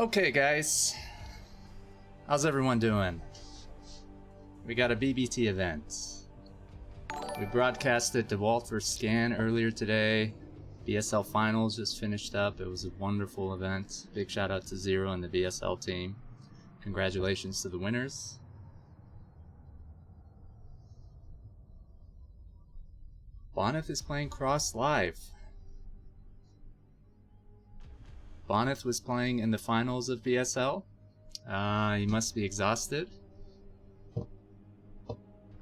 Okay, guys. How's everyone doing? We got a BBT event. We broadcasted the Walther scan earlier today. BSL finals just finished up. It was a wonderful event. Big shout out to Zero and the BSL team. Congratulations to the winners. Bonyth is playing Cross live. Bonyth was playing in the finals of BSL. He must be exhausted.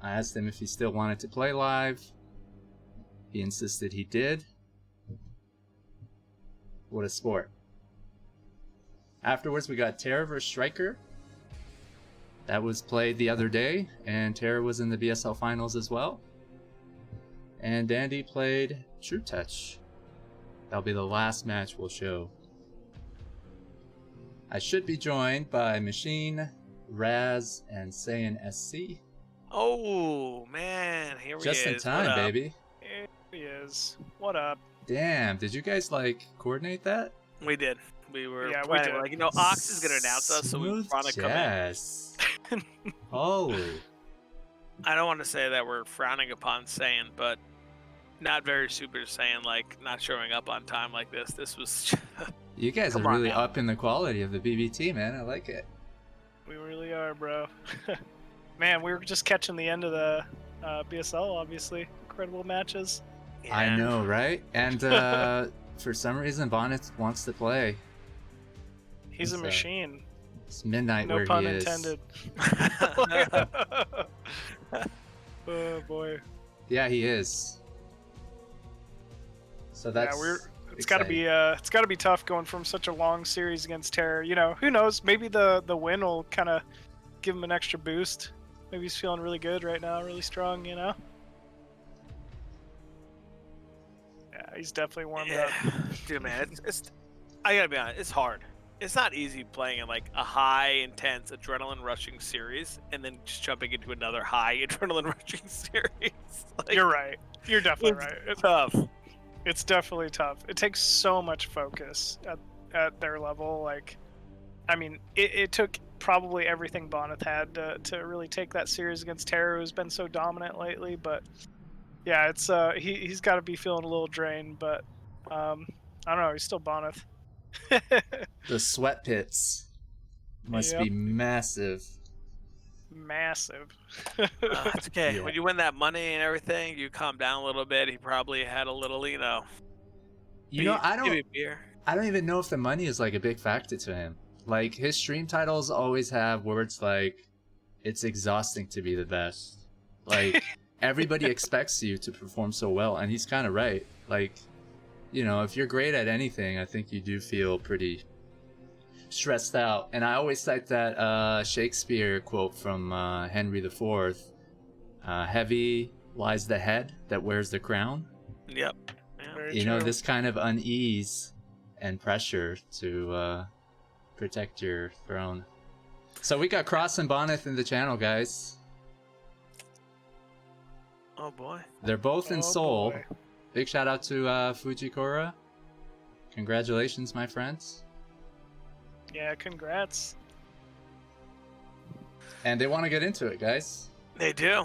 I asked him if he still wanted to play live. He insisted he did. What a sport. Afterwards, we got Terra vs Stryker. That was played the other day, and Terra was in the BSL finals as well. And Dandy played Trutacz. That'll be the last match we'll show. I should be joined by Machine, Razz, and SaiyanSC. Oh, man. Here he is. Just in time, baby. Here he is. What up? Damn, did you guys, coordinate that? We did. We were planning. We did. Ox is going to announce us, so we want to come in. Holy. I don't want to say that we're frowning upon Saiyan, but not very Super Saiyan, not showing up on time like this. This was... You guys are really upping the quality of the BBT, man. I like it. We really are, bro. Man, we were just catching the end of the BSL, obviously. Incredible matches. Yeah. I know, right? And for some reason, Bonyth wants to play. He's a machine. It's midnight no where pun he intended. Oh, boy. Yeah, he is. So that's... Yeah, it's got to be tough going from such a long series against Terra. You know, who knows? Maybe the win will kind of give him an extra boost. Maybe he's feeling really good right now, really strong. You know. Yeah, he's definitely warmed up. Dude, man, I gotta be honest. It's hard. It's not easy playing in a high, intense, adrenaline rushing series, and then just jumping into another high adrenaline rushing series. You're right. You're definitely right. It's tough. It's definitely tough. It takes so much focus at their level. I mean, it took probably everything Bonyth had to really take that series against Terra, who's been so dominant lately. But yeah, it's he's got to be feeling a little drained. But I don't know. He's still Bonyth. The sweat pits must be massive. Massive. It's okay. Yeah. When you win that money and everything, you calm down a little bit. He probably had a little, I don't even know if the money is a big factor to him. His stream titles always have words like, "It's exhausting to be the best." Everybody expects you to perform so well, and he's kind of right. If you're great at anything, I think you do feel pretty stressed out. And I always cite that Shakespeare quote from Henry IV. Heavy lies the head that wears the crown. Yep. Yeah. This kind of unease and pressure to protect your throne. So we got Cross and Bonyth in the channel, guys. Oh boy. They're both in Seoul. Boy. Big shout out to Fujikura. Congratulations, my friends. Yeah, congrats. And they want to get into it, guys. They do.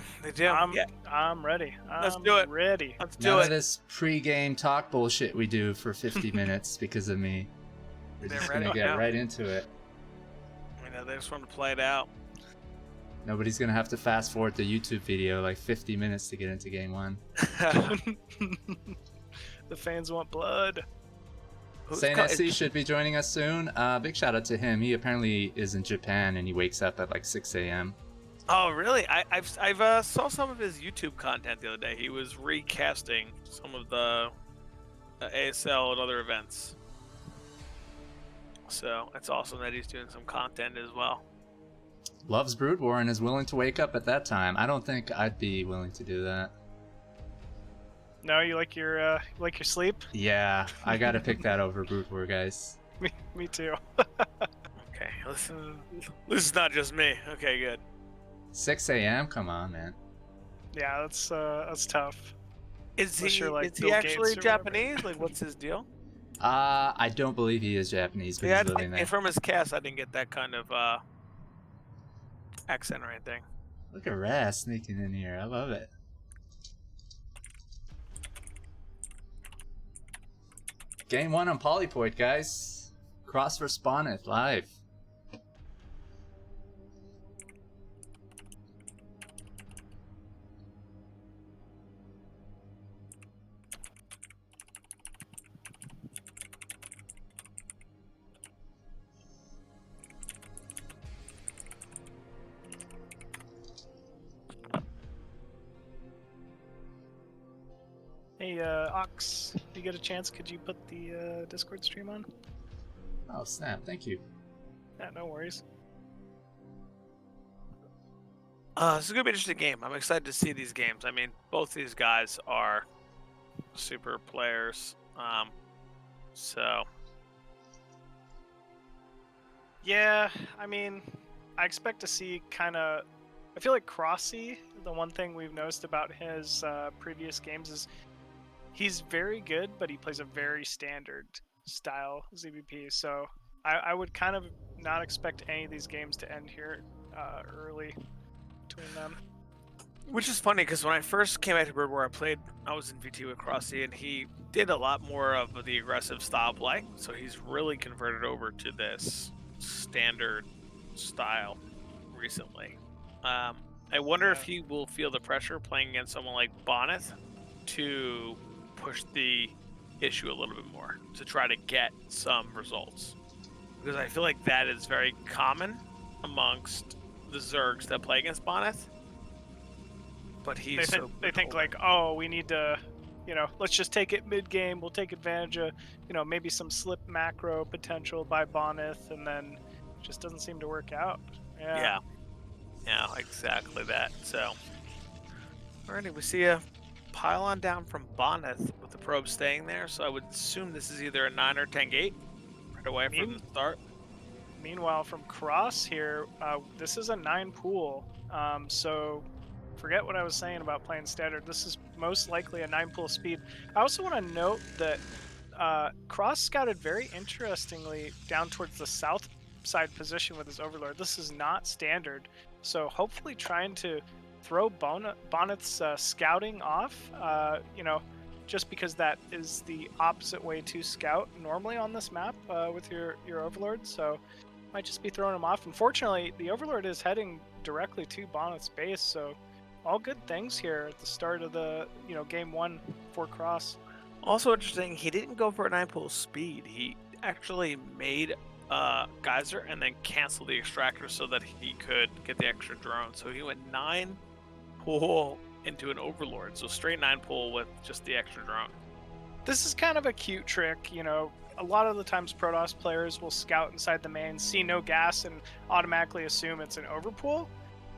I'm ready. Let's do it. Ready. Let's do None it. of this pre-game talk bullshit we do for 50 minutes because of me. We're just going to get right into it. They just want to play it out. Nobody's going to have to fast forward the YouTube video 50 minutes to get into game one. The fans want blood. SaiyanSC should be joining us soon. Big shout out to him. He apparently is in Japan and he wakes up at 6 a.m. Oh, really? I've saw some of his YouTube content the other day. He was recasting some of the ASL and other events. So it's awesome that he's doing some content as well. Loves Brood War and is willing to wake up at that time. I don't think I'd be willing to do that. No, you like your sleep? Yeah, I gotta pick that over Brood War, guys. Me too. Okay, listen. This is not just me. Okay, good. 6 a.m. Come on, man. Yeah, that's tough. Is he Bill actually Gates or Japanese? What's his deal? I don't believe he is Japanese, but Yeah, he's living there. from his cast, I didn't get that kind of accent or anything. Look at Razz sneaking in here. I love it. Game 1 on Polypoid, guys. Cross vs Bonyth live. Hey, Ox, if you get a chance, could you put the Discord stream on? Oh snap! Thank you. Yeah, no worries. This is gonna be an interesting game. I'm excited to see these games. I mean, both these guys are super players. So Yeah, I mean, I expect to see kind of. I feel like Crossy, the one thing we've noticed about his previous games is he's very good, but he plays a very standard style ZVP. So I would kind of not expect any of these games to end here early between them. which is funny because when I first came back to Bird War, I was in VT with Crossy, and he did a lot more of the aggressive style play. So he's really converted over to this standard style recently. I wonder if he will feel the pressure playing against someone like Bonyth to push the issue a little bit more to try to get some results, because I feel like that is very common amongst the Zergs that play against Bonyth. But he's They think like, oh, we need to, let's just take it mid game. We'll take advantage of, maybe some slip macro potential by Bonyth, and then it just doesn't seem to work out. Yeah, exactly that. So, alrighty, we see a pylon down from Bonyth with the probe staying there. So I would assume this is either a 9 or 10 gate right away from the start. Meanwhile, from Cross here, this is a 9 pool. So forget what I was saying about playing standard. This is most likely a 9 pool speed. I also want to note that Cross scouted very interestingly down towards the south side position with his Overlord. This is not standard. So hopefully trying to throw Bonyth's scouting off, just because that is the opposite way to scout normally on this map with your Overlord. So might just be throwing him off. Unfortunately, the Overlord is heading directly to Bonyth's base, so all good things here at the start of the game 1 for Cross. Also interesting, he didn't go for a 9 pool speed. He actually made Geyser and then canceled the extractor so that he could get the extra drone. So he went 9 pool into an Overlord, so straight 9 pool with just the extra drone. This is kind of a cute trick, a lot of the times Protoss players will scout inside the main, see no gas, and automatically assume it's an overpool.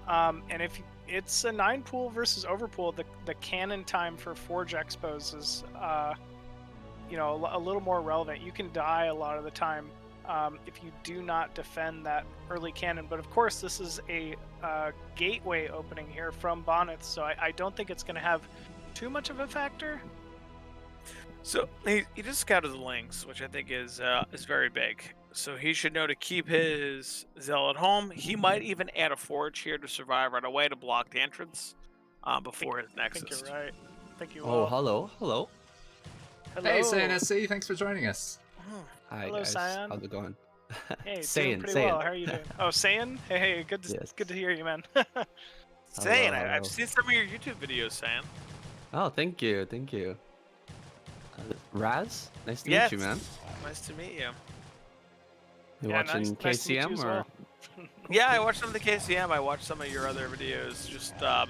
And if it's a 9 pool versus overpool, the cannon time for Forge Expos is a little more relevant. You can die a lot of the time if you do not defend that early cannon. But of course, this is a gateway opening here from Bonyth, so I don't think it's going to have too much of a factor. So he just scouted the links, which I think is very big. So he should know to keep his Zealot home. He might even add a Forge here to survive right away to block the entrance before his Nexus. I think you're right. I think you Oh, will. hello. Hello. Hey, SaiyanSC, thanks for joining us. Hi, Hello, guys. Saiyan. How's it going? Hey, Saiyan, doing pretty well. How are you doing? Oh, Saiyan? Hey, good to hear you, man. Saiyan, Hello. I've seen some of your YouTube videos, Saiyan. Oh, thank you. Razz, nice to Yes. meet you, man. Nice to meet you. You Yeah, watching nice to meet you KCM as or? well. Yeah, I watched some of the KCM. I watched some of your other videos, just the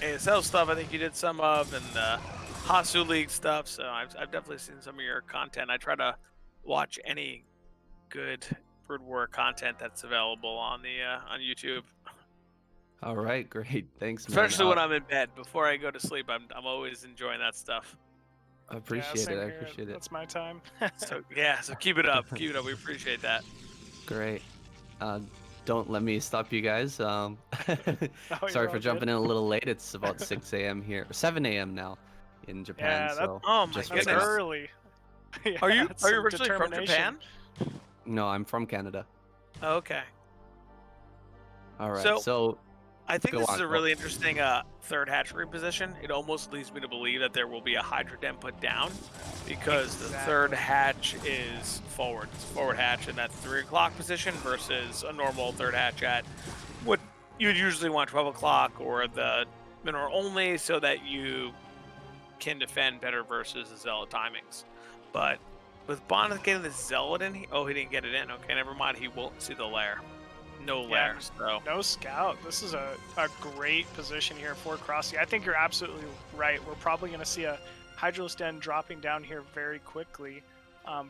ASL stuff. I think you did some of, and the Hasu League stuff. So I've definitely seen some of your content. I try to watch any good Bird War content that's available on the on YouTube. All right, great. Thanks, man. Especially when I'm in bed before I go to sleep. I'm always enjoying that stuff. I appreciate same it. I here. appreciate it. That's my time. So yeah, so keep it up. Keep it up. We appreciate that. Great. Don't let me stop you guys. you're Sorry all for jumping good. in a little late. It's about 6 a.m. here, 7 a.m. now in Japan. Yeah, so Oh my just That's goodness. waking up. early. Yeah, Are you it's are you some originally from determination. Japan? No, I'm from Canada. Okay. All right, So- so I think Go this on, is a go. really interesting third hatchery position. It almost leads me to believe that there will be a Hydra Den put down because the third hatch is forward. It's a forward hatch in that 3 o'clock position versus a normal third hatch at what you'd usually want 12 o'clock or the mineral only so that you can defend better versus the zealot timings. But with Bonyth getting the zealot in, he didn't get it in. Okay, never mind. He won't see the lair. No Yeah, lair, so. No scout. This is a great position here for Crossy. I think you're absolutely right. We're probably going to see a Hydralis Den dropping down here very quickly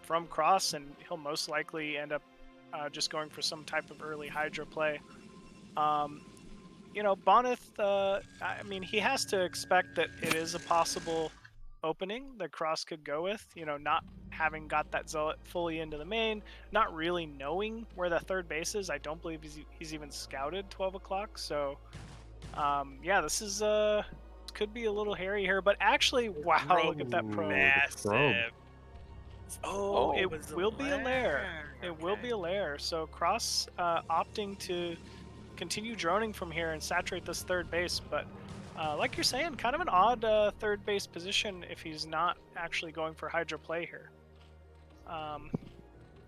from Cross, and he'll most likely end up just going for some type of early Hydra play. You know, Bonyth, I mean, he has to expect that it is a possible opening that Cross could go with, you know, not having got that zealot fully into the main, not really knowing where the third base is. I don't believe he's even scouted 12 o'clock. So, yeah, this is could be a little hairy here, but actually, wow, look at that probe. Massive. Oh, it was a will be a lair. It will be a lair. So Cross opting to continue droning from here and saturate this third base, but like you're saying, kind of an odd third base position if he's not actually going for Hydra play here.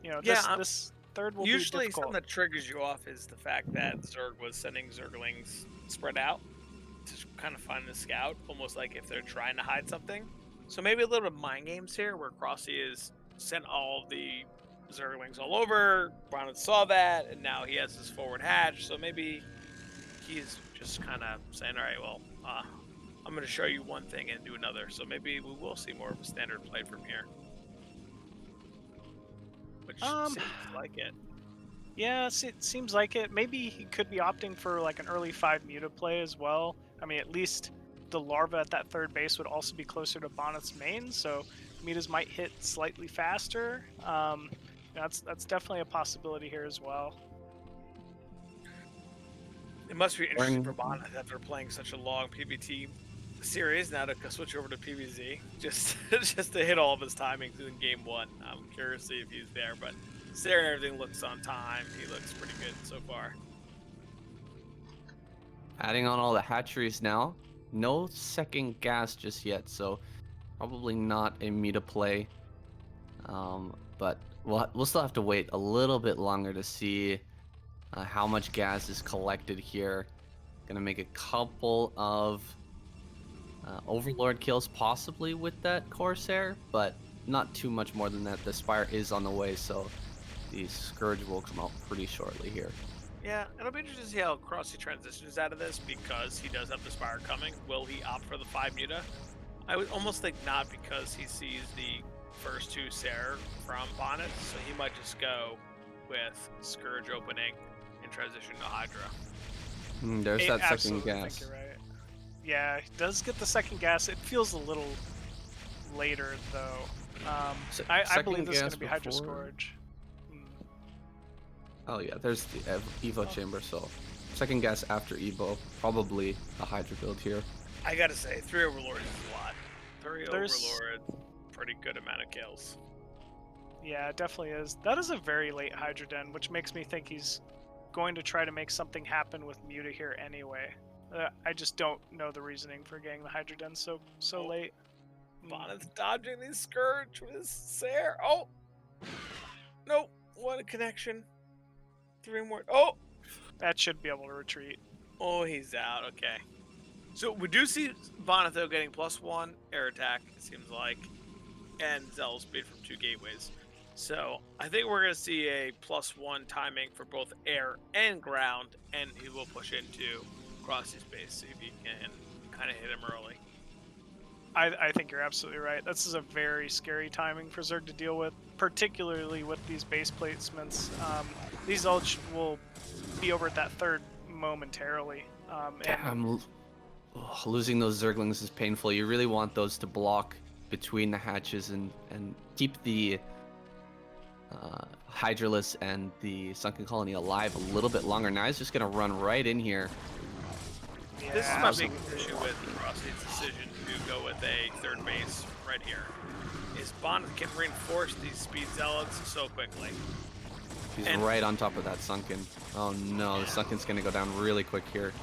You know, this third will Usually be difficult. something that triggers you off is the fact that Zerg was sending Zerglings spread out to kind of find the scout, almost like if they're trying to hide something. So maybe a little bit of mind games here, where Crossy is sent all the Zerglings all over. Bonyth saw that, and now he has his forward hatch. So maybe he's just kind of saying, all right, well, I'm going to show you one thing and do another. So maybe we will see more of a standard play from here. Which seems like it. Yeah, it seems like it. Maybe he could be opting for like an early 5 muta play as well. I mean, at least the larva at that third base would also be closer to Bonyth's main, so mutas might hit slightly faster. That's definitely a possibility here as well. It must be interesting for Bonyth after playing such a long PvT series now to switch over to PvZ, just to hit all of his timings in game 1. I'm curious to see if he's there, but Sarah and everything looks on time. He looks pretty good so far. adding on all the hatcheries now. No second gas just yet, so probably not a meta play. But we'll still have to wait a little bit longer to see how much gas is collected here. Gonna make a couple of Overlord kills possibly with that Corsair, but not too much more than that. The Spire is on the way, so the Scourge will come out pretty shortly here. Yeah, it'll be interesting to see how Crossy transitions out of this, because he does have the Spire coming. Will he opt for the 5 muta? I would almost think not, because he sees the first 2 Sair from Bonyth, so he might just go with Scourge opening and transition to Hydra. There's that second Absolutely, I gas. think you're right. Yeah, he does get the second gas. It feels a little later though. I believe this is going to be Hydra Scourge. Oh yeah, there's the Evo chamber, so second gas after Evo, probably a Hydra build here. I gotta say, 3 Overlords is a lot. 3 Overlords, pretty good amount of kills. Yeah, it definitely is. That is a very late Hydra Den, which makes me think he's going to try to make something happen with Muta here anyway. I just don't know the reasoning for getting the Hydra Den so late. Bonyth's dodging the Scourge with his Sair. Oh! Nope. What a connection. 3 more. Oh! That should be able to retreat. Oh, he's out. Okay. So we do see Bonyth though getting +1 air attack, it seems like, and Zealous speed from 2 gateways. So I think we're going to see a +1 timing for both air and ground, and he will push into Crossy's base, see if he can kind of hit him early. I think you're absolutely right. This is a very scary timing for Zerg to deal with, particularly with these base placements. These all will be over at that third momentarily. Losing those Zerglings is painful. You really want those to block between the hatches and keep the Hydralis and the Sunken Colony alive a little bit longer. Now he's just going to run right in here. Yeah, This is my big issue with Crossy's decision to go with a third base right here. is Bonyth can reinforce these speed zealots so quickly. He's right on top of that sunken. Oh no, the sunken's gonna go down really quick here.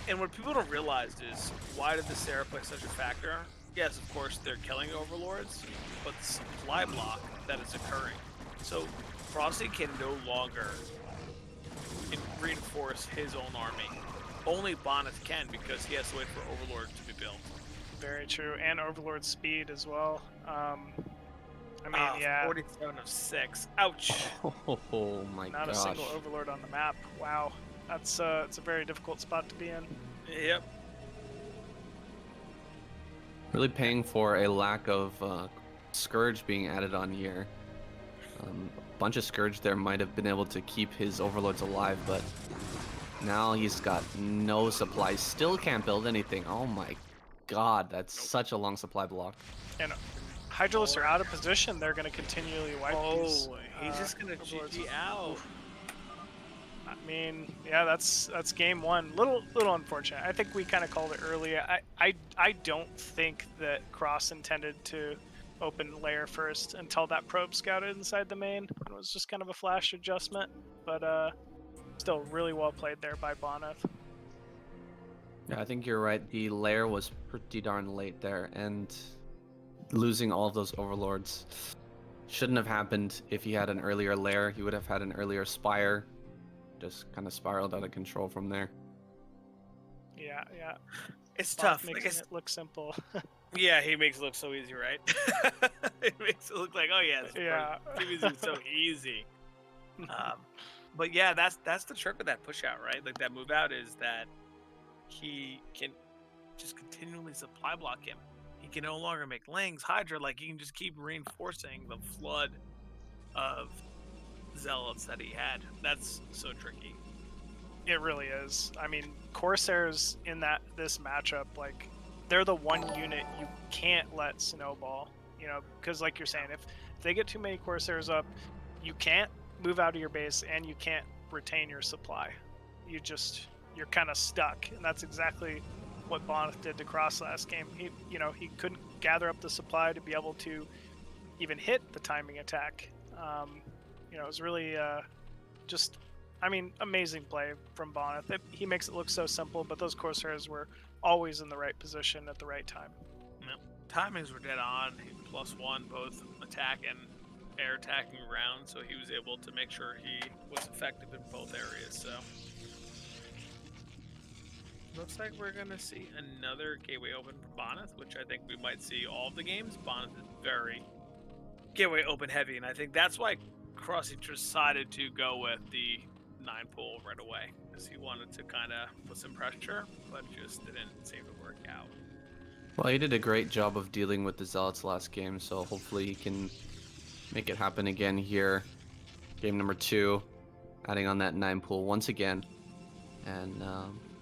And what people don't realize is, why did the Sarah play such a factor? Yes, of course, they're killing overlords, but the supply block that is occurring. So Frosty can no longer reinforce his own army. Only Bonyth can, because he has to wait for overlords to be built. Very true, and overlord speed as well. I mean, yeah, 47 of 6. Ouch. Oh my not gosh. a single overlord on the map. Wow, that's it's a very difficult spot to be in. Yep. Really paying for a lack of Scourge being added on here. A bunch of Scourge there might have been able to keep his overlords alive, but now he's got no supplies. Still can't build anything. Oh my god, that's such a long supply block. And Hydralisks are out of position. They're going to continually wipe these. He's just going to overlords. GG out. I mean, yeah, that's game one. Little unfortunate. I think we kind of called it earlier. I don't think that Cross intended to open layer first until that probe scouted inside the main. It was just kind of a flash adjustment, but still really well played there by Bonyth. Yeah, I think you're right. The lair was pretty darn late there, and losing all of those overlords shouldn't have happened. If he had an earlier lair, he would have had an earlier spire. Just kind of spiraled out of control from there. Yeah. It's Bonyth tough. Making it look simple. Yeah, he makes it look so easy, right? It makes it look like, oh yeah, this is so easy. But yeah, that's the trick with that push out, right? Like that move out is that he can just continually supply block him. He can no longer make Lings, Hydra, like he can just keep reinforcing the flood of zealots that he had. That's so tricky. It really is. I mean, Corsairs in this matchup, like, they're the one unit you can't let snowball, you know, because like you're saying, if they get too many Corsairs up, you can't move out of your base and you can't retain your supply. You're kind of stuck, and that's exactly what Bonyth did to Cross last game. He couldn't gather up the supply to be able to even hit the timing attack. It was really amazing play from Bonyth. He makes it look so simple, but those Corsairs were always in the right position at the right time. Yeah. Timings were dead on. He +1 both attack and air attacking rounds, so he was able to make sure he was effective in both areas. So looks like we're gonna see another Gateway Open for Bonyth, which I think we might see all of the games. Bonyth is very Gateway Open heavy, and I think that's why Crossy decided to go with the 9 pool right away, because he wanted to kind of put some pressure, but just didn't seem to work out. Well, he did a great job of dealing with the Zealots last game, so hopefully he can make it happen again here. Game number 2, adding on that 9 pool once again. And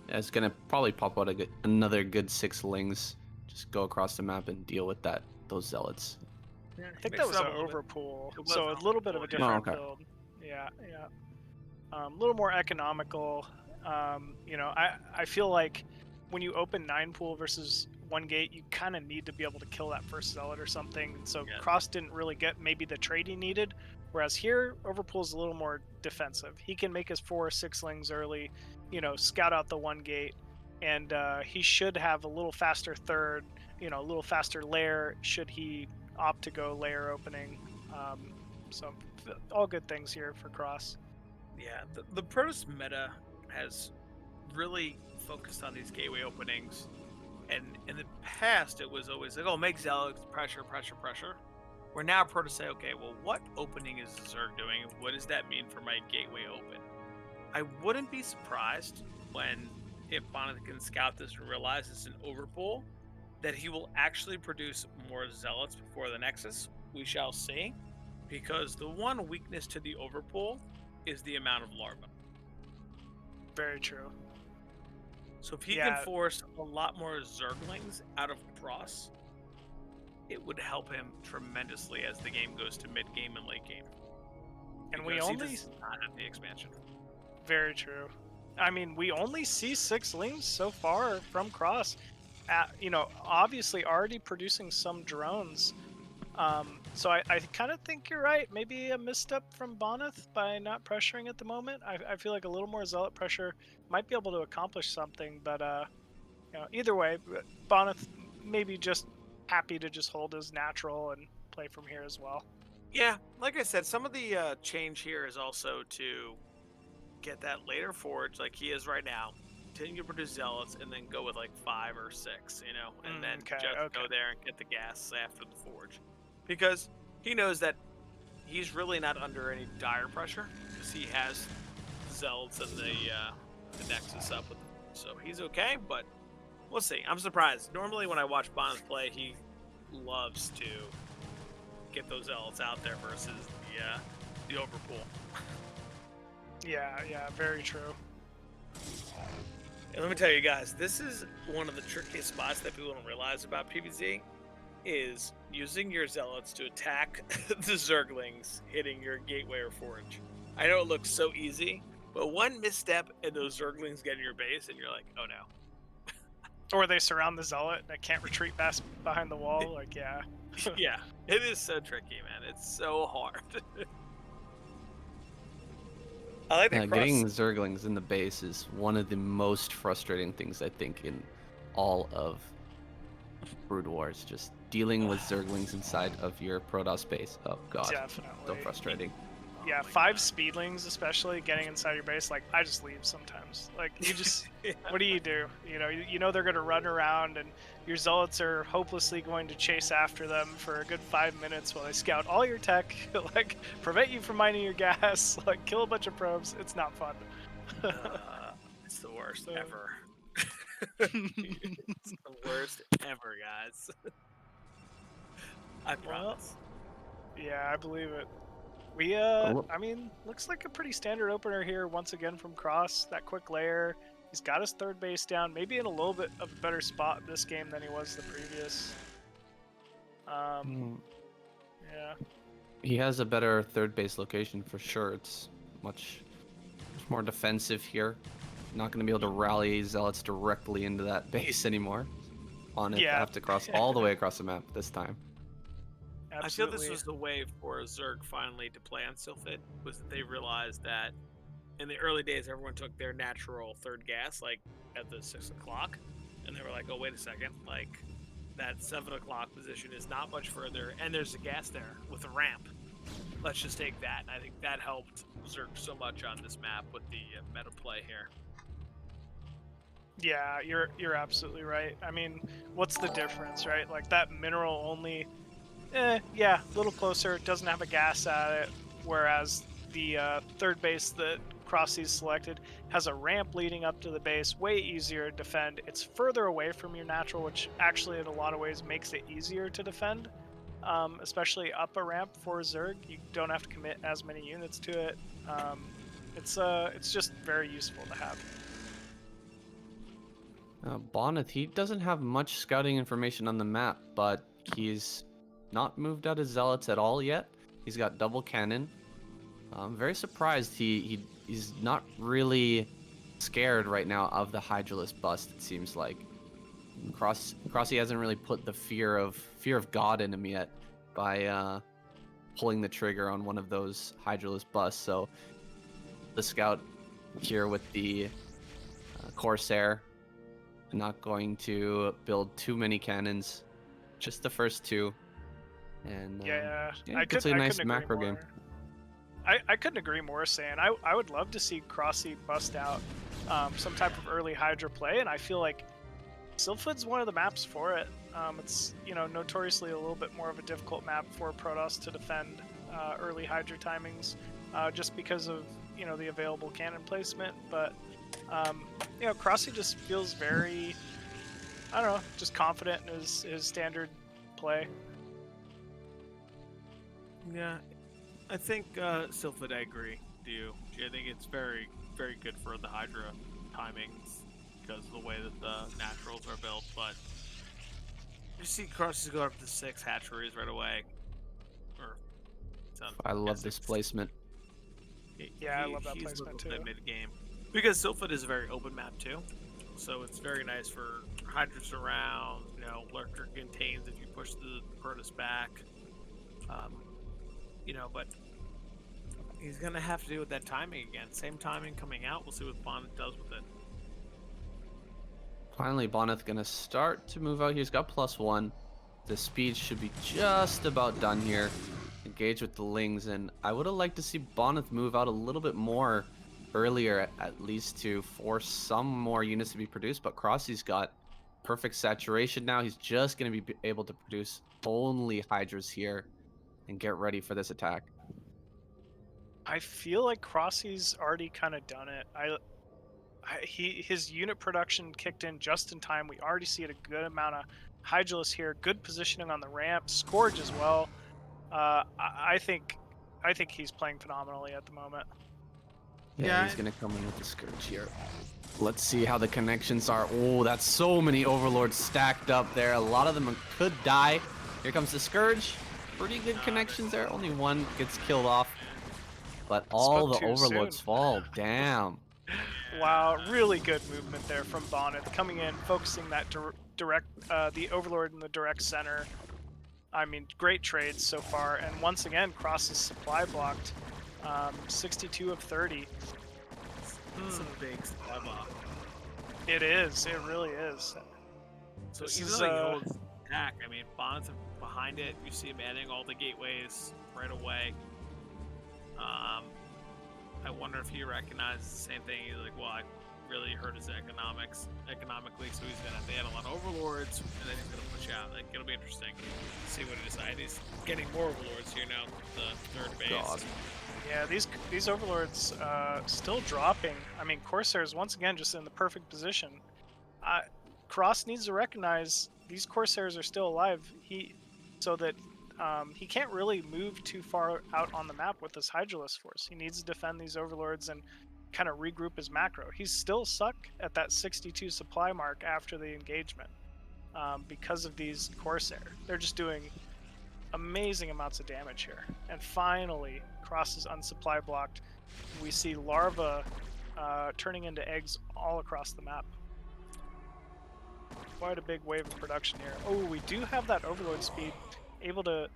it's going to probably pop out another good 6 Lings. Just go across the map and deal with those Zealots. Yeah, I think that was an overpool, so a little bit of a different build. Yeah. A little more economical. I feel like when you open 9 pool versus 1 gate, you kind of need to be able to kill that first zealot or something. So Cross didn't really get maybe the trade he needed. Whereas here, Overpool is a little more defensive. He can make his 4 or 6 Lings early, scout out the 1 gate, and he should have a little faster third, a little faster lair should he opt to go layer opening. So all good things here for Cross. Yeah, the Protoss meta has really focused on these gateway openings, and in the past it was always like, oh, make Zealots pressure. Where now Protoss say, okay, well, what opening is Zerg doing? What does that mean for my gateway open? I wouldn't be surprised if Bonyth can scout this and realize it's an overpull, that he will actually produce more Zealots before the Nexus. We shall see, because the one weakness to the overpull is the amount of larva. Very true. So if he can force a lot more Zerglings out of Cross, it would help him tremendously as the game goes to mid game and late game. And because we he only does not have the expansion. Very true. I mean, we only see 6 Lings so far from Cross. Obviously already producing some drones. So I kind of think you're right. Maybe a misstep from Bonyth by not pressuring at the moment. I feel like a little more zealot pressure might be able to accomplish something, but either way, Bonyth maybe just happy to just hold his natural and play from here as well. Yeah, like I said, some of the change here is also to get that later forge like he is right now. Continue to produce zealots and then go with like 5 or 6, and then okay, just go there and get the gas after the forge. Because he knows that he's really not under any dire pressure because he has zealots and the nexus up with him. So he's okay, but we'll see. I'm surprised. Normally when I watch Bonyth play, he loves to get those zealots out there versus the overpool. Yeah, very true. And let me tell you guys, this is one of the trickiest spots that people don't realize about PvZ, is using your zealots to attack the zerglings hitting your gateway or forge. I know it looks so easy, but one misstep and those zerglings get in your base and you're like, oh no. Or they surround the zealot and I can't retreat past behind the wall. Like, yeah. Yeah, it is so tricky, man. It's so hard. I like that Getting zerglings in the base is one of the most frustrating things I think in all of Brood Wars. Just dealing with zerglings inside of your Protoss base. Oh god, Definitely. so frustrating. Yeah, 5 speedlings, especially getting inside your base. Like, I just leave sometimes. Like, you just, what do? You know they're gonna run around, and your zealots are hopelessly going to chase after them for a good 5 minutes while they scout all your tech, like prevent you from mining your gas, like kill a bunch of probes. It's not fun. It's the worst ever. It's the worst ever, guys. I promise. Yeah, I believe it. I mean, looks like a pretty standard opener here once again from Cross. That quick layer. He's got his third base down, maybe in a little bit of a better spot this game than he was the previous. Yeah. He has a better third base location for sure. It's much more defensive here. Not going to be able to rally zealots directly into that base anymore. On it, have to cross all the way across the map this time. Absolutely. I feel this was the way for Zerg finally to play on Sylphid, was that they realized that in the early days everyone took their natural third gas, like at the 6 o'clock, and they were like, oh, wait a second, like that 7 o'clock position is not much further, and there's a gas there with a ramp. Let's just take that, and I think that helped Zerg so much on this map with the meta play here. Yeah, you're absolutely right. I mean, what's the difference, right? Like that mineral only, yeah, a little closer. Doesn't have a gas at it, whereas the third base that Crossy's selected has a ramp leading up to the base, way easier to defend. It's further away from your natural, which actually in a lot of ways makes it easier to defend, especially up a ramp for Zerg. You don't have to commit as many units to it. It's just very useful to have. Bonyth, he doesn't have much scouting information on the map, but he's not moved out his zealots at all yet. He's got double cannon. I'm very surprised he's not really scared right now of the Hydralisk bust, it seems like. Crossy hasn't really put the fear of God in him yet by pulling the trigger on one of those Hydralisk busts. So the scout here with the Corsair, not going to build too many cannons, just the first 2. And it's a nice macro game. I couldn't agree more, saying I would love to see Crossy bust out some type of early Hydra play, and I feel like Sylphid's one of the maps for it. It's notoriously a little bit more of a difficult map for Protoss to defend early Hydra timings, just because of the available cannon placement. But Crossy just feels very, I don't know, just confident in his standard play. Yeah, I think Sylphid, I agree. I think it's very, very good for the Hydra timings because of the way that the naturals are built. But you see Crosses go up to 6 hatcheries right away. I love this placement. I love that placement too. Mid game, because Sylphid is a very open map too, so it's very nice for Hydras around. Lurker contains if you push the Protoss back. you know, but he's gonna have to deal with that timing again. Same timing coming out. We'll see what Bonyth does with it. Finally, Bonyth gonna start to move out. He's got +1. The speed should be just about done here. Engage with the Lings, and I would have liked to see Bonyth move out a little bit more earlier, at least to force some more units to be produced. But Crossy's got perfect saturation now. He's just gonna be able to produce only Hydras here and get ready for this attack. I feel like Crossy's already kind of done it. His unit production kicked in just in time. We already see a good amount of Hydralisk here, good positioning on the ramp, Scourge as well. I think he's playing phenomenally at the moment. Yeah, he's gonna come in with the Scourge here. Let's see how the connections are. Oh, that's so many Overlords stacked up there. A lot of them could die. Here comes the Scourge. Pretty good connections there. Only one gets killed off. But all the Overlords fall. Damn. Wow, really good movement there from Bonyth, coming in, focusing that the Overlord in the direct center. I mean, great trades so far, and once again, Cross is supply blocked. 62 of 30. It's a big supply block. It is. It really is. So This even is, though he holds attack, I mean, Bonyth behind it. You see him adding all the gateways right away. I wonder if he recognizes the same thing. He's like, well, I really hurt his economically, so he's gonna have to add a lot of Overlords, and then he's gonna push out. Like, it'll be interesting to see what he decides. He's getting more Overlords here now, the third base. God. Yeah, these Overlords still dropping. I mean, Corsairs once again just in the perfect position. Cross needs to recognize these Corsairs are still alive. So that he can't really move too far out on the map with this Hydralisk force. He needs to defend these Overlords and kind of regroup his macro. He's still stuck at that 62 supply mark after the engagement because of these Corsair. They're just doing amazing amounts of damage here. And finally, Cross is unsupply blocked. We see larvae turning into eggs all across the map. Quite a big wave of production here. Oh, we do have that Overlord speed, able to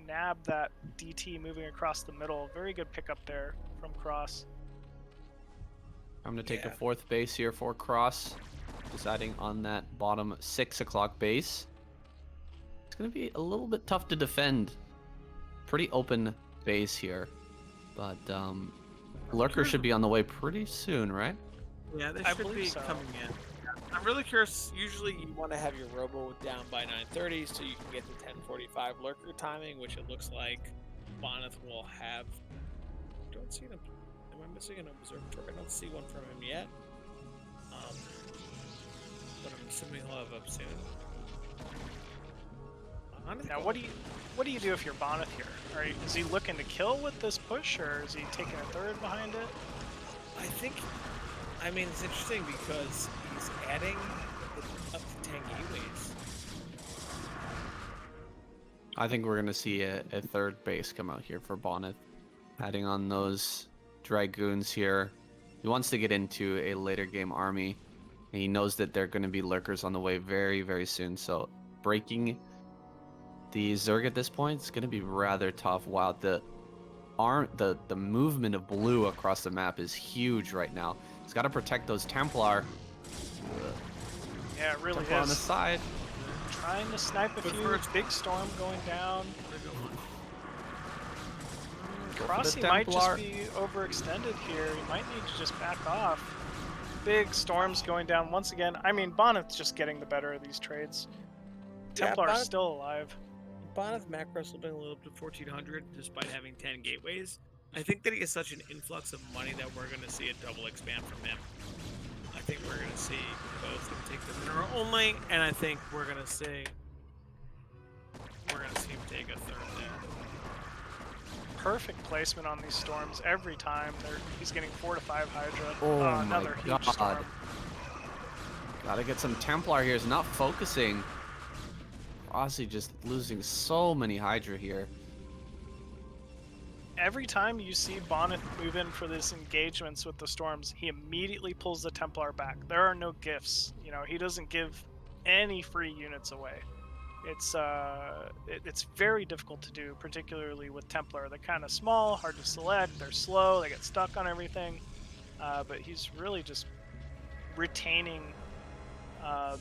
nab that DT moving across the middle. Very good pickup there from Cross. I'm going to take the fourth base here for Cross, deciding on that bottom 6 o'clock base. It's going to be a little bit tough to defend. Pretty open base here, but Lurker should be on the way pretty soon, right? Yeah, they I should be believe so. coming in. I'm really curious. Usually you want to have your Robo down by 9:30 so you can get the 10:45 Lurker timing, which it looks like Bonyth will have. Don't see them. Am I missing an observatory? I don't see one from him yet. But I'm assuming he'll have up soon. Now, what do you do if you're Bonyth here? Is he looking to kill with this push, or is he taking a third behind it? I think. I mean, it's interesting because he's adding up to 10 gateways. I think we're going to see a third base come out here for Bonyth, adding on those Dragoons here. He wants to get into a later game army, and he knows that there are going to be Lurkers on the way very, very soon. So breaking the Zerg at this point is going to be rather tough. Wow, the movement of blue across the map is huge right now. He's got to protect those Templar. Yeah, it really Templar is. on the side. Trying to snipe a few. Big storm going down. Crossy might just be overextended here. He might need to just back off. Big storms going down once again. I mean, Bonyth's just getting the better of these trades. Templar are still alive. Bonyth macro slipping a little bit to 1400 despite having 10 gateways. I think that he has such an influx of money that we're going to see a double expand from him. I think we're going to see both him take the mineral only, and I think we're going to see him take a third there. Perfect placement on these storms every time. He's getting 4 to 5 Hydra. Oh another my huge God. storm. Gotta get some Templar here. He's not focusing. Rossi just losing so many Hydra here. Every time you see Bonyth move in for these engagements with the storms, he immediately pulls the Templar back. There are no gifts. You know, he doesn't give any free units away. It's very difficult to do, particularly with Templar. They're kind of small, hard to select. They're slow. They get stuck on everything. But he's really just retaining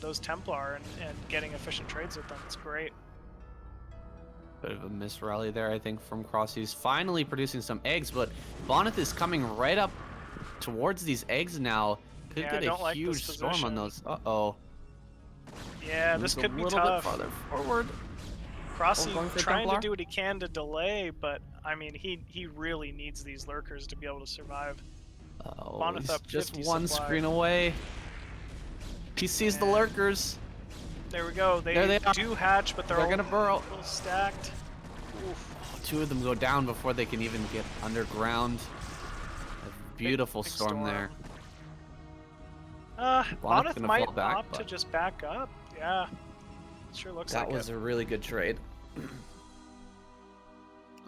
those Templar and getting efficient trades with them. It's great. Bit of a miss rally there, I think, from Cross. He's finally producing some eggs, but Bonyth is coming right up towards these eggs now. Could Yeah, get I don't a like this huge storm position. on those. Uh-oh. Yeah, this Moves could be a little tough. bit farther forward. Crossy going for trying to Templar? do what he can to delay, but I mean, he really needs these lurkers to be able to survive. Oh, Bonyth he's up just 50 one supply. screen away. He sees the Yeah. lurkers. There we go. They, There they are. do hatch, but they're They're all gonna burrow. a little stacked. Oof. Two of them go down before they can even get underground. A beautiful Big storm there. Bonyth gonna might fall back, opt to but- just back up. Yeah, sure looks That like was it. a really good trade.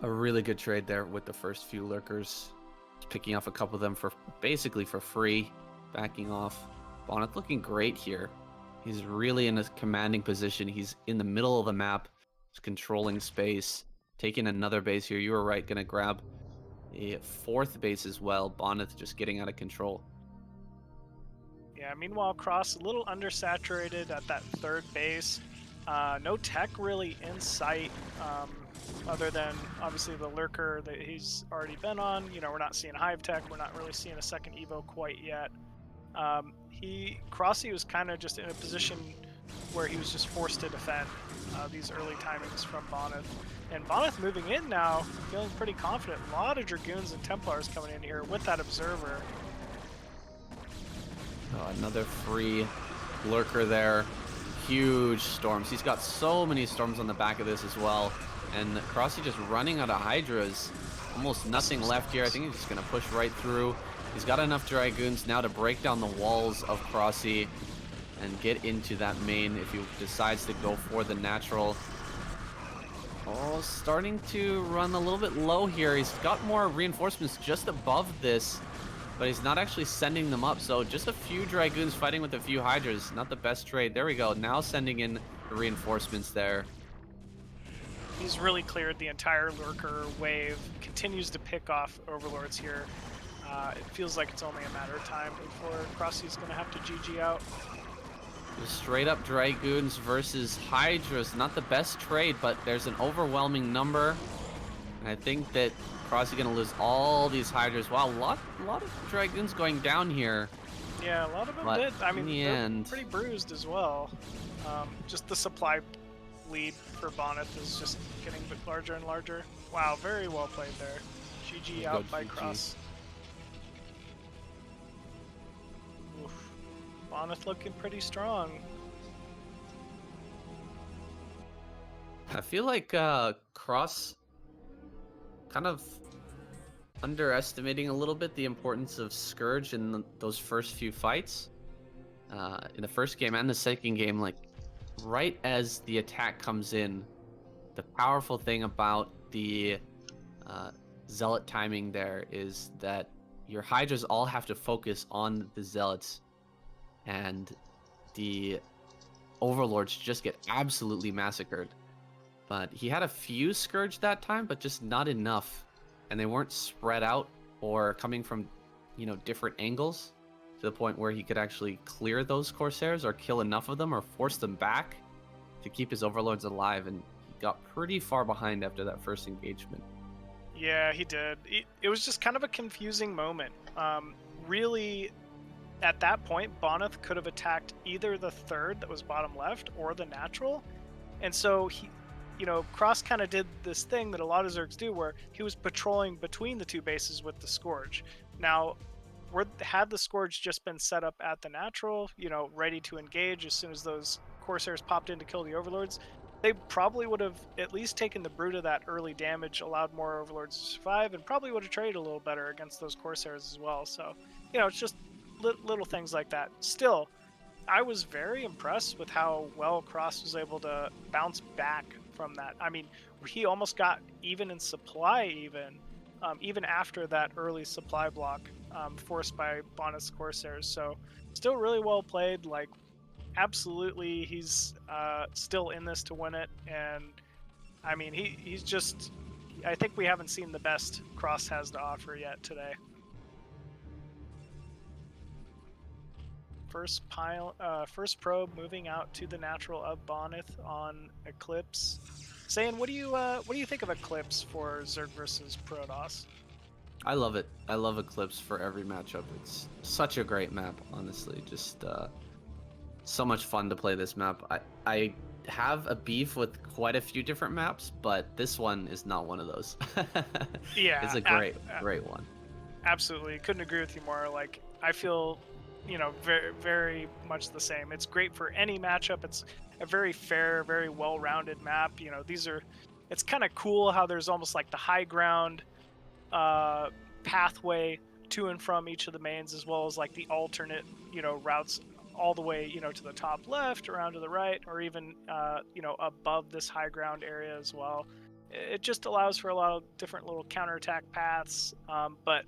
A really good trade there with the first few lurkers. Picking off a couple of them for basically for free. Backing off. Bonyth looking great here. He's really in a commanding position. He's in the middle of the map. He's controlling space. Taking another base here. You were right, gonna grab a fourth base as well. Bonyth just getting out of control. Yeah, meanwhile, Cross a little undersaturated at that third base. No tech really in sight, other than obviously the lurker that he's already been on. You know, we're not seeing hive tech. We're not really seeing a second Evo quite yet. Crossy was kind of just in a position where he was just forced to defend these early timings from Bonyth. And Bonyth moving in now, feeling pretty confident. A lot of Dragoons and Templars coming in here with that Observer. Oh, another free lurker there. Huge storms. He's got so many storms on the back of this as well. And Crossy just running out of Hydras. Almost nothing left here. I think he's just going to push right through. He's got enough Dragoons now to break down the walls of Crossy and get into that main if he decides to go for the natural. Oh, starting to run a little bit low here. He's got more reinforcements just above this, but he's not actually sending them up. So just a few Dragoons fighting with a few Hydras. Not the best trade. There we go. Now sending in the reinforcements there. He's really cleared the entire lurker wave. Continues to pick off Overlords here. It feels like it's only a matter of time before Crossy's going to have to GG out. Just straight up Dragoons versus Hydras. Not the best trade, but there's an overwhelming number. And I think that Crossy going to lose all these Hydras. Wow, a lot of Dragoons going down here. Yeah, a lot of them But did. I in mean, the they're end- pretty bruised as well. Just the supply lead for Bonyth is just getting a bit larger and larger. Wow, very well played there. GG Go out by GG. Cross. Oof. Bonyth looking pretty strong. I feel like Cross kind of underestimating a little bit the importance of Scourge in those first few fights. In the first game and the second game, like right as the attack comes in, the powerful thing about the Zealot timing there is that your Hydras all have to focus on the Zealots, and the Overlords just get absolutely massacred. But he had a few Scourge that time, but just not enough. And they weren't spread out or coming from, different angles to the point where he could actually clear those Corsairs or kill enough of them or force them back to keep his Overlords alive. And he got pretty far behind after that first engagement. Yeah, he did. It was just kind of a confusing moment. Really, at that point, Bonyth could have attacked either the third that was bottom left or the natural. And so Cross kind of did this thing that a lot of Zergs do where he was patrolling between the two bases with the Scourge. Now, had the Scourge just been set up at the natural, ready to engage as soon as those Corsairs popped in to kill the Overlords, they probably would have at least taken the brunt of that early damage, allowed more Overlords to survive, and probably would have traded a little better against those Corsairs as well. So, it's just little things like that. Still, I was very impressed with how well Cross was able to bounce back from that. I mean, he almost got even in supply, even after that early supply block forced by Bonyth's Corsairs. So, still really well played. Like, absolutely, he's still in this to win it, and I mean, he's just. I think we haven't seen the best Cross has to offer yet today. First first probe moving out to the natural of Bonyth on Eclipse. Saiyan, what do you think of Eclipse for Zerg versus Protoss? I love it. I love Eclipse for every matchup. It's such a great map, honestly. Just so much fun to play this map. I have a beef with quite a few different maps, but this one is not one of those. Yeah, it's a great one. Absolutely, couldn't agree with you more. Like, I feel, very, very much the same. It's great for any matchup. It's a very fair, very well-rounded map. It's kind of cool how there's almost like the high ground pathway to and from each of the mains, as well as like the alternate, routes all the way, to the top left, around to the right, or even, above this high ground area as well. It just allows for a lot of different little counterattack paths, but,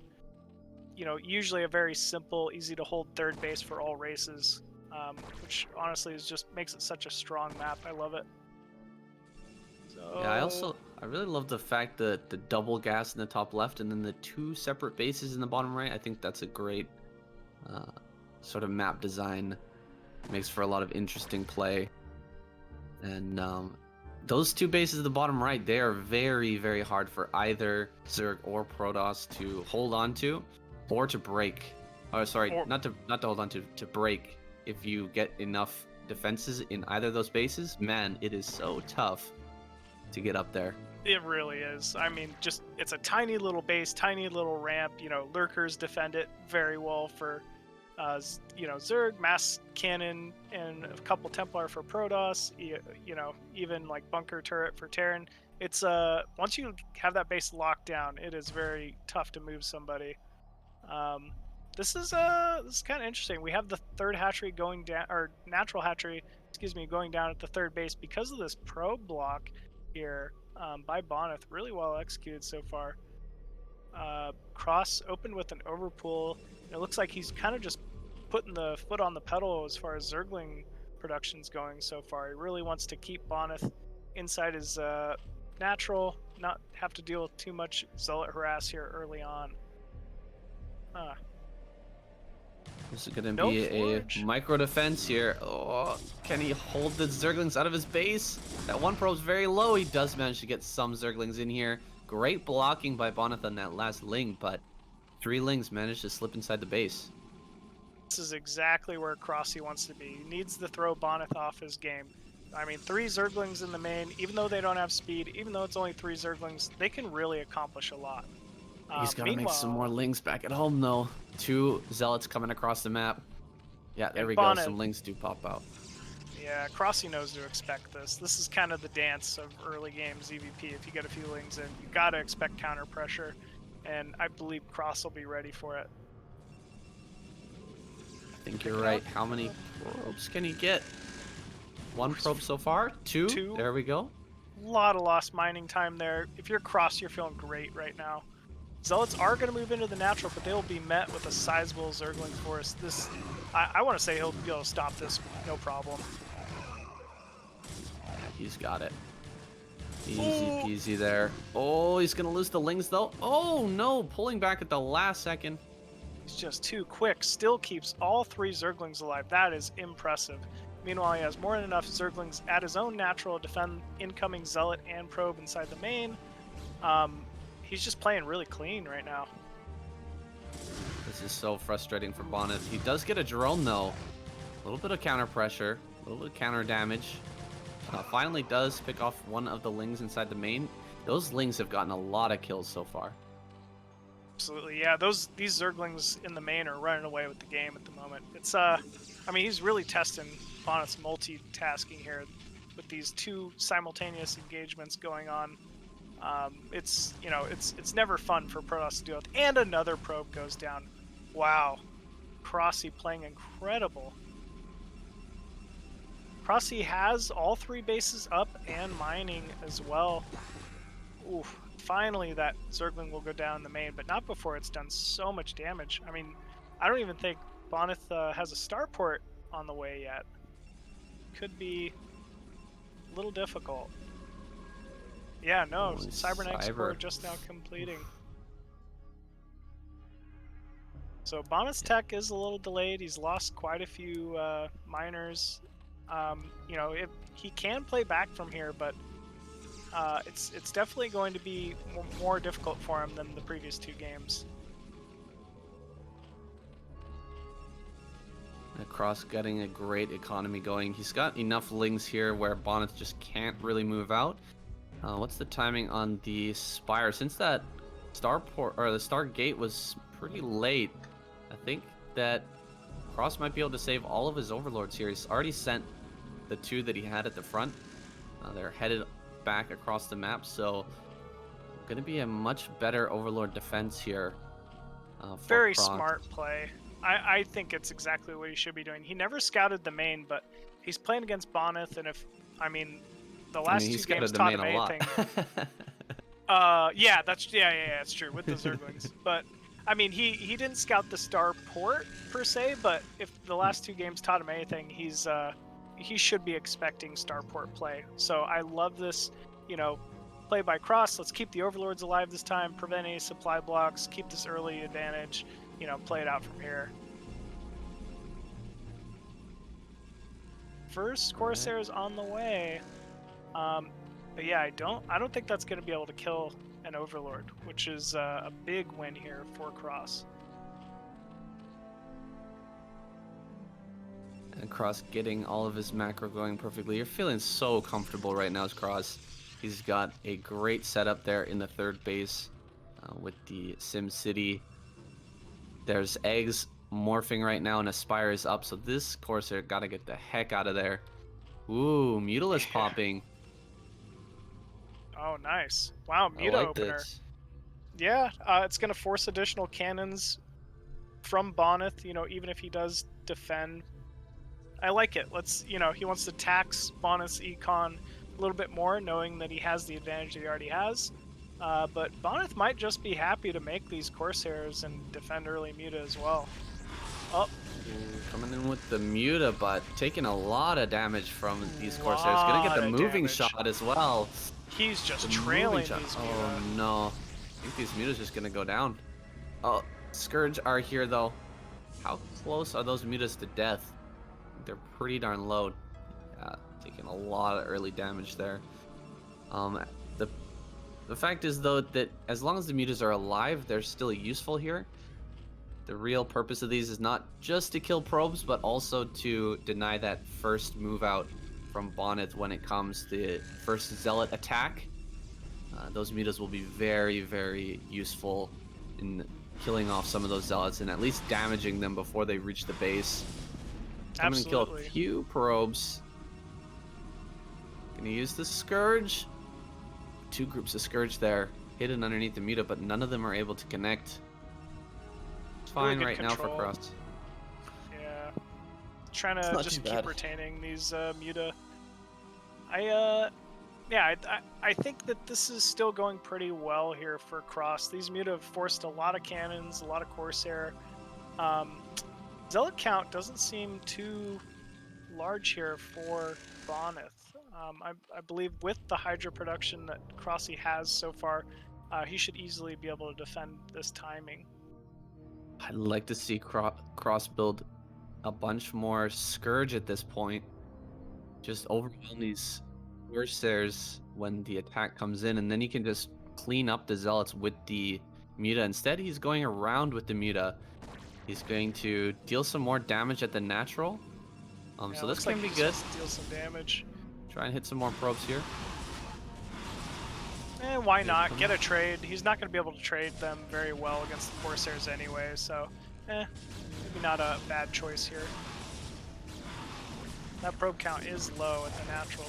usually a very simple, easy to hold third base for all races, which honestly makes it such a strong map. I love it. So... Yeah, I really love the fact that the double gas in the top left and then the two separate bases in the bottom right. I think that's a great sort of map design. Makes for a lot of interesting play. And those two bases at the bottom right, they are very, very hard for either Zerg or Protoss to hold on to or to break. Oh, sorry, not to hold on to break. If you get enough defenses in either of those bases, man, it is so tough to get up there. It really is. I mean, it's a tiny little base, tiny little ramp. Lurkers defend it very well for, Zerg, mass cannon, and a couple Templar for Protoss. Even like bunker turret for Terran. It's once you have that base locked down, it is very tough to move somebody. This is kind of interesting. We have the third hatchery going down, or natural hatchery, going down at the third base because of this probe block here. By Bonyth, really well executed so far. Cross opened with an overpull. It looks like he's kind of just putting the foot on the pedal as far as Zergling production's going so far. He really wants to keep Bonyth inside his natural, not have to deal with too much Zealot harass here early on. This is going to be a micro defense here. Oh, can he hold the Zerglings out of his base? That one probe's very low. He does manage to get some Zerglings in here. Great blocking by Bonyth on that last Ling, but 3 Lings managed to slip inside the base. This is exactly where Crossy wants to be. He needs to throw Bonyth off his game. I mean, 3 Zerglings in the main, even though they don't have speed, even though it's only 3 Zerglings, they can really accomplish a lot. He's got to make some more Lings back at home, though. 2 Zealots coming across the map. Yeah, there we go. Some Lings do pop out. Yeah, Crossy knows to expect this. This is kind of the dance of early game ZVP. If you get a few Lings in, you got to expect counter pressure. And I believe Cross will be ready for it. I think you're right. How many probes can he get? 1 probe so far? 2? There we go. A lot of lost mining time there. If you're Cross, you're feeling great right now. Zealots are going to move into the natural, but they will be met with a sizable Zergling force. I want to say he'll be able to stop this, no problem. He's got it. Easy peasy there. Oh, he's going to lose the Lings, though. Oh, no. Pulling back at the last second. He's just too quick. Still keeps all 3 Zerglings alive. That is impressive. Meanwhile, he has more than enough Zerglings at his own natural to defend incoming Zealot and Probe inside the main. He's just playing really clean right now. This is so frustrating for Bonyth. He does get a drone, though. A little bit of counter pressure, a little bit of counter damage. Finally does pick off one of the Lings inside the main. Those Lings have gotten a lot of kills so far. Absolutely, yeah. These Zerglings in the main are running away with the game at the moment. It's I mean, he's really testing Bonyth's multitasking here with these 2 simultaneous engagements going on. It's never fun for Protoss to deal with. And another probe goes down. Wow. Crossy playing incredible. Crossy has all 3 bases up and mining as well. Oof. Finally that Zergling will go down in the main, but not before it's done so much damage. I mean, I don't even think Bonyth has a starport on the way yet. could be a little difficult. Yeah, no, Holy Cybernetic's core Cyber. just now completing. So Bonyth's tech is a little delayed. He's lost quite a few miners. You know, he can play back from here, but it's definitely going to be more difficult for him than the previous 2 games. Cross getting a great economy going. He's got enough lings here where Bonyth just can't really move out. What's the timing on the Spire? Since that starport or the Star Gate was pretty late, I think that Cross might be able to save all of his overlords here. He's already sent the 2 that he had at the front. They're headed back across the map, so going to be a much better overlord defense here. Very Cross. smart play. I think it's exactly what he should be doing. He never scouted the main, but he's playing against Bonyth, and the last 2 games taught him anything. Yeah, it's true with the Zerglings. But I mean, he didn't scout the star port per se, but if the last 2 games taught him anything, he should be expecting starport play. So I love this, you know, play by Cross. Let's keep the overlords alive this time, prevent any supply blocks, keep this early advantage, you know, play it out from here. First Corsair's on the way. But yeah, I don't think that's going to be able to kill an overlord, which is a big win here for Cross. And Cross getting all of his macro going perfectly. You're feeling so comfortable right now as Cross. He's got a great setup there in the 3rd base with the Sim City. There's eggs morphing right now and Aspire is up, so this Corsair gotta get the heck out of there. Ooh, Mutila's popping. Oh, nice. Wow, I Muta like opener. this. Yeah, it's going to force additional cannons from Bonyth, you know, even if he does defend. I like it. You know, he wants to tax Bonyth's econ a little bit more, knowing that he has the advantage that he already has. But Bonyth might just be happy to make these Corsairs and defend early Muta as well. Oh. Coming in with the Muta, but taking a lot of damage from these Corsairs. Gonna get the moving shot as well. He's just trailing these Muta. Oh no. I think these Muta's just gonna go down. Oh, Scourge are here though. How close are those Mutas to death? They're pretty darn low. Yeah, taking a lot of early damage there. The fact is though that as long as the Mutas are alive, they're still useful here. The real purpose of these is not just to kill probes, but also to deny that first move out from Bonyth when it comes the first Zealot attack. Those Mutas will be very, very useful in killing off some of those Zealots and at least damaging them before they reach the base. I'm gonna kill a few probes. Gonna use the Scourge. 2 groups of Scourge there, hidden underneath the Muta, but none of them are able to connect. It's fine really right control. now for Cross. Yeah. Trying to just keep retaining these Muta. I think that this is still going pretty well here for Cross. These Muta have forced a lot of cannons, a lot of Corsair. Zealot count doesn't seem too large here for Bonyth. I believe with the Hydra production that Crossy has so far, he should easily be able to defend this timing. I'd like to see Cross build a bunch more Scourge at this point. Just overwhelm these Corsairs when the attack comes in, and then he can just clean up the Zealots with the Muta. Instead, he's going around with the Muta. He's going to deal some more damage at the natural. Yeah, so this can be good. Deal some damage. Try and hit some more probes here. Why not? Get a trade. He's not going to be able to trade them very well against the Corsairs anyway, so maybe not a bad choice here. That probe count is low at the natural.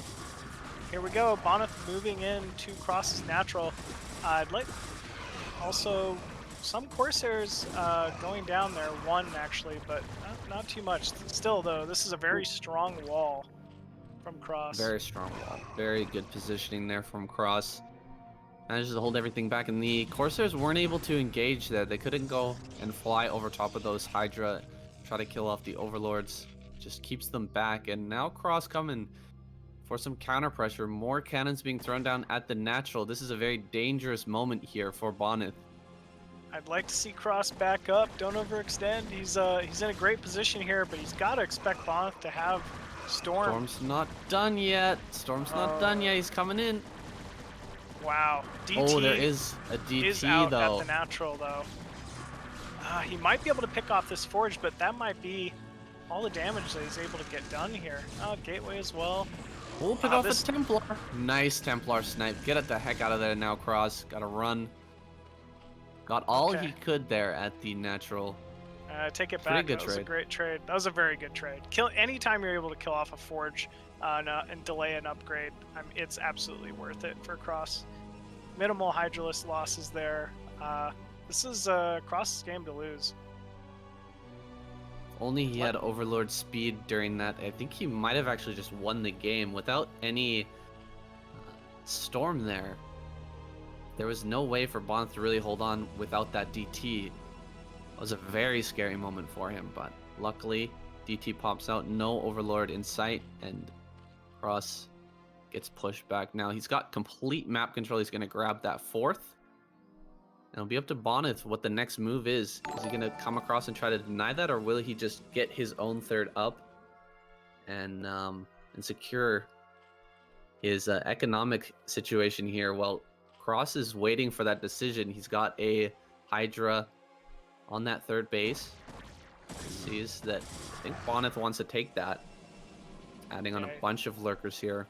Here we go, Bonyth moving in to Cross's natural. I'd like also some Corsairs going down there, 1 actually, but not too much. Still though, this is a very strong wall from Cross. Very strong wall. Very good positioning there from Cross. Manages to hold everything back, and the Corsairs weren't able to engage there. They couldn't go and fly over top of those Hydra, try to kill off the Overlords. just keeps them back. And now Cross coming for some counter pressure. More cannons being thrown down at the natural. This is a very dangerous moment here for Bonyth. I'd like to see Cross back up. Don't overextend. He's in a great position here, but he's got to expect Bonyth to have Storm. Storm's not done yet. Storm's not done yet. He's coming in. Wow. DT Oh, there is a DT is out though. at the natural though. He might be able to pick off this Forge, but that might be all the damage that he's able to get done here. Gateway as well. We'll pick off the Templar. Nice Templar snipe. Get it the heck out of there now, Cross. Gotta run. Got all he could there at the natural. Take it Pretty back. good That was a trade. great trade. That was a very good trade. Anytime you're able to kill off a Forge and delay an upgrade, it's absolutely worth it for Cross. Minimal Hydralisk losses there. This is Cross's game to lose. Only he had Overlord speed during that. I think he might have actually just won the game without any Storm there. There was no way for Bonyth to really hold on without that DT. It was a very scary moment for him, but luckily DT pops out, no Overlord in sight, and Cross gets pushed back. Now he's got complete map control. He's going to grab that fourth. And it'll be up to Bonyth what the next move is. Is he going to come across and try to deny that, or will he just get his own third up and secure his economic situation here? Well, Cross is waiting for that decision. He's got a Hydra on that third base. Sees that I think Bonyth wants to take that. Adding on a bunch of lurkers here.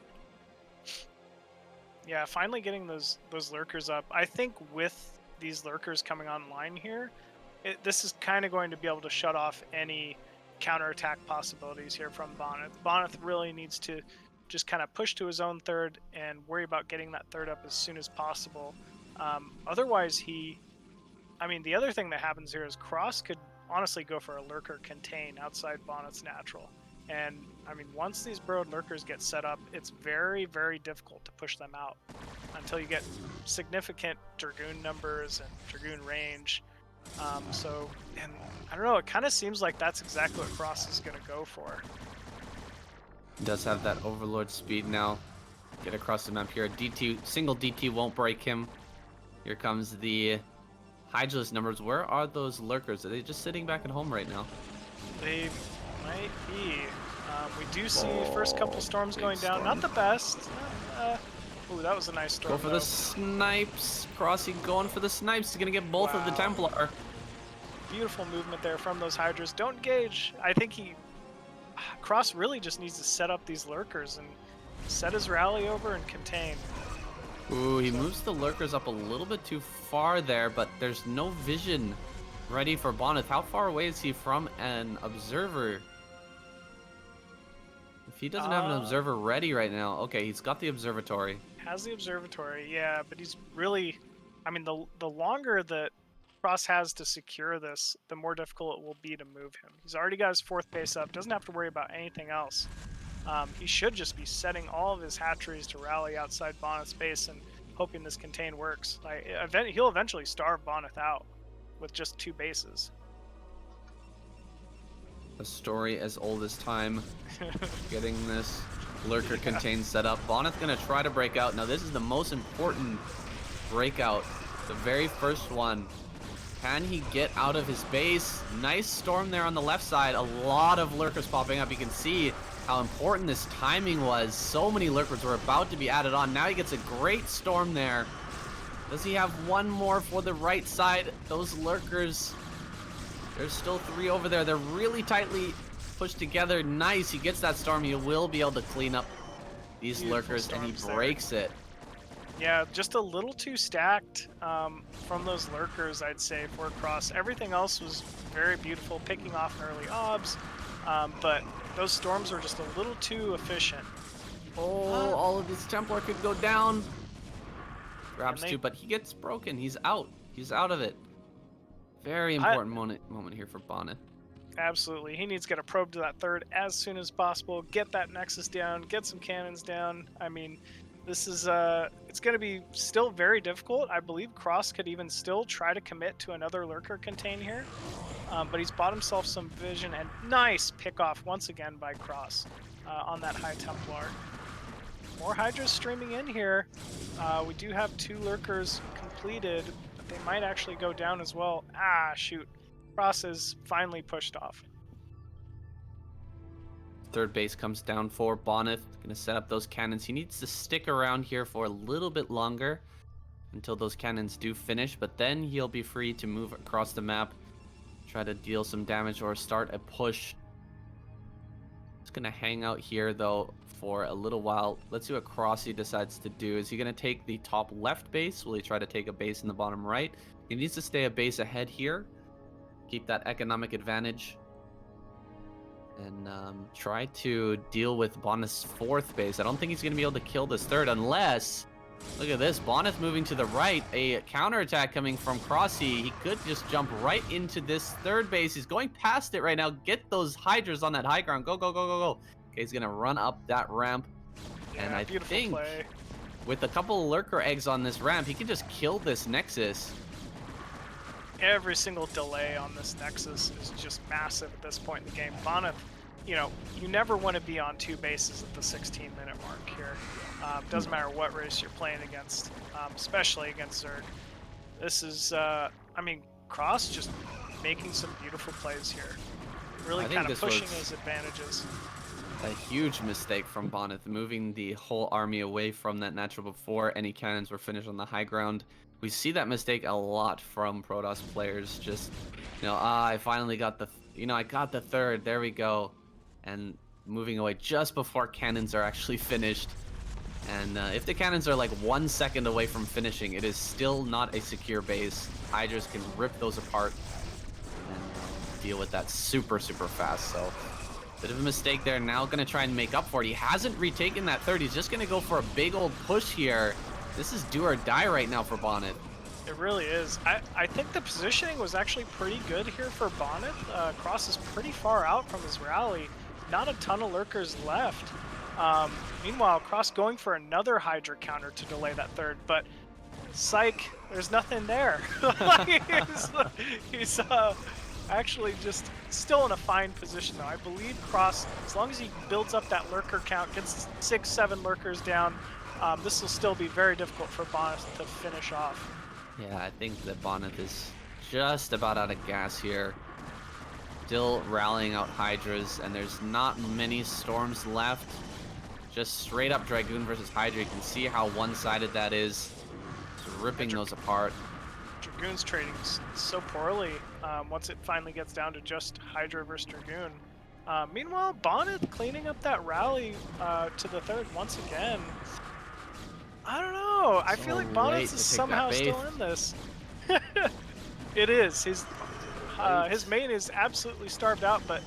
Yeah, finally getting those lurkers up. I think with these lurkers coming online here, this is kind of going to be able to shut off any counterattack possibilities here from Bonyth. Bonyth really needs to just kind of push to his own third and worry about getting that third up as soon as possible. Otherwise, the other thing that happens here is Cross could honestly go for a lurker contain outside Bonyth's natural. And once these burrowed lurkers get set up, it's very, very difficult to push them out until you get significant Dragoon numbers and Dragoon range. And I don't know, it kind of seems like that's exactly what Cross is going to go for. He does have that Overlord speed now. Get across the map here. Single DT won't break him. Here comes the Hydralisk numbers. Where are those lurkers? Are they just sitting back at home right now? They might be. We do see first couple storms going down. Not the best. Ooh, that was a nice storm. Go for the snipes. Crossy going for the snipes. He's going to get both of the Templar. Beautiful movement there from those Hydras. Don't engage. I think Cross really just needs to set up these lurkers and set his rally over and contain. Ooh, he moves the lurkers up a little bit too far there, but there's no vision ready for Bonyth. How far away is he from an observer? If he doesn't have an observer ready right now, okay, he's got the observatory. Has the observatory, yeah, but he's really, the longer that Cross has to secure this, the more difficult it will be to move him. He's already got his fourth base up, doesn't have to worry about anything else. He should just be setting all of his hatcheries to rally outside Bonyth's base and hoping this contain works. He'll eventually starve Bonyth out with just 2 bases. A story as old as time. Getting this lurker contain set up. Bonyth gonna try to break out. Now this is the most important breakout. The very first one. Can he get out of his base? Nice storm there on the left side. A lot of lurkers popping up. You can see how important this timing was. So many lurkers were about to be added on. Now he gets a great storm there. Does he have one more for the right side? Those lurkers, there's still 3 over there. They're really tightly pushed together. Nice, he gets that storm. He will be able to clean up these lurkers, and he breaks it. Yeah, just a little too stacked from those lurkers, I'd say, for Cross. Everything else was very beautiful, picking off an early obs, but those storms were just a little too efficient. Oh, all of this Templar could go down. Grabs 2, but he gets broken. He's out. He's out of it. Very important moment here for Bonyth. Absolutely. He needs to get a probe to that third as soon as possible, get that Nexus down, get some cannons down. This is it's going to be still very difficult. I believe Cross could even still try to commit to another lurker contain here. but he's bought himself some vision, and nice pick off once again by Cross on that High Templar. More Hydras streaming in here. We do have 2 lurkers completed, but they might actually go down as well. Ah, shoot. Cross is finally pushed off. Third base comes down for Bonyth. Gonna set up those cannons. He needs to stick around here for a little bit longer until those cannons do finish, but then he'll be free to move across the map, try to deal some damage or start a push. Just gonna hang out here though for a little while. Let's see what Crossy decides to do. Is he gonna take the top left base? Will he try to take a base in the bottom right? He needs to stay a base ahead here, keep that economic advantage, and try to deal with Bonyth's 4th base. I don't think he's going to be able to kill this 3rd unless... Look at this, Bonyth moving to the right, a counterattack coming from Crossy. He could just jump right into this 3rd base. He's going past it right now. Get those Hydras on that high ground. Go, go, go, go, go. Okay, he's going to run up that ramp. Yeah, and I think play. with a couple of Lurker eggs on this ramp, he can just kill this Nexus. Every single delay on this Nexus is just massive at this point in the game. Bonyth, you know, you never want to be on 2 bases at the 16-minute mark here. Doesn't matter what race you're playing against, especially against Zerg. This is, I mean, Cross just making some beautiful plays here. Really kind of pushing his advantages. A huge mistake from Bonyth, moving the whole army away from that natural before any cannons were finished on the high ground. We see that mistake a lot from Protoss players. Just, you know, I finally got the, I got the 3rd. There we go. And moving away just before cannons are actually finished. And if the cannons are like 1 second away from finishing, it is still not a secure base. Hydras can rip those apart and deal with that super, super fast. So, bit of a mistake there. Now going to try and make up for it. He hasn't retaken that 3rd. He's just going to go for a big old push here. This is do or die right now for Bonyth. It really is. I think the positioning was actually pretty good here for Bonyth. Cross is pretty far out from his rally. Not a ton of lurkers left. Meanwhile, Cross going for another Hydra counter to delay that 3rd, but psych, there's nothing there. he's actually just still in a fine position though. I believe Cross, as long as he builds up that lurker count, gets 6-7 lurkers down, this will still be very difficult for Bonyth to finish off. Yeah, I think that Bonyth is just about out of gas here. Still rallying out Hydras, and there's not many Storms left. Just straight up Dragoon versus Hydra. You can see how one-sided that is. Just ripping those apart. Dragoon's trading so poorly once it finally gets down to just Hydra versus Dragoon. Meanwhile, Bonyth cleaning up that rally to the 3rd once again. I don't know. I feel like Bonyth is somehow still in this. It is. His main is absolutely starved out, but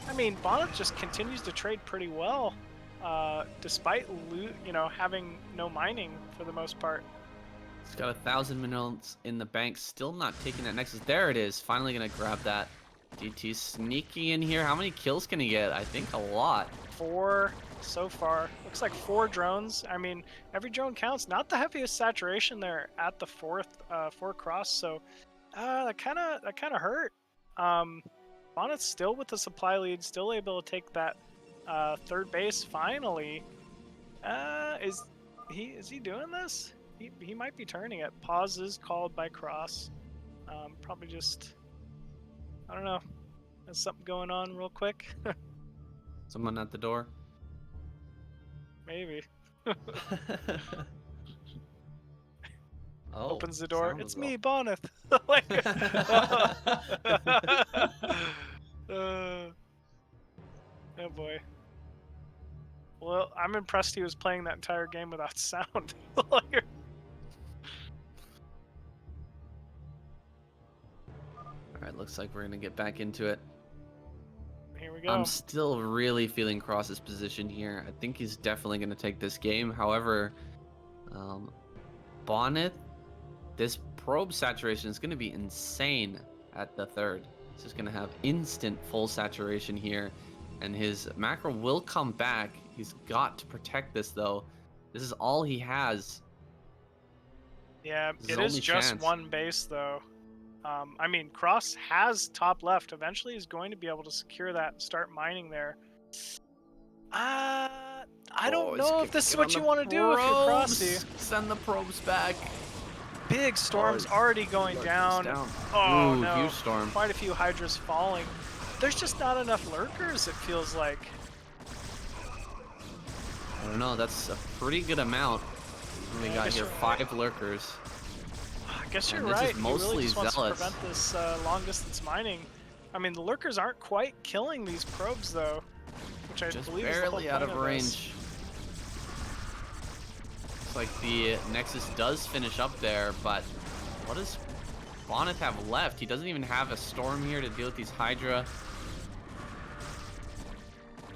I mean, Bonyth just continues to trade pretty well, despite having no mining for the most part. He's got 1,000 minerals in the bank, still not taking that Nexus. There it is. Finally gonna grab that. DT sneaky in here. How many kills can he get? I think a lot. 4 so far. Looks like 4 drones. I mean, every drone counts. Not the heaviest saturation there at the 4th Cross, so that kind of hurt. Bonyth still with the supply lead, still able to take that 3rd base finally. Is he doing this? He might be turning it. Pause is called by Cross. Probably just, I don't know. There's something going on real quick. Someone at the door. Maybe. Oh, opens the door. It's me, well. Bonyth. Oh boy. Well, I'm impressed he was playing that entire game without sound. Alright, looks like we're gonna get back into it. Here we go. I'm still really feeling Cross's position here. I think he's definitely gonna take this game. However, Bonyth, this probe saturation is gonna be insane at the 3rd. He's just gonna have instant full saturation here, and his macro will come back. He's got to protect this though. This is all he has. Yeah, This it his is only just chance. one base though. I mean, Cross has top left. Eventually, he's going to be able to secure that and start mining there. I don't know if this is what you want to do if you're Crossy. Send the probes back. Big storm's already going down. Oh Ooh, no! huge storm. Quite a few Hydras falling. There's just not enough lurkers. It feels like. I don't know. That's a pretty good amount. We got here 5 lurkers. I guess you're And this right. is He mostly really just wants to zealots. prevent this long distance mining. I mean, the lurkers aren't quite killing these probes though, which I Just believe is the whole barely out point of this. range. Looks like the Nexus does finish up there, but what does Bonyth have left? He doesn't even have a storm here to deal with these Hydra.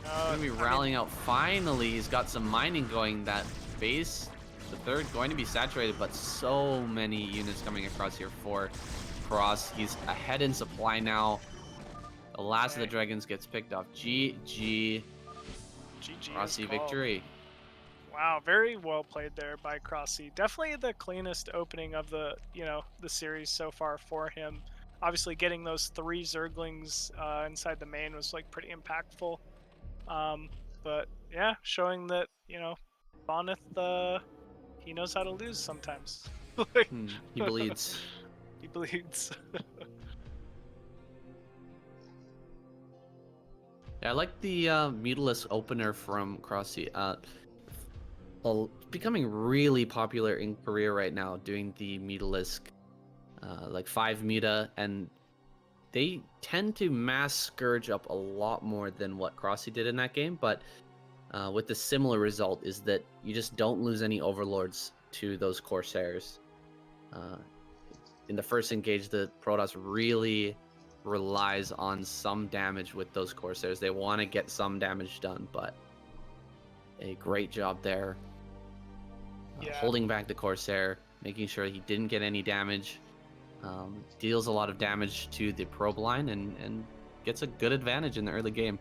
Gonna be rallying out. Finally, he's got some mining going. That base, the third, going to be saturated, but so many units coming across here for Cross. He's ahead in supply now. The last of the dragons gets picked off. GG. Crossy victory. Wow, very well played there by Crossy. Definitely the cleanest opening of the the series so far for him. Obviously, getting those 3 Zerglings inside the main was like pretty impactful. But yeah, showing that Bonyth he knows how to lose sometimes. He bleeds. He bleeds. Yeah, I like the meatless opener from Crossy. Becoming really popular in Korea right now, doing the meatless, like 5 meta, and they tend to mass scourge up a lot more than what Crossy did in that game, but with the similar result is that you just don't lose any overlords to those Corsairs. In the first engage, the Protoss really relies on some damage with those Corsairs. They want to get some damage done, but a great job there. Holding back the Corsair, making sure he didn't get any damage. Deals a lot of damage to the probe line and gets a good advantage in the early game.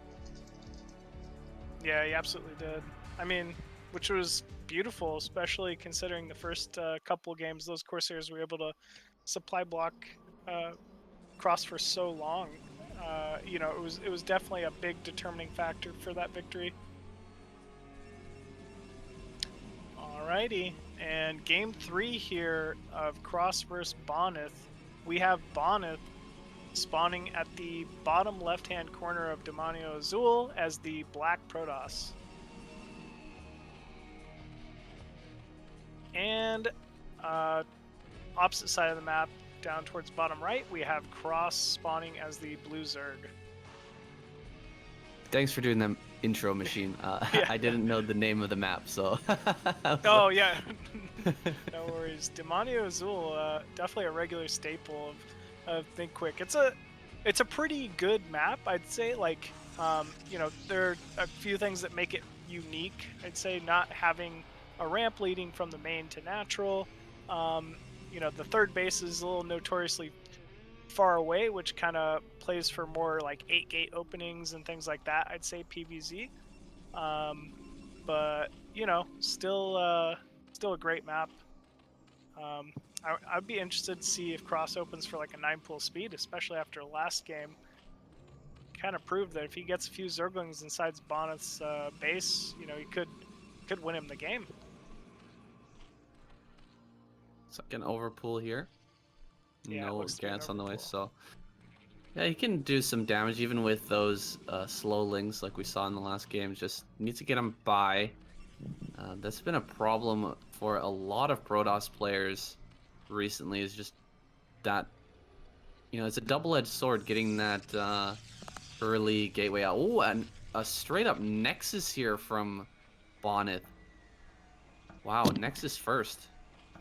Yeah, he absolutely did. I mean, which was beautiful, especially considering the first couple games those Corsairs were able to supply block Cross for so long. It was definitely a big determining factor for that victory. Alrighty, and game 3 here of Cross vs Bonyth. We have Bonyth spawning at the bottom left-hand corner of Demonio Azul as the Black Protoss. And opposite side of the map, down towards bottom right, we have Cross spawning as the Blue Zerg. Thanks for doing that intro, Machine. Yeah. I didn't know the name of the map, so... Oh, yeah. No worries. Demonio Azul, definitely a regular staple of Think Quick. It's a pretty good map, I'd say. Like, there are a few things that make it unique. I'd say not having a ramp leading from the main to natural. The third base is a little notoriously far away, which kind of plays for more like 8-gate openings and things like that, I'd say PvZ. But still a great map. I'd be interested to see if Cross opens for like a 9-pull speed, especially after last game. Kind of proved that if he gets a few Zerglings inside Bonyth's base, he could win him the game. Second overpull here. Yeah, No looks to be an gas on the way, overpull. so... Yeah, he can do some damage even with those slowlings like we saw in the last game. Just needs to get him by. That's been a problem for a lot of Protoss players recently, is just that, it's a double-edged sword getting that early gateway out. Oh, and a straight-up Nexus here from Bonyth. Wow, Nexus first.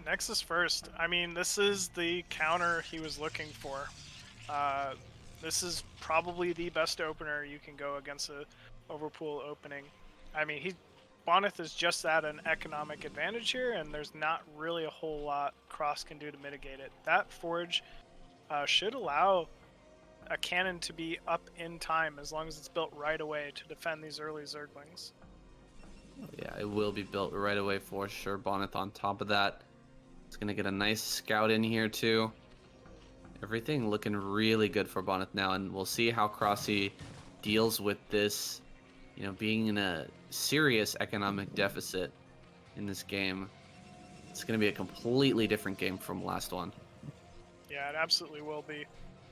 Nexus first. I mean, this is the counter he was looking for. This is probably the best opener you can go against a overpool opening. I mean, Bonyth is just at an economic advantage here, and there's not really a whole lot Cross can do to mitigate it. That forge should allow a cannon to be up in time as long as it's built right away to defend these early Zerglings. Yeah, it will be built right away for sure. Bonyth on top of that. It's going to get a nice scout in here too. Everything looking really good for Bonyth now, and we'll see how Crossy deals with this, being in a serious economic deficit in this game. It's going to be a completely different game from last one. Yeah, it absolutely will be.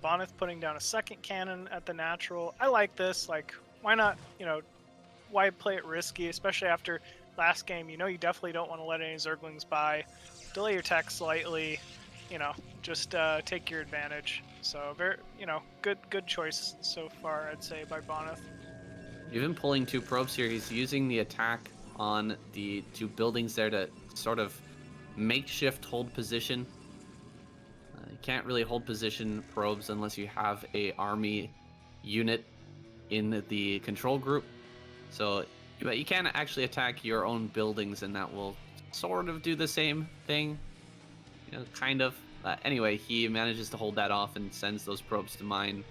Bonyth putting down a second cannon at the natural. I like this. Like, why not, why play it risky, especially after last game? You definitely don't want to let any Zerglings by. Delay your tech slightly, just take your advantage. So, very, good choice so far, I'd say, by Bonyth. Even pulling 2 probes here, he's using the attack on the 2 buildings there to sort of makeshift hold position. You can't really hold position probes unless you have a army unit in the control group. So, but you can actually attack your own buildings, and that will sort of do the same thing. Kind of. Anyway, he manages to hold that off and sends those probes to mine.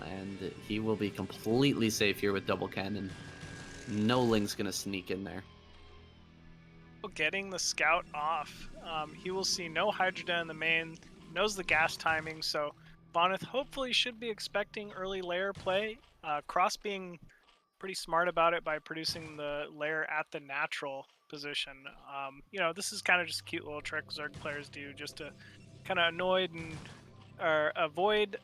And he will be completely safe here with double cannon. No Ling's gonna sneak in there. Getting the scout off. He will see no hydrogen in the main, knows the gas timing, so Bonyth hopefully should be expecting early layer play. Cross being pretty smart about it by producing the layer at the natural position. This is kind of just a cute little trick Zerg players do just to kind of avoid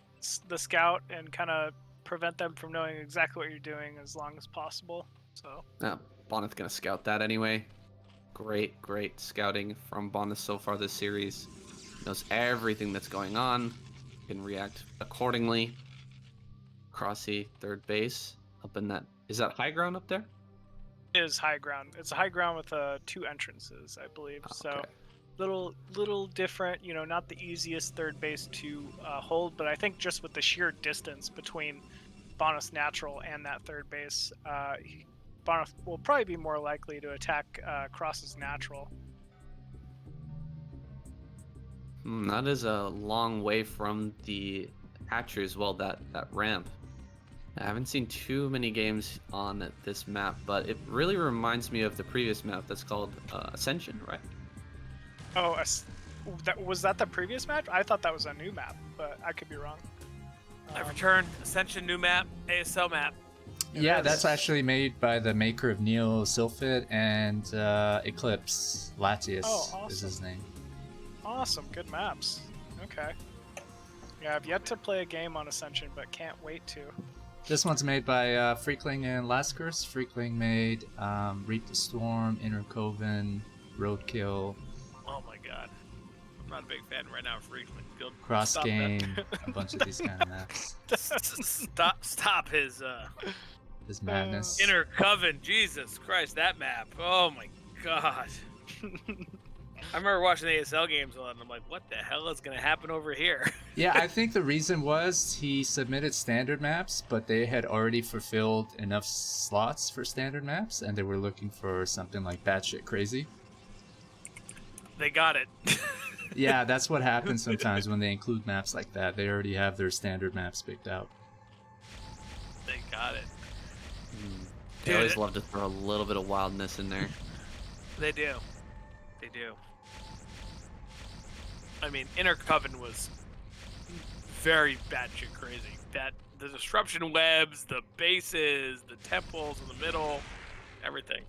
the scout and kind of prevent them from knowing exactly what you're doing as long as possible. So Bonyth gonna scout that anyway. Great scouting from Bonyth so far this series. Knows everything that's going on, can react accordingly. Crossy, third base, up in that. Is that high ground up there? It is high ground. It's a high ground with 2 entrances, I believe. Oh, so okay. little different, not the easiest third base to hold, but I think just with the sheer distance between Bonyth's natural and that third base, Bonyth will probably be more likely to attack Cross's natural. That is a long way from the hatchery as well, that ramp. I haven't seen too many games on this map, but it really reminds me of the previous map that's called Ascension, right? Oh, was that the previous map? I thought that was a new map, but I could be wrong. I've returned. Ascension, new map, ASL map. Yeah, that's actually made by the maker of Neo Sylphid and Eclipse. Latius is his name. Awesome, good maps. Okay. Yeah, I've yet to play a game on Ascension, but can't wait to. This one's made by Freakling and Lascurs. Freakling made Reap the Storm, Inner Coven, Roadkill, Oh my god. I'm not a big fan right now of Freakling. Cross Stop Game, a bunch of these kind of maps. Stop his Madness. Inner Coven. Jesus Christ, that map. Oh my god. I remember watching the ASL games a lot, and I'm like, what the hell is going to happen over here? Yeah, I think the reason was he submitted standard maps, but they had already fulfilled enough slots for standard maps, and they were looking for something like batshit crazy. They got it. Yeah, that's what happens sometimes when they include maps like that. They already have their standard maps picked out. They got it. They always love to throw a little bit of wildness in there. They do. They do. I mean, Inner Coven was very batshit crazy. The disruption webs, the bases, the temples in the middle, everything.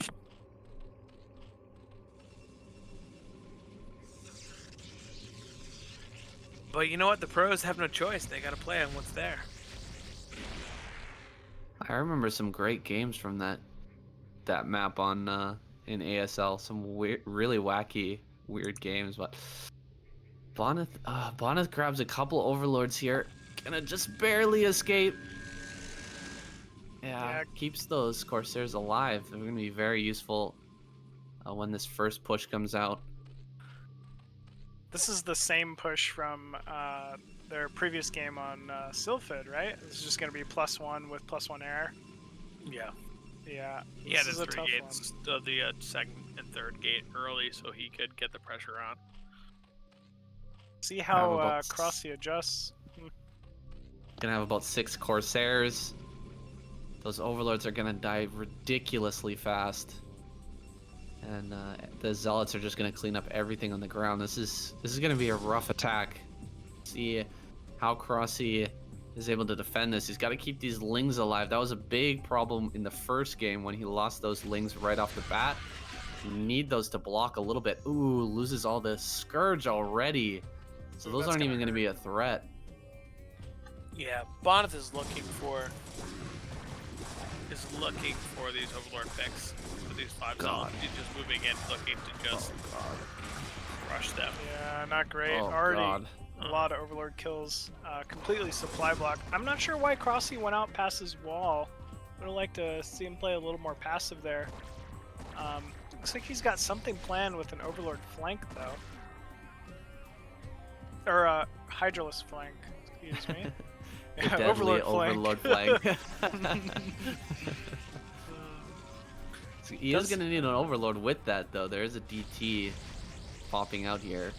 But you know what? The pros have no choice. They gotta play on what's there. I remember some great games from that map on in ASL. Some really wacky, weird games. But Bonyth grabs a couple overlords here. Gonna just barely escape. Yeah, keeps those Corsairs alive. They're gonna be very useful when this first push comes out. This is the same push from their previous game on Sylphid, right? This is just going to be +1 with +1 air. Yeah. Yeah. He had This the is a tough 3 gates of the second and third gate early, so he could get the pressure on. See how Crossy adjusts. Gonna have about 6 Corsairs. Those overlords are gonna die ridiculously fast. And the zealots are just gonna clean up everything on the ground. This is gonna be a rough attack. see how Crossy is able to defend this. He's got to keep these lings alive. That was a big problem in the first game when he lost those lings right off the bat. You need those to block a little bit. Ooh, loses all the Scourge already. So those aren't even going to be a threat. Yeah, Bonyth is looking for these Overlord picks for these 5 zones. He's just moving in, looking to just crush them. Yeah, not great. Oh, Already God. a lot of Overlord kills. Completely supply block. I'm not sure why Crossy went out past his wall. Would have liked to see him play a little more passive there. Looks like he's got something planned with an Overlord flank, though. Or a Hydralisk flank, excuse me. The Yeah, deadly Overlord flank. So he is going to need an Overlord with that, though. There is a DT popping out here.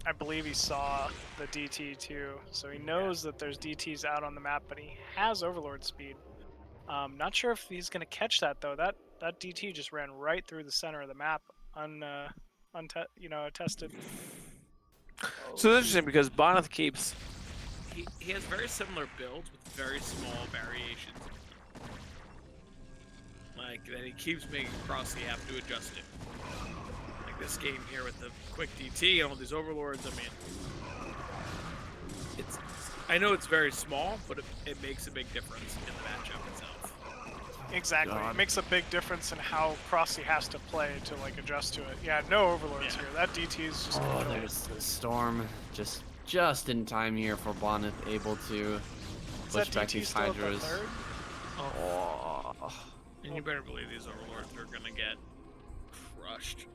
I believe he saw the DT too, so he knows that there's DTs out on the map, but he has Overlord speed. Not sure if he's going to catch that though. That DT just ran right through the center of the map, attested. So it's interesting because Bonyth keeps he has very similar builds with very small variations. Like that he keeps making Crossy have to adjust it. Like this game here with the quick DT and all these Overlords, I mean I know it's very small, but it makes a big difference in the matchup itself. Exactly. God. It makes a big difference in how Crossy has to play to like adjust to it. Yeah, no Overlords here. That DT is just Oh, there's the Storm. Just in time here for Bonyth, able to Is push that back DT these still at the Hydras. third? Oh. And you better believe these Overlords are gonna get crushed.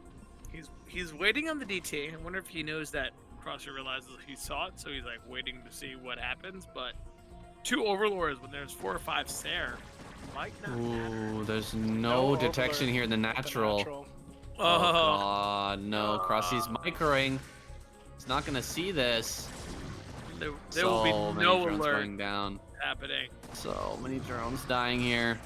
He's waiting on the DT. I wonder if he knows that Crossy realizes he saw it, so he's like waiting to see what happens. But 2 Overlords when there's 4 or 5 Sair might not matter. Ooh, there's no detection Overlord here in the with natural. Oh God, no. Crossy's microing. He's not gonna see this. There So will be many no drones alert going down. happening. So many drones dying here.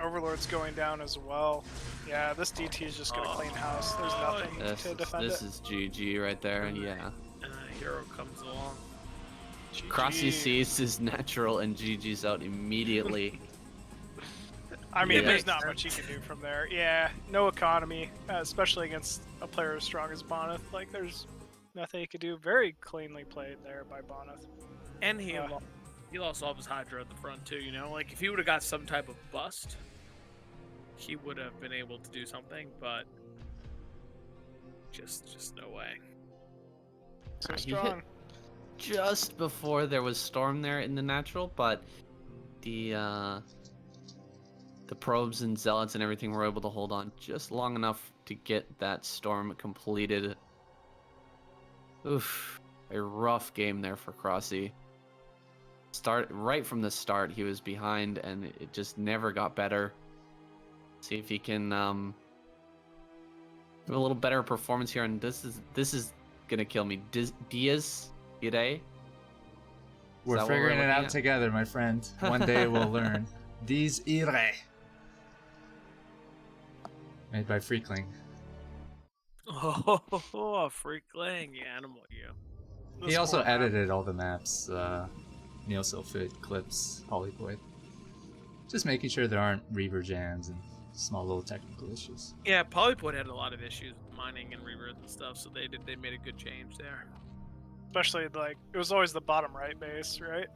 Overlord's going down as well. Yeah, this DT is just gonna clean house. There's nothing to defend This it. is GG right there. Yeah. And a hero comes along. GG. Crossy sees his natural and GG's out immediately. I mean, Yeah. there's not much he can do from there. Yeah, no economy, especially against a player as strong as Bonyth. Like, there's nothing he could do. Very cleanly played there by Bonyth. And he lost all of his Hydra at the front too, you know? Like if he would have got some type of bust, he would have been able to do something, but just no way. So He hit strong. just before there was Storm there in the natural, but the probes and zealots and everything were able to hold on just long enough to get that Storm completed. Oof, a rough game there for Crossy. Right from the start, he was behind, and it just never got better. See if he can do a little better performance here. And this is gonna kill me. Diaz Ire. We're that what figuring we're it looking out at? together, my friend. One day we'll learn. These Ire. Made by Freakling. Oh, Freakling, you animal, you. He This also poor map. edited all the maps, Neil Silphid, Clips, Hollywood. Just making sure there aren't Reaver jams and small little technical issues. Yeah, Polypoid had a lot of issues with mining and rebirth and stuff, so they made a good change there. Especially, like, it was always the bottom right base, right?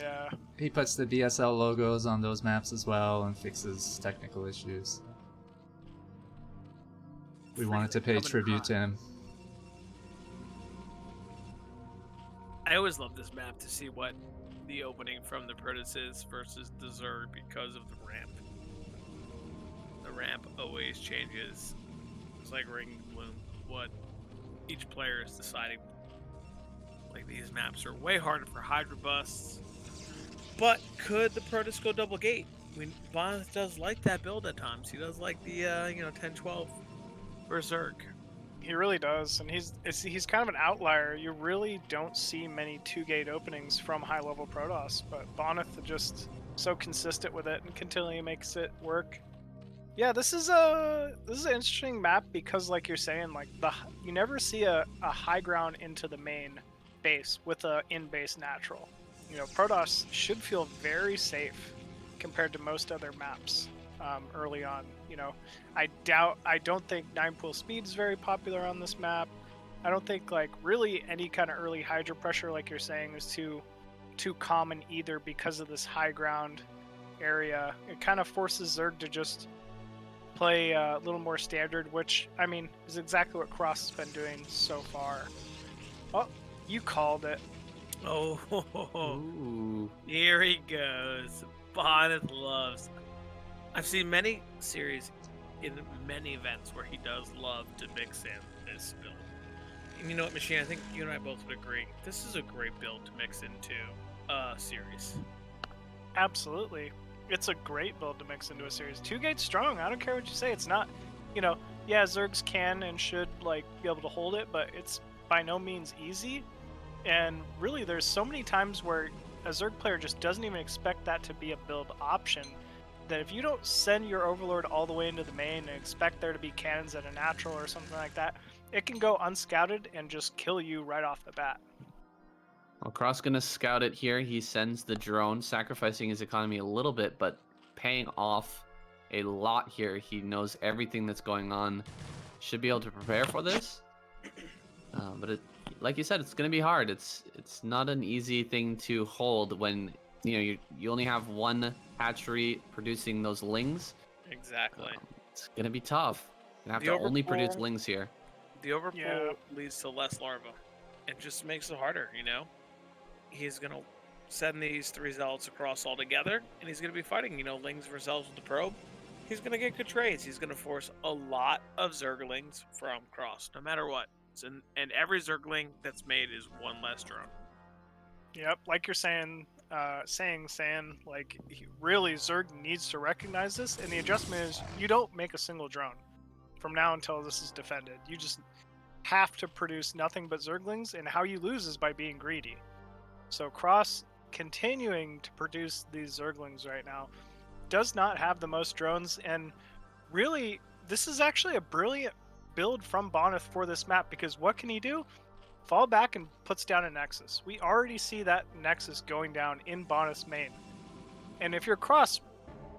Yeah. He puts the BSL logos on those maps as well and fixes technical issues. We wanted to pay Coming tribute hot. to him. I always love this map to see what the opening from the Protoss is versus the Zerg because of the ramp. The ramp always changes. It's like Ring Bloom, what each player is deciding. Like these maps are way harder for Hydra busts. But could the Protoss go double gate? I mean, Bonyth does like that build at times. He does like the 10-12 Berserk. He really does, and he's kind of an outlier. You really don't see many 2-gate openings from high-level Protoss, but Bonyth just so consistent with it and continually makes it work. Yeah, this is an interesting map because, like you're saying, like you never see a high ground into the main base with a in-base natural. You know, Protoss should feel very safe compared to most other maps early on. You know, I don't think 9-pool speed is very popular on this map. I don't think like really any kind of early Hydra pressure, like you're saying, is too common either because of this high ground area. It kind of forces Zerg to just play a little more standard, which I mean is exactly what Cross has been doing so far. Oh, you called it. Oh, Ooh. here he goes. Bonyth loves. I've seen many series in many events where he does love to mix in this build. And you know what, Machine? I think you and I both would agree. This is a great build to mix into a series. Absolutely. It's a great build to mix into a series. 2 gates strong. I don't care what you say. It's not, you know, yeah, Zergs can and should like be able to hold it, but it's by no means easy. And really, there's so many times where a Zerg player just doesn't even expect that to be a build option, that if you don't send your Overlord all the way into the main and expect there to be cannons at a natural or something like that, it can go unscouted and just kill you right off the bat. Well, Cross gonna scout it here. He sends the drone, sacrificing his economy a little bit, but paying off a lot here. He knows everything that's going on. Should be able to prepare for this. But it, like you said, it's gonna be hard. It's not an easy thing to hold when you only have one hatchery producing those lings. Exactly. It's gonna be tough. You have The to only produce overpull- lings here. The overpull Yeah. leads to less larva. It just makes it harder, you know? He's going to send these 3 zealots across all together, and he's going to be fighting, you know, lings versus zealots with the probe. He's going to get good trades. He's going to force a lot of Zerglings from Cross, no matter what. And every Zergling that's made is one less drone. Yep, like you're saying, like really Zerg needs to recognize this, and the adjustment is you don't make a single drone from now until this is defended. You just have to produce nothing but Zerglings, and how you lose is by being greedy. So Cross continuing to produce these Zerglings right now does not have the most drones, and really this is actually a brilliant build from Bonyth for this map, because what can he do? Fall back and puts down a Nexus. We already see that Nexus going down in Bonyth's main. And if you're Cross,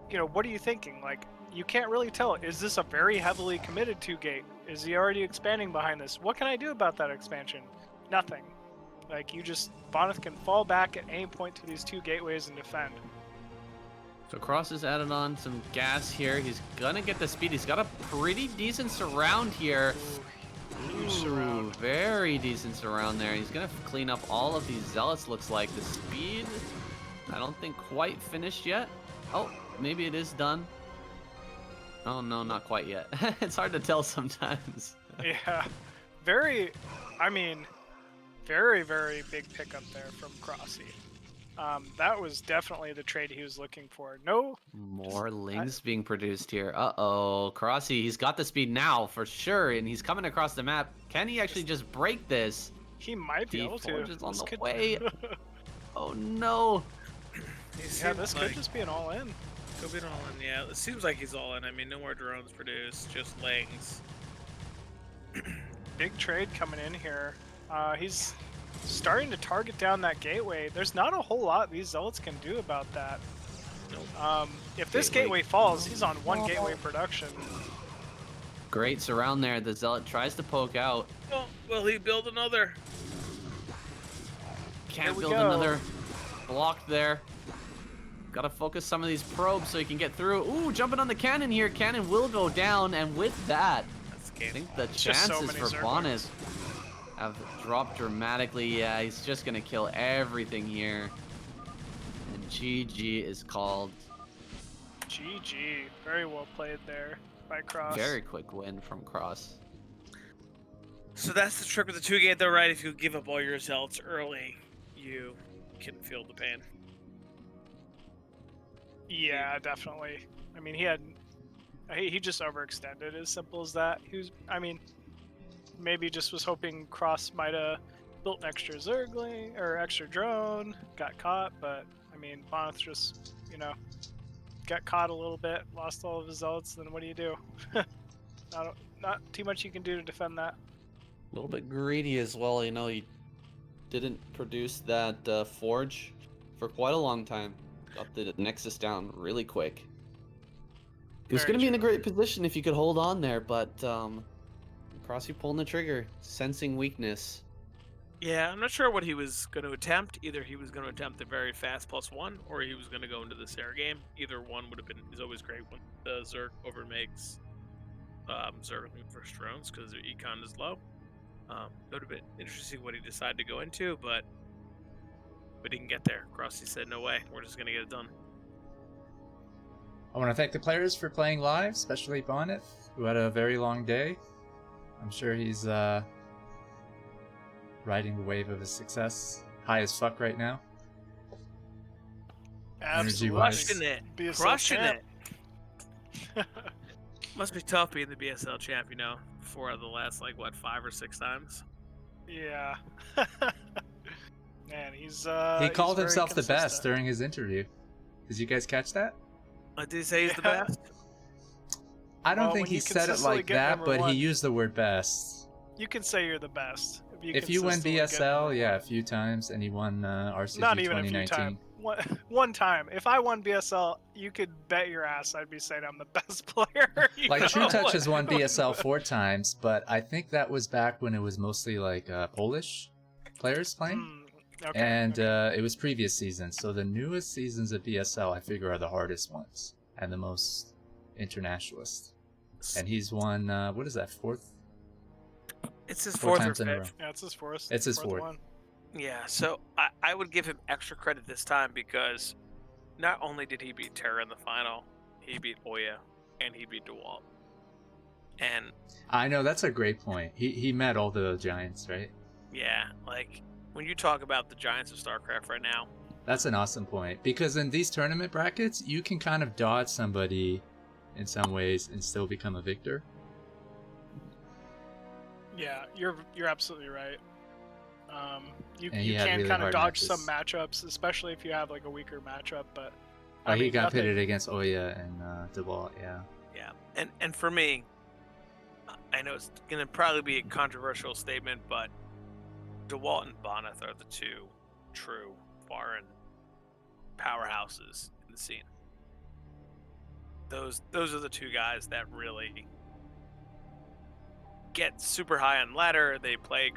you know, what are you thinking? Like, you can't really tell. Is this a very heavily committed 2-gate? Is he already expanding behind this? What can I do about that expansion? Nothing. Like, Bonyth can fall back at any point to these 2 gateways and defend. So Cross has added on some gas here. He's gonna get the speed. He's got a pretty decent surround here. Huge surround. Very decent surround there. He's gonna clean up all of these zealots, looks like. The speed, I don't think quite finished yet. Oh, maybe it is done. Oh no, not quite yet. It's hard to tell sometimes. Yeah. Very, very big pickup there from Crossy. That was definitely the trade he was looking for. No. More lings being produced here. Uh-oh. Crossy, he's got the speed now for sure, and he's coming across the map. Can he actually just break this? He might be able to. Forge is on This the could- way. Oh no. Yeah, this could just be an all-in. Could be an all-in, yeah. It seems like he's all-in. I mean, no more drones produced, just lings. Big trade coming in here. He's starting to target down that gateway. There's not a whole lot these zealots can do about that. Nope. If this Gateway. gateway falls, he's on 1 gateway production. Great surround there. The zealot tries to poke out. Oh, will he build another? Can't we build go. another. Blocked there. Gotta focus some of these probes so he can get through. Ooh, jumping on the cannon here. Cannon will go down, and with that, That's I game. think the Just so chances many for Zerglings. Bonyth have dropped dramatically. Yeah, he's just gonna kill everything here. And GG is called. GG. Very well played there by Cross. Very quick win from Cross. So that's the trick with the 2-gate, though, right? If you give up all your zealots early, you can feel the pain. Yeah, definitely. I mean, he just overextended, as simple as that. Maybe just was hoping Cross might have built an extra Zergling or extra drone, got caught, but I mean, Bonyth just, got caught a little bit, lost all of his zealots, then what do you do? Not too much you can do to defend that. A little bit greedy as well, he didn't produce that forge for quite a long time. Got the Nexus down really quick. He was Very going to be in a true. great position if he could hold on there, but Crossy pulling the trigger, sensing weakness. Yeah, I'm not sure what he was going to attempt. Either he was going to attempt the very fast +1, or he was going to go into the Sarah game. Either one would have been is always great when the Zerg overmakes Zerg in first rounds because their econ is low. It would have been interesting what he decided to go into, but we didn't get there. Crossy said, "No way, we're just going to get it done." I want to thank the players for playing live, especially Bonyth, who had a very long day. I'm sure he's riding the wave of his success. High as fuck right now. Absolutely. Energy-wise. Crushing it. BSL Crushing champ. it. Must be tough being the BSL champ, 4 out of the last, 5 or 6 times. Yeah. Man, he's He called very himself the best consistent. during his interview. Did you guys catch that? Did he say he's the Yeah. best? I don't Well, think when he you said it consistently like get that, number but one- he used the word best. You can say you're the best. If you win consistently get BSL, number yeah, one. a few times, and he won RCG Not even a 2019. few times. One time. If I won BSL, you could bet your ass I'd be saying I'm the best player. You Like know? Trutacz has won BSL 4 times, but I think that was back when it was mostly Polish players playing. Okay, And okay. it was previous seasons, so the newest seasons of BSL I figure are the hardest ones and the most internationalist. And he's won what is that, 4th? It's his 4 4th or times in a row. 5th. Yeah, it's his fourth. It's his fourth. one. Yeah, so I would give him extra credit this time because not only did he beat Terra in the final, he beat Oya and he beat DeWalt. And I know, that's a great point. He met all the giants, right? yeah, when you talk about the giants of StarCraft right now, That's an awesome point, because in these tournament brackets, you can kind of dodge somebody in some ways and still become a victor. Yeah, you're absolutely right. You And he had can really kind of hard dodge matches. some matchups, especially if you have a weaker matchup. But Oh, he mean, got nothing- pitted against Oya and DeWalt, yeah. yeah. And for me, I know it's gonna probably be a controversial statement, but DeWalt and Bonyth are the 2 true foreign powerhouses in the scene. Those are the 2 guys that really get super high on ladder. They play.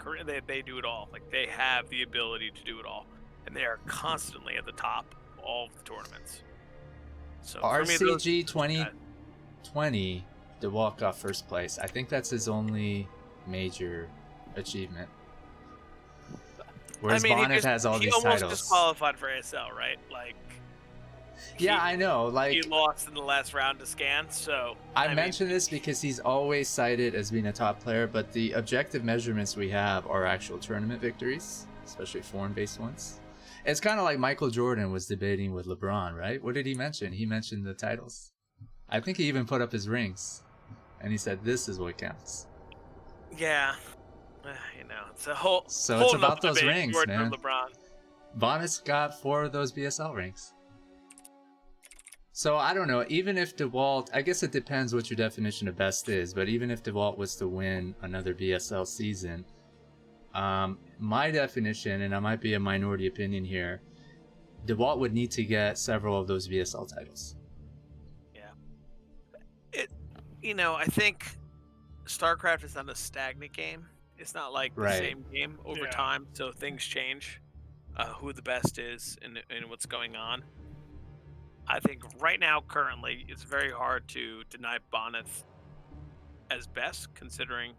They do it all. They have the ability to do it all, and they are constantly at the top of all of the tournaments. So for me, those- RCG 2020, DeWalt got 1st place. I think that's his only major achievement. Whereas Bonyth has all he these almost titles. disqualified for ASL, right? Yeah, I know. He lost in the last round to Scan. So I mean, mention this because he's always cited as being a top player, but the objective measurements we have are actual tournament victories, especially foreign-based ones. It's kind of like Michael Jordan was debating with LeBron, right? What did he mention? He mentioned the titles. I think he even put up his rings, and he said, "This is what counts." Yeah, it's a whole. So whole it's about nother those debate, rings, Jordan or man. LeBron. Bonyth's got 4 of those BSL rings. So I don't know, even if DeWalt, I guess it depends what your definition of best is, but even if DeWalt was to win another BSL season, my definition, and I might be a minority opinion here, DeWalt would need to get several of those BSL titles. I think StarCraft is not a stagnant game. It's not like the Right. same game over Yeah. time, so things change. Who the best is and what's going on. I think right now, currently, it's very hard to deny Bonyth as best, considering,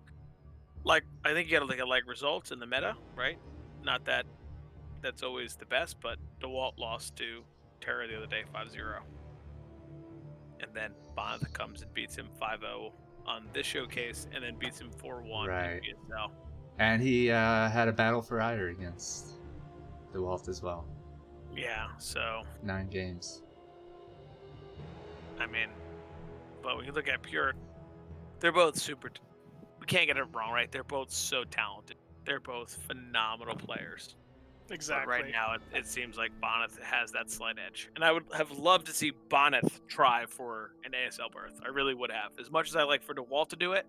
I think you gotta look at results in the meta, right? Not that that's always the best, but DeWalt lost to Terra the other day, 5-0. And then Bonyth comes and beats him 5-0 on this showcase, and then beats him 4-1 Right. in BSL. And he had a battle for ire against DeWalt as well. Yeah, so 9 games. I mean, but when you look at Pure, they're both super. We can't get it wrong, right? They're both so talented. They're both phenomenal players. Exactly. But right now, it seems like Bonyth has that slight edge, and I would have loved to see Bonyth try for an ASL berth. I really would have. As much as I like for DeWalt to do it,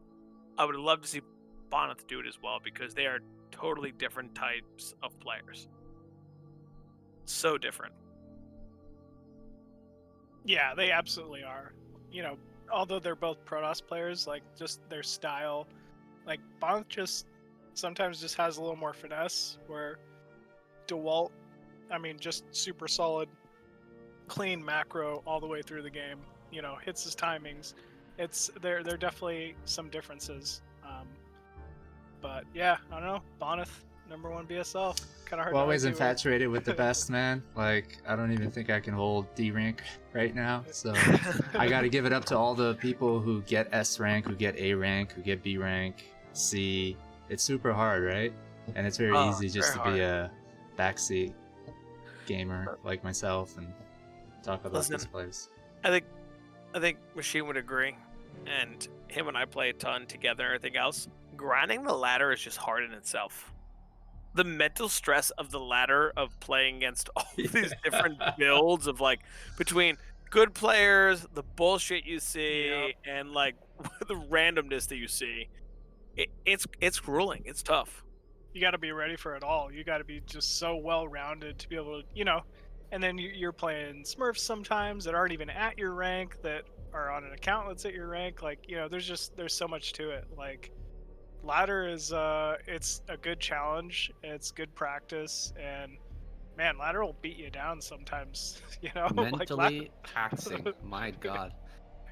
I would have loved to see Bonyth do it as well, because they are totally different types of players. So different. Yeah, they absolutely are. You know, although they're both Protoss players, like just their style, like Bonyth just sometimes just has a little more finesse, where DeWalt, I mean, just super solid, clean macro all the way through the game. You know, hits his timings. There are definitely some differences. But yeah, I don't know. Bonyth, #1 BSL. Kind of hard. Always to argue infatuated with the best, man. Like, I don't even think I can hold D rank right now. So I got to give it up to all the people who get S rank, who get A rank, who get B rank, C. It's super hard, right? And it's very easy just to be a backseat gamer like myself and talk about these players. I think Machine would agree, and him and I play a ton together and everything else. Grinding the ladder is just hard in itself. The mental stress of the ladder of playing against all these different builds of like between good players, the bullshit you see, and like the randomness that you see. It's grueling. It's tough. You got to be ready for it all. You got to be just so well rounded to be able to, you know. And then you're playing Smurfs sometimes that aren't even at your rank, that are on an account that's at your rank. Like, you know, there's so much to it. Like, ladder is it's a good challenge. It's good practice, and man, ladder will beat you down sometimes. You know, mentally taxing. My God,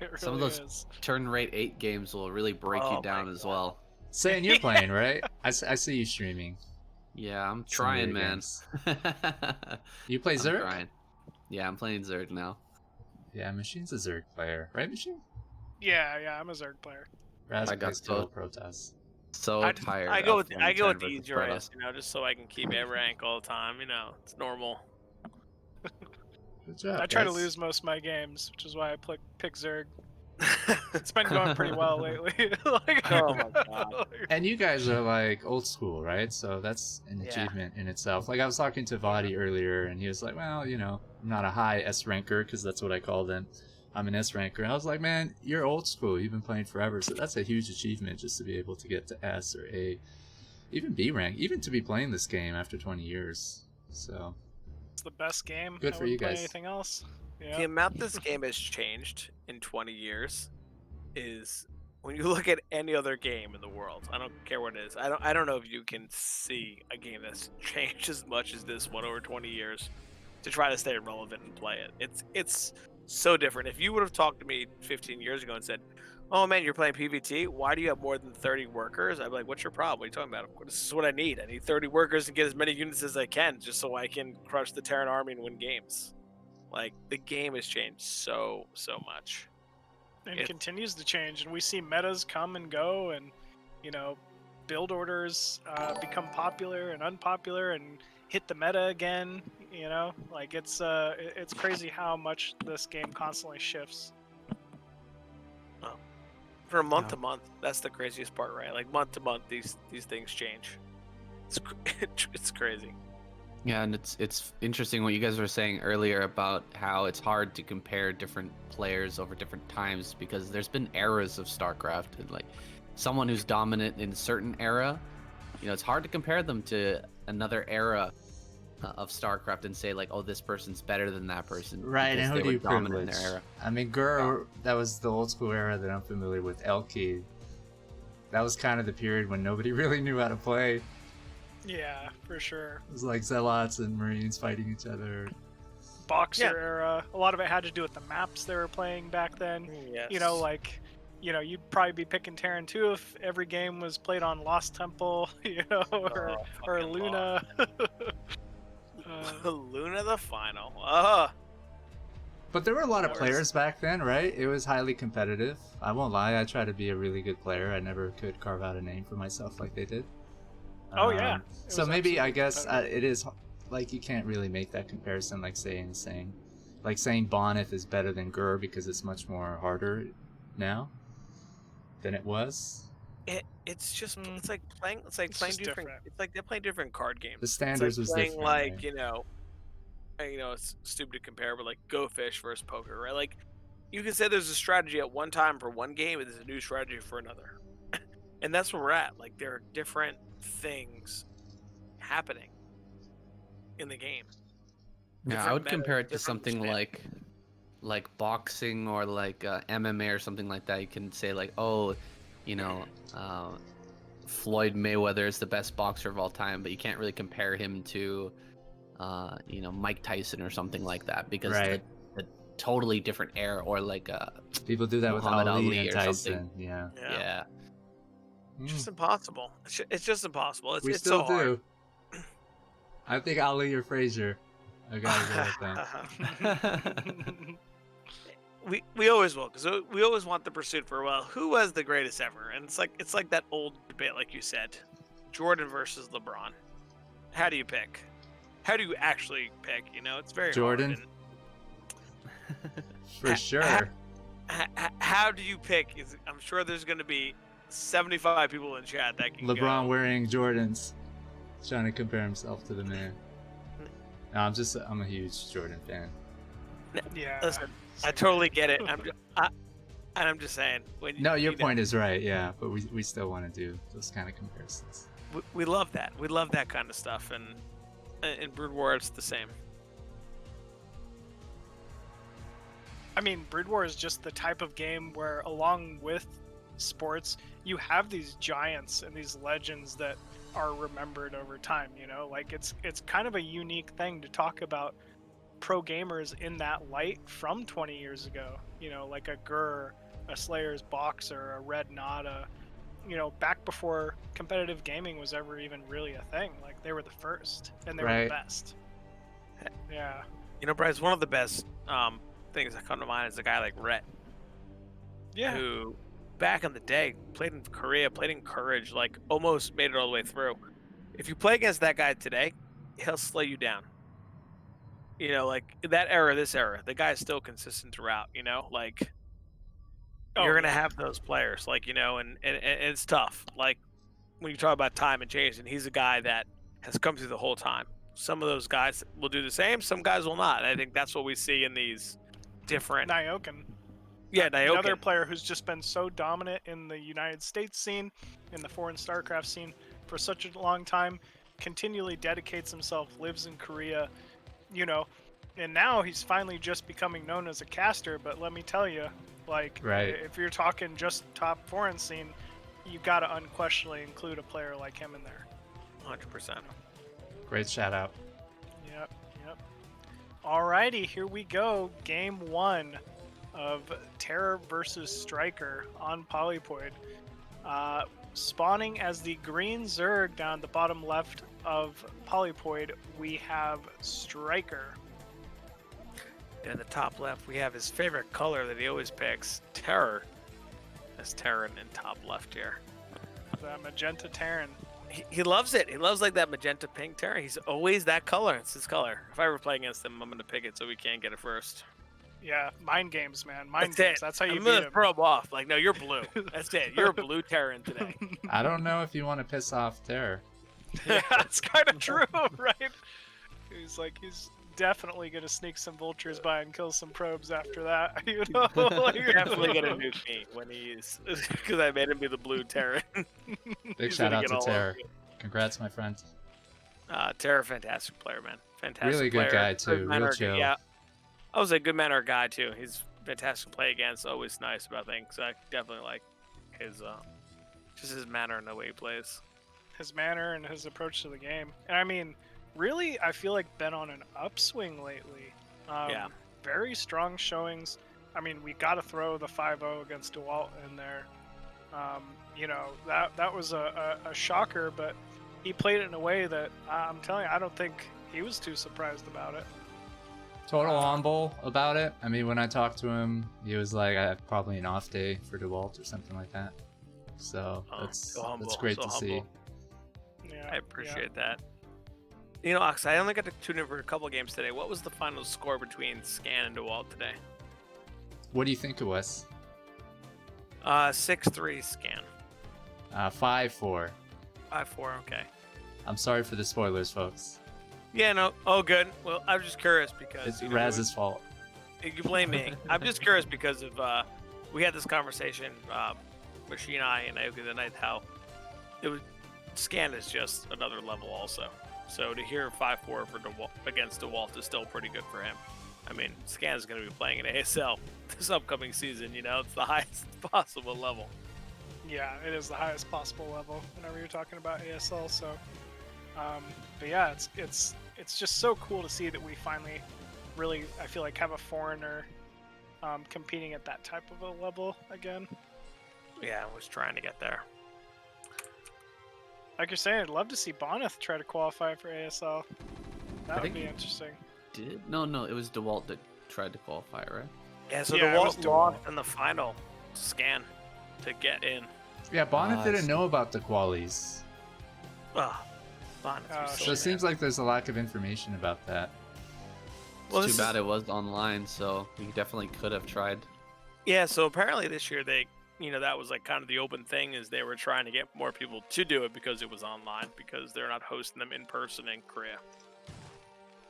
really some of those is. turn rate 8 games will really break you down as well. Saying you're playing, right? I see you streaming. Yeah, I'm Some trying, of your man. games. You play I'm Zerg? trying. Yeah, I'm playing Zerg now. Yeah, Machine's a Zerg player, right, Machine? Yeah, I'm a Zerg player. Razz I got plays Total both. Protoss. So tired. I go of with playing 10 the versus easier Protoss. rank, you know, just so I can keep A rank all the time. You know, it's normal. Good job, I try to guys. lose most of my games, which is why I pick Zerg. It's been going pretty well lately. Like, Oh my God. And you guys are like old school, right? So that's an Yeah. achievement in itself. Like I was talking to Vadi earlier, and he was like, "Well, you know, I'm not a high S ranker because that's what I call them. I'm an S ranker." And I was like, "Man, you're old school. You've been playing forever, so that's a huge achievement just to be able to get to S or A, even B rank, even to be playing this game after 20 years." So It's the best game. Good I for you wouldn't play guys. Anything else? Yeah. The amount this game has changed in 20 years is, when you look at any other game in the world, I don't care what it is. I don't know if you can see a game that's changed as much as this one over 20 years to try to stay relevant and play it. It's so different. If you would have talked to me 15 years ago and said, "Oh man, you're playing PvT. Why do you have more than 30 workers?" I'd be like, "What's your problem? What are you talking about? This is what I need. I need 30 workers and get as many units as I can, just so I can crush the Terran army and win games." Like, the game has changed so much. And continues to change, and we see metas come and go, and you know, build orders become popular and unpopular and hit the meta again. You know, like it's crazy how much this game constantly shifts. From month to month, that's the craziest part, right? Like, month to month, these things change. It's crazy. Yeah, and it's interesting what you guys were saying earlier about how it's hard to compare different players over different times, because there's been eras of StarCraft, and like someone who's dominant in a certain era, you know, it's hard to compare them to another era of StarCraft and say like, oh, this person's better than that person. right, because and who they do were you dominant in privilege? their era. I mean, Gur, that was the old school era that I'm familiar with. Elki, that was kind of the period when nobody really knew how to play. Yeah, for sure. It was like Zealots and Marines fighting each other. Boxer Yeah. era. A lot of it had to do with the maps they were playing back then. Yes. You know, like, you know, you'd probably be picking Terran too if every game was played on Lost Temple, you know, or fucking Luna. Luna the final. But there were a lot of Wars. players back then, right? It was highly competitive. I won't lie, I tried to be a really good player. I never could carve out a name for myself like they did. Oh, yeah. It So was maybe, I absolutely guess, competitive. it is, like, you can't really make that comparison like saying. Like saying Bonyth is better than Gur because it's much more harder now than it was. It's just Mm. it's like playing playing just different. different. It's like they're playing different card games. The standards it's was like playing different, like right? you know, it's stupid to compare, but like Go Fish versus poker, right? Like, you can say there's a strategy at one time for one game, and there's a new strategy for another, and that's where we're at. Like, there are different things happening in the game. Yeah, I Different would meta, compare it to different something understanding. like boxing or like MMA or something like that. You can say like, oh, you know, Floyd Mayweather is the best boxer of all time, but you can't really compare him to, you know, Mike Tyson or something like that because Right. the totally different era, or like People do that with Muhammad Ali Ali and or something. Tyson. Yeah. Yeah. It's just impossible. It's just impossible. We It's still so hard. do. I think Ali or Frazier. I gotta go with them. we always will, because we always want the pursuit for, well, who was the greatest ever? And it's like that old debate, like you said, Jordan versus LeBron. How do you pick? How do you actually pick? You know, it's very Jordan. hard. For sure. How do you pick? I'm sure there's going to be 75 people in chat that can LeBron go. wearing Jordans, trying to compare himself to the man. No, I'm a huge Jordan fan. Yeah. Listen, I totally get it. I'm just saying. No, your point is right. Yeah, but we still want to do those kind of comparisons. We love that. We love that kind of stuff, and in Brood War it's the same. I mean, Brood War is just the type of game where, along with sports, you have these giants and these legends that are remembered over time. You know, like it's kind of a unique thing to talk about pro gamers in that light from 20 years ago. You know, like a Gurr, a Slayer's Boxer, a Red Nada. You know, back before competitive gaming was ever even really a thing. Like, they were the first, and they were the best. Yeah. You know, Bryce, one of the best things that come to mind is a guy like Rhett. Yeah. Who, back in the day, played in Korea, played in Courage, like almost made it all the way through. If you play against that guy today, he'll slay you down. You know, like that era, this era, the guy's still consistent throughout. You know, like you're gonna have those players, like, you know, and it's tough. Like when you talk about time and change, and he's a guy that has come through the whole time. Some of those guys will do the same, some guys will not. I think that's what we see in these different. Nyoken. Yeah, Nyoken. Another player who's just been so dominant in the United States scene, in the foreign StarCraft scene for such a long time, continually dedicates himself, lives in Korea, you know, and now he's finally just becoming known as a caster. But let me tell you, like, if you're talking just top foreign scene, you got to unquestionably include a player like him in there. 100%. Great shout out. Yep. Alrighty, here we go. Game 1 of Terror versus Stryker on Polypoid. Spawning as the green Zerg down the bottom left of Polypoid, we have Stryker. In the top left, we have his favorite color that he always picks, Terror. That's Terran in top left here. The magenta Terran. He loves it. He loves like that magenta pink Terran. He's always that color. It's his color. If I ever play against him, I'm going to pick it so we can't get it first. Yeah, mind games, man. Mind That's games. it. That's how you I'm beat gonna him. throw him off. Like, no, you're blue. That's it. You're a blue Terran today. I don't know if you want to piss off Terror. Yeah, that's kind of true, right? He's definitely gonna sneak some vultures by and kill some probes after that. You know, You're definitely gonna nuke me when he's because I made him be the blue Terran. Big shout out to Terror. Congrats, my friend. Terror, fantastic player, man. Fantastic. Really good player. guy too. Real chill. Yeah, I was a good manner guy too. He's fantastic to play against. Always nice about things. So I definitely like his just his manner and the way he plays. His manner and his approach to the game. And I mean, really, I feel like been on an upswing lately. Yeah. Very strong showings. I mean, we got to throw the 5-0 against DeWalt in there. You know, that was a shocker, but he played it in a way that I'm telling you, I don't think he was too surprised about it. Total humble about it. I mean, when I talked to him, he was like, I have probably an off day for DeWalt or something like that. So that's great to see. Yeah, I appreciate that. You know, Ox, I only got to tune in for a couple games today. What was the final score between Scan and DeWalt today? What do you think it was? 6-3 Scan. 5-4. 5-4, okay. I'm sorry for the spoilers, folks. Yeah, no. Oh, good. Well, I'm just curious because It's Razz's fault. You blame me. I'm just curious because of we had this conversation, Machine Eye and Aoki the night, how it was Scan is just another level also. So to hear 5-4 for against DeWalt is still pretty good for him. I mean, Scan's going to be playing in ASL this upcoming season. You know, it's the highest possible level. Yeah, it is the highest possible level whenever you're talking about ASL. So, but yeah, it's just so cool to see that we finally really, I feel like, have a foreigner competing at that type of a level again. Yeah, I was trying to get there. Like you're saying, I'd love to see Bonyth try to qualify for ASL. That would think be he interesting. No, it was DeWalt that tried to qualify, right? Yeah, so Yeah, it was DeWalt lost DeWalt. in the final Scan to get in. Yeah, Bonyth I didn't see. know about the qualies. Oh, Bonyth Oh, was So so it seems like there's a lack of information about that. Well, It's this too is- bad it was online, so he definitely could have tried. Yeah, so apparently this year they, that was like kind of the open thing is they were trying to get more people to do it because it was online because they're not hosting them in person in Korea.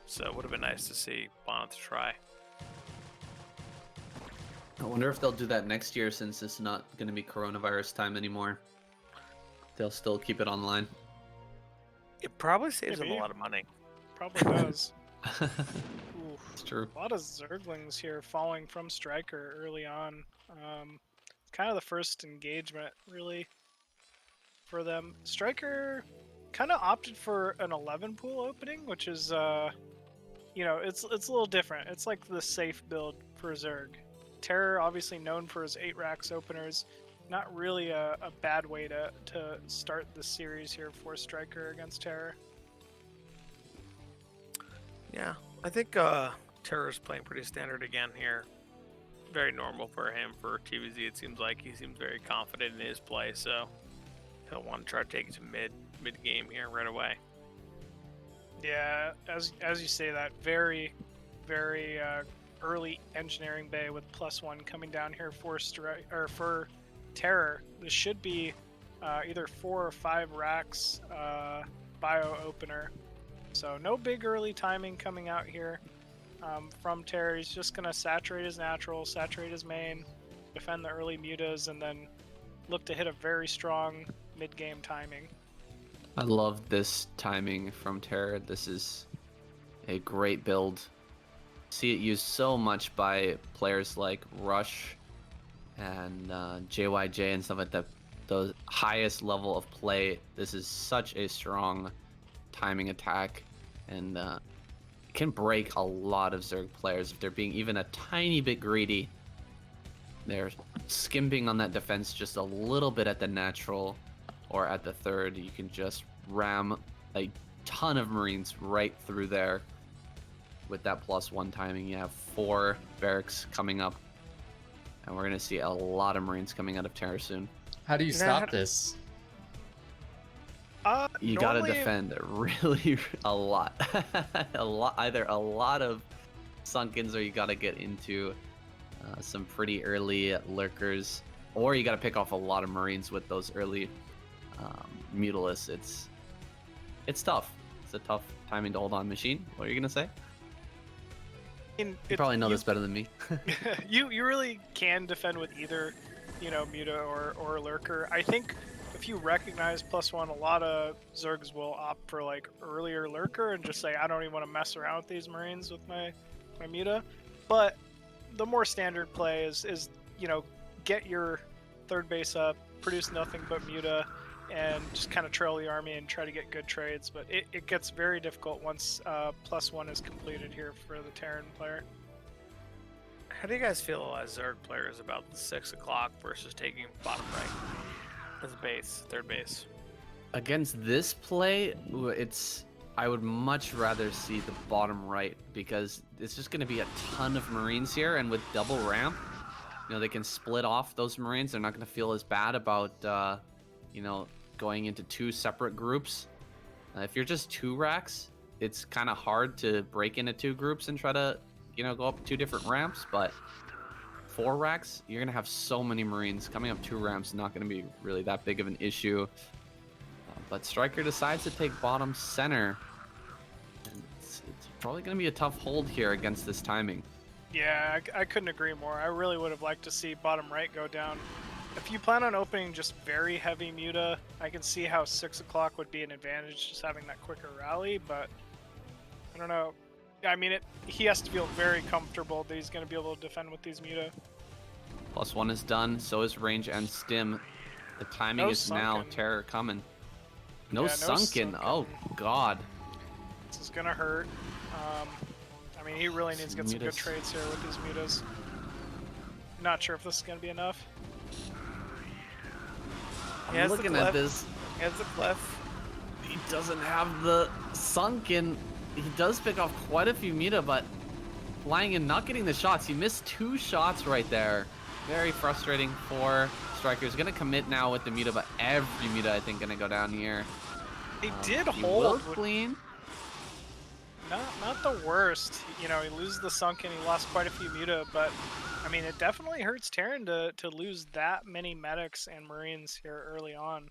So it would have been nice to see Bonyth try. I wonder if they'll do that next year since it's not going to be coronavirus time anymore. They'll still keep it online. It probably saves them a Maybe. lot of money. Probably does. Oof. It's true. A lot of Zerglings here falling from Stryker early on. Kind of the first engagement, really, for them. Stryker kind of opted for an 11 pool opening, which is, it's a little different. It's like the safe build for Zerg. Terror, obviously known for his 8 racks openers. Not really a bad way to start the series here for Stryker against Terror. Yeah, I think Terror's playing pretty standard again here. Very normal for him for TVZ. It seems like he seems very confident in his play, so he'll want to try to take it to mid game here right away. Yeah, as you say that, very, very early engineering bay with +1 coming down here for for Terror. This should be either 4 or 5 racks bio opener. So no big early timing coming out here from Terror. He's just gonna saturate his natural, saturate his main, defend the early mutas, and then look to hit a very strong mid-game timing. I love this timing from Terror. This is a great build. See it used so much by players like Rush and JYJ and stuff like that. The highest level of play. This is such a strong timing attack, and can break a lot of Zerg players if they're being even a tiny bit greedy. They're skimping on that defense just a little bit at the natural or at the third. You can just ram a ton of Marines right through there with that +1 timing. You have 4 barracks coming up, and we're going to see a lot of Marines coming out of Terror soon. How do you Nah. stop this? You got to Normally- defend really a lot. Either a lot of sunkens, or you got to get into some pretty early lurkers, or you got to pick off a lot of Marines with those early mutalists. It's tough. It's a tough timing to hold on. Machine, what are you gonna say? You probably know this better than me. you really can defend with either, muta or lurker. I think if you recognize +1, a lot of Zergs will opt for like earlier lurker and just say, I don't even want to mess around with these Marines with my muta. But the more standard play is get your third base up, produce nothing but muta, and just kind of trail the army and try to get good trades. But it gets very difficult once +1 is completed here for the Terran player. How do you guys feel as Zerg players about the 6 o'clock versus taking bottom right as a base, third base? Against this play, I would much rather see the bottom right, because it's just going to be a ton of Marines here, and with double ramp, they can split off those Marines. They're not going to feel as bad about going into 2 separate groups. If you're just 2 racks, it's kind of hard to break into 2 groups and try to go up 2 different ramps. But 4 racks, you're going to have so many Marines. Coming up 2 ramps is not going to be really that big of an issue. But Stryker decides to take bottom center. And it's probably going to be a tough hold here against this timing. Yeah, I couldn't agree more. I really would have liked to see bottom right go down If you plan on opening just very heavy muta, I can see how 6 o'clock would be an advantage, just having that quicker rally, but I don't know. I mean, he has to feel very comfortable that he's going to be able to defend with these muta. +1 is done, so is range and stim. The timing No is now. sunken. Terror coming. No, Yeah, no sunken. Oh, sunken. God. This is going to hurt. I mean, he really needs to get some good Mutas. trades here with these mutas. Not sure if this is going to be enough. He I'm has the looking at glyph. this. He has the glyph. He doesn't have the sunken. He does pick off quite a few muta, but flying and not getting the shots. He missed 2 shots right there. Very frustrating for Stryker. He's going to commit now with the muta, but every muta, I think, going to go down here. He did He will hold. clean. Not the worst. You know, he loses the sunken, he lost quite a few muta, but I mean, it definitely hurts Terran to lose that many medics and Marines here early on.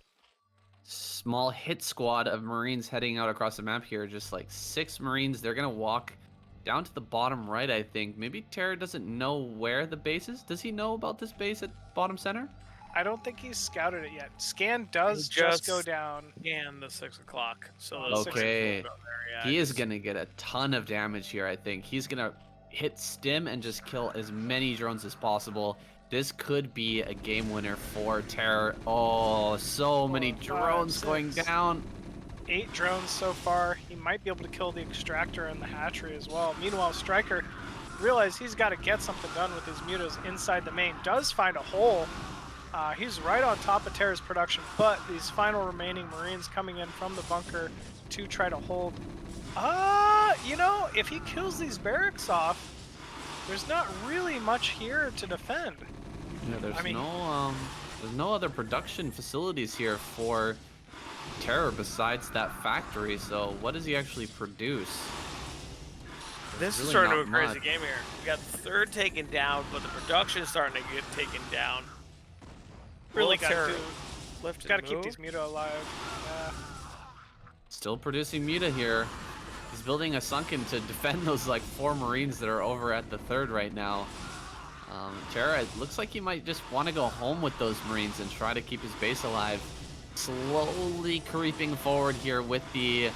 Small hit squad of Marines heading out across the map here. Just like 6 Marines. They're going to walk down to the bottom right, I think. Maybe Terra doesn't know where the base is. Does he know about this base at bottom center? I don't think he's scouted it yet. Scan does He just just- go down. And the 6 o'clock. So Oh, those 6 Okay. o'clock go there, yeah, He is just- going to get a ton of damage here, I think. He's going to hit stim and just kill as many drones as possible. This could be a game winner for Terror. Oh, so many 4, 5, drones going 6. down. 8 drones so far. He might be able to kill the extractor and the hatchery as well. Meanwhile, Stryker realized he's got to get something done with his mutas inside the main. Does find a hole. He's right on top of Terra's production, but these final remaining Marines coming in from the bunker to try to hold. You know, if he kills these barracks off, there's not really much here to defend. Yeah, there's I mean- there's no other production facilities here for Terror besides that factory. So what does he actually produce? This is really starting to not be a crazy much. game here. We got the 3rd taken down, but the production is starting to get taken down. Really Will got Terror to lift and got to keep move? these muta alive. Yeah. Still producing muta here. He's building a sunken to defend those like 4 Marines that are over at the 3rd right now. Terra, it looks like he might just want to go home with those Marines and try to keep his base alive. Slowly creeping forward here with the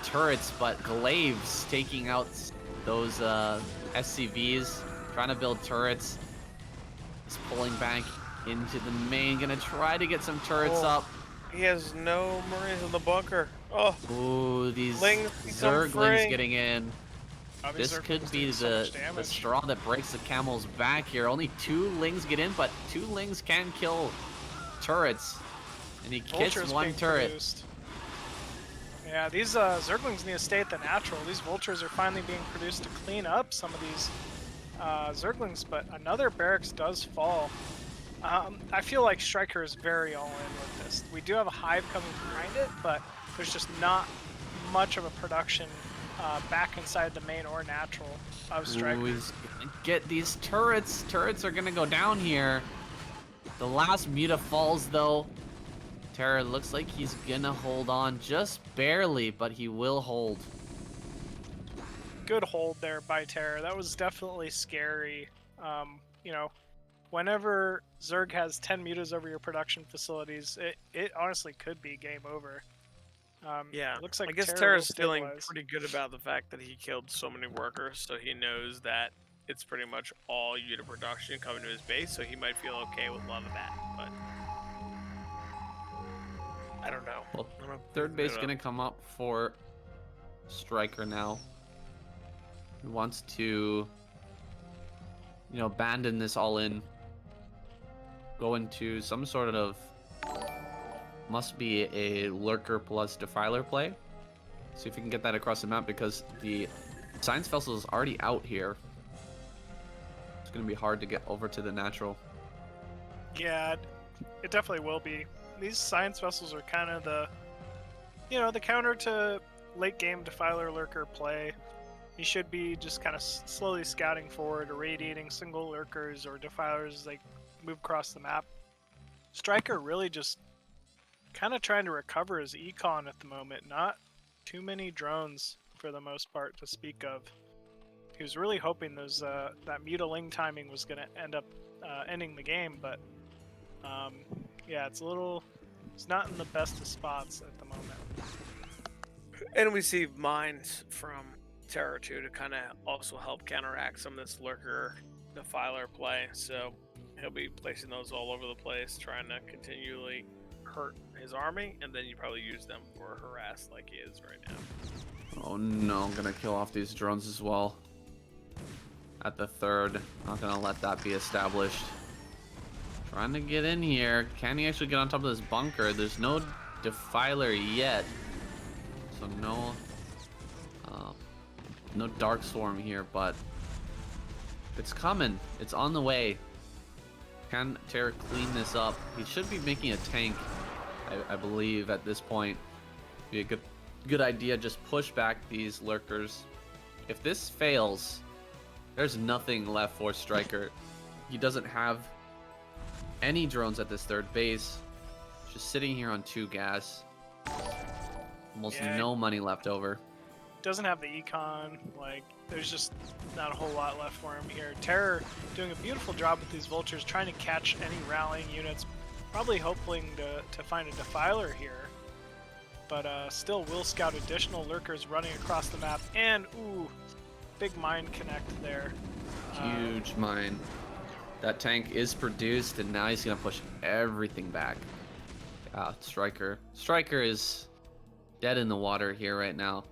turrets, but Glaives taking out those SCVs, trying to build turrets. He's pulling back into the main, gonna try to get some turrets Oh. up. He has no Marines in the bunker. Oh, Ooh, these Lings become Zerglings free. getting in. Oh, these This Zerglings could be do so much the damage. straw that breaks the camel's back here. Only 2 Lings get in, but 2 Lings can kill turrets. And he Vultures kits 1 being turret. produced. Yeah, these Zerglings need to stay at the natural. These vultures are finally being produced to clean up some of these Zerglings, but another barracks does fall. I feel like Stryker is very all in with this. We do have a hive coming behind it, but there's just not much of a production back inside the main or natural of Stryker. Ooh, he's gonna get these turrets. Turrets are gonna go down here. The last muta falls though. Terra looks like he's gonna hold on just barely, but he will hold. Good hold there by Terra. That was definitely scary. You know, whenever Zerg has 10 mutas over your production facilities, it honestly could be game over. yeah. It looks like I guess Terra Terra's will feeling stabilize. pretty good about the fact that he killed so many workers, so he knows that it's pretty much all unit production coming to his base, so he might feel okay with a lot of that, but I don't know. Well, I don't know. 3rd base I don't gonna come up for Stryker now. He wants to, you know, abandon this all in. Go into some sort of, must be a lurker plus defiler play. See if we can get that across the map because the science vessel is already out here. It's gonna be hard to get over to the natural. Yeah, it definitely will be. These science vessels are kind of the, you know, the counter to late game defiler lurker play. You should be just kind of slowly scouting forward, irradiating single lurkers or defilers as they move across the map. Stryker really just kind of trying to recover his econ at the moment. Not too many drones for the most part to speak of. He was really hoping those that mutiling timing was going to end up ending the game, but Yeah, it's not in the best of spots at the moment. And we see mines from Terror 2 to kind of also help counteract some of this Lurker Defiler play. So he'll be placing those all over the place, trying to continually hurt his army, and then you probably use them for harass like he is right now. Oh no, I'm gonna kill off these drones as well. At the third, not gonna let that be established. Trying to get in here. Can he actually get on top of this bunker? There's no Defiler yet. So no Dark Swarm here, but it's coming. It's on the way. Can Terror clean this up? He should be making a tank, I believe, at this point. Be a good idea. Just push back these lurkers. If this fails, there's nothing left for Stryker. He doesn't have any drones at this third base. Just sitting here on 2 gas. Almost no money left over. Doesn't have the econ. Like, there's just not a whole lot left for him here. Terror doing a beautiful job with these vultures, trying to catch any rallying units. Probably hoping to find a Defiler here. But still will scout additional lurkers running across the map. And, ooh, big mine connect there. Huge mine. That tank is produced, and now he's going to push everything back. Stryker. Stryker is dead in the water here right now.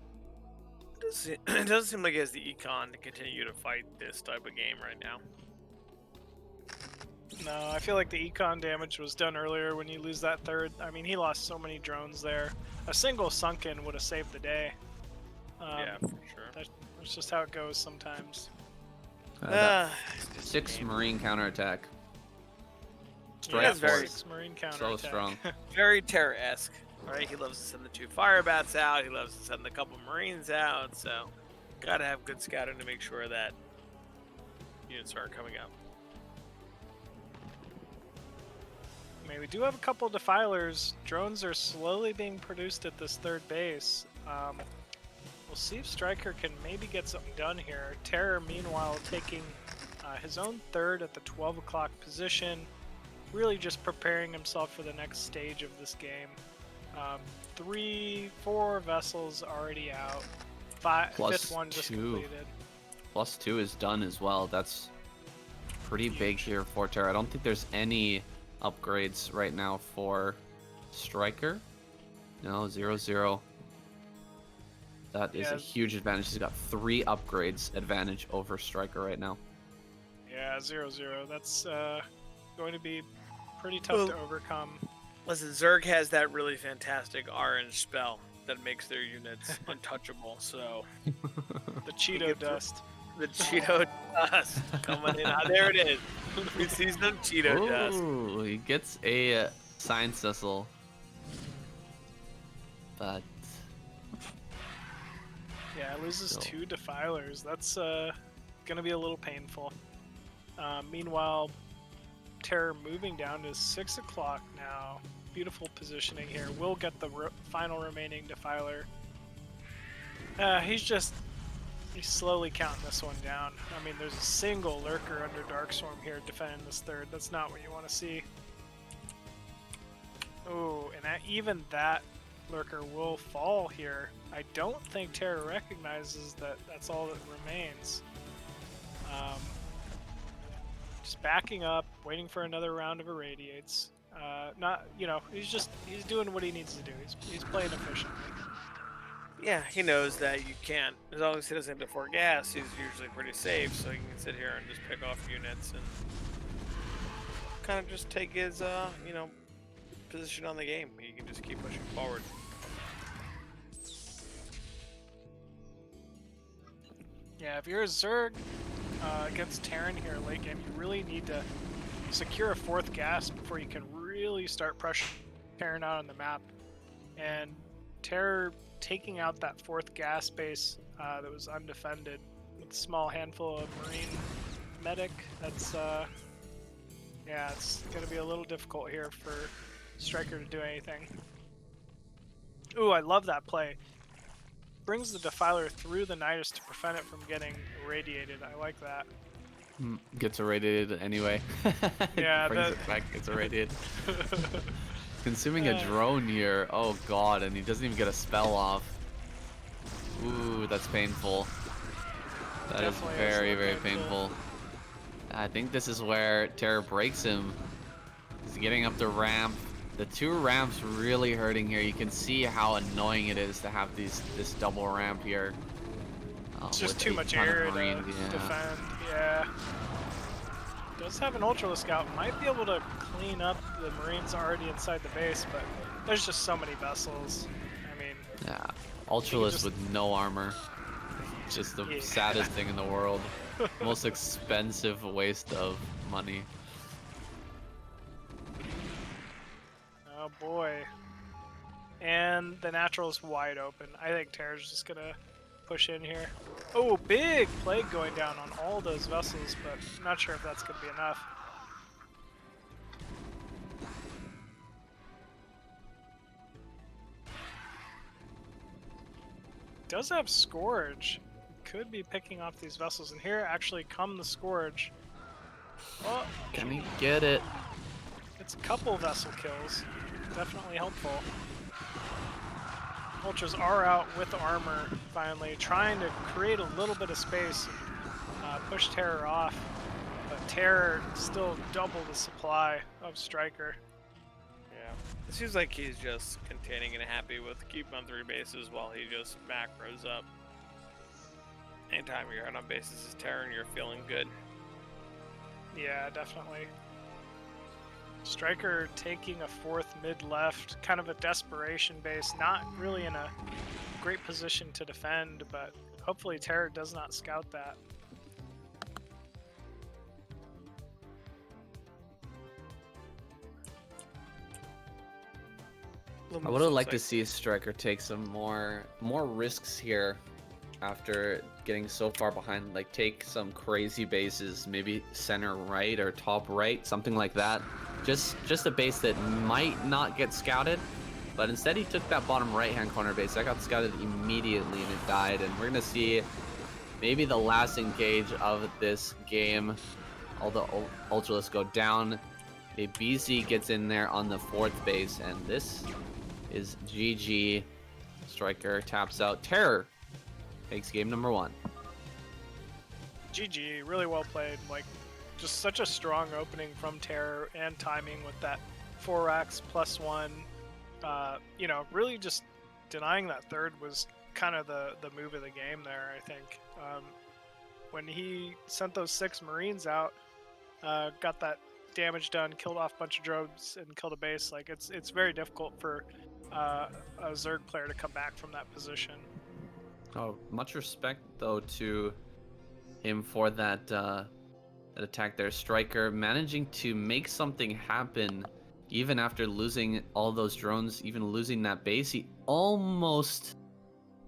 It doesn't seem like he has the econ to continue to fight this type of game right now. No, I feel like the econ damage was done earlier when you lose that third. I mean, he lost so many drones there. A single sunken would have saved the day. Yeah, for sure. That's just how it goes sometimes. 6 Marine counterattack. Yeah, Strike very force. Marine counter So strong. Very Terror-esque, right? He loves to send the 2 fire bats out. He loves to send a couple Marines out. So, gotta have good scouting to make sure that units aren't coming up. I mean, we do have a couple Defilers. Drones are slowly being produced at this third base. We'll see if Stryker can maybe get something done here. Terror, meanwhile, taking his own third at the 12 o'clock position. Really just preparing himself for the next stage of this game. 4 vessels already out. Fifth one just completed. +2 is done as well. That's pretty big here for Terror. I don't think there's any upgrades right now for Stryker. No, 0-0. That is a huge advantage. He's got 3 upgrades advantage over Stryker right now. Yeah, 0-0. That's going to be pretty tough to overcome. Listen, Zerg has that really fantastic orange spell that makes their units untouchable, so... The Cheeto dust. The Cheeto dust coming in. There it is. We see some Cheeto dust. Ooh, he gets a sign Cecil. But... Yeah, loses 2 Defilers. That's going to be a little painful. Meanwhile, Terror moving down to 6 o'clock now. Beautiful positioning here. Will get the final remaining Defiler. He's slowly counting this one down. I mean, there's a single lurker under Darkstorm here defending this third. That's not what you want to see. Oh, and even that lurker will fall here. I don't think Terror recognizes that that's all that remains. Just backing up, waiting for another round of irradiates. He's doing what he needs to do. He's playing efficiently. Yeah, he knows that you can't. As long as he doesn't have to pour gas, he's usually pretty safe, so he can sit here and just pick off units and kind of just take his, position on the game. He can just keep pushing forward. Yeah, if you're a Zerg against Terran here late game, you really need to secure a 4th gas before you can really start pressuring Terran out on the map. And Terror taking out that 4th gas base that was undefended with a small handful of Marine medic. That's it's going to be a little difficult here for Stryker to do anything. Ooh, I love that play. Brings the Defiler through the Nidus to prevent it from getting irradiated. I like that. Gets irradiated anyway. Yeah, Brings that- it back, gets irradiated. Consuming a drone here. Oh god, and he doesn't even get a spell off. Ooh, that's painful. That is Definitely is very, a very painful. painful. I think this is where Terror breaks him. He's getting up the ramp. The two ramps really hurting here. You can see how annoying it is to have this double ramp here. It's just with too a much ton of area to Marines, yeah. defend. Yeah. Does have an Ultralisk Scout. Might be able to clean up the Marines already inside the base, but there's just so many vessels. I mean, Yeah, Ultralisk just- with no armor. Just the Yeah. saddest thing in the world. Most expensive waste of money. oh boy. And the natural's wide open. I think Terra's just gonna push in here. Oh, big plague going down on all those vessels, but I'm not sure if that's gonna be enough. Does have Scourge. Could be picking off these vessels, and here actually come the Scourge. Oh, Can he get it? it's a couple vessel kills. Definitely helpful. Ultras are out with armor, finally, trying to create a little bit of space and push Terror off. But Terror still double the supply of Stryker. Yeah. It seems like he's just containing and happy with keeping on 3 bases while he just macros up. Anytime you're out on bases as Terran, you're feeling good. Yeah, definitely. Stryker taking a 4th mid-left, kind of a desperation base, not really in a great position to defend, but hopefully Terror does not scout that. I would have liked to see Stryker take some more risks here after getting so far behind. Like take some crazy bases, maybe center right or top right, something like that. Just a base that might not get scouted, but instead he took that bottom right hand corner base that got scouted immediately and it died. And we're gonna see maybe the last engage of this game. All the Ultralists go down. A BZ gets in there on the 4th base, and this is GG. Stryker taps out. Terror takes game number 1. GG, really well played. Like, just such a strong opening from Terror and timing with that 4 racks plus 1. You know, really just denying that 3rd was kind of the move of the game there, I think. When he sent those 6 Marines out, got that damage done, killed off a bunch of drones, and killed a base. Like, it's very difficult for a Zerg player to come back from that position. Oh, much respect though to him for that that attack there. Stryker managing to make something happen even after losing all those drones, even losing that base. He almost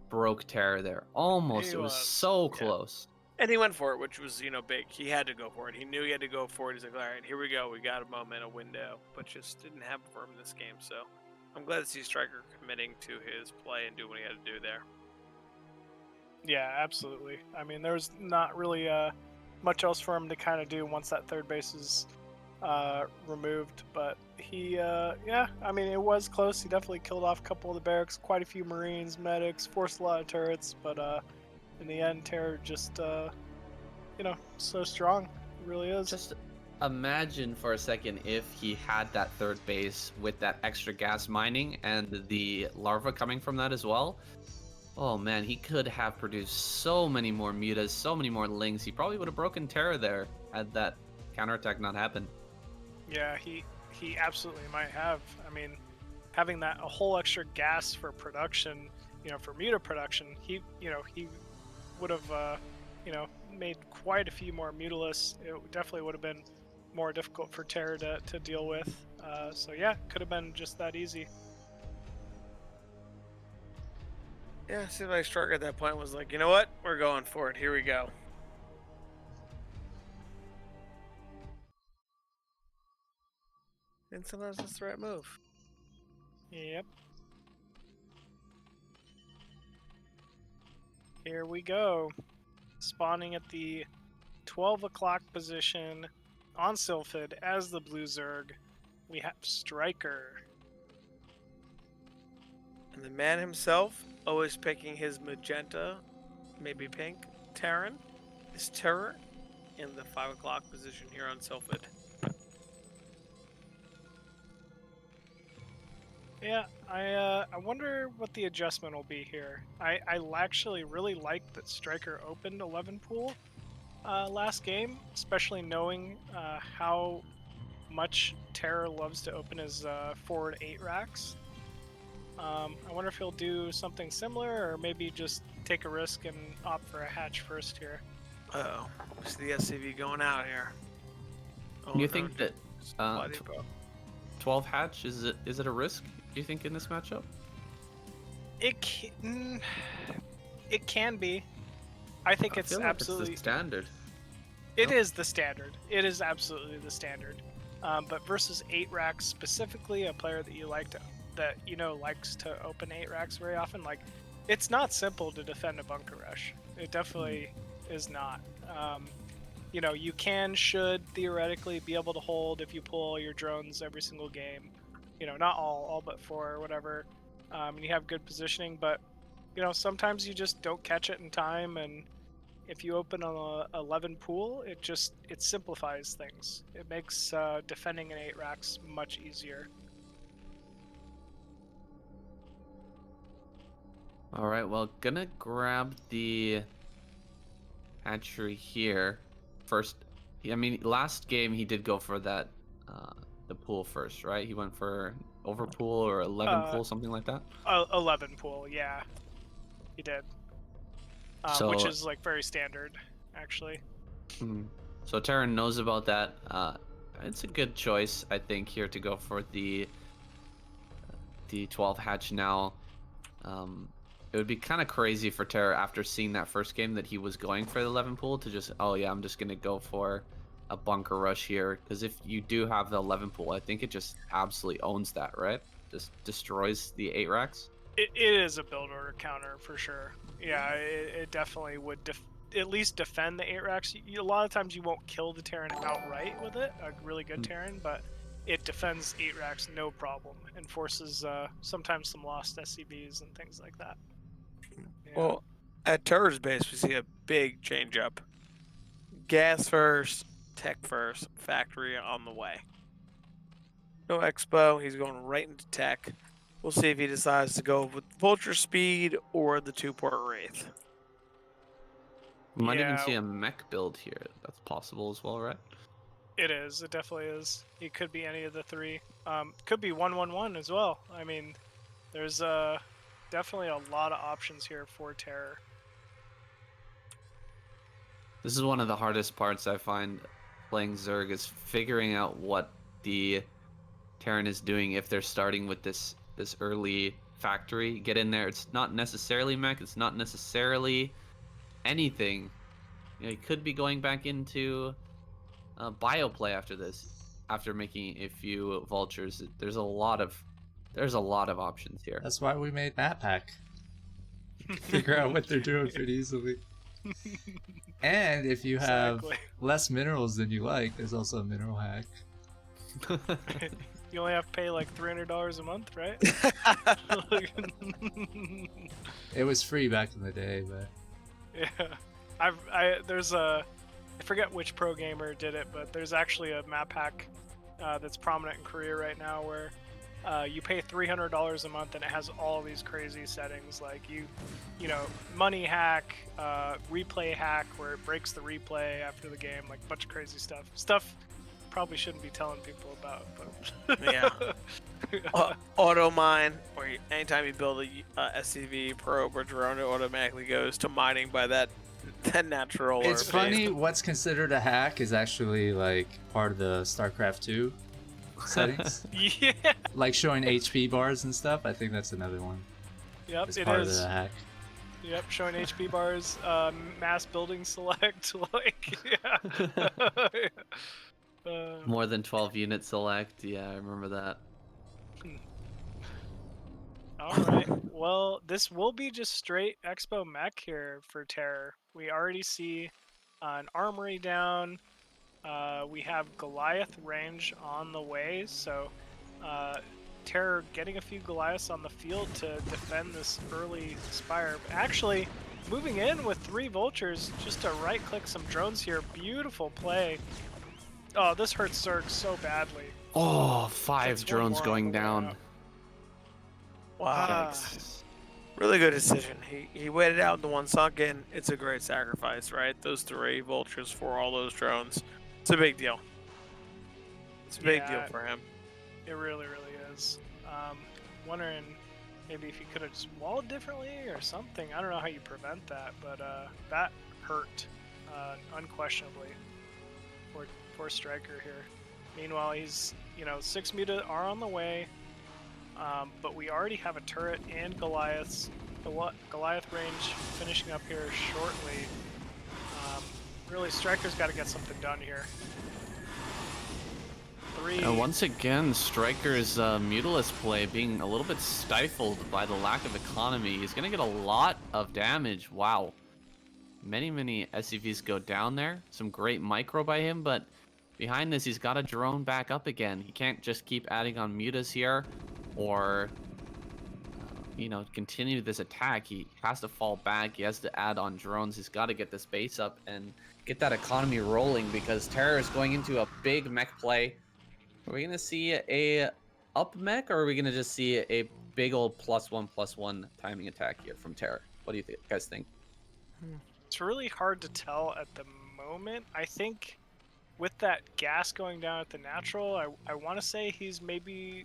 broke Terror there. Almost. It was so close. And he went for it, which was, you know, big. He had to go for it. He knew he had to go for it. He's like, all right, here we go. We got a moment, a window. But just didn't happen for him in this game. So I'm glad to see Stryker committing to his play and do what he had to do there. Yeah, absolutely. I mean, there's not really much else for him to kind of do once that 3rd base is removed. But he, yeah, I mean, it was close. He definitely killed off a couple of the barracks, quite a few Marines, medics, forced a lot of turrets. But in the end, Terror just, you know, so strong. It really is. Just imagine for a second if he had that 3rd base with that extra gas mining and the larva coming from that as well. Oh man, he could have produced so many more mutas, so many more lings. He probably would have broken Terror there had that counterattack not happened. Yeah, he absolutely might have. I mean, having that a whole extra gas for production, you know, for muta production, he would have, you know, made quite a few more mutalisks. It definitely would have been more difficult for Terror to deal with. So yeah, could have been just that easy. Yeah, it seemed like Stryker at that point was like, you know what? We're going for it. Here we go. And sometimes that's the right move. Yep. Here we go. Spawning at the 12 o'clock position on Sylphid as the blue Zerg. We have Stryker. And the man himself, always picking his magenta, maybe pink, Terran, is Terror in the 5 o'clock position here on Sylphid. Yeah, I wonder what the adjustment will be here. I actually really liked that Stryker opened 11 pool last game, especially knowing how much Terror loves to open his forward 8 racks. I wonder if he'll do something similar, or maybe just take a risk and opt for a hatch first here. Uh-oh. See the SCV going out here. Oh, You no, think that Supply depot. 12 hatch is it a risk? Do you think in this matchup? It can be. I think I it's feel like absolutely it's the standard. It is the standard. It is absolutely the standard. But versus 8 racks specifically, a player that you like to likes to open 8 racks very often, like, it's not simple to defend a bunker rush. It definitely is not. You should theoretically be able to hold if you pull your drones every single game. Not all but 4 or whatever. And you have good positioning, but sometimes you just don't catch it in time, and if you open an 11 pool, it simplifies things. It makes defending an 8 racks much easier. All right, well, gonna grab the hatchery here first. I mean, last game he did go for that the pool first, right? He went for over pool or 11 pool, something like that. 11 pool, yeah, he did. Which is like very standard, actually. So Terran knows about that. It's a good choice, I think, here to go for the 12 hatch now. It would be kind of crazy for Terra after seeing that first game that he was going for the 11 pool to just, oh yeah, I'm just going to go for a bunker rush here. Because if you do have the 11 pool, I think it just absolutely owns that, right? Just destroys the 8 racks. It is a build order counter for sure. Yeah, it definitely would at least defend the 8 racks. A lot of times you won't kill the Terran outright with it, a really good Terran, but it defends 8 racks no problem and forces sometimes some lost SCVs and things like that. Yeah. Well, at Terror's base, we see a big change up. Gas first, tech first, factory on the way. No expo, he's going right into tech. We'll see if he decides to go with Vulture Speed or the 2-port Wraith. We might even see a mech build here. That's possible as well, right? It is. It definitely is. It could be any of the 3. Could be 1-1-1 as well. I mean, there's definitely a lot of options here for Terror. This is one of the hardest parts I find playing Zerg, is figuring out what the Terran is doing if they're starting with this early factory. Get in there. It's not necessarily mech. It's not necessarily anything. He could be going back into bio play after this, after making a few vultures. There's a lot of options here. That's why we made Map Pack. Figure out what they're doing pretty easily. And if you have less minerals than you like, there's also a mineral hack. You only have to pay like $300 a month, right? It was free back in the day, but yeah, I forget which pro gamer did it, but there's actually a map hack that's prominent in Korea right now where you pay $300 a month and it has all these crazy settings, like money hack, replay hack where it breaks the replay after the game, like a bunch of crazy stuff probably shouldn't be telling people about, but yeah. Auto mine, where anytime you build a SCV probe or drone, it automatically goes to mining by that natural. It's funny, what's considered a hack is actually like part of the StarCraft 2 settings. Yeah. Like showing HP bars and stuff. I think that's another one. Yep, it's it part is. of the hack. Yep, showing HP bars, mass building select, like, yeah. More than 12 unit select. Yeah, I remember that. Alright, well, this will be just straight Expo mech here for Terror. We already see an armory down. We have Goliath range on the way, so Terror getting a few Goliaths on the field to defend this early Spire. Actually, moving in with 3 Vultures just to right-click some drones here. Beautiful play. Oh, this hurts Zerg so badly. Oh, 5 Gets one drones more going on the way down. out. Wow. Really good decision. He waited out the one sunken. It's a great sacrifice, right? Those 3 vultures for all those drones. It's a big deal. It's a big deal for him. It really, really is. Wondering maybe if you could have just walled differently or something. I don't know how you prevent that, but that hurt unquestionably for Stryker here. Meanwhile, he's 6 muta are on the way. But we already have a turret and Goliaths. Goliath range finishing up here shortly. Really, Stryker's got to get something done here. 3. And once again, Stryker's Mutalisk play being a little bit stifled by the lack of economy. He's going to get a lot of damage. Wow. Many SCVs go down there. Some great micro by him, but behind this, he's got to drone back up again. He can't just keep adding on mutas here or continue this attack. He has to fall back. He has to add on drones. He's got to get this base up and get that economy rolling, because Terror is going into a big mech play. Are we gonna see a up mech, or are we gonna just see a big old +1/+1 timing attack here from Terror? What do you guys think? It's really hard to tell at the moment. I think with that gas going down at the natural, I want to say he's maybe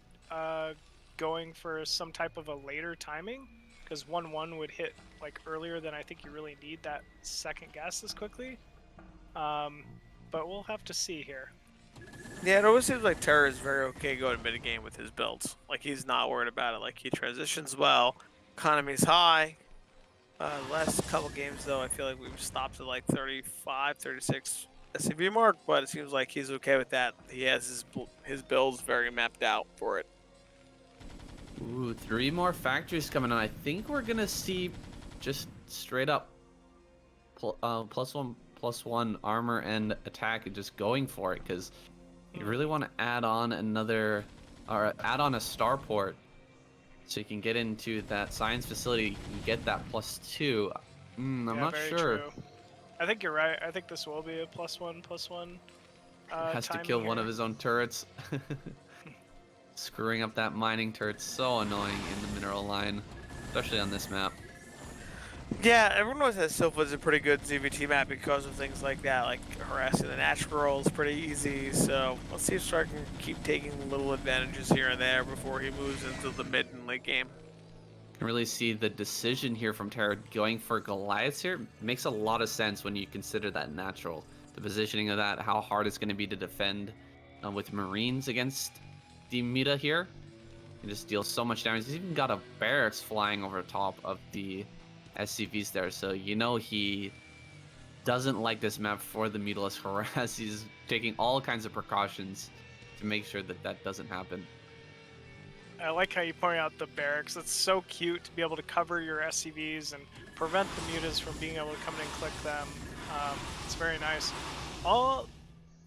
going for some type of a later timing, because 1/1 would hit like earlier than I think you really need that second gas this quickly. But we'll have to see here. Yeah, it always seems like Terror is very okay going mid game with his builds. Like, he's not worried about it. Like, he transitions well, economy's high. Last couple games though, I feel like we've stopped at like 35, 36 SCV mark, but it seems like he's okay with that. He has his builds very mapped out for it. Ooh, 3 more factories coming on. I think we're gonna see just straight up +1/+1 armor and attack and just going for it, because you really want to add on a starport so you can get into that science facility and get that +2. I'm not sure. True. I think you're right. I think this will be a +1/+1. Has to kill one of his own turrets. Screwing up that mining turret's so annoying in the mineral line, especially on this map. Yeah, everyone knows that Silpha is a pretty good ZVT map because of things like that, like harassing the natural is pretty easy. So let's see if Stryker can keep taking little advantages here and there before he moves into the mid and late game. You can really see the decision here from Terra going for Goliaths here. Makes a lot of sense when you consider that natural. The positioning of that, how hard it's going to be to defend with Marines against the Meta here. You just deal so much damage. He's even got a barracks flying over top of the SCVs there, so he doesn't like this map for the Mutalisk harass. He's taking all kinds of precautions to make sure that that doesn't happen. I like how you point out the barracks. It's so cute to be able to cover your SCVs and prevent the mutas from being able to come in and click them. It's very nice.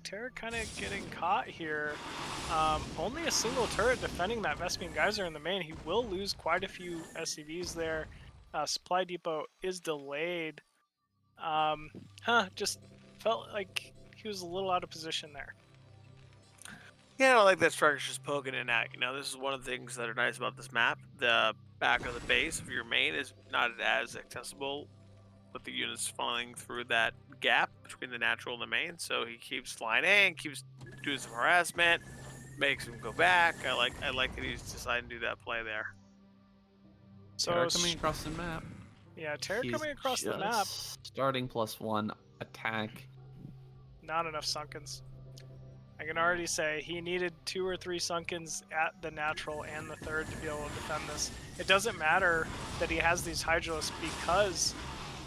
Terra kind of getting caught here. Only a single turret defending that Vespene Geyser in the main. He will lose quite a few SCVs there. Supply depot is delayed. Just felt like he was a little out of position there. Yeah, I don't like that Stryker's just poking in out. This is one of the things that are nice about this map. The back of the base of your main is not as accessible with the units falling through that gap between the natural and the main. So he keeps flying in, keeps doing some harassment, makes him go back. I like that he's deciding to do that play there. So Terra coming across the map. Yeah, Terra coming across the map. Starting +1 attack. Not enough Sunkens. I can already say he needed 2 or 3 Sunkens at the natural and the third to be able to defend this. It doesn't matter that he has these Hydralisks because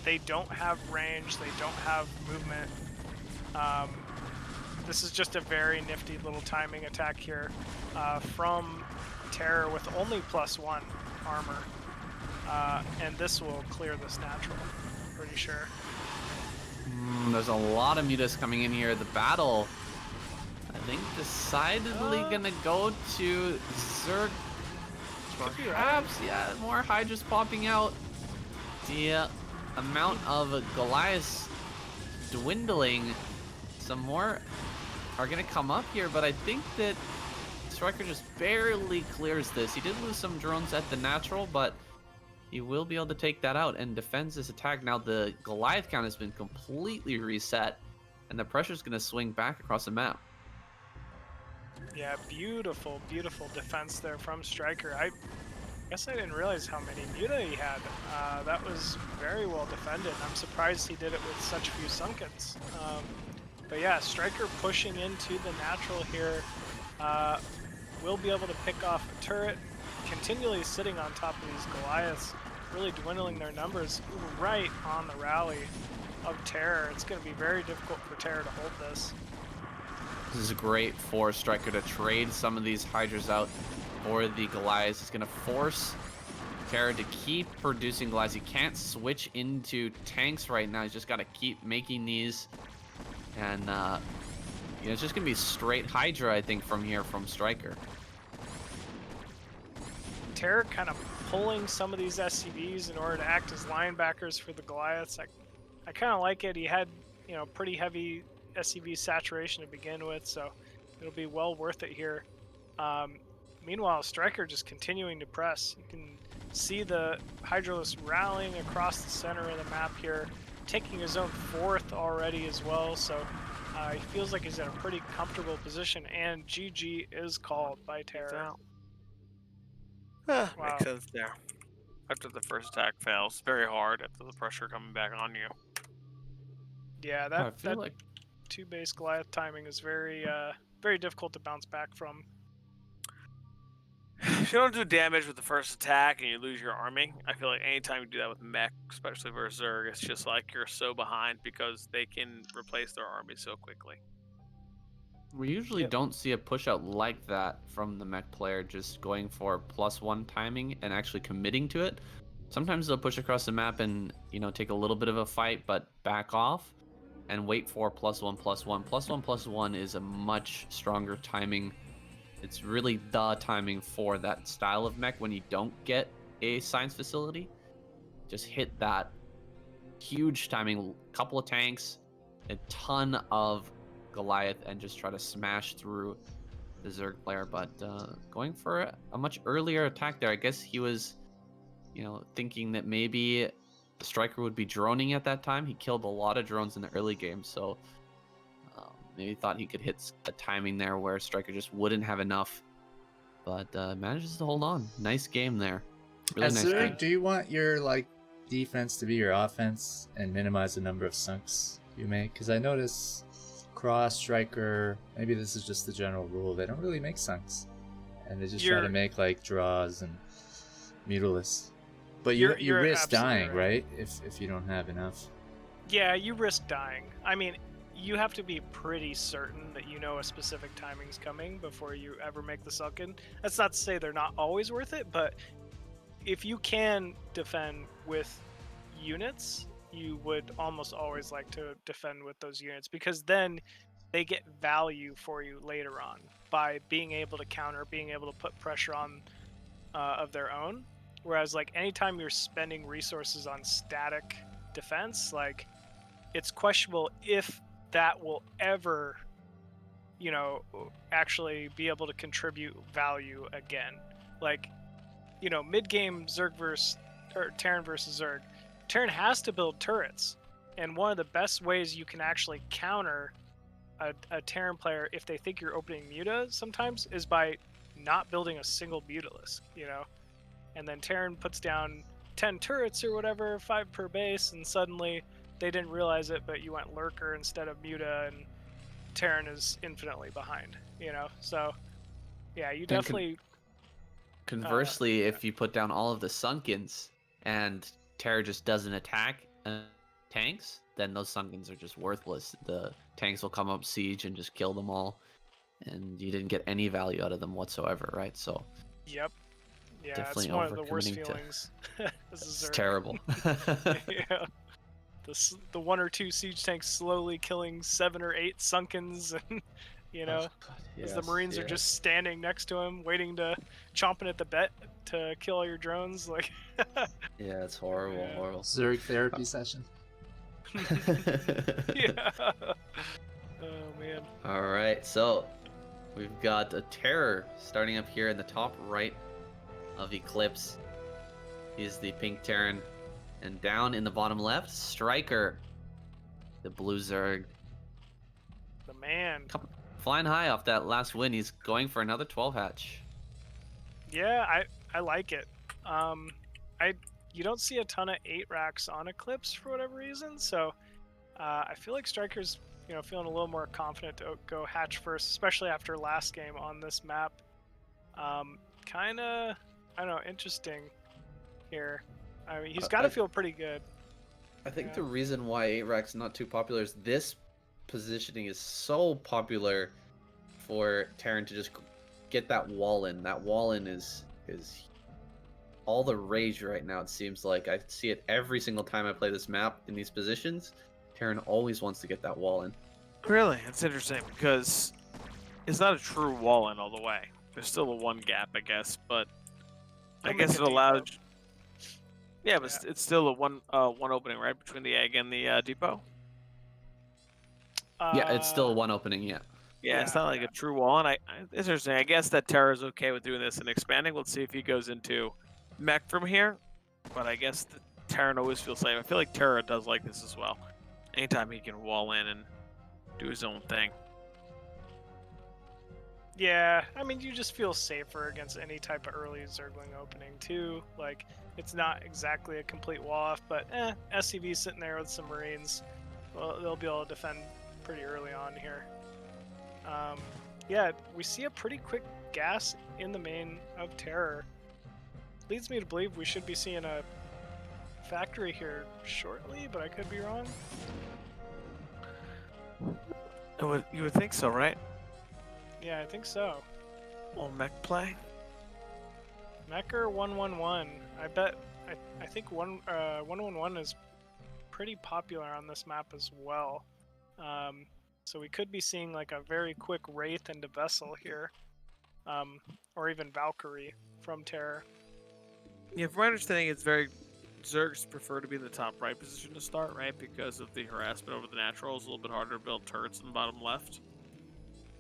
they don't have range, they don't have movement. This is just a very nifty little timing attack here from Terror with only +1 armor. And this will clear this natural, pretty sure. There's a lot of mutas coming in here. The battle, I think, decidedly gonna go to Zerg. Perhaps, yeah, more Hydras popping out. The amount of Goliaths dwindling. Some more are gonna come up here, but I think that Stryker just barely clears this. He did lose some drones at the natural, but he will be able to take that out and defends this attack. Now the Goliath count has been completely reset, and the pressure's gonna swing back across the map. Yeah, beautiful, beautiful defense there from Stryker. I guess I didn't realize how many muta he had. That was very well defended. I'm surprised he did it with such few sunkens. But yeah, Stryker pushing into the natural here. Will be able to pick off a turret, continually sitting on top of these Goliaths, really dwindling their numbers right on the rally of Terror. It's going to be very difficult for Terror to hold this. This is great for Stryker to trade some of these Hydras out for the Goliaths. He's going to force Terror to keep producing Goliaths. He can't switch into tanks right now. He's just got to keep making these. And you know, it's just going to be straight Hydra, I think, from here from Stryker. Terror kind of pulling some of these SCVs in order to act as linebackers for the Goliaths. I kind of like it. He had, you know, pretty heavy SCV saturation to begin with, so it'll be well worth it here. Meanwhile, Stryker just continuing to press. You can see the Hydralisk rallying across the center of the map here, taking his own 4th already as well, so he feels like he's in a pretty comfortable position, and GG is called by Terror. Wow. Wow. Makes sense there. After the first attack fails, very hard after the pressure coming back on you. Yeah, I that feel like 2-base Goliath timing is very very difficult to bounce back from. If you don't do damage with the first attack and you lose your army, I feel like anytime you do that with mech, especially versus Zerg, it's just like you're so behind because they can replace their army so quickly. we usually don't see a push out like that from the mech player, just going for +1 timing and actually committing to it. Sometimes they'll push across the map and, you know, take a little bit of a fight, but back off and wait for +1/+1. +1/+1 is a much stronger timing. It's really the timing for that style of mech when you don't get a science facility. Just hit that huge timing, couple of tanks, a ton of Goliath, and just try to smash through the Zerg player. But going for a much earlier attack there, I guess he was, you know, thinking that maybe the Stryker would be droning at that time. He killed a lot of drones in the early game, so maybe thought he could hit a timing there where Stryker just wouldn't have enough, but manages to hold on. Nice game there. Really As nice Zerg, game. do you want your defense to be your offense and minimize the number of sunks you make? Because I notice Cross, Stryker, maybe this is just the general rule, they don't really make sunks, and they just try to make draws and mutalisks. But you risk dying, right? If you don't have enough. Yeah, you risk dying. I mean, you have to be pretty certain that you know a specific timing's coming before you ever make the sunken. That's not to say they're not always worth it, but if you can defend with units, you would almost always like to defend with those units, because then they get value for you later on by being able to counter, being able to put pressure on of their own. Whereas anytime you're spending resources on static defense, it's questionable if that will ever, actually be able to contribute value again. Mid-game Terran versus Zerg, Terran has to build turrets, and one of the best ways you can actually counter a Terran player if they think you're opening muta sometimes is by not building a single mutalisk, and then Terran puts down 10 turrets or whatever, 5 per base, and suddenly they didn't realize it, but you went lurker instead of muta, and Terran is infinitely behind, so yeah, you definitely Conversely, if you put down all of the sunkens and Terra just doesn't attack tanks, then those sunkens are just worthless. The tanks will come up siege and just kill them all, and you didn't get any value out of them whatsoever, right? So yep. Yeah, definitely it's one of the worst overcommitting feelings. It's terrible. Yeah. the 1 or 2 siege tanks slowly killing 7 or 8 Sunkens, and as the Marines are just standing next to him, chomping at the bit to kill all your drones. Like, Yeah, it's horrible, horrible. Zerg therapy session. yeah. Oh man. All right, so we've got a Terror starting up here in the top right of Eclipse. He's the pink Terran, and down in the bottom left, Stryker, the blue Zerg. The man. Flying high off that last win, he's going for another 12 hatch. Yeah, I like it. You don't see a ton of 8 racks on Eclipse for whatever reason, so I feel like Stryker's feeling a little more confident to go hatch first, especially after last game on this map. Kind of, I don't know, interesting here. I mean, he's got to feel pretty good. I think the reason why 8 rack's not too popular is this positioning is so popular for Terran to just get that wall in. That wall in is all the rage right now, it seems like. I see it every single time I play this map in these positions. Terran always wants to get that wall in. Really? It's interesting because it's not a true wall in all the way. There's still a 1 gap, I guess, but I guess it allowed. Yeah, but it's still a one opening, right, between the egg and the depot. Yeah, it's still 1 opening. Yeah. Yeah, it's not like a true wall, and it's interesting. I guess that Terra's okay with doing this and expanding. Let's see if he goes into mech from here, but I guess the Terran always feels safe. I feel like Terra does like this as well. Anytime he can wall in and do his own thing. Yeah, I mean, you just feel safer against any type of early Zergling opening too. Like, it's not exactly a complete wall off, but SCV sitting there with some Marines, well, they'll be able to defend pretty early on here. Yeah, we see a pretty quick gas in the main of Terror. Leads me to believe we should be seeing a factory here shortly, but I could be wrong. You would think so, right? Yeah, I think so. Well, mech play. Mecher 111. I think 111 is pretty popular on this map as well. So we could be seeing like a very quick Wraith into Vessel here, or even Valkyrie from Terror. Yeah, from my understanding, it's very Zergs prefer to be in the top right position to start, right? Because of the harassment over the natural, it's a little bit harder to build turrets in the bottom left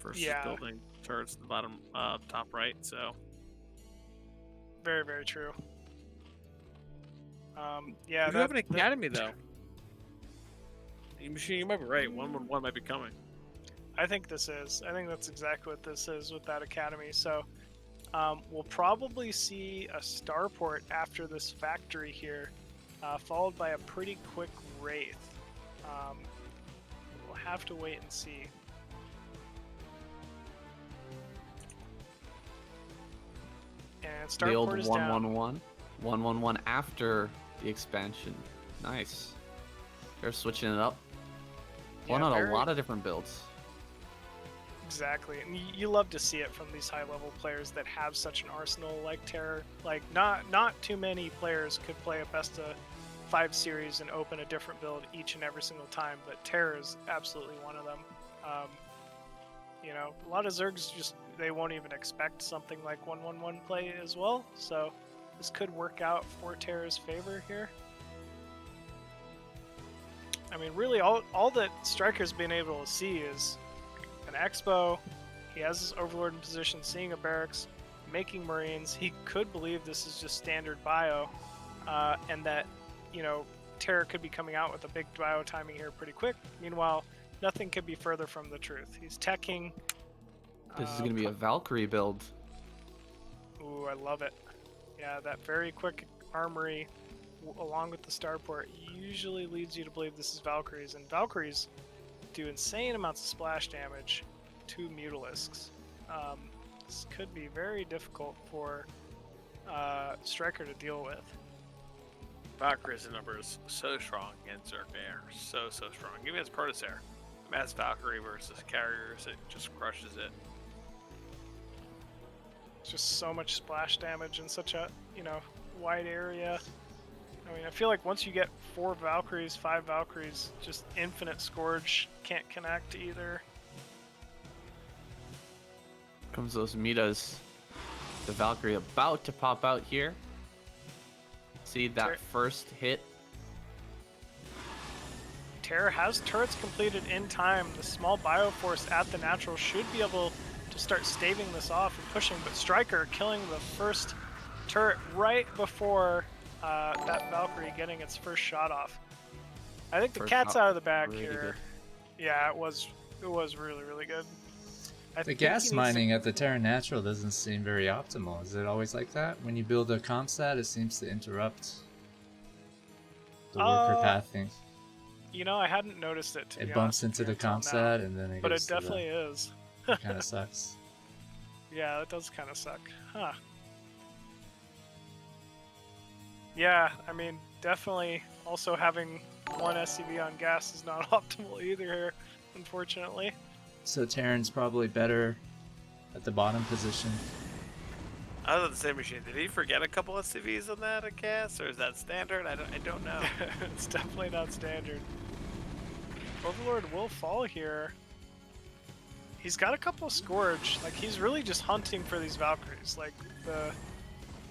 versus building turrets in the bottom top right. So very, very true. Yeah, you do have an academy though. You might be right. 111 might be coming. I think that's exactly what this is with that academy. So we'll probably see a starport after this factory here, followed by a pretty quick Wraith. We'll have to wait and see. And starport the old is 111, 111 after the expansion. Nice. They're switching it up. Pulling out a lot of different builds. Exactly, and you love to see it from these high-level players that have such an arsenal like Terror. Like, not too many players could play a best-of-5 series and open a different build each and every single time, but Terror is absolutely one of them. A lot of Zergs they won't even expect something like 111 play as well, so this could work out for Terror's favor here. I mean, really, all that Stryker's been able to see is an Expo. He has his Overlord in position, seeing a barracks, making Marines. He could believe this is just standard bio, and that, Terror could be coming out with a big bio timing here pretty quick. Meanwhile, nothing could be further from the truth. He's teching. This is going to be a Valkyrie build. Ooh, I love it. Yeah, that very quick armory along with the starport usually leads you to believe this is Valkyries, and Valkyries do insane amounts of splash damage to Mutalisks. This could be very difficult for Stryker to deal with. Valkyrie's number is so strong against Zerg. They are so strong. Even as Protosaur, Mass Valkyrie versus carriers, it just crushes it. It's just so much splash damage in such a wide area. I mean, I feel like once you get 4 Valkyries, 5 Valkyries, just infinite Scourge, can't connect either. Comes those metas. The Valkyrie about to pop out here. See that first hit. Terror has turrets completed in time. The small Bioforce at the natural should be able to start staving this off and pushing, but Stryker killing the first turret right before that Valkyrie getting its first shot off. I think the cat's out of the bag here. Good. Yeah, it was really, really good. The gas mining at the Terra Natural doesn't seem very optimal. Is it always like that? When you build a comp set, it seems to interrupt the worker pathing. You know, I hadn't noticed it. It bumps into the comp set and then it but goes it definitely is. It kind of sucks. Yeah, that does kind of suck. Huh. Yeah, I mean, definitely also having one SCV on gas is not optimal either here, unfortunately. So Terran's probably better at the bottom position. I was on the same machine. Did he forget a couple of SCVs on that, I guess? Or is that standard? I don't know. It's definitely not standard. Overlord will fall here. He's got a couple of Scourge. Like, he's really just hunting for these Valkyries. Like, I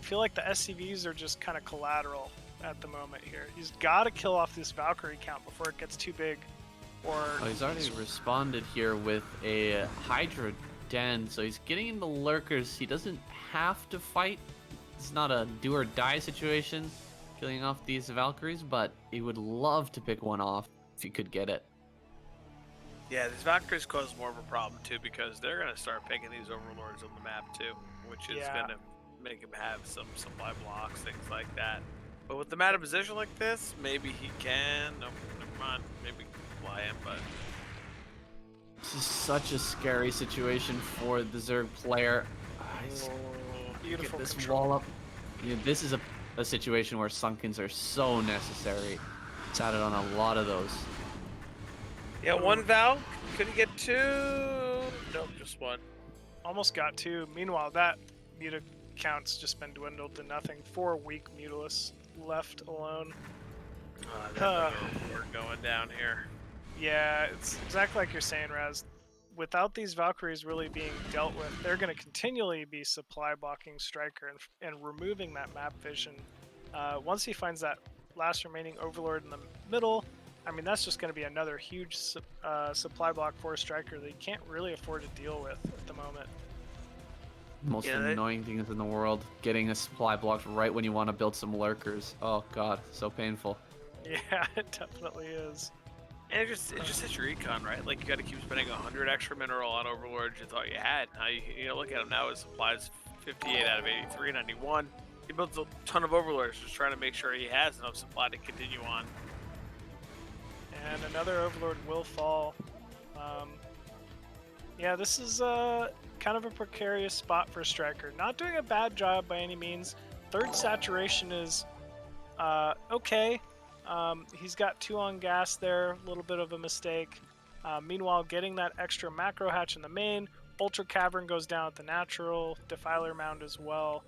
feel like the SCVs are just kind of collateral at the moment here. He's got to kill off this Valkyrie count before it gets too big. He's already responded here with a Hydra Den, so he's getting into lurkers. He doesn't have to fight. It's not a do or die situation, killing off these Valkyries, but he would love to pick one off if he could get it. Yeah, these Valkyries cause more of a problem too, because they're going to start picking these Overlords on the map too, which is going to make him have some supply blocks, things like that. But with the meta position like this, maybe he can. No, never mind. Maybe fly him, but this is such a scary situation for the Zerg player. Beautiful Get this control. wall up. Yeah, this is a situation where Sunkens are so necessary. It's added on a lot of those. Yeah, one Val. Couldn't get 2. Nope, just 1. Almost got 2. Meanwhile, that muta count's just been dwindled to nothing. 4 weak Mutalists left alone. We're going down here. Yeah, it's exactly like you're saying, Razz. Without these Valkyries really being dealt with, they're going to continually be supply blocking Stryker and removing that map vision. Once he finds that last remaining Overlord in the middle, I mean, that's just going to be another huge supply block for Stryker that he can't really afford to deal with at the moment. Most annoying things in the world, getting a supply blocked right when you want to build some lurkers. Oh god, so painful. Yeah, it definitely is. And it just hits your econ, right? Like, you got to keep spending 100 extra mineral on Overlords you thought you had. Now you look at him now, his supplies 58 out of 83, 91. He builds a ton of Overlords just trying to make sure he has enough supply to continue on. And another Overlord will fall. Yeah, this is kind of a precarious spot for Stryker. Not doing a bad job by any means. Third saturation is okay. He's got 2 on gas there, a little bit of a mistake. Meanwhile, getting that extra macro hatch in the main, Ultra Cavern goes down at the natural, Defiler Mound as well.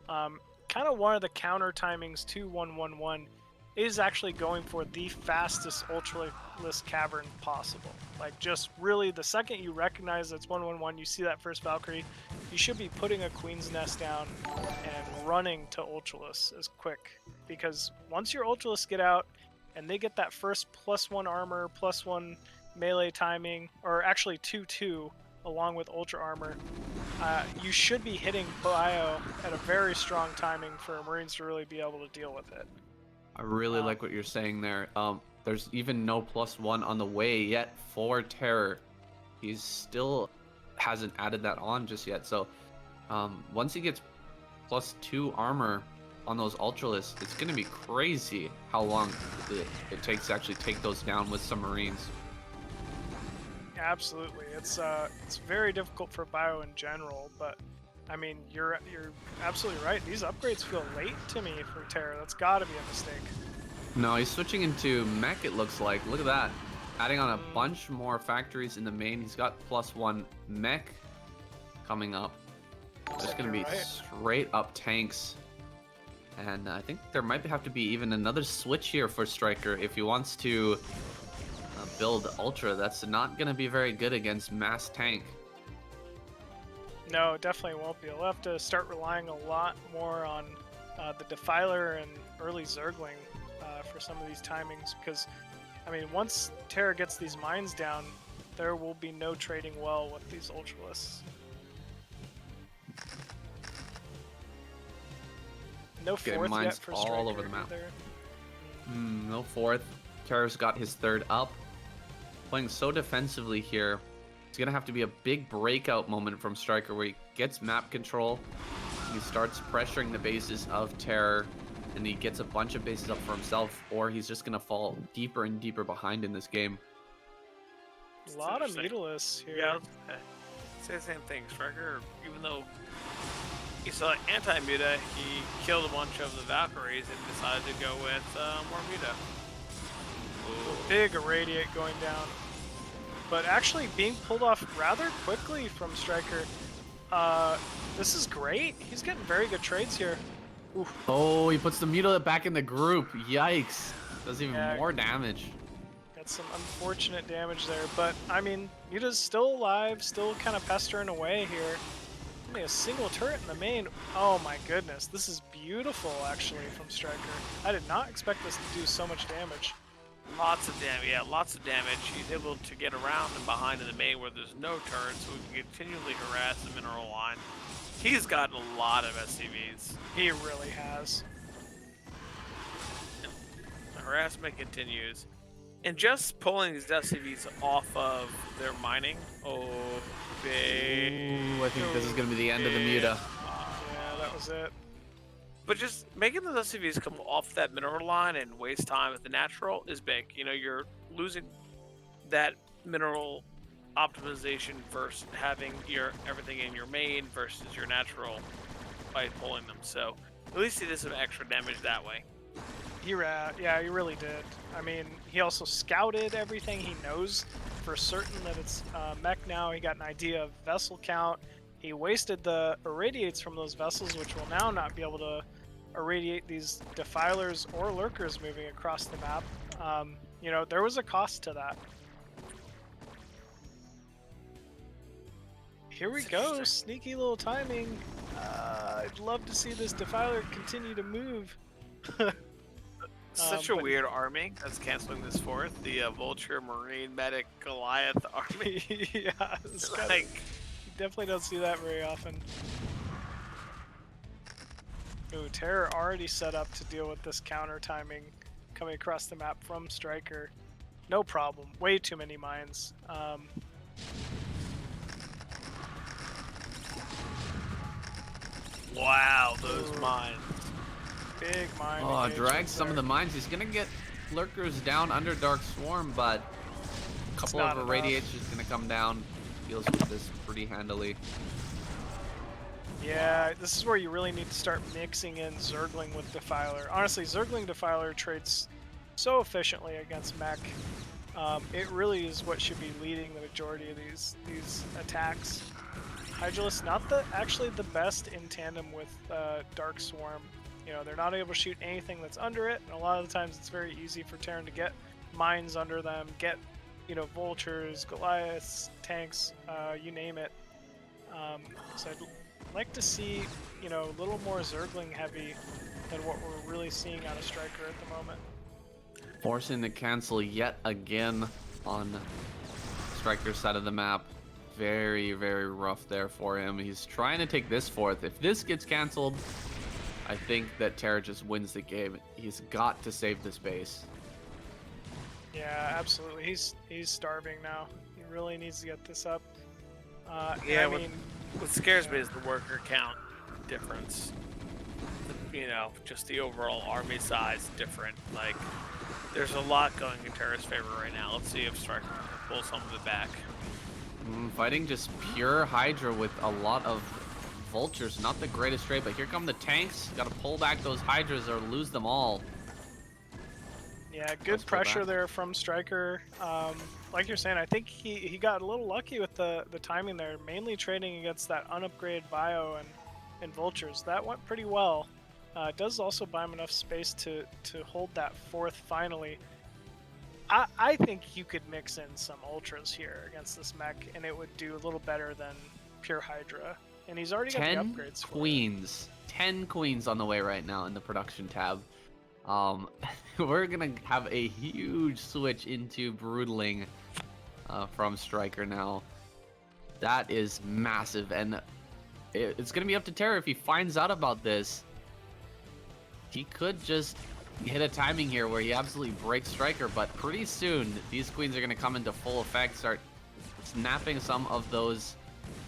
Kind of one of the counter timings to 111 is actually going for the fastest Ultraless Cavern possible. Like, just really, the second you recognize it's 111, you see that first Valkyrie, you should be putting a Queen's Nest down and running to Ultraless as quick. Because once your Ultralists get out, and they get that first +1 armor, +1 melee timing, or actually 2/2, along with Ultra Armor, you should be hitting Bio at a very strong timing for Marines to really be able to deal with it. I really like what you're saying there. There's even no +1 on the way yet for Terror. He's still hasn't added that on just yet. So once he gets +2 armor on those Ultralists, it's going to be crazy how long it takes to actually take those down with some Marines. Absolutely, it's very difficult for Bio in general, but I mean, you're absolutely right. These upgrades feel late to me for Terra. That's got to be a mistake. No, he's switching into mech, it looks like. Look at that. Adding on a bunch more factories in the main. He's got +1 mech coming up. It's going to be straight up tanks. And I think there might have to be even another switch here for Stryker if he wants to build Ultra. That's not going to be very good against mass tank. No, it definitely won't be. We'll have to start relying a lot more on the Defiler and early Zergling for some of these timings, because, I mean, once Terra gets these mines down, there will be no trading well with these Ultralists. No Getting fourth mines yet for all Stryker over the map. either. No fourth. Terra's got his third up. Playing so defensively here. It's going to have to be a big breakout moment from Stryker where he gets map control. He starts pressuring the bases of Terror, and he gets a bunch of bases up for himself, or he's just going to fall deeper and deeper behind in this game. A lot of interesting. Mutalists here. Yeah, say the same thing. Stryker, even though he's anti-muta, he killed a bunch of the Valkyries and decided to go with more muta. Big irradiate going down. But actually being pulled off rather quickly from Stryker. This is great. He's getting very good trades here. Oof. Oh, he puts the Mutilate back in the group. Yikes. Does even Yeah. more damage. Got some unfortunate damage there, but I mean, Muta's still alive, still kind of pestering away here. Only a single turret in the main. Oh my goodness, this is beautiful actually from Stryker. I did not expect this to do so much damage. Lots of damage, yeah, lots of damage. He's able to get around and behind in the main where there's no turret, so we can continually harass the mineral line. He's gotten a lot of SCVs. He really has. The harassment continues. And just pulling these SCVs off of their mining, oh, big. Ooh, I think this is going to be the end of the Muta. Yeah, that was it. But just making those SCVs come off that mineral line and waste time at the natural is big. You know, you're losing that mineral optimization versus having your everything in your main versus your natural by pulling them. So at least he did some extra damage that way. Yeah, he really did. I mean, he also scouted everything. He knows for certain that it's mech now. He got an idea of vessel count. He wasted the irradiates from those vessels, which will now not be able to irradiate these defilers or lurkers moving across the map. You know, there was a cost to that. Here we go, sneaky little timing. I'd love to see this defiler continue to move. Such a but- weird army that's canceling this fourth. The Vulture, Marine, Medic, Goliath army. Yeah, it's kinda- Like, you definitely don't see that very often. Ooh, Terror already set up to deal with this counter timing coming across the map from Stryker. No problem. Way too many mines. wow, those Ooh. mines. Big mine. Oh, engagement drags some of there. the mines. He's going to get Lurkers down under Dark Swarm, but a couple not of enough. irradiates just going to come down. Deals with this pretty handily. Yeah, this is where you really need to start mixing in Zergling with Defiler. Honestly, Zergling Defiler trades so efficiently against mech. It really is what should be leading the majority of these attacks. Hydralisk, actually the best in tandem with Dark Swarm. You know, they're not able to shoot anything that's under it, and a lot of the times it's very easy for Terran to get mines under them, get, you know, vultures, Goliaths, tanks, you name it. So I'd like to see, you know, a little more Zergling heavy than what we're really seeing out of Stryker at the moment. Forcing to cancel yet again on Stryker's side of the map. Very, very rough there for him. He's trying to take this fourth. If this gets canceled, I think that Terra just wins the game. He's got to save this base. Yeah, absolutely. He's starving now. He really needs to get this up. Yeah, I mean, what scares me is the worker count difference. You know, just the overall army size different. Like, there's a lot going in Terra's favor right now. Let's see if Stryker can pull some of it back. Fighting just pure Hydra with a lot of vultures. Not the greatest trade, but here come the tanks. Got to pull back those Hydras or lose them all. yeah, Let's good pull pressure back. there from Stryker. Like you're saying, I think he got a little lucky with the timing there, mainly trading against that unupgraded bio and vultures. That went pretty well. It does also buy him enough space to hold that 4th finally. I think you could mix in some ultras here against this mech, and it would do a little better than pure Hydra. And he's already got the 10 upgrades for it. queens. 10 queens on the way right now in the production tab. We're gonna have a huge switch into Broodling from Stryker now. That is massive, and it's gonna be up to Terra if he finds out about this. He could just hit a timing here where he absolutely breaks Stryker, but pretty soon these queens are gonna come into full effect, start snapping some of those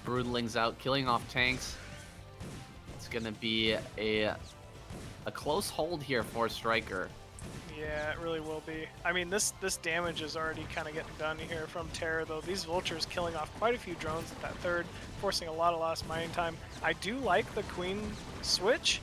Broodlings out, killing off tanks. It's gonna be a close hold here for Stryker. Yeah, it really will be. I mean, this damage is already kind of getting done here from Terra, though. These vultures killing off quite a few drones at that 3rd, forcing a lot of lost mining time. I do like the queen switch.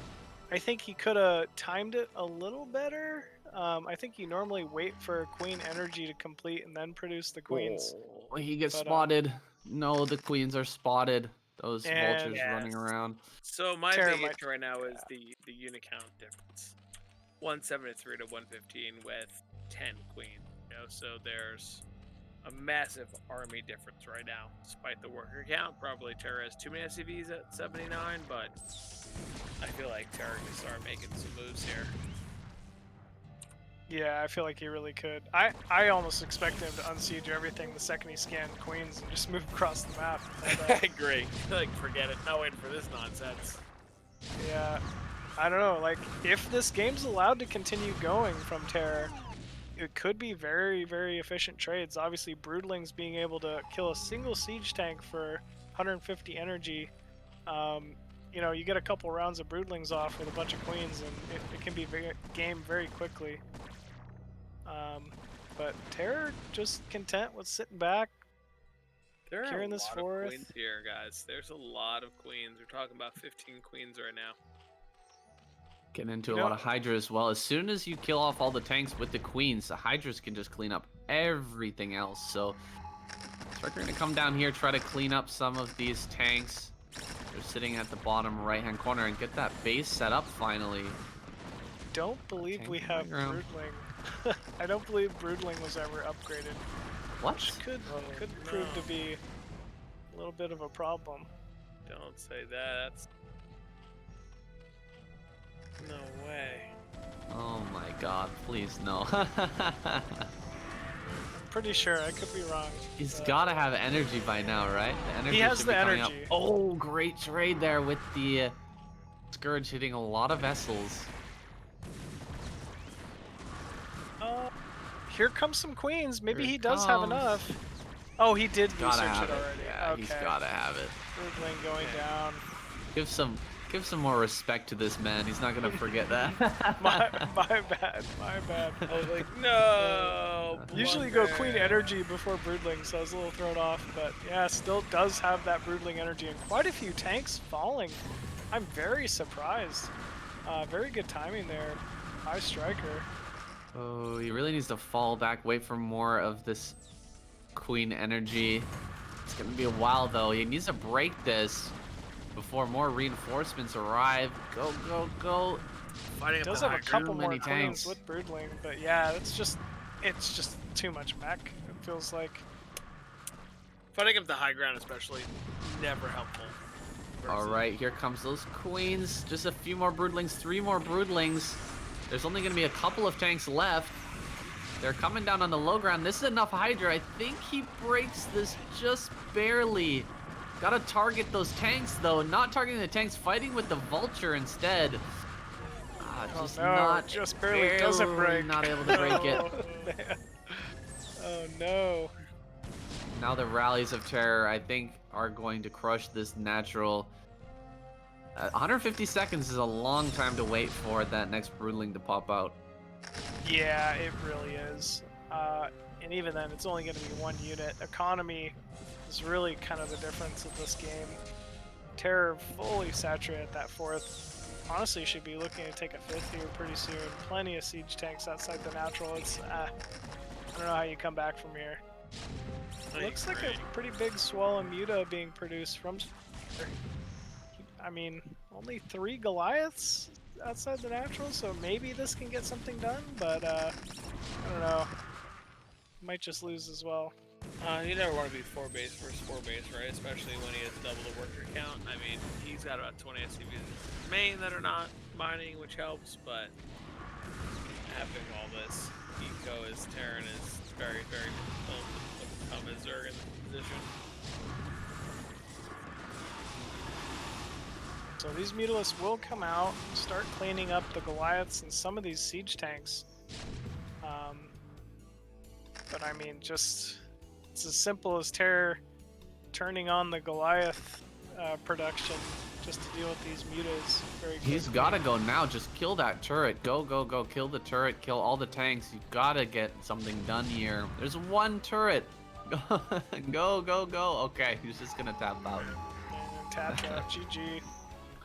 I think he could have timed it a little better. I think you normally wait for queen energy to complete and then produce the queens. Oh, he gets spotted. No, the queens are spotted. Those And- vultures running around. So my Terra big might- issue right now is the unit count difference. 173 to 115 with 10 queen. You know, so there's a massive army difference right now. Despite the worker count, probably Terra has too many SCVs at 79, but I feel like Terra can start making some moves here. Yeah, I feel like he really could. I almost expect him to unsiege everything the second he scanned queens and just move across the map. But, I agree. Like, forget it. Not waiting for this nonsense. yeah, I don't know. Like, if this game's allowed to continue going from Terra, it could be very, very efficient trades. Obviously, Broodlings being able to kill a single siege tank for 150 energy. You know, you get a couple rounds of Broodlings off with a bunch of queens, and it can be game very quickly. But Terra just content with sitting back. There are Curing a this lot 4th. of queens here, guys. There's a lot of queens. We're talking about 15 queens right now. Getting into You a lot know- of Hydra as well. As soon as you kill off all the tanks with the queens, the Hydras can just clean up everything else. So Stryker gonna come down here, try to clean up some of these tanks. They're sitting at the bottom right-hand corner and get that base set up finally. Don't believe Tank we on the have ground. Broodling. I don't believe Broodling was ever upgraded, What? which could Oh, prove no. to be a little bit of a problem. Don't say that. That's... No way. Oh my god, please no. I'm pretty sure, I could be wrong. He's but- gotta have energy by now, right? The energy has should the be coming up. energy. Oh, great trade there with the Scourge hitting a lot of vessels. Here comes some queens. Maybe Here he it does have comes. enough. Oh, he did Gotta research have it it. already. Yeah, Okay. he's gotta have it. Broodling going down. Give some more respect to this man. He's not gonna forget that. My bad. My bad. I was like, no. Usually go blunder. Queen energy before Broodling, so I was a little thrown off. But yeah, still does have that Broodling energy and quite a few tanks falling. I'm very surprised. Very good timing there by Stryker. Oh, he really needs to fall back, wait for more of this Queen energy. It's gonna be a while though. He needs to break this before more reinforcements arrive. Go, go, go. Fighting up Does the have a Hydra. couple Too more many queens tanks. with Broodling, but yeah, it's just too much mech. It feels like. Fighting up the high ground, especially, never helpful. All right, here comes those queens. Just a few more broodlings, 3 more broodlings. There's only gonna be a couple of tanks left. They're coming down on the low ground. This is enough Hydra. I think he breaks this just barely. Gotta target those tanks though. Not targeting the tanks, fighting with the vulture instead. Just no, not just barely doesn't break. Not able to break it. Oh, man. Oh no. Now the rallies of terror, I think, are going to crush this natural. 150 seconds is a long time to wait for that next broodling to pop out. Yeah, it really is. And even then, it's only going to be 1 unit. Economy is really kind of the difference of this game. Terror fully saturated at that 4th. Honestly, should be looking to take a 5th here pretty soon. Plenty of siege tanks outside the natural. It's I don't know how you come back from here. Looks like a pretty big swell of Muta being produced from. I mean, only 3 Goliaths? outside the natural, so maybe this can get something done, but I don't know. Might just lose as well. You never want to be 4 base versus 4 base, right? Especially when he has double the worker count. I mean, he's got about 20 SCVs in his main that are not mining, which helps, but having all this eco as Terran is very, very difficult to become a Zerg in the position. So these Mutalisks will come out, start cleaning up the Goliaths and some of these siege tanks. But I mean, just it's as simple as Terror turning on the Goliath production just to deal with these mutas very quickly. He's gotta go now. Just kill that turret. Go, go, go. Kill the turret. Kill all the tanks. You gotta get something done here. There's one turret. Go, go, go. Okay, he's just gonna tap out. And tap out. GG.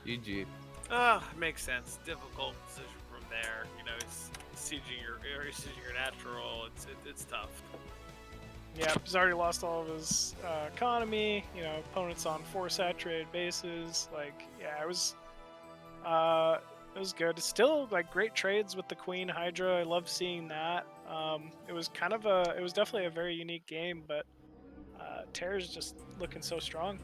GG. It makes sense. Difficult decision from there. You know, he's sieging your natural. It's tough. Yeah, he's already lost all of his economy. You know, opponents on 4 saturated bases. Like, yeah, it was good. It's still like great trades with the Queen Hydra. I love seeing that. It was definitely a very unique game, but Terror's just looking so strong.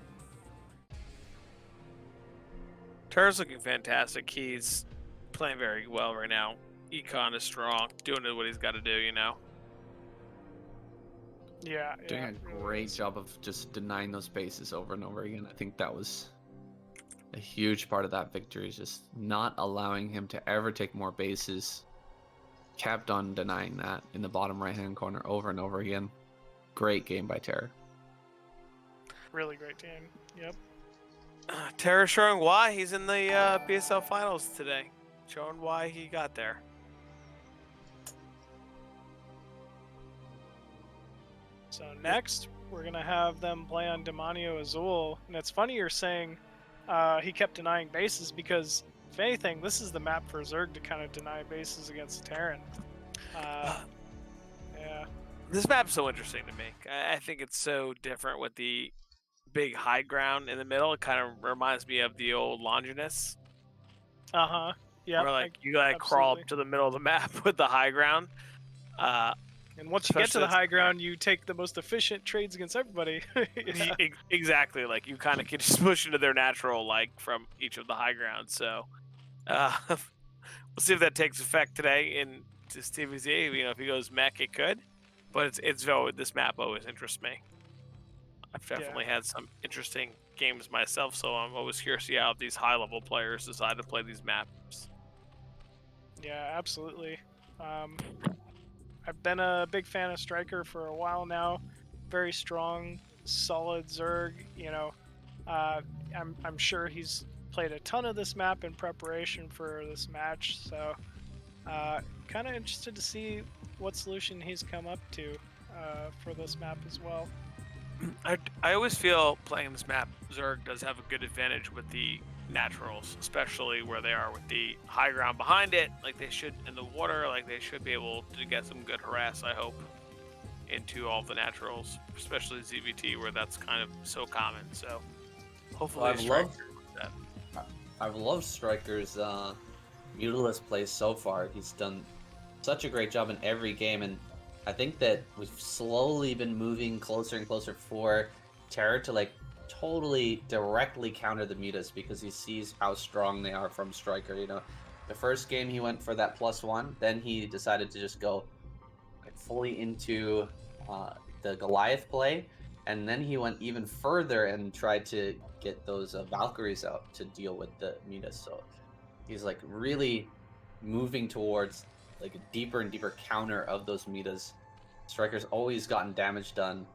Terra's looking fantastic. He's playing very well right now. Econ is strong, doing what he's got to do, you know. Yeah, Doing yeah, a it really great is. job of just denying those bases over and over again. I think that was a huge part of that victory, is just not allowing him to ever take more bases. Kept on denying that in the bottom right-hand corner over and over again. Great game by Terror. Really great team. Yep. Terra showing why he's in the BSL finals today. Showing why he got there. So next, we're gonna have them play on Demonio Azul, and it's funny you're saying he kept denying bases because, if anything, this is the map for Zerg to kind of deny bases against Terran. Yeah. This map's so interesting to me. I think it's so different with the big high ground in the middle. It kind of reminds me of the old Longinus. Yeah. Where like you like crawl up to the middle of the map with the high ground. And once you get to the high ground, you take the most efficient trades against everybody. Yeah. Exactly. Like you kind of can just push into their natural like from each of the high grounds. So we'll see if that takes effect today in this TVZ. You know, if he goes mech, it could. But this map always interests me. I've definitely had some interesting games myself, so I'm always curious to see how these high-level players decide to play these maps. Yeah, absolutely. I've been a big fan of Stryker for a while now. Very strong, solid Zerg. You know, I'm sure he's played a ton of this map in preparation for this match. So, kind of interested to see what solution he's come up to for this map as well. I always feel playing this map, Zerg does have a good advantage with the naturals, especially where they are with the high ground behind it, like they should in the water, like they should be able to get some good harass, I hope, into all the naturals, especially ZVT, where that's kind of so common. So hopefully I've loved Stryker's Mutalist play so far. He's done such a great job in every game, and I think that we've slowly been moving closer and closer for Terror to like totally directly counter the mutas because he sees how strong they are from Stryker. You know, the first game he went for that +1, then he decided to just go like fully into the Goliath play, and then he went even further and tried to get those Valkyries out to deal with the mutas. So he's like really moving towards like a deeper and deeper counter of those mutas. Stryker's always gotten damage done,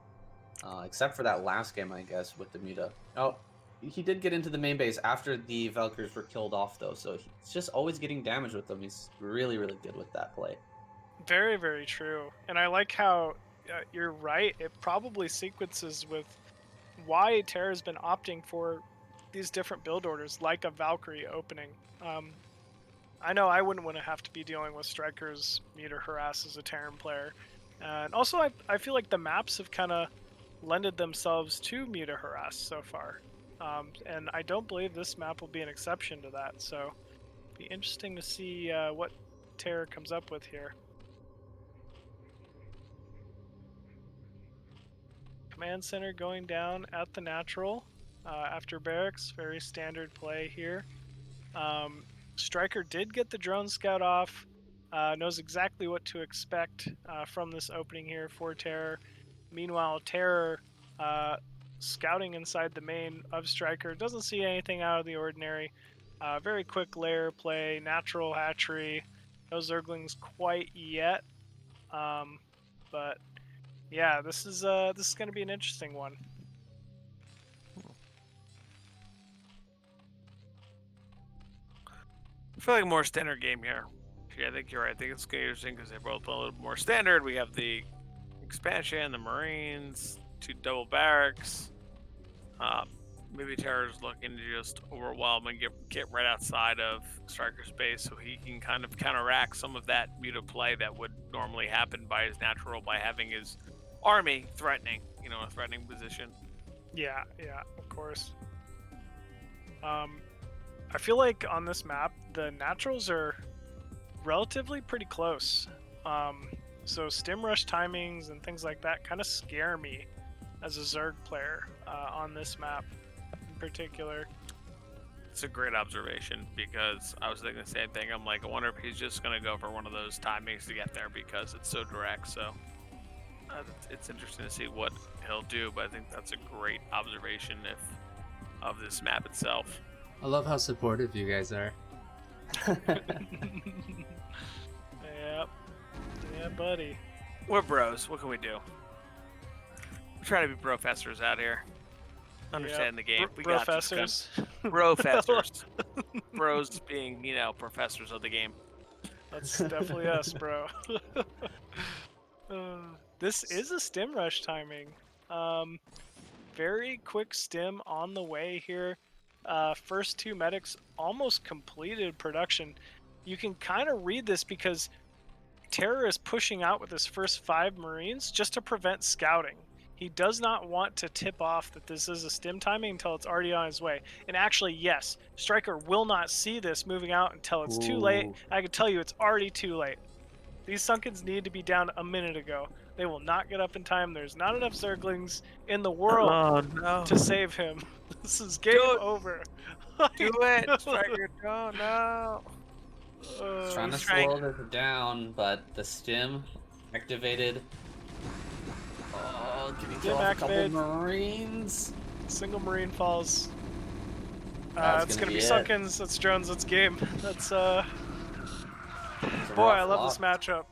except for that last game, I guess, with the muta. Oh, he did get into the main base after the Valkyries were killed off, though, so he's just always getting damage with them. He's really, really good with that play. Very, very true. And I like how you're right. It probably sequences with why Terra's been opting for these different build orders, like a Valkyrie opening. I know I wouldn't want to have to be dealing with Stryker's muta harass as a Terran player. And also, I feel like the maps have kind of lended themselves to muta harass so far. And I don't believe this map will be an exception to that. So Be interesting to see what Terror comes up with here. Command center going down at the natural after barracks. Very standard play here. Stryker did get the drone scout off. Knows exactly what to expect from this opening here for Terror. Meanwhile, Terror scouting inside the main of Stryker. Doesn't see anything out of the ordinary. Very quick layer play, natural hatchery. No Zerglings quite yet. But yeah, this is going to be an interesting one. I feel like a more standard game here. Yeah, I think you're right. I think it's going to be interesting because they both play a little more standard. We have the expansion, the Marines, 2 double barracks. Maybe Terror's looking to just overwhelm and get right outside of Stryker space so he can kind of counteract some of that muted play that would normally happen by his natural by having his army threatening, a threatening position. Yeah, of course. I feel like on this map, the naturals are relatively pretty close. So stim rush timings and things like that kind of scare me as a Zerg player on this map in particular. It's a great observation because I was thinking the same thing. I'm like, I wonder if he's just going to go for one of those timings to get there because it's so direct. So it's interesting to see what he'll do, but I think that's a great observation of this map itself. I love how supportive you guys are. Yep. Yeah, buddy. We're bros. What can we do? We're trying to be professors out here. Understand the game. We got this. Professors. Professors. Bros being, professors of the game. That's definitely us, bro. This is a stim rush timing. Very quick stim on the way here. First 2 medics almost completed production. You can kind of read this because Terror is pushing out with his first 5 Marines just to prevent scouting. He does not want to tip off that this is a stim timing until it's already on his way. And actually, yes, Stryker will not see this moving out until it's too late. I can tell you it's already too late. These Sunkens need to be down a minute ago. They will not get up in time. There's not enough Zerglings in the world to save him. This is game over. Do it, Stryker. No. Trying to slow this down, but the stim activated. Oh, can you kill off a couple Marines? Single Marine falls. It's gonna be Sunkens. That's drones. That's game. That's boy, I love this matchup.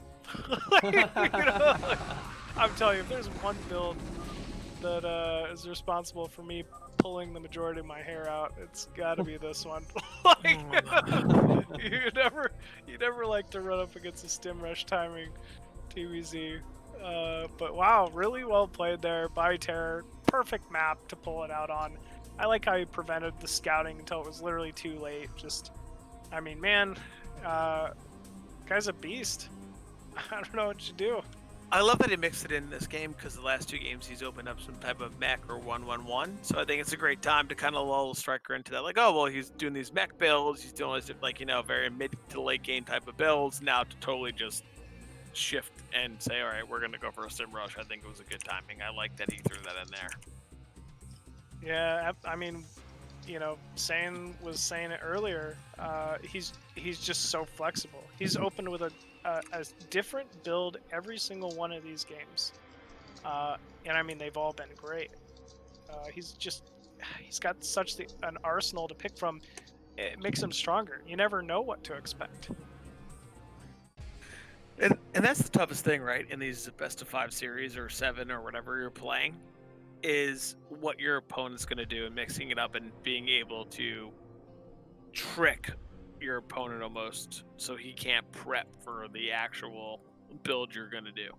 I'm telling you, if there's one build that is responsible for me pulling the majority of my hair out, it's got to be this one. you never like to run up against a stim rush timing TVZ. But wow, really well played there by Terror. Perfect map to pull it out on. I like how he prevented the scouting until it was literally too late. Guy's a beast. I don't know what you do. I love that he mixed it in this game because the last 2 games he's opened up some type of mech or 1-1-1. So I think it's a great time to kind of lull Stryker into that. Like, oh, well, he's doing these mech builds. He's doing this, very mid to late game type of builds. Now to totally just shift and say, all right, we're going to go for a sim rush. I think it was a good timing. I like that he threw that in there. Yeah, Saiyan was saying it earlier. He's just so flexible. He's opened with a different build every single one of these games, and they've all been great. He's got such an arsenal to pick from. It makes him stronger. You never know what to expect. And that's the toughest thing, right? In these best of 5 series or 7 or whatever you're playing, is what your opponent's going to do and mixing it up and being able to trick your opponent almost so he can't prep for the actual build you're going to do.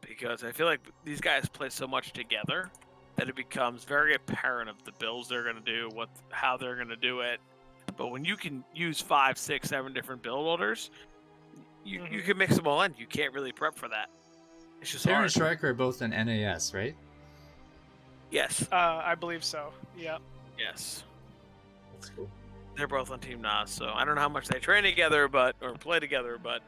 Because I feel like these guys play so much together that it becomes very apparent of the builds they're going to do, how they're going to do it. But when you can use 5, 6, 7 different build orders, you can mix them all in. You can't really prep for that. It's just Terror hard. and Stryker are both in NAS, right? Yes. I believe so. Yeah. Yes. That's cool. They're both on Team Nas, so I don't know how much they train together, or play together, but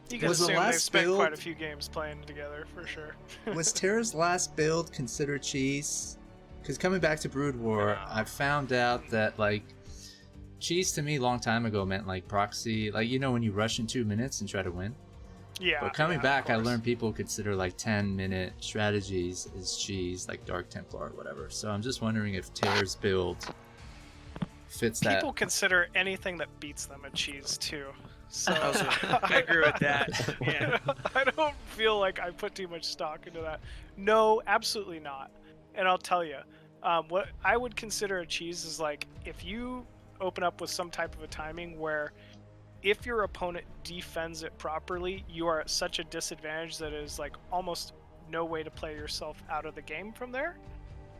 You can Was the assume they've last spent quite a build- few games playing together for sure. Was Terra's last build considered cheese? Because coming back to Brood War, I found out that like cheese to me long time ago meant like proxy, like when you rush in 2 minutes and try to win. Yeah. But coming yeah, back, of I course. learned people consider like 10-minute strategies as cheese, like Dark Templar or whatever. So I'm just wondering if Terra's build fits that. People consider anything that beats them a cheese too. So I agree with that. Yeah. I don't feel like I put too much stock into that. No, absolutely not. And I'll tell you, what I would consider a cheese is like if you open up with some type of a timing where if your opponent defends it properly, you are at such a disadvantage that is like almost no way to play yourself out of the game from there.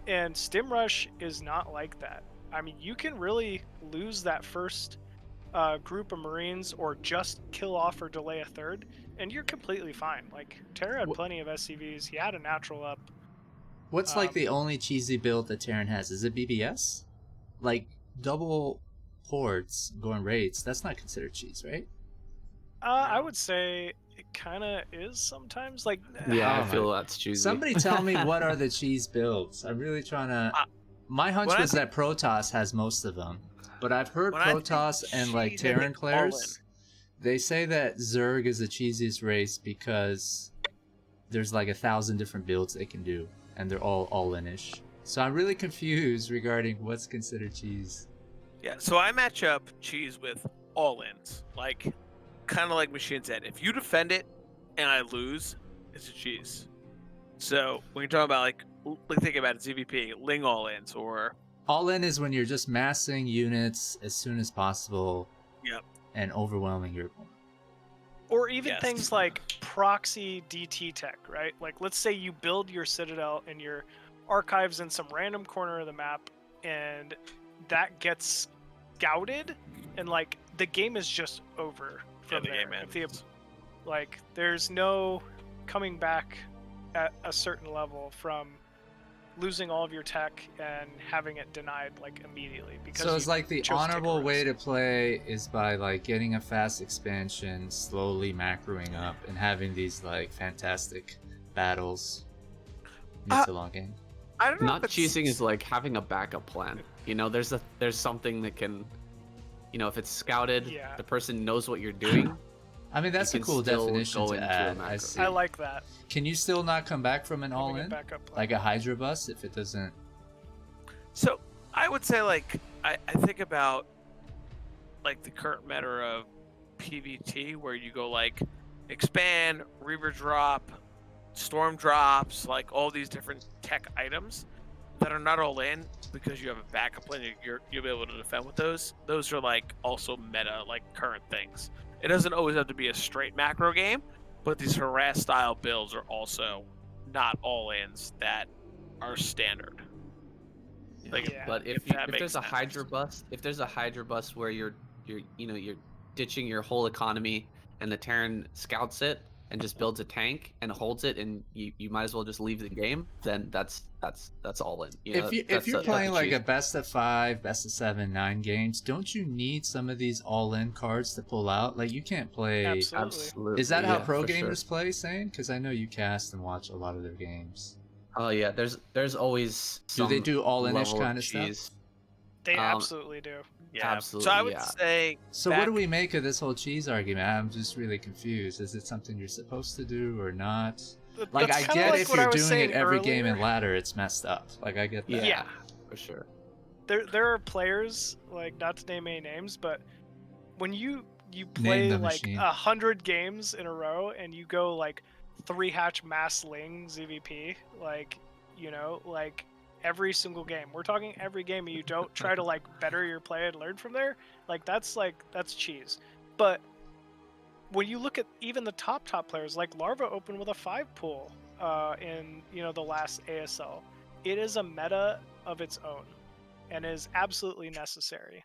And Stim Rush is not like that. I mean, you can really lose that first group of Marines or just kill off or delay a third, and you're completely fine. Like, Terra had plenty of SCVs. He had a natural up. What's like the only cheesy build that Terran has? Is it BBS? Like double ports going raids, that's not considered cheese, right? I would say it kind of is sometimes. Like, Yeah, Oh I feel that's choosy. Somebody tell me what are the cheese builds. I'm really trying to. My hunch when I was that Protoss has most of them, but I've heard When I think Protoss and like cheese, I Terran think players. They say that Zerg is the cheesiest race because there's like 1,000 different builds they can do, and they're all in-ish. So I'm really confused regarding what's considered cheese. Yeah, so I match up cheese with all-ins, like kind of like Machine said. If you defend it and I lose, it's a cheese. So when you're talking about like think about it, ZVP, Ling all-ins, or All in is when you're just massing units as soon as possible. Yep. And overwhelming your opponent. or even Yes. things like proxy DT tech, right? Like, let's say you build your Citadel and your archives in some random corner of the map, and that gets scouted, and like the game is just over from the there. game If the- ends. like, there's no coming back at a certain level from losing all of your tech and having it denied like immediately because So it's you like the chose to take a honorable way risk. to play is by like getting a fast expansion, slowly macroing up, and having these like fantastic battles mid to long game. I don't know. Not cheesing is like having a backup plan. There's something that can, if it's scouted, Yeah. the person knows what you're doing. I mean, that's a can cool still definition go to into a add. I macro. see. I like that. Can you still not come back from an Having a all-in? backup plan. Like a Hydra bus if it doesn't... So I would say like I think about like the current meta of PvT where you go like expand, Reaver drop, storm drops, like all these different tech items that are not all in because you have a backup plan. You'll be able to defend with those. Those are like also meta, like current things. It doesn't always have to be a straight macro game, but these harass style builds are also not all ins that are standard. Like, Yeah. But if that there's makes a Hydra bus where you're ditching your whole economy and the Terran scouts it and just builds a tank and holds it, and you might as well just leave the game, then that's all in. If you're playing like a best of 5, best of 7, 9 games, don't you need some of these all-in cards to pull out? Like you can't play... Absolutely. Is that how yeah, pro for sure. gamers play, Sane? Because I know you cast and watch a lot of their games. Oh yeah, there's always Do they some do all-in-ish level kind of cheese. stuff? They Um, absolutely do. yeah. Absolutely, So I would yeah. say So back- what do we make of this whole cheese argument? I'm just really confused. Is it something you're supposed to do or not? Like That's I kinda get like if what I you're was doing it saying every game in earlier. ladder, it's messed up. Like I get that. Yeah, for sure. There are players, like, not to name any names, but when you play the like machine. 100 games in a row and you go like 3 hatch mass ling ZVP, like, like every single game, we're talking every game, and you don't try to like better your play and learn from there, that's cheese. But when you look at even the top players, like Larva opened with a 5 pool in the last ASL, it is a meta of its own and is absolutely necessary.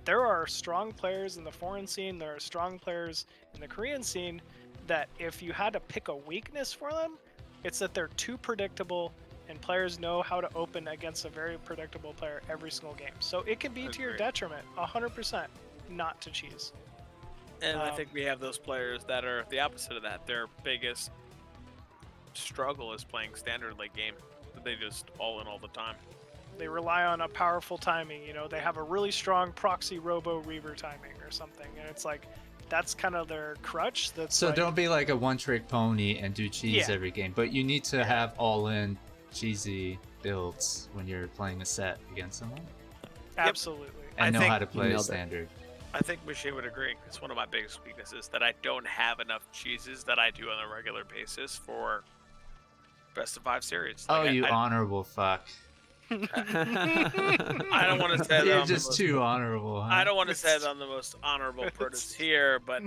There are strong players in the foreign scene, there are strong players in the Korean scene that if you had to pick a weakness for them, it's that they're too predictable and players know how to open against a very predictable player every single game. So it can be to your Agreed. detriment, 100%, not to cheese. And I think we have those players that are the opposite of that. Their biggest struggle is playing standard late game. They just all in all the time. They rely on a powerful timing. You know, they have a really strong proxy robo reaver timing or something, and it's like that's kind of their crutch. That's So like, don't be like a one-trick pony and do cheese Yeah. every game, but you need to have all-in cheesy builds when you're playing a set against someone, absolutely. and I know think how to play nailed it. standard. I think Michelle would agree. It's one of my biggest weaknesses that I don't have enough cheeses that I do on a regular basis for best of 5 series. Oh, Like, you I honorable fuck. I don't want to say that You're I'm the just most- too honorable, huh? I don't want to say that I'm the most honorable protist here, but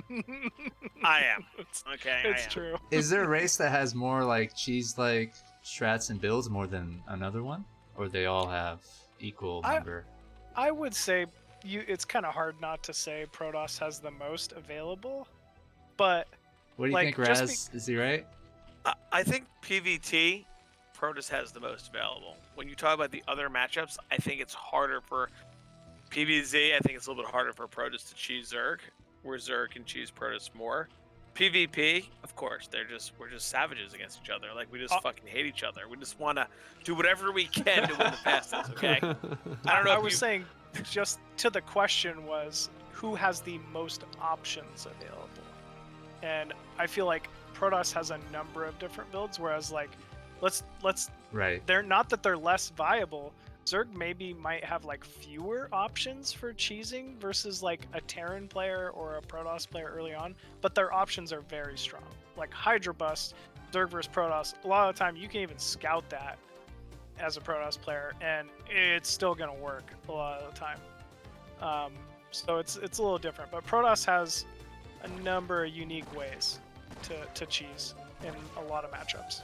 I am. Okay, I It's am. true. Is there a race that has more like cheese-like strats and builds more than another one, or they all have equal I- number? I would say it's kind of hard not to say Protoss has the most available, but What do you like, think, just Razz? Is he right? I think PVT, Protoss has the most available. When you talk about the other matchups, I think it's harder for PVZ. I think it's a little bit harder for Protoss to cheese Zerg, where Zerg can cheese Protoss more. PvP, of course, we're just savages against each other. Like we just fucking hate each other. We just want to do whatever we can to win the fastest. Okay. I don't know. I if was you- saying just to the question was who has the most options available, and I feel like Protoss has a number of different builds, whereas like let's Right. they're not that they're less viable. Zerg maybe might have like fewer options for cheesing versus like a Terran player or a Protoss player early on, but their options are very strong. Like Hydra Bust, Zerg versus Protoss, a lot of the time you can even scout that as a Protoss player and it's still gonna work a lot of the time. So it's a little different, but Protoss has a number of unique ways to cheese in a lot of matchups.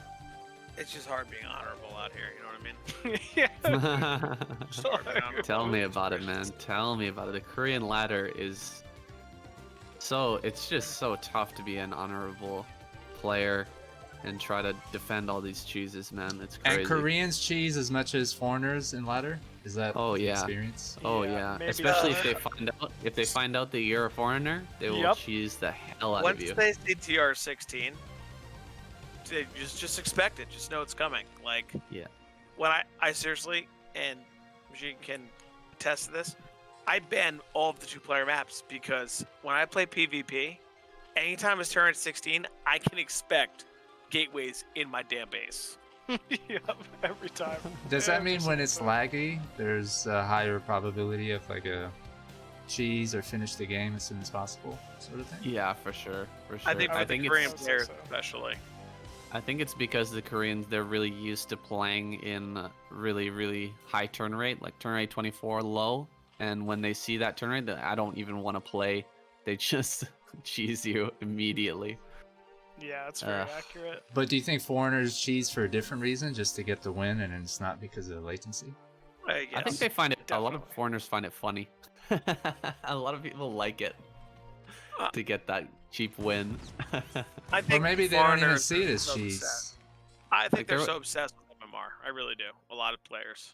It's just hard being honorable out here. You know what I mean? Yeah. Just hard being honorable. Tell me about it, man. Tell me about it. The Korean ladder is it's just so tough to be an honorable player and try to defend all these cheeses, man. It's crazy. And Koreans cheese as much as foreigners in ladder? Is that Oh, the yeah. experience? Oh Yeah, yeah, maybe especially that- if they find out that you're a foreigner, they will Yep. cheese the hell out Once of you. they see TR16, they just expect it. Just know it's coming. Like Yeah. when I seriously, and Machine can attest to this, I ban all of the 2-player maps because when I play PvP, anytime it's turn 16, I can expect gateways in my damn base. Yep, every time. Does that Every mean when it's single time. laggy, there's a higher probability of like a cheese or finish the game as soon as possible, sort of thing? Yeah, for sure. For sure. I think for the Korean it's- players so. especially. I think it's because the Koreans, they're really used to playing in really, really high turn rate, like turn rate 24 low. And when they see that turn rate, I don't even want to play. They just cheese you immediately. Yeah, it's very Ugh. accurate. But do you think foreigners cheese for a different reason, just to get the win, and it's not because of latency? I I think guess. they find it, a lot of Definitely. foreigners find it funny. A lot of people like it Uh, to get that cheap win. I Or think maybe they don't even foreigners see it are as so cheese. obsessed. I think Like, they're there so were- obsessed with MMR. I really do. A lot of players.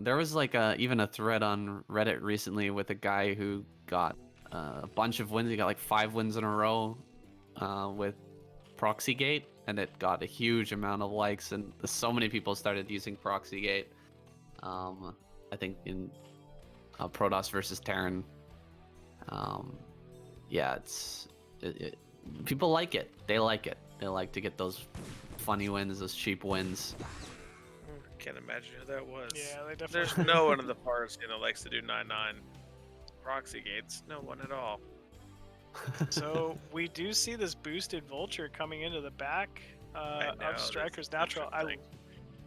There was like even a thread on Reddit recently with a guy who got a bunch of wins. He got like 5 wins in a row with Proxygate, and it got a huge amount of likes, and so many people started using Proxygate. I think in Protoss versus Terran. Yeah, people like it. They like it. They like to get those funny wins, those cheap wins. Can't imagine who that was. Yeah, they definitely. There's no one in the forest that likes to do 9-9 proxy gates. No one at all. So we do see this boosted vulture coming into the back I know, of that's Stryker's natural. interesting.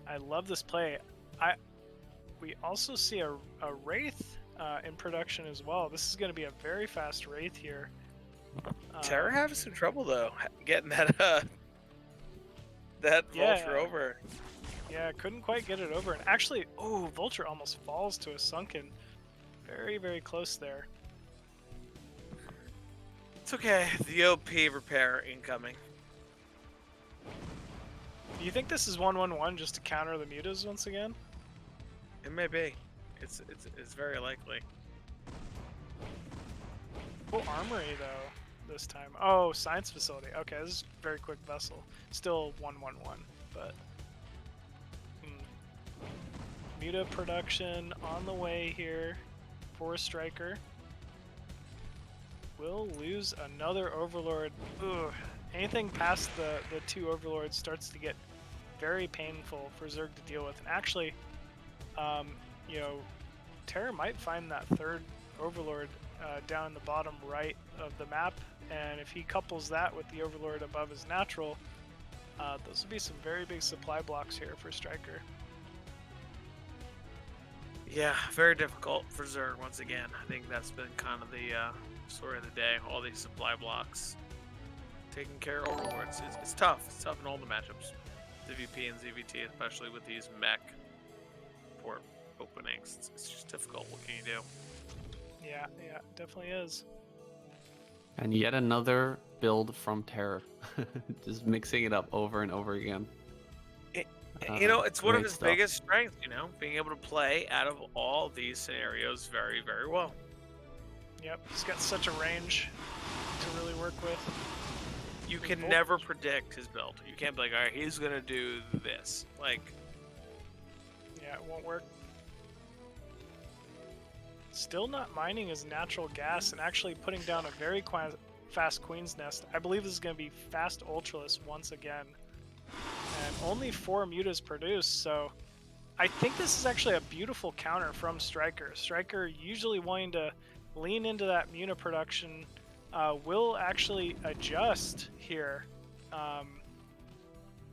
I love this play. We also see a wraith in production as well. This is going to be a very fast wraith here. Terra having some trouble though, getting that that Yeah. vulture over. Yeah, couldn't quite get it over. And actually, oh, vulture almost falls to a sunken. Very, very close there. It's okay. The OP repair incoming. The You think this is 1-1-1 just to counter the mutas once again? It may be. It's very likely. Oh, armory though this time. Oh, science facility. Okay, this is a very quick vessel. Still 1-1-1, but muta production on the way here for Stryker. Will lose another overlord. Ugh. Anything past the 2 overlords starts to get very painful for Zerg to deal with. And actually, you know, Terra might find that 3rd overlord down in the bottom right of the map, and if he couples that with the overlord above his natural, those will be some very big supply blocks here for Stryker. Yeah, very difficult for Zerg once again. I think that's been kind of the story of the day. All these supply blocks, taking care of overlords. It's tough. It's tough in all the matchups. ZVP and ZVT, especially with these mech port openings. It's just difficult. What can you do? Yeah, definitely is. And yet another build from Terror. Just mixing it up over and over again. You know, it's one of Great his stuff. biggest strengths, you know, being able to play out of all these scenarios very, very well. Yep, he's got such a range to really work with. You can never predict his build. You can't be like, all right, he's going to do this. Like, yeah, it won't work. Still not mining his natural gas and actually putting down a very fast Queen's Nest. I believe this is going to be fast Ultraless once again. And only 4 mutas produced, so I think this is actually a beautiful counter from Stryker. Stryker usually wanting to lean into that muta production will actually adjust here.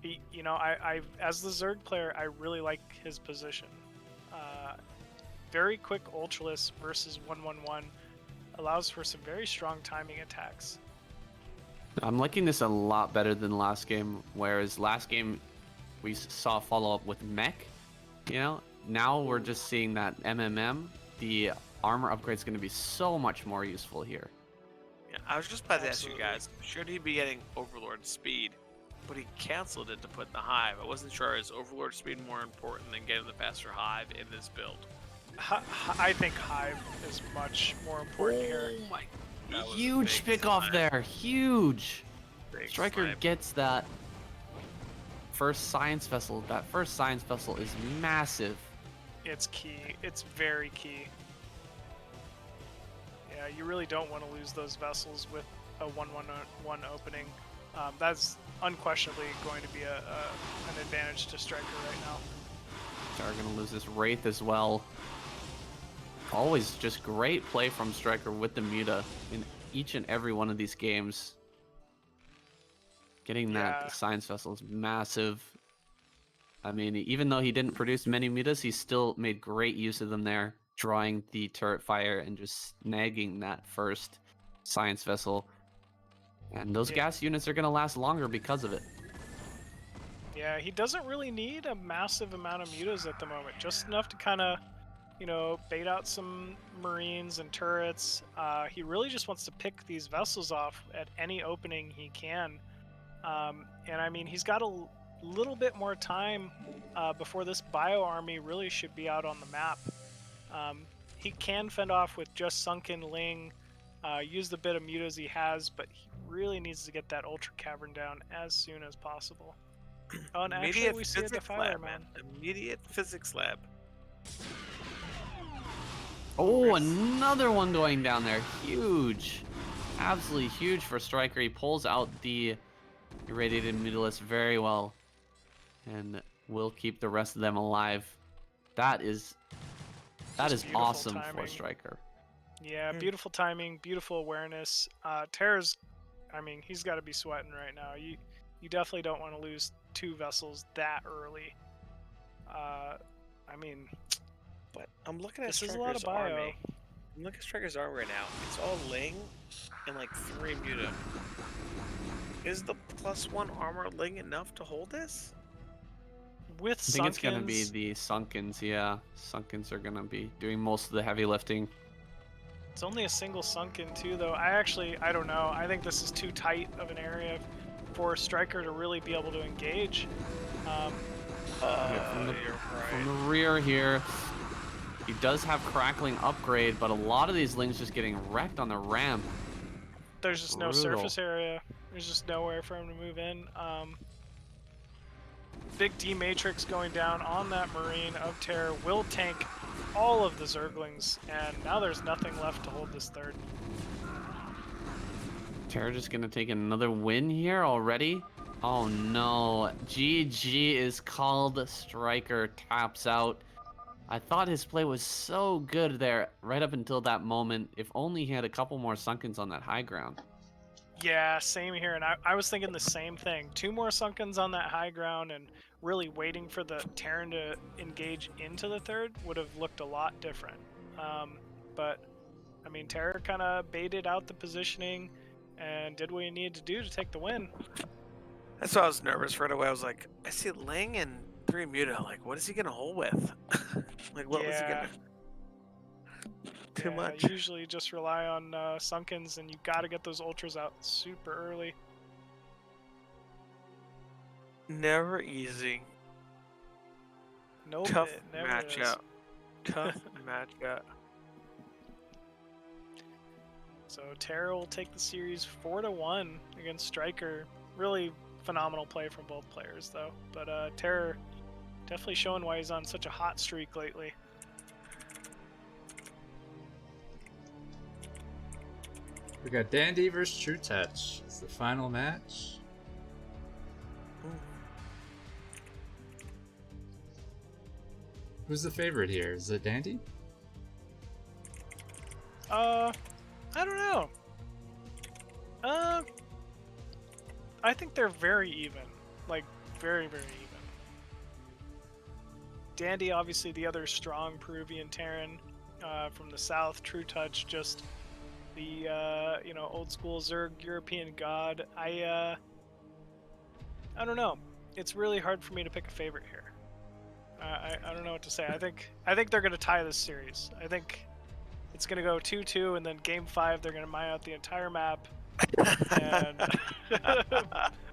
You know, I as the Zerg player, I really like his position. Very quick Ultraless versus 1-1-1 allows for some very strong timing attacks. I'm liking this a lot better than last game, whereas last game we saw follow-up with mech, you know? Now we're just seeing that MMM, the armor upgrade is going to be so much more useful here. yeah, I was just about to ask you Absolutely. guys, should he be getting Overlord speed? But he canceled it to put in the Hive. I wasn't sure, is Overlord speed more important than getting the faster Hive in this build? I think Hive is much more important here. Oh my, that was a Huge big pick off slam. there, huge. Big Stryker slam. gets that first science vessel. That first science vessel is massive. It's key. It's very key. Yeah, you really don't want to lose those vessels with a 1-1-1 opening. That's unquestionably going to be an advantage to Stryker right now. Stryker gonna lose this Wraith as well. Always just great play from Stryker with the muta in each and every one of these games. Getting Yeah. that science vessel is massive. I mean, even though he didn't produce many mutas, he still made great use of them there, drawing the turret fire and just snagging that first science vessel. And those Yeah. gas units are going to last longer because of it. Yeah, he doesn't really need a massive amount of mutas at the moment. Just enough to kind of, you know, bait out some Marines and turrets. He really just wants to pick these vessels off at any opening he can. And I mean, he's got a little bit more time before this bio army really should be out on the map. He can fend off with just Sunken Ling, use the bit of mutas he has, but he really needs to get that Ultra Cavern down as soon as possible. Oh, and actually Immediate we see a physics Defiler, lab, man. Immediate physics lab. Oh, another one going down there. Huge. Absolutely huge for Stryker. He pulls out the irradiated mutalisk very well and will keep the rest of them alive. That is Just beautiful awesome for timing. Stryker. Yeah, beautiful timing, beautiful awareness. Terra's, I mean, he's got to be sweating right now. You definitely don't want to lose 2 vessels that early. I mean, But I'm looking at this is a lot of Stryker's bio. army. I'm looking at Stryker's army right now. It's all Ling and like 3 muta. Is the +1 armor Ling enough to hold this? With I think it's going to be Sunkens, the Sunkens, yeah. Sunkens are going to be doing most of the heavy lifting. it's only a single Sunken too, though. I don't know. I think this is too tight of an area for Stryker to really be able to engage. From the, You're from right. the rear here, he does have crackling upgrade, but a lot of these Lings just getting wrecked on the ramp. There's just no Brutal. surface area. There's just nowhere for him to move in. Big D Matrix going down on that Marine of Terror will tank all of the Zerglings, and now there's nothing left to hold this third. Terra just gonna take another win here already. Oh no, GG is called. Stryker taps out. I thought his play was so good there right up until that moment. If only he had a couple more Sunkens on that high ground. Yeah, same here, and I was thinking the same thing. 2 more Sunkens on that high ground and really waiting for the Terran to engage into the third would have looked a lot different. But, I mean, Terra kind of baited out the positioning and did what he needed to do to take the win. That's why I was nervous right away. I was like, I see Ling and 3 Muta. Like, what is he gonna hold with? Like, what was he Yeah. gonna? Too Yeah, much. Usually just rely on Sunkens, and you got to get those Ultras out super early. Never easy. Nope, Tough it never is. matchup. Tough matchup. So Terra will take the series 4-1 against Stryker. Really phenomenal play from both players, though. But Terra definitely showing why he's on such a hot streak lately. We got Dandy versus Trutacz. It's the final match. Who's the favorite here? Is it Dandy? I don't know. I think they're very even. Like, very, very even. Dandy, obviously the other strong Peruvian Terran from the south. Trutacz, just the old school Zerg European god. I don't know. It's really hard for me to pick a favorite here. I don't know what to say. I think they're gonna tie this series. I think it's gonna go 2-2, and then Game 5 they're gonna mine out the entire map, and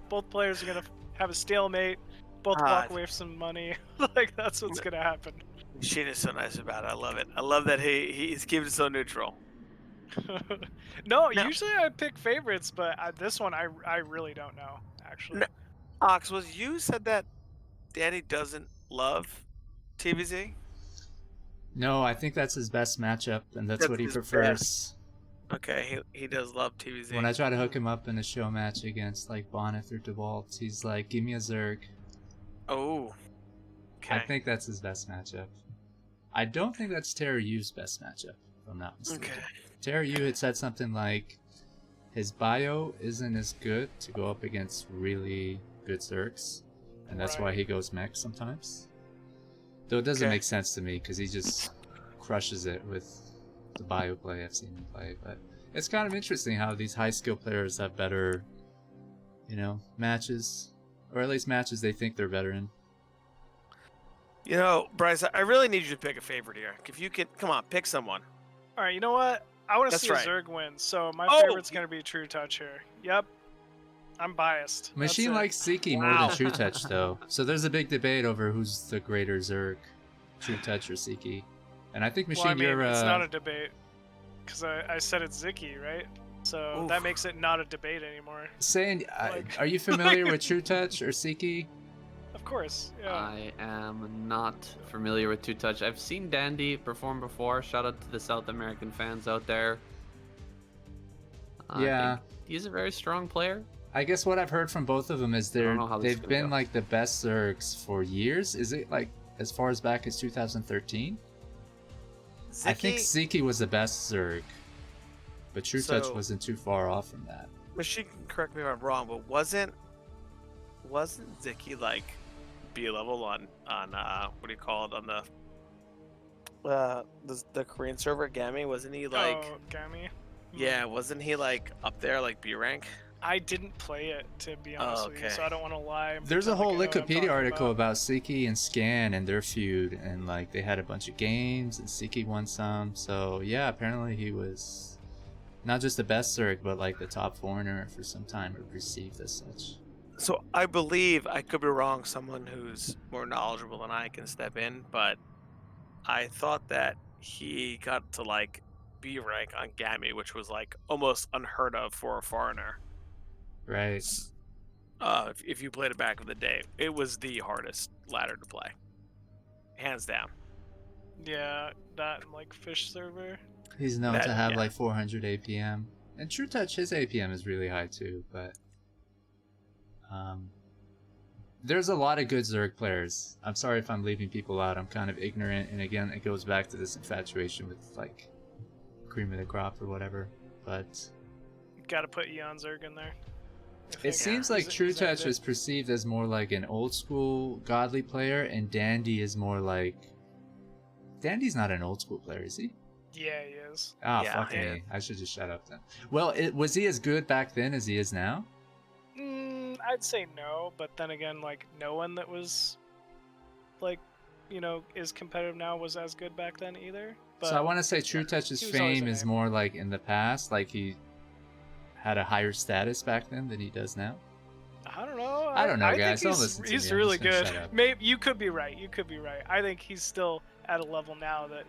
both players are gonna have a stalemate. Both walk away with some money. Like, that's what's gonna happen. Sheen is so nice about it. I love it. I love that he's keeping it so neutral. No, No. usually I pick favorites, but this one I really don't know, actually. No. Ox, was you said that Danny doesn't love TVZ? No, I think that's his best matchup, and that's what he his prefers. Okay, he does love TVZ. When I try to hook him up in a show match against like Bonyth or DeWalt, he's like, "Give me a Zerg." Oh. Okay. I think that's his best matchup. I don't think that's Terra U's best matchup, if I'm not mistaken. Okay. Terra U had said something like, his bio isn't as good to go up against really good Zergs, and that's why Right. he goes mech sometimes. Though it doesn't Okay. make sense to me, because he just crushes it with the bio play I've seen him play. But it's kind of interesting how these high skill players have better, matches, or at least matches they think they're better in. You know, Bryce, I really need you to pick a favorite here. If you could, come on, pick someone. All right, you know what? I want to That's see right. a Zerg win, so my Oh! favorite's gonna be Trutacz here. Yep, I'm biased. Machine That's it. likes Siki more than Trutacz, though. So there's a big debate over who's the greater Zerg, Trutacz or Siki. And I think Machine, Well, I mean, you're it's not a debate, because I said it's Ziki, right? So Oof. that makes it not a debate anymore. saying. Like- Are you familiar with Trutacz or Siki? Of course, yeah. I am not familiar with Trutacz. I've seen Dandy perform before. Shout out to the South American fans out there. I Yeah. think he's a very strong player. I guess what I've heard from both of them is don't know how this is they've gonna been go. like the best Zergs for years. Is it like as far as back as 2013? I think Siki was the best Zerg, but Trutacz So- wasn't too far off from that. Machine can correct me if I'm wrong, but wasn't Ziki like B level on what do you call it on the Korean server Gami? Wasn't he like Oh, Gami. yeah? Wasn't he like up there like B rank? I didn't play it, to be honest with you, okay. so I don't want to lie. and There's a pretend like whole I know what I'm Wikipedia talking article about Siki and Scan and their feud, and like they had a bunch of games, and Siki won some. So yeah, apparently he was not just the best Zerg, but like the top foreigner for some time, or perceived as such. So I believe, I could be wrong, someone who's more knowledgeable than I can step in, but I thought that he got to like B rank on Gammy, which was like almost unheard of for a foreigner. Right. If you played it back in the day, it was the hardest ladder to play, hands down. Yeah, that and like fish server. He's known That- to have yeah. like 400 APM. And Trutacz, his APM is really high too, but there's a lot of good Zerg players. I'm sorry if I'm leaving people out. I'm kind of ignorant, and again, it goes back to this infatuation with like cream of the crop or whatever. But Got to put Eon Zerg in there. I it think. seems like He's Trutacz good. is perceived as more like an old school godly player, and Dandy is more like. Dandy's not an old school player, is he? Yeah, he is. Ah, Yeah, fuck yeah. me. I should just shut up then. Well, was he as good back then as he is now? I'd say no, but then again, like no one that was, like, is competitive now was as good back then either. But So I want to say Trutach's he was always fame a is name. more like in the past, like he had a higher status back then than he does now. I don't know. I don't know, think guys. Don't he's, listen to he's me. I'm really just gonna good. shut up. Maybe you could be right. You could be right. I think he's still at a level now that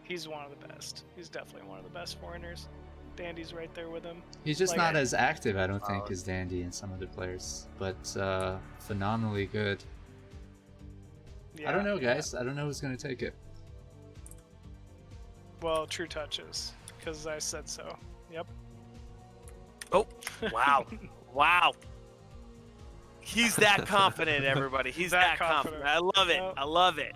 he's one of the best. He's definitely one of the best foreigners. Dandy's right there with him. He's just Like, not as active, I don't think, Oh. as Dandy and some other players, but phenomenally good. Yeah, I don't know, guys. I don't know who's gonna take it. Well, True Touches, because I said so. Yep. Oh, wow. Wow. He's that confident, everybody. He's That that confident. confident. I love it. Yep. I love it.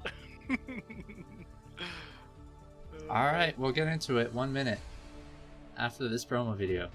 All right, we'll get into it. 1 minute after this promo video.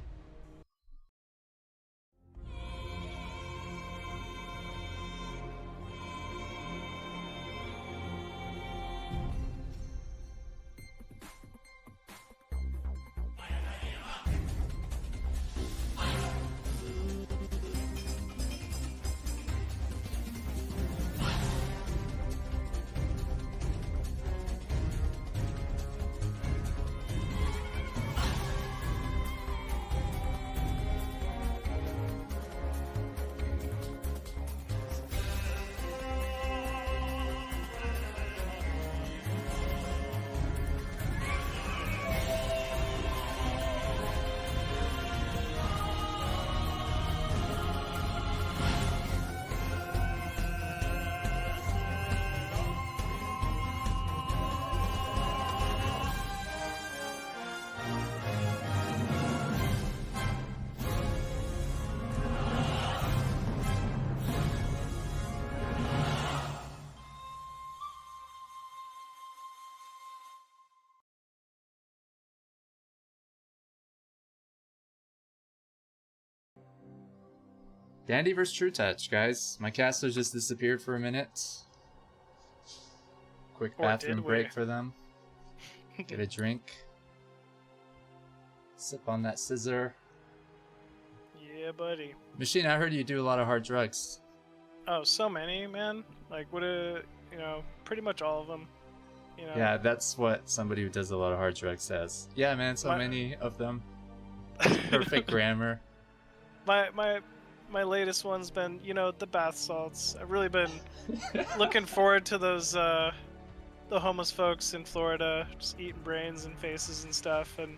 Dandy vs Trutacz, guys. My caster just disappeared for a minute. Quick Or bathroom did we? break for them. Get a drink. Sip on that scissor. Yeah, buddy. Machine, I heard you do a lot of hard drugs. Oh, so many, man. Like, pretty much all of them. Yeah, that's what somebody who does a lot of hard drugs says. Yeah, man, so My- many of them. Perfect grammar. My latest one's been, the bath salts. I've really been looking forward to those, the homeless folks in Florida just eating brains and faces and stuff. And,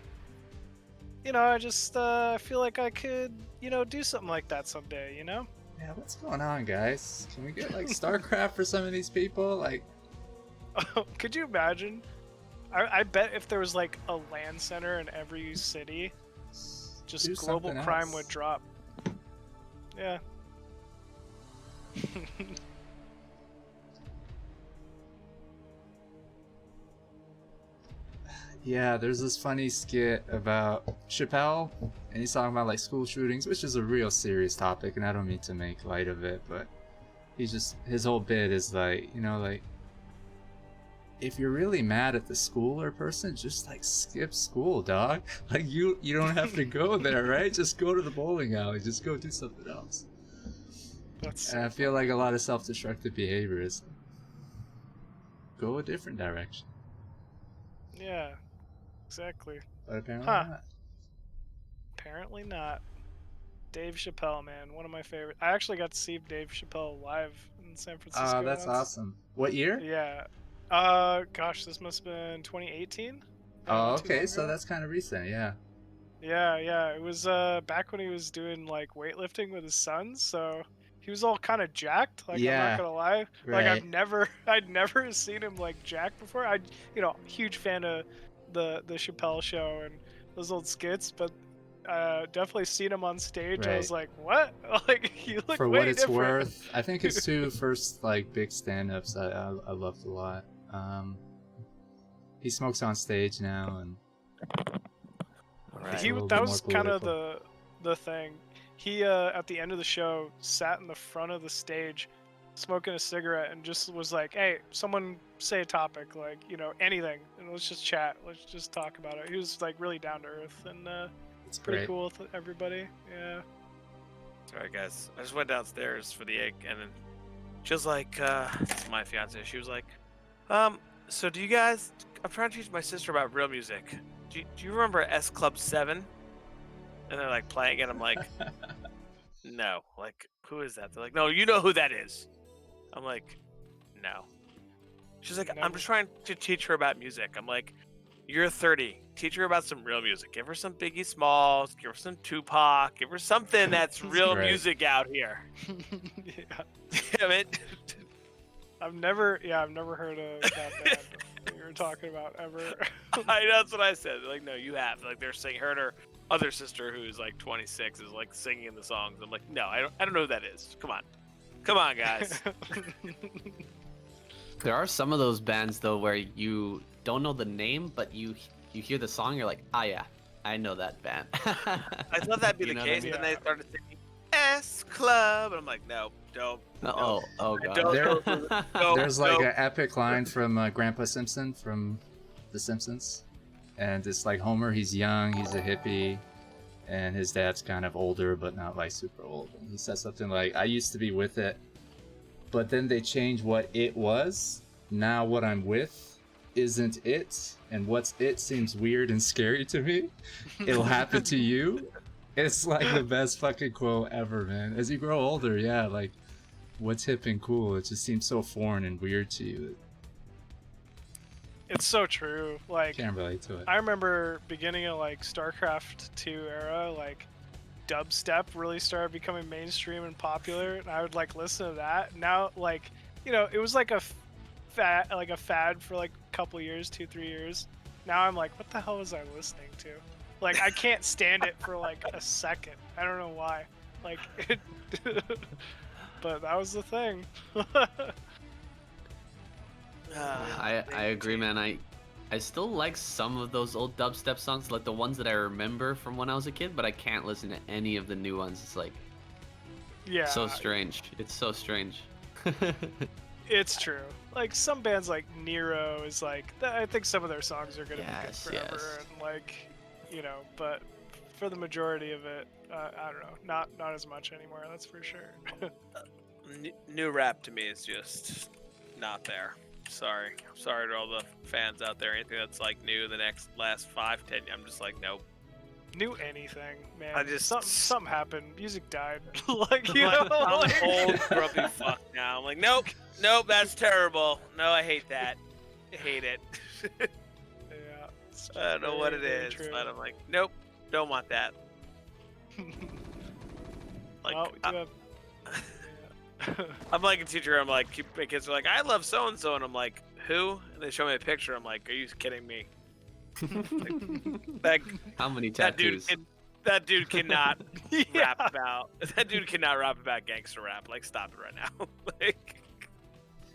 I just feel like I could, do something like that someday, Yeah, what's going on, guys? Can we get, like, StarCraft for some of these people? Like, Could you imagine? I bet if there was, like, a land center in every city, just do global something crime else. would drop. Yeah. Yeah, there's this funny skit about Chappelle, and he's talking about like school shootings, which is a real serious topic, and I don't mean to make light of it, but his whole bit is like, like, if you're really mad at the school or person, just like skip school, dog. Like you don't have to go there, right? Just go to the bowling alley, just go do something else. That's And I feel like a lot of self-destructive behavior is go a different direction, yeah, exactly. but apparently Huh. not. Apparently not. Dave Chappelle, man, one of my favorite. I actually got to see Dave Chappelle live in San Francisco. Oh, that's once. awesome. What year? Yeah. Gosh, this must have been 2018. Oh, Not too okay, long so ago. that's kind of recent, yeah. Yeah. It was back when he was doing like weightlifting with his sons, so he was all kind of jacked. Like, I'm Yeah, not gonna lie. right. Like I'd never seen him like jacked before. Huge fan of the Chappelle show and those old skits, but definitely seen him on stage. I was like, what? Like, you look For way what it's different. worth, I think his two first like big stand-ups I loved a lot. He smokes on stage now, and Alright. He a little that bit was more kind of political. the thing. He at the end of the show sat in the front of the stage smoking a cigarette and just was like, hey, someone say a topic, like, anything, and let's just chat, let's just talk about it. He was like really down to earth, and It's pretty great. cool with everybody. Yeah. Alright, guys. I just went downstairs for the egg, and then she was like, my fiance, she was like, so do you guys, I'm trying to teach my sister about real music. Do you remember S Club 7? And they're like playing it. I'm like, no. Like, who is that? They're like, no, you know who that is. I'm like, no. She's like, I'm Never. just trying to teach her about music. I'm like, you're 30. Teach her about some real music. Give her some Biggie Smalls. Give her some Tupac. Give her something that's real Right. music out here. Yeah. Damn it. I've never heard of that band that you were talking about ever. That's what I said. They're like, no, you have. Like, they're singing. Her and her other sister, who's like 26, is like singing the songs. I'm like, no, I don't know who that is. Come on, guys. There are some of those bands though where you don't know the name, but you hear the song, you're like, ah, yeah, I know that band. I thought that'd be You the know what I case, mean? and then they started singing S Club, and I'm like, no, don't. Oh I god. don't know. There's like an epic line from Grandpa Simpson from The Simpsons, and it's like Homer. He's young, he's a hippie, and his dad's kind of older, but not like super old. And he says something like, "I used to be with it, but then they changed what it was. Now what I'm with isn't it, and what's it seems weird and scary to me. It'll happen to you." It's like the best fucking quote ever, man. As you grow older, yeah, like what's hip and cool, it just seems so foreign and weird to you. It's so true. Like, Can't relate to it. I remember beginning of like StarCraft 2 era, like dubstep really started becoming mainstream and popular, and I would like listen to that. Now, like, it was like a fad for like a couple years, 2-3 years. Now I'm like, what the hell was I listening to? Like, I can't stand it for like a second. I don't know why. Like, but that was the thing. I agree, man. I still like some of those old dubstep songs, like the ones that I remember from when I was a kid, but I can't listen to any of the new ones. It's like Yeah. so strange. It's so strange. It's true. Like, some bands like Nero is like, I think some of their songs are gonna be good Yes, forever, yes. and like, but for the majority of it, I don't know, not as much anymore. That's for sure. New rap to me is just not there. Sorry to all the fans out there. Anything that's like new the last 5-10, I'm just like, nope. New anything, man. I just- something happened. Music died. Like, I'm like- old grumpy fuck now. I'm like, nope, that's terrible. No, I hate that. I hate it. Yeah. it's I don't know what it very, very is, true. but I'm like, nope, don't want that. Like, Well, we do have- yeah. I'm like a teacher. I'm like, my kids are like, I love so and so, and I'm like, who? And they show me a picture. I'm like, are you kidding me? Like, How many that dude, tattoos? that dude cannot Yeah. rap about. That dude cannot rap about gangster rap. Like, stop it right now. Like,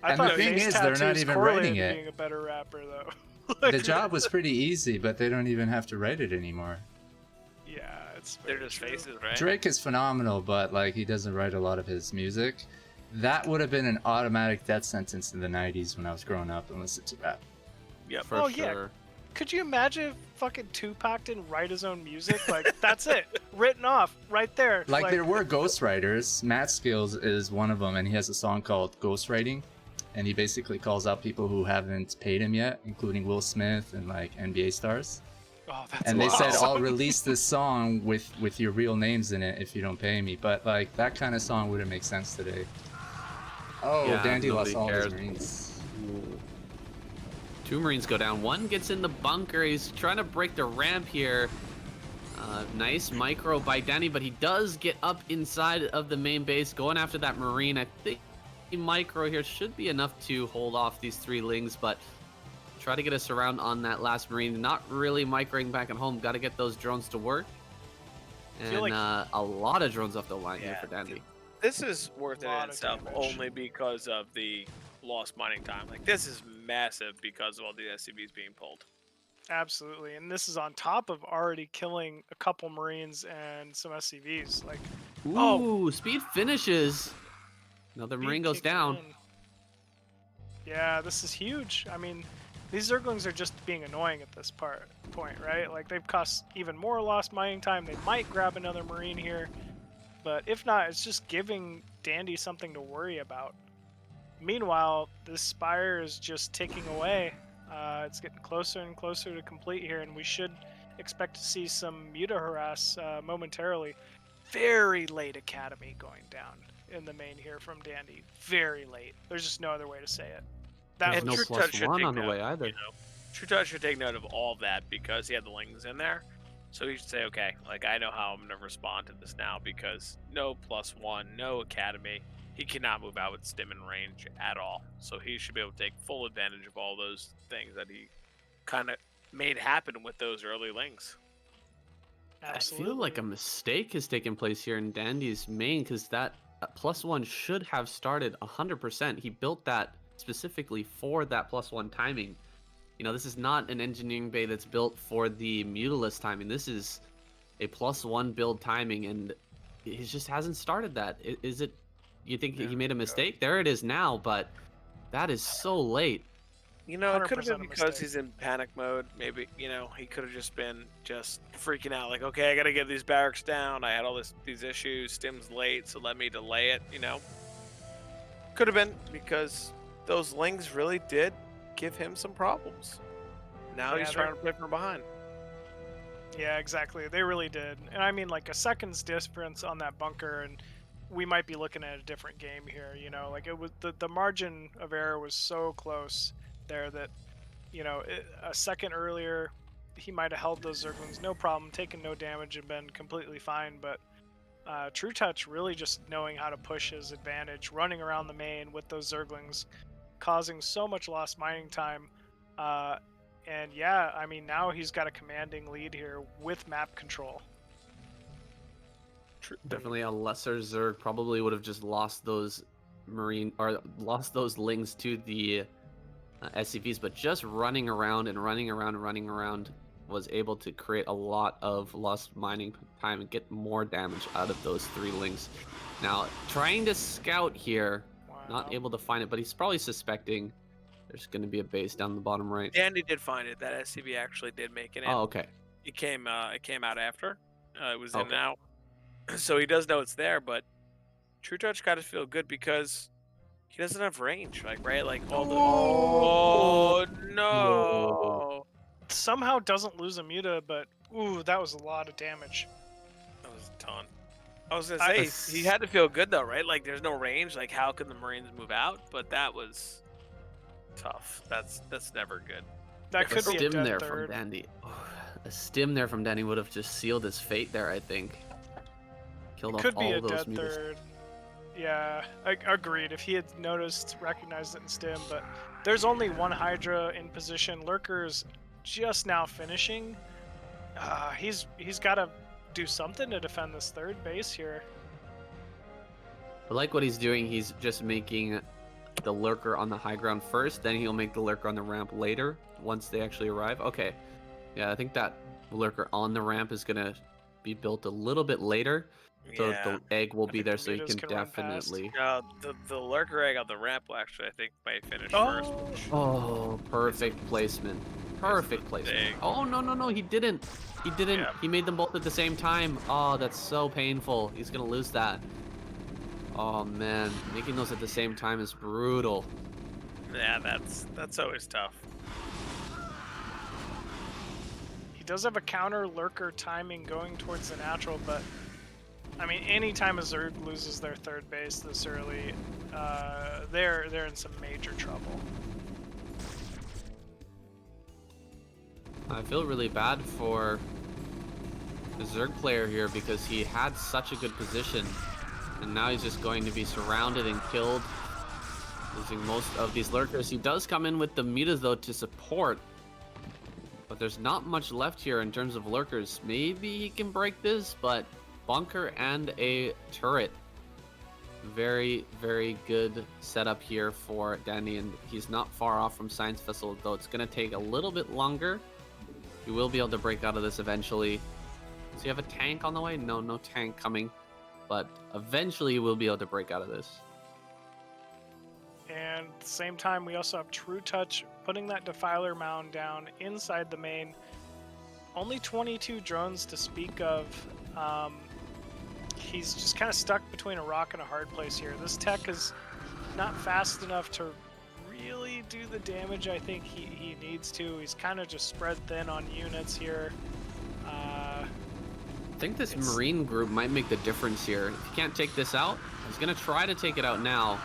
I And thought the thing face is, they're not tattoos even correlated writing to it. Being a better rapper, though. The Like, job was pretty easy, but they don't even have to write it anymore. Yeah, it's. they're very just true. faces, right? Drake is phenomenal, but like he doesn't write a lot of his music. That would have been an automatic death sentence in the 90s when I was growing up and listened to rap. Yep. For Oh, sure. yeah. Could you imagine if fucking Tupac didn't write his own music? Like, that's it. Written off right there. Like there were ghostwriters. Matt Skills is one of them, and he has a song called Ghostwriting, and he basically calls out people who haven't paid him yet, including Will Smith and like NBA stars. Oh, that's And they said, awesome. I'll release this song with your real names in it if you don't pay me. But like that kind of song wouldn't make sense today. Oh, Yeah, Dandy lost nobody all his cares. Marines. Ooh. 2 Marines go down. 1 gets in the bunker. He's trying to break the ramp here. Nice micro by Danny, but he does get up inside of the main base, going after that Marine. I think the micro here should be enough to hold off these 3 Lings, but try to get a surround on that last Marine. Not really microing back at home. Got to get those drones to work. I feel And like- a lot of drones off the line here Yeah, for Dandy. This is worth it Lot in of itself damage. only because of the lost mining time. Like this is massive because of all the SCVs being pulled. Absolutely, and this is on top of already killing a couple Marines and some SCVs. Like, Ooh, Oh. speed finishes. Another speed Marine goes kicks down. in. Yeah, this is huge. I mean, these Zerglings are just being annoying at this point, right? Like, they've cost even more lost mining time. They might grab another Marine here, but if not, it's just giving Dandy something to worry about. Meanwhile, this Spire is just ticking away. It's getting closer and closer to complete here, and we should expect to see some Muta harass momentarily. Very late Academy going down in the main here from Dandy. Very late. There's just no other way to say it. That There's was no Trutacz plus should 1 take on the note, way either. You know, Trutacz should take note of all of that because he had the Lings in there. So he should say, okay, like I know how I'm gonna respond to this now because no +1, no Academy. He cannot move out with stim and range at all. So he should be able to take full advantage of all those things that he kind of made happen with those early Lings. absolutely. I feel like a mistake has taken place here in Dandy's main because that +1 should have started 100%. He built that specifically for that +1 timing. You know, this is not an engineering bay that's built for the Mutalist timing. This is a +1 build timing, and he just hasn't started that. Is it? You think he made a mistake? There it is now, but that is so late. You know, it could have 100% been a because mistake. he's in panic mode. Maybe, you know, he could have just been just freaking out. Like, okay, I got to get these barracks down. I had all these issues. Stim's late, so let me delay it, you know. Could have been because those Lings really did give him some problems. Now Yeah, he's trying to play from behind. Yeah, exactly. They really did. And I mean, like, a second's difference on that bunker, and we might be looking at a different game here, you know? Like, it was the margin of error was so close there that, you know, a second earlier, he might have held those Zerglings no problem, taken no damage, and been completely fine. But Trutacz really just knowing how to push his advantage, running around the main with those Zerglings, causing so much lost mining time. And yeah, I mean, now he's got a commanding lead here with map control. Definitely a lesser Zerg probably would have just lost those Marine or lost those Lings to the SCVs, but just running around and running around and running around was able to create a lot of lost mining time and get more damage out of those 3 Lings. Now, trying to scout here, Wow. not able to find it, but he's probably suspecting there's going to be a base down the bottom right. Dandy did find it. That SCV actually did make it in. Oh, okay. It came out after. It was in Okay. and out. So he does know it's there, but Trutacz got to feel good because he doesn't have range, like right, like all the. Oh no! Somehow doesn't lose a Muta, but ooh, that was a lot of damage. That was a ton. I was gonna I- say he had to feel good though, right? Like there's no range. Like how can the Marines move out? But that was tough. That's never good. That A could be a stim dead there third. from Dandy. A stim there from Dandy would have just sealed his fate there, I think. Killed off Could be all a those dead mutas. third. Yeah, agreed. If he had noticed, recognized it in stim, but there's only one Hydra in position. Lurker's just now finishing. He's got to do something to defend this third base here. I like what he's doing. He's just making the Lurker on the high ground first, then he'll make the Lurker on the ramp later once they actually arrive. Okay. Yeah, I think that Lurker on the ramp is going to be built a little bit later. So Yeah. the egg will I be think there, the so he mutas can can run past. definitely. The lurker egg on the ramp will actually, I think, might finish Oh. first. Which, Oh, perfect placement. Perfect the placement. thing. Oh, no, he didn't. He didn't. Yeah. He made them both at the same time. Oh, that's so painful. He's going to lose that. Oh, man. Making those at the same time is brutal. yeah, that's always tough. He does have a counter lurker timing going towards the natural, but I mean, anytime a Zerg loses their third base this early, they're in some major trouble. I feel really bad for the Zerg player here because he had such a good position, and now he's just going to be surrounded and killed, losing most of these lurkers. He does come in with the Midas though to support, but there's not much left here in terms of lurkers. Maybe he can break this, but bunker and a turret. Very, very good setup here for Dandy, and he's not far off from Science Vessel, though it's going to take a little bit longer. He will be able to break out of this eventually. Does he have a tank on the way? No, no tank coming, but eventually we'll be able to break out of this. And at the same time, we also have Trutacz putting that Defiler mound down inside the main. Only 22 drones to speak of. He's just kind of stuck between a rock and a hard place here. This tech is not fast enough to really do the damage I think he needs to. He's kind of just spread thin on units here. I think this Marine group might make the difference here. If he can't take this out, he's going to try to take it out now.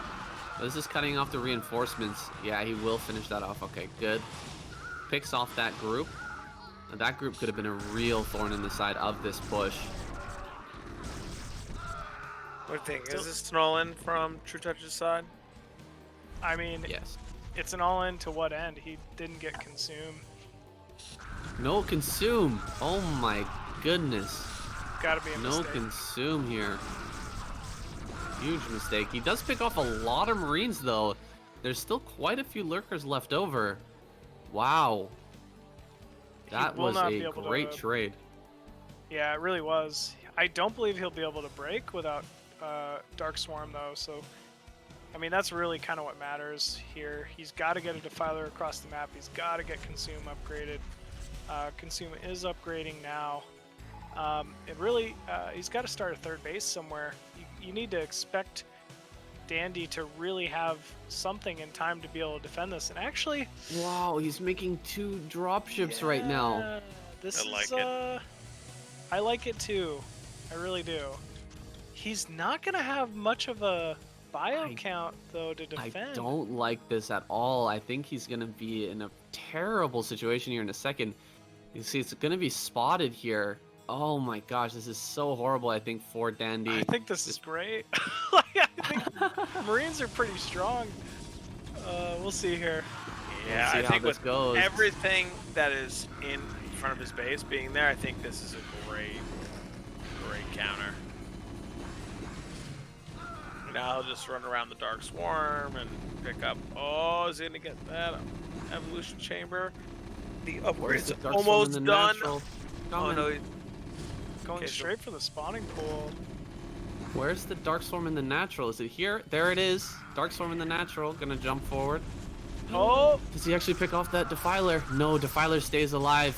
This is cutting off the reinforcements. Yeah, he will finish that off. Okay, good. Picks off that group. And that group could have been a real thorn in the side of this push. What do you think? Is this an all-in from Trutouch's side? I mean, Yes. it's an all-in to what end? He didn't get consumed. No consume. Oh my goodness. Gotta be a No mistake. consume here. Huge mistake. He does pick off a lot of Marines though. There's still quite a few lurkers left over. Wow. That will was not be a able great to- trade. Yeah, it really was. I don't believe he'll be able to break without Dark Swarm though, so I mean that's really kind of what matters here. He's got to get a Defiler across the map. He's got to get Consume upgraded. Consume is upgrading now. It really, he's got to start a third base somewhere. You need to expect Dandy to really have something in time to be able to defend this. And actually, Wow, he's making 2 dropships right now. yeah, This I like is, it. I like it too. I really do. He's not gonna have much of a bio count though to defend. I don't like this at all. I think he's going to be in a terrible situation here in a second. You see, it's going to be spotted here. Oh my gosh, this is so horrible, I think, for Dandy. I think this is great. Like, I think Marines are pretty strong. We'll see here. Yeah, see I how think this with goes. everything that is in front of his base being there, I think this is a great counter. Now he'll just run around the Dark Swarm and pick up. Oh, is he gonna get that Evolution Chamber? The Where's upgrade's the Dark Swarm in almost the done. natural? Oh Coming. no, Going Okay, so- straight for the spawning pool. Where's the Dark Swarm in the natural? Is it here? There it is. Dark Swarm in the natural. Gonna jump forward. Oh, Does he actually pick off that Defiler? No, Defiler stays alive.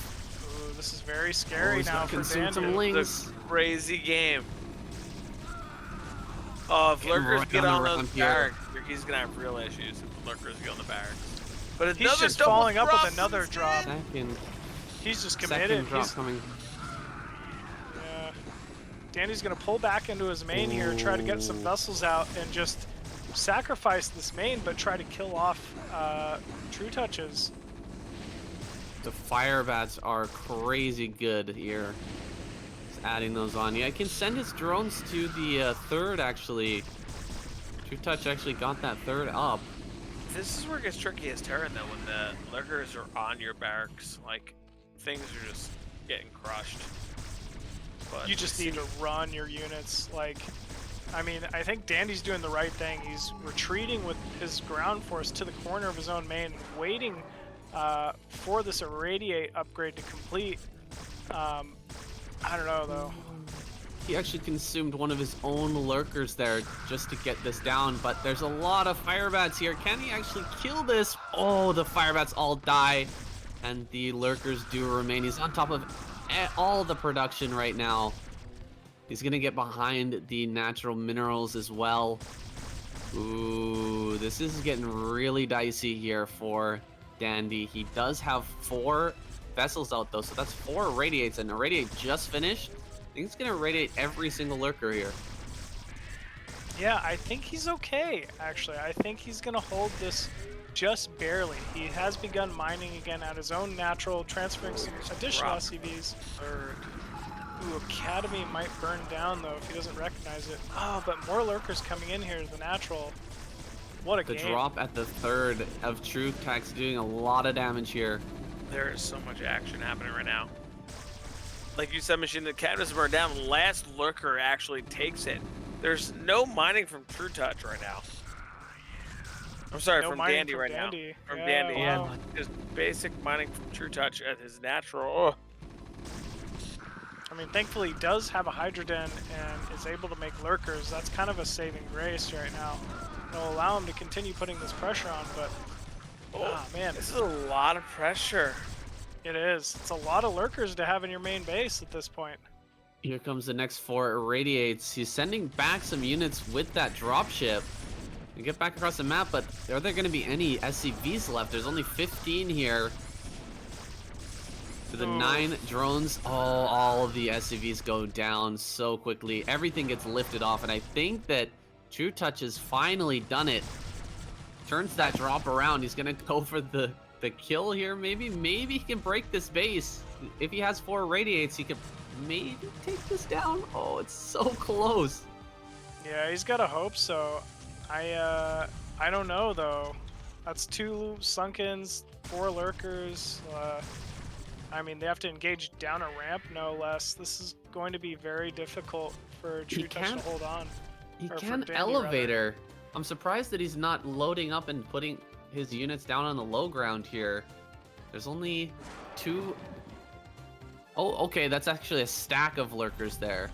ooh, this is very Oh, scary he's now gonna for consume Dandy. some lings. it's a crazy game. Oh, if Getting lurkers right get on on around those here. barracks, he's gonna have real issues if lurkers get on the barracks. But He's another just double following up with drop another drop. Second, He's just committed. second drop He's, coming. yeah. Dandy's gonna pull back into his main here, try to get some Ooh. vessels out, and just sacrifice this main, but try to kill off Trutouch's. The fire bats are crazy good here. Just adding those on. Yeah, I can send his drones to the third actually. Trutacz actually got that third up. This is where it gets tricky as Terran though, when the lurkers are on your barracks, like things are just getting crushed. But You just need to run your units. Like, I mean, I think Dandy's doing the right thing. He's retreating with his ground force to the corner of his own main, waiting for this irradiate upgrade to complete. I don't know though. He actually consumed one of his own lurkers there just to get this down, but there's a lot of fire bats here. Can he actually kill this? Oh, the fire bats all die, and the lurkers do remain. He's on top of all the production right now. He's gonna get behind the natural minerals as well. Ooh, this is getting really dicey here for Dandy. He does have 4 vessels out though, so that's 4 irradiates, and irradiate just finished. I think it's gonna irradiate every single lurker here. Yeah, I think he's okay, actually. I think he's going to hold this just barely. He has begun mining again at his own natural, transferring some additional SCVs. Ooh, Academy might burn down, though, if he doesn't recognize it. Oh, but more lurkers coming in here to the natural. What a The game. drop at the 3rd of Trutacz doing a lot of damage here. There is so much action happening right now. Like you said, Machine, the cat doesn't burn down. Last lurker actually takes it. There's no mining from Trutacz right now. I'm sorry, No from mining Dandy from right Dandy. now. From Yeah, Dandy, yeah. wow. Just basic mining from Trutacz at his natural. I mean, thankfully he does have a Hydroden and is able to make lurkers. That's kind of a saving grace right now. It'll allow him to continue putting this pressure on, but man, This is a lot of pressure. it is. It's a lot of lurkers to have in your main base at this point. Here comes the next 4 irradiates. He's sending back some units with that dropship. And get back across the map, but are there going to be any SCVs left? There's only 15 here. To the 9 drones. Oh, all of the SCVs go down so quickly. Everything gets lifted off, and I think that Trutacz has finally done it. Turns that drop around. He's gonna go for the kill here. Maybe he can break this base. If he has 4 radiates, he could maybe take this down. Oh, it's so close. Yeah, he's got to hope so. I don't know though. That's 2 Sunkens, 4 lurkers. I mean, they have to engage down a ramp, no less. This is going to be very difficult for Trutacz to hold on. He Or for can Dandy, elevator. I'm surprised that he's not loading up and putting his units down on the low ground here. There's only 2. Oh, okay, that's actually a stack of lurkers there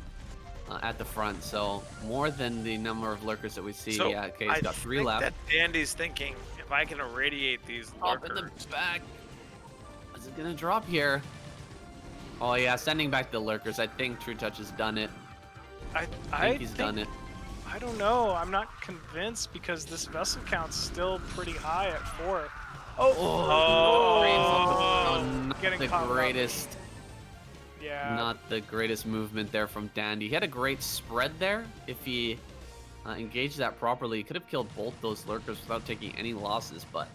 at the front. So more than the number of lurkers that we see. So Yeah, okay, he's got 3 think left. that Dandy's thinking, if I can irradiate these Up in lurkers. the back. Is it gonna drop here? Oh yeah, sending back the lurkers. I think Trutacz has done it. I think he's done it. I don't know. I'm not convinced because this vessel count's still pretty high at 4. Not Getting the caught up. greatest. Yeah. Not the greatest movement there from Dandy. He had a great spread there. If he engaged that properly, he could have killed both those lurkers without taking any losses, but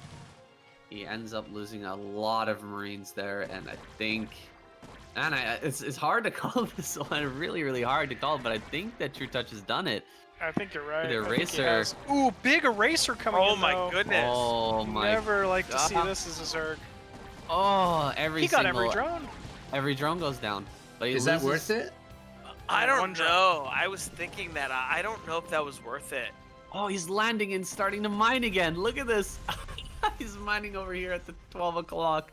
he ends up losing a lot of Marines there, and I think... And it's hard to call this one, really hard to call, but I think that Trutacz has done it. I think you're right. The I think he eraser. has. Ooh, big eraser coming Oh in, my though. goodness. Oh my... Never like to see God. this as a Zerg. Oh, every He got single... every drone. Every drone goes down. But he Is that loses- worth it? I One don't drone. know. I was thinking that. I don't know if that was worth it. Oh, he's landing and starting to mine again. Look at this. He's mining over here at the 12 o'clock.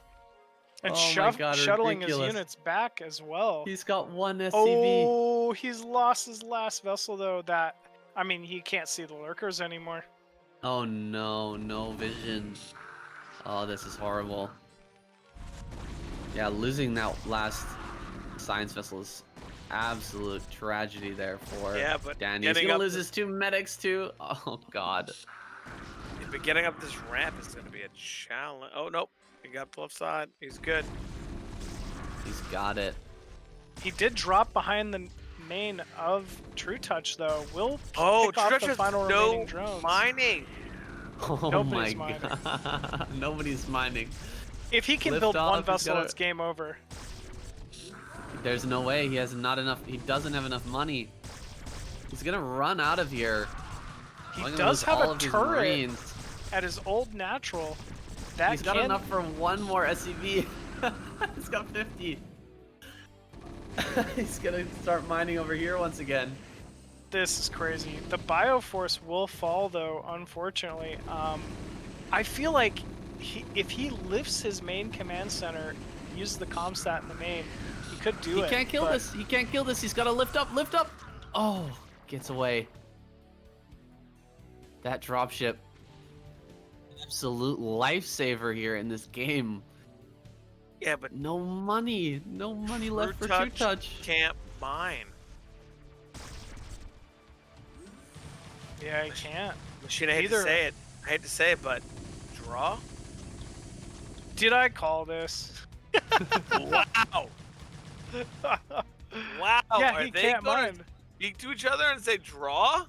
And Oh my God, shuttling ridiculous. his units back as well. He's got 1 SCV. Oh, he's lost his last vessel, though. I mean, he can't see the lurkers anymore. Oh no, no vision. Oh, this is horrible. Yeah, losing that last science vessel is absolute tragedy there for Yeah, but Danny. He's getting gonna up lose the- his 2 medics too. Oh God. But getting up this ramp is going to be a challenge. Oh, nope. He got the left side. He's good. He's got it. He did drop behind the main of Trutacz, though. Will Oh, pick off Trutacz the has final no remaining drones. mining. Oh Nobody's my mining. God. Nobody's mining. If he can Lift build off, one he's vessel, gotta- it's game over. There's no way. He has not enough. He doesn't have enough money. He's gonna run out of here. He Only gonna does lose have all a of his turret Marines. at his old natural. That He's got can... enough for 1 more SCV. He's got 50. He's gonna start mining over here once again. This is crazy. The Bioforce will fall, though, unfortunately. I feel like if he lifts his main command center, uses the comstat in the main, he could do He it. can't kill but this. He can't kill this. He's got to lift up. Lift up. Oh, gets away. That dropship. Absolute lifesaver here in this game. Yeah, but No money. No money left for Trutacz Trutacz. can't mine. Yeah, he can't. Machine, I hate Either- to say it. I hate to say it, but draw? Did I call this? Wow. Wow. Yeah, Are he they can't gonna mine. speak to each other and say draw?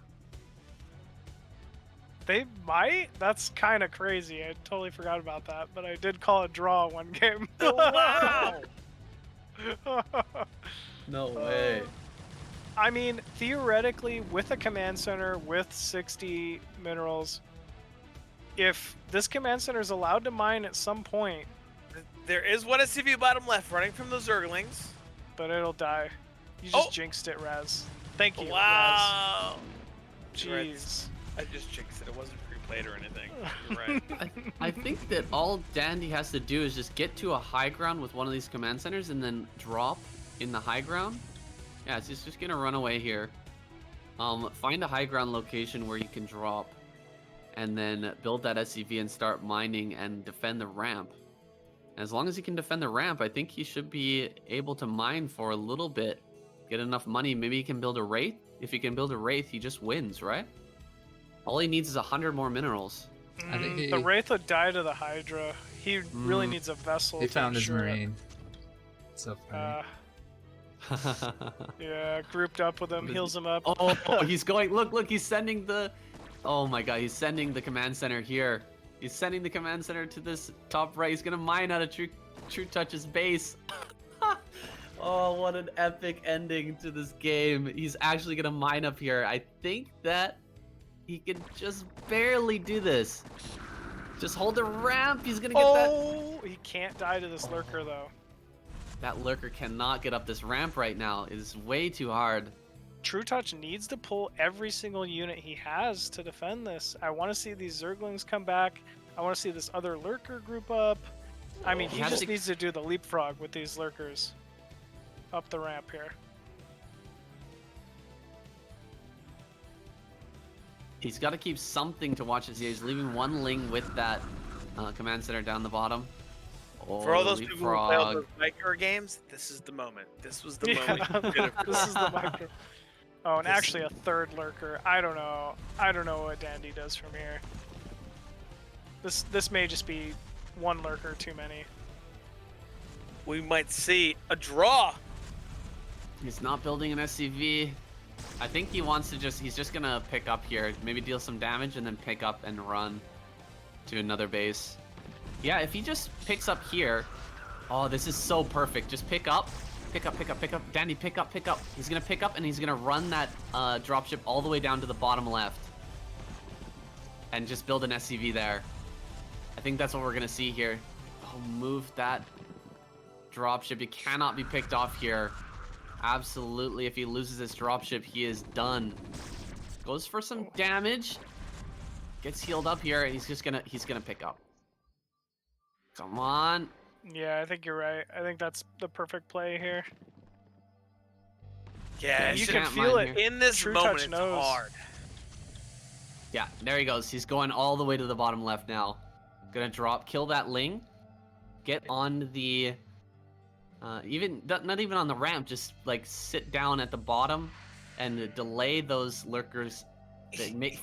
They might? That's kind of crazy. I totally forgot about that, but I did call a draw one game. Wow. No way. I mean, theoretically, with a command center with 60 minerals, if this command center is allowed to mine at some point, There is one SCV bottom left running from the Zerglings. but it'll die. You just Oh. jinxed it, Razz. Thank you, Wow. Razz. You're right. Jeez. I just jinxed it. It wasn't pre-played or anything. You're right. I think that all Dandy has to do is just get to a high ground with one of these command centers and then drop in the high ground. Yeah, it's just gonna run away here. Find a high ground location where you can drop, and then build that SCV and start mining and defend the ramp. As long as he can defend the ramp, I think he should be able to mine for a little bit, get enough money. Maybe he can build a Wraith. If he can build a Wraith, he just wins, right? All he needs is 100 more minerals. I think he- The Wraith would die to the Hydra. He really needs a vessel. He to found his ensure it. marine. So funny. Yeah, grouped up with him, heals him up. Oh, he's going. Look, he's sending the. Oh my god, he's sending the command center here. He's sending the command center to this top right. He's gonna mine out of Trutach's base. Oh, what an epic ending to this game. He's actually gonna mine up here. I think that he can just barely do this. Just hold the ramp. He's gonna get that. Oh, he can't die to this lurker though. That lurker cannot get up this ramp right now. It is way too hard. Trutacz needs to pull every single unit he has to defend this. I want to see these Zerglings come back. I want to see this other lurker group up. I mean, He he has just to- needs to do the leapfrog with these lurkers up the ramp here. He's got to keep something to watch as he's leaving one Ling with that command center down the bottom. Oh, For all those people who play all leapfrog. those micro games, this is the moment. This was the Yeah, moment. this is the micro. Oh, and actually a third lurker. I don't know. I don't know what Dandy does from here. This may just be one lurker too many. We might see a draw. He's not building an SCV. I think he wants to he's just gonna pick up here, maybe deal some damage and then pick up and run to another base. Yeah, if he just picks up here, oh, this is so perfect. Just pick up. Dandy, pick up. He's gonna pick up and he's gonna run that dropship all the way down to the bottom left. And just build an SCV there. I think that's what we're gonna see here. Oh, move that dropship. It cannot be picked off here. Absolutely, if he loses this dropship, he is done. Goes for some damage. Gets healed up here, and he's gonna pick up. Come on. Yeah, I think you're right. I think that's the perfect play here. Yeah, you it's can can't feel mine it. here. in this Trutacz moment. It's knows. hard. Yeah, there he goes. He's going all the way to the bottom left now. Gonna drop, kill that Ling. Get on the not even on the ramp, just like sit down at the bottom and delay those lurkers.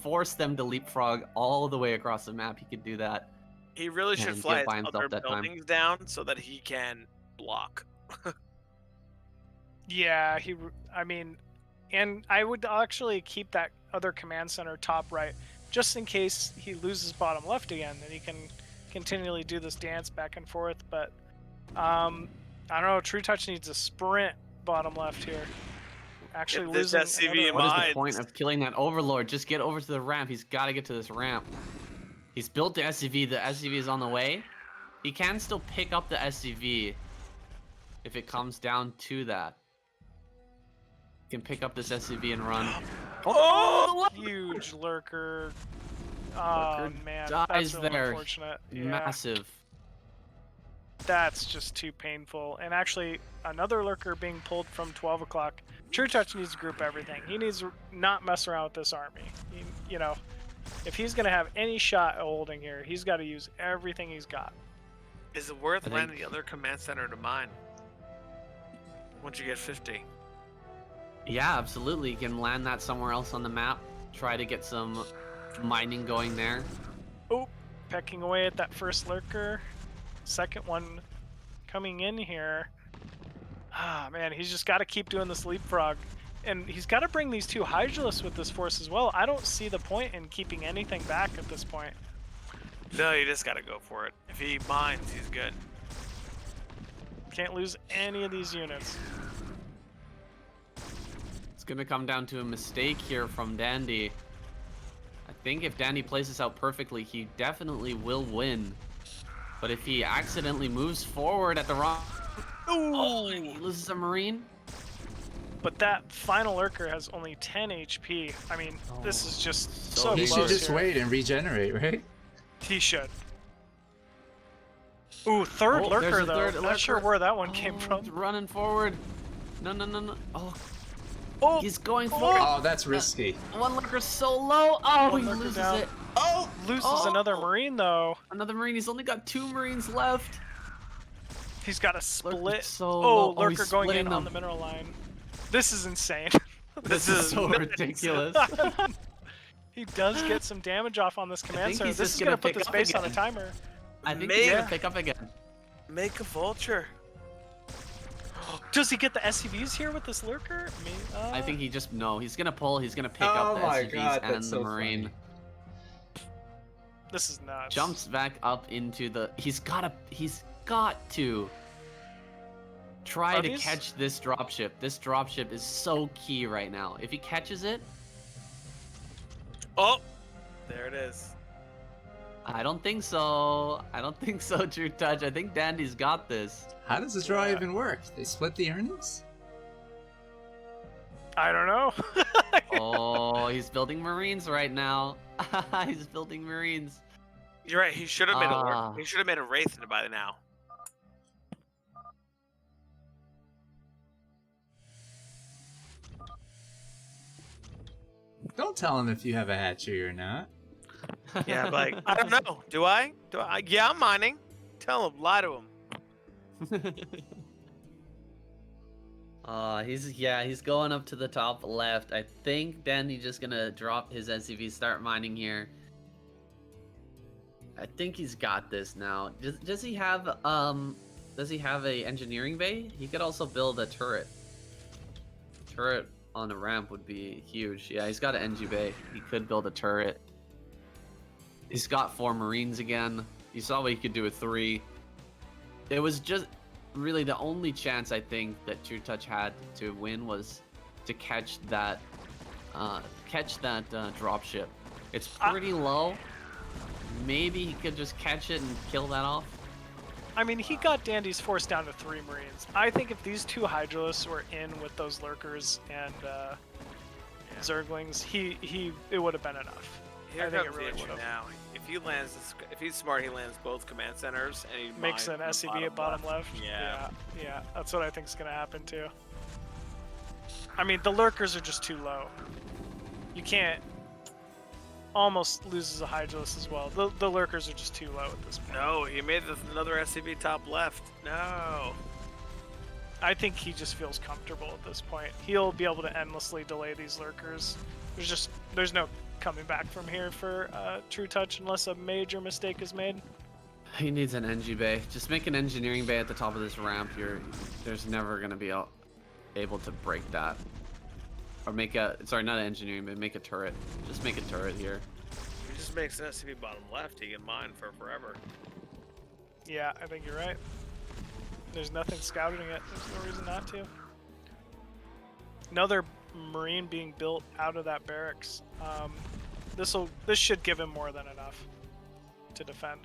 Force them to leapfrog all the way across the map. He could do that. He really should And fly get by his himself other that time. buildings down so that he can block. Yeah, I mean, and I would actually keep that other command center top right, just in case he loses bottom left again. Then he can continually do this dance back and forth. But I don't know. Trutacz needs a sprint bottom left here. Actually If this losing. SCV another- What is mines. the point of killing that Overlord? Just get over to the ramp. He's got to get to this ramp. He's built the SCV. The SCV is on the way. He can still pick up the SCV if it comes down to that. He can pick up this SCV and run. Oh! Huge lurker. Oh Lurker man, dies that's really there. unfortunate. Yeah, Massive. that's just too painful. And actually, another lurker being pulled from 12 o'clock. Trutacz needs to group everything. He needs to not mess around with this army. You know, if he's gonna have any shot at holding here, he's got to use everything he's got. Is it worth I think- landing the other command center to mine? Once you get 50. Yeah, absolutely. You can land that somewhere else on the map. Try to get some mining going there. Oh, pecking away at that first lurker. Second one coming in here. Ah, man, he's just got to keep doing this leapfrog. And he's got to bring these two Hydralisks with this force as well. I don't see the point in keeping anything back at this point. No, you just gotta go for it. If he mines, he's good. Can't lose any of these units. It's gonna come down to a mistake here from Dandy. I think if Dandy plays this out perfectly, he definitely will win. But if he accidentally moves forward at the wrong... Oh, he loses a Marine. But that final lurker has only 10 HP. I mean, this is just so He close should just here. wait and regenerate, right? He should. Ooh, third Oh, lurker there's a though. third Not lurker. sure where that one came He's from. running forward. No, no, no, no. Oh, Oh, he's going forward. Oh, that's risky. One lurker's so low. Oh, One he lurker loses down. it. oh, loses Oh. another Marine though. Another Marine. He's only got 2 Marines left. He's got a split. Lurker's so Oh, low. Oh, lurker he's going in splitting on them. the mineral line. This is insane. This is so ridiculous. He does get some damage off on this command think center. he's This just is gonna gonna put pick this up base on a again. timer. I think Man. he's gonna pick up again. Make a vulture. Does he get the SCVs here with this lurker? I think he just he's gonna pull. He's gonna pick Oh up the my SCVs God, and that's the so Marine. this is nuts. Jumps back up into the. He's got to try Are to these- catch this dropship. This dropship is so key right now. If he catches it, Oh, there it is. I don't think so. I don't think so, Trutacz. I think Dandy's got this. How does this draw Yeah. even work? They split the earnings? I don't know. Oh, he's building Marines right now. He's building Marines. You're right. He should have made Ah. He should have made a wraith by now. Don't tell him if you have a hatchery or not. Yeah, but like I don't know. Do I? Yeah, I'm mining. Tell him. Lie to him. He's going up to the top left. I think Dandy just gonna drop his SCV, start mining here. I think he's got this now. Does he have a engineering bay? He could also build a turret. Turret on a ramp would be huge. Yeah, he's got an NG bay. He could build a turret. He's got 4 Marines again. You saw what he could do with 3. It was just really the only chance I think that Trutacz had to win was to catch that dropship. It's pretty low. Maybe he could just catch it and kill that off. I mean, he got Dandy's force down to 3 Marines. I think if these 2 Hydralisks were in with those lurkers and Zerglings, it would have been enough. Here I think comes it really the issue would've. now. If he's smart, he lands both command centers and he Makes an mines the SCV at bottom left. Yeah. Yeah, that's what I think is going to happen too. I mean, the lurkers are just too low. You can't. Almost loses a Hydralisk as well. The lurkers are just too low at this point. No, he made another SCV top left. No. I think he just feels comfortable at this point. He'll be able to endlessly delay these lurkers. There's no coming back from here for Trutacz unless a major mistake is made. He needs an NG bay. Just make an engineering bay at the top of this ramp. There's never gonna be able to break that. Or not an engineering bay, make a turret. Just make a turret here. He just makes an SCV bottom left. He can mine for forever. Yeah, I think you're right. There's nothing scouting it. There's no reason not to. Another Marine being built out of that barracks. This should give him more than enough to defend.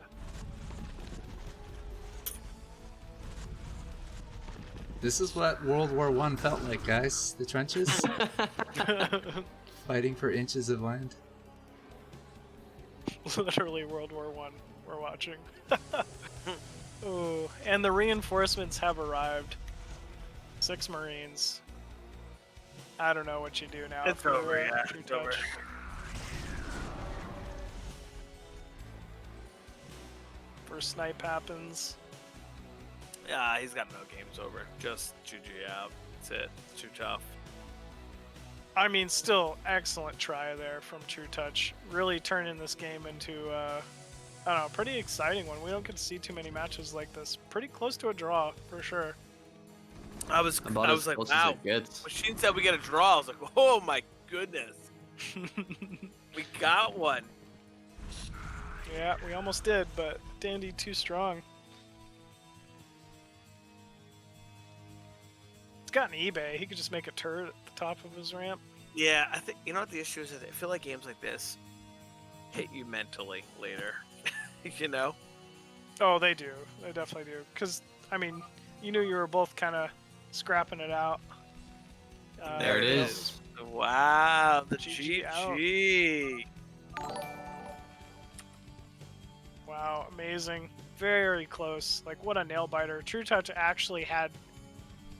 This is what World War I felt like, guys. The trenches, fighting for inches of land. Literally World War I we're watching. Ooh, and the reinforcements have arrived. 6 Marines. I don't know what you do now. It's if you're, over, yeah. Trutacz. It's over. First snipe happens. Yeah, he's got no games over. Just GG out. That's it. It's too tough. I mean, still excellent try there from Trutacz. Really turning this game into I don't know, pretty exciting one. We don't get to see too many matches like this. Pretty close to a draw, for sure. I was About I as was like, close as wow. it gets. When Sheen said we get a draw, I was like, oh my goodness, we got one. Yeah, we almost did, but Dandy too strong. He's got an eBay. He could just make a turret at the top of his ramp. Yeah, I think you know what the issue is. I feel like games like this hit you mentally later. You know? Oh, they do. They definitely do. Because, I mean, you knew you were both kind of scrapping it out. There it you know, is. Wow, the GG out. GG. Wow, amazing. Very close. Like, what a nail biter. Trutacz actually had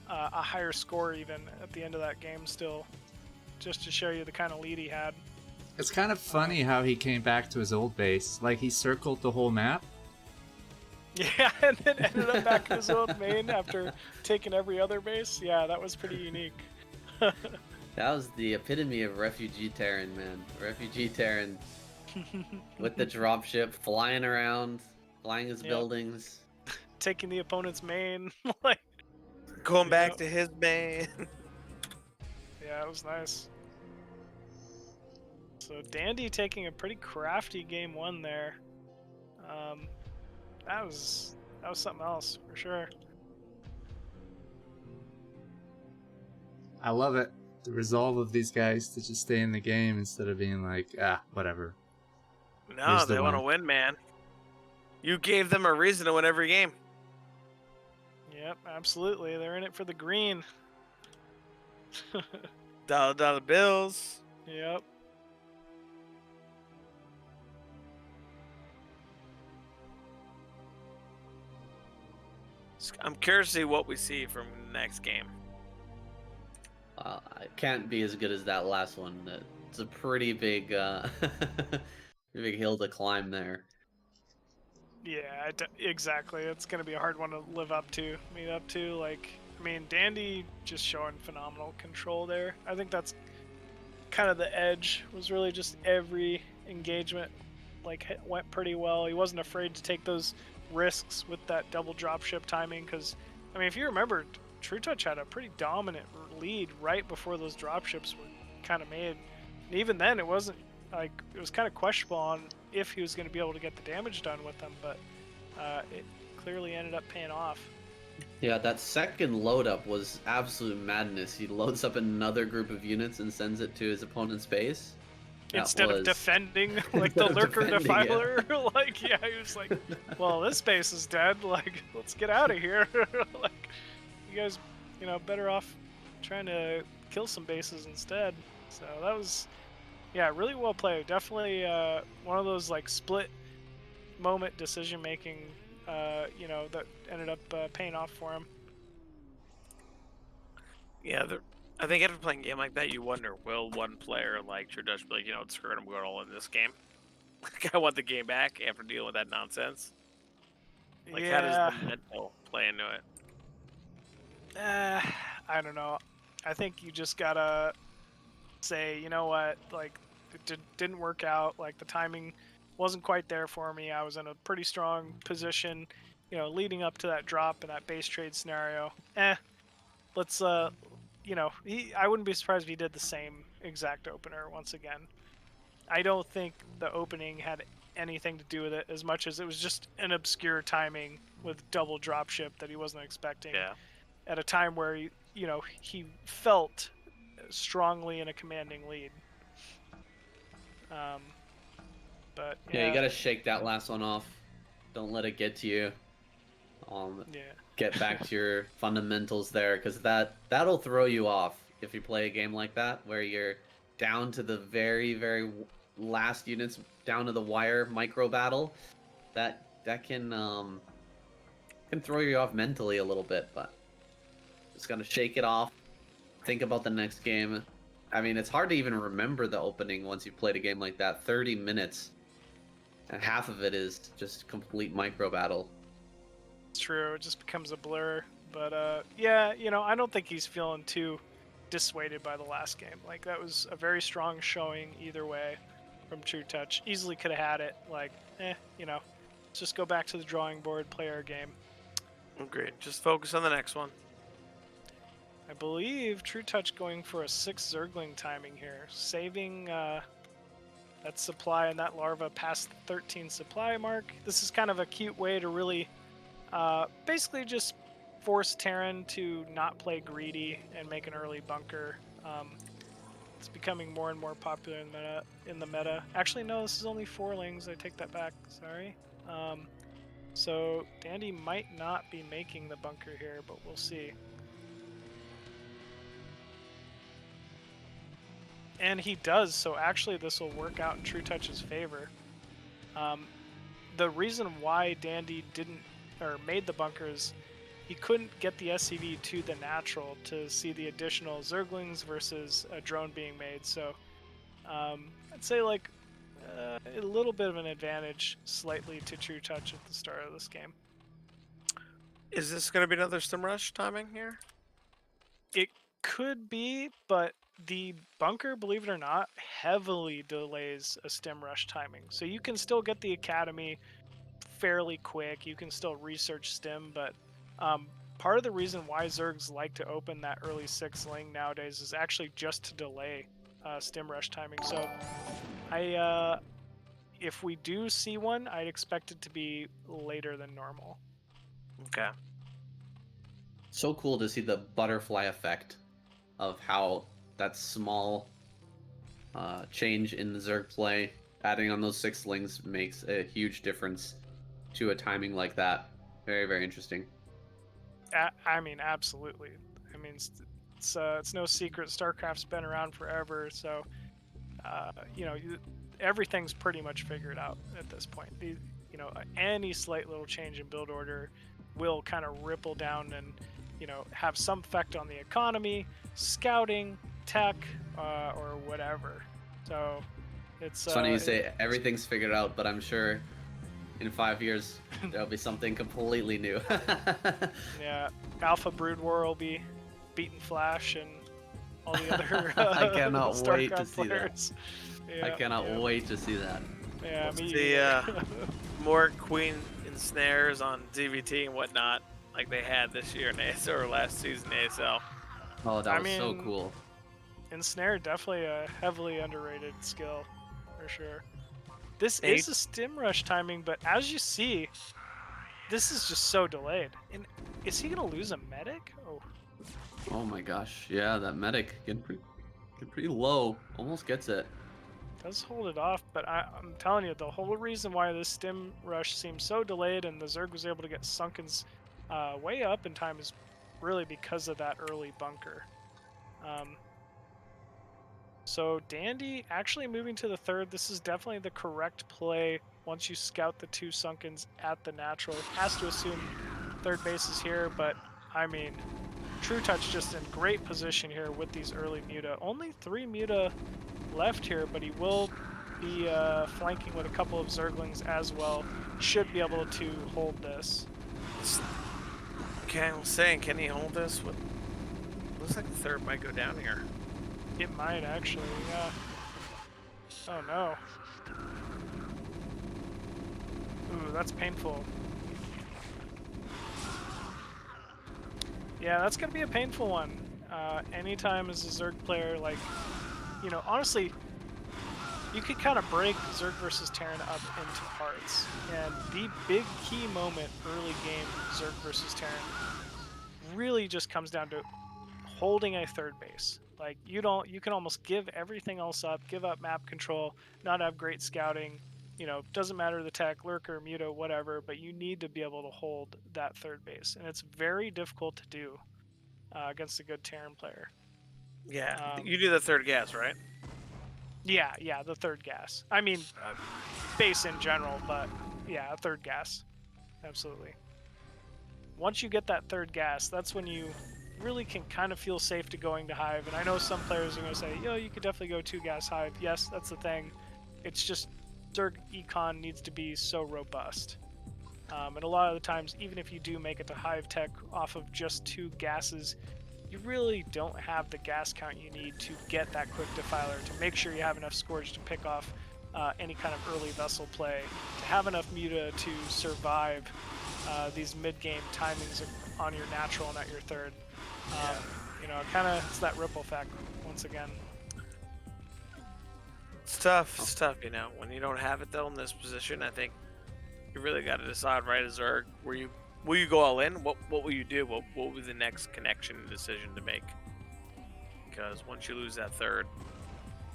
a higher score even at the end of that game still, just to show you the kind of lead he had. It's kind of funny how he came back to his old base. Like, he circled the whole map. Yeah, and then ended up back in his old main after taking every other base. Yeah, that was pretty unique. That was the epitome of refugee Terran, man. Refugee Terran with the dropship, flying around, flying his Yep. buildings. Taking the opponent's main. Like, Going back Yep. to his man. yeah, it was nice. So Dandy taking a pretty crafty game one there. That was something else for sure. I love it. The resolve of these guys to just stay in the game instead of being like, whatever. No, Here's the they want to win. win, man. You gave them a reason to win every game. Yep, absolutely. They're in it for the green. Dollar bills. Yep. I'm curious to see what we see from the next game. It can't be as good as that last one. It's a pretty big, big hill to climb there. Yeah, exactly. It's going to be a hard one to live up to, meet up to. Like, I mean, Dandy just showing phenomenal control there. I think that's kind of the edge, was really just every engagement like went pretty well. He wasn't afraid to take those risks with that double dropship timing because, I mean, if you remember, Trutacz had a pretty dominant lead right before those dropships were kind of made. And even then, it wasn't like, it was kind of questionable on if he was going to be able to get the damage done with them, but it clearly ended up paying off. Yeah, that second load up was absolute madness. He loads up another group of units and sends it to his opponent's base. That Instead of was- defending like the Instead of lurker defending, defiler, like, yeah, he was like, well, this base is dead, like, let's get out of here. Like, you guys, you know, better off trying to kill some bases instead. So that was, yeah, really well played. Definitely one of those like split moment decision making, you know, that ended up paying off for him. Yeah, I think after playing a game like that, you wonder, will one player like Trutacz be like, you know, screw it, I'm going all in this game? Like, I want the game back after dealing with that nonsense. Like, how does the mental play into it? I don't know. I think you just gotta say, you know what, like, it didn't work out. Like, the timing wasn't quite there for me. I was in a pretty strong position, you know, leading up to that drop in that base trade scenario. Let's, you know, I wouldn't be surprised if he did the same exact opener once again. I don't think the opening had anything to do with it as much as it was just an obscure timing with double dropship that he wasn't expecting. Yeah. At a time where you know, he felt strongly in a commanding lead. But Yeah, you gotta shake that last one off. Don't let it get to you. yeah. Get back to your fundamentals there, because that'll throw you off if you play a game like that, where you're down to the very, very last units, down to the wire micro battle. That can throw you off mentally a little bit, but just gotta shake it off. Think about the next game. I mean, it's hard to even remember the opening once you've played a game like that. 30 minutes, and half of it is just complete micro battle. It's true. It just becomes a blur. But yeah, you know, I don't think he's feeling too dissuaded by the last game. Like, that was a very strong showing either way from Trutacz. Easily could have had it. Like, you know, Let's just go back to the drawing board, play our game. Agreed. Just focus on the next one. I believe Trutacz going for a 6 Zergling timing here, saving that supply and that larva past the 13 supply mark. This is kind of a cute way to really basically just force Terran to not play greedy and make an early bunker. It's becoming more and more popular in the meta. Actually, no, this is only 4 lings. I take that back. Sorry. So Dandy might not be making the bunker here, but we'll see. And he does, so actually this will work out in Trutouch's favor. The reason why Dandy made the bunkers, he couldn't get the SCV to the natural to see the additional Zerglings versus a drone being made. So I'd say like a little bit of an advantage slightly to Trutacz at the start of this game. Is this going to be another Stim Rush timing here? It could be, but the bunker, believe it or not, heavily delays a Stim Rush timing. So you can still get the Academy fairly quick. You can still research Stim, but part of the reason why Zergs like to open that early 6 ling nowadays is actually just to delay Stim Rush timing. So if we do see one, I'd expect it to be later than normal. Okay. So cool to see the butterfly effect of how that small change in the Zerg play, adding on those 6 lings makes a huge difference to a timing like that. Very, very interesting. I mean, absolutely. I mean, it's no secret StarCraft's been around forever, so everything's pretty much figured out at this point. Any slight little change in build order will kind of ripple down and have some effect on the economy, scouting, tech, or whatever. So it's funny you say everything's figured out, but I'm sure in 5 years there'll be something completely new. Yeah, Alpha Brood War will be beating Flash and all the other I cannot wait to StarCraft see players. that. Yeah, I cannot yeah. wait to see that. Yeah, We'll me see, either. more Queen Ensnares on DVT and whatnot, like they had this year in ASL or last season in ASL. Oh, that I was so mean, cool. Ensnare, definitely a heavily underrated skill, for sure. This is a Stim Rush timing, but as you see, this is just so delayed. And is he gonna lose a medic? Oh my gosh, yeah, that medic getting pretty low. Almost gets it. Does hold it off, but I'm telling you, the whole reason why this Stim Rush seems so delayed and the Zerg was able to get Sunken's way up in time is really because of that early bunker. So Dandy actually moving to the 3rd. This is definitely the correct play once you scout the 2 Sunkens at the natural. It has to assume 3rd base is here, but I mean, Trutacz just in great position here with these early Muta. Only 3 Muta left here, but he will be flanking with a couple of Zerglings as well. Should be able to hold this. Okay, I'm saying, can he hold this? Looks like the 3rd might go down here. It might actually, yeah. Oh no. Ooh, that's painful. Yeah, that's gonna be a painful one. Anytime as a Zerg player, like, honestly, you could kind of break Zerg versus Terran up into parts. And the big key moment early game Zerg versus Terran really just comes down to holding a 3rd base. Like, you can almost give everything else up, give up map control, not have great scouting, doesn't matter the tech, lurker, muta, whatever, but you need to be able to hold that 3rd base. And it's very difficult to do against a good Terran player. Yeah, you do the 3rd gas, right? Yeah, the 3rd gas. I mean, base in general, but yeah, a 3rd gas. Absolutely. Once you get that 3rd gas, that's when you really can kind of feel safe to going to Hive. And I know some players are going to say, you could definitely go 2 gas Hive. Yes, that's the thing. It's just Zerg econ needs to be so robust. And a lot of the times, even if you do make it to Hive tech off of just 2 gases, you really don't have the gas count you need to get that quick defiler, to make sure you have enough Scourge to pick off any kind of early vessel play, to have enough Muta to survive these mid-game timings on your natural and at your third. You know, it's that ripple effect once again. It's tough, you know. When you don't have it though in this position, I think you really got to decide, right, as Zerg, will you go all in? What will you do? What will be the next connection and decision to make? Because once you lose that third,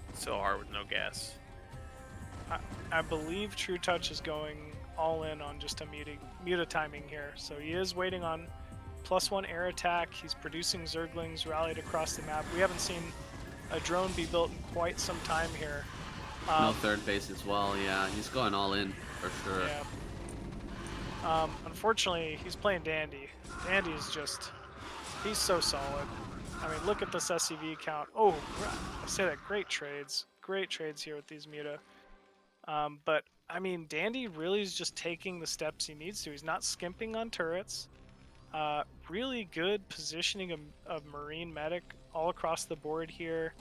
it's so hard with no gas. I believe Trutacz is going all in on just a Muta timing here. So he is waiting on +1 air attack. He's producing Zerglings rallied across the map. We haven't seen a drone be built in quite some time here. No third base as well. Yeah, he's going all in for sure. Yeah. Unfortunately, he's playing Dandy. Dandy is just, he's so solid. I mean, look at this SCV count. Oh, I say that, great trades here with these Muta. But I mean, Dandy really is just taking the steps he needs to. He's not skimping on turrets. Really good positioning of Marine Medic all across the board here.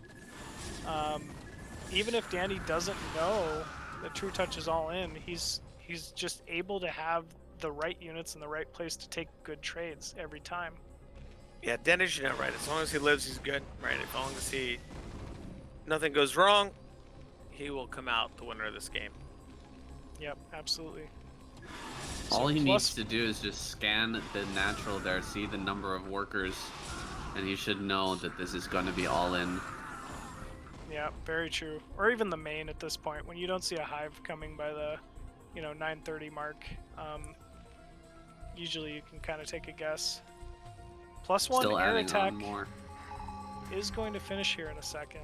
Even if Dandy doesn't know that Trutacz is all in, he's just able to have the right units in the right place to take good trades every time. Yeah, Dennis, you know, right? As long as he lives, he's good, right? As long as nothing goes wrong, he will come out the winner of this game. Yep, absolutely. All he needs to do is just scan the natural there, see the number of workers, and he should know that this is going to be all in. Yeah, very true. Or even the main at this point, when you don't see a hive coming by the, 9:30 mark. Usually you can kind of take a guess. +1 Still air adding attack on more. is going to finish here in a second.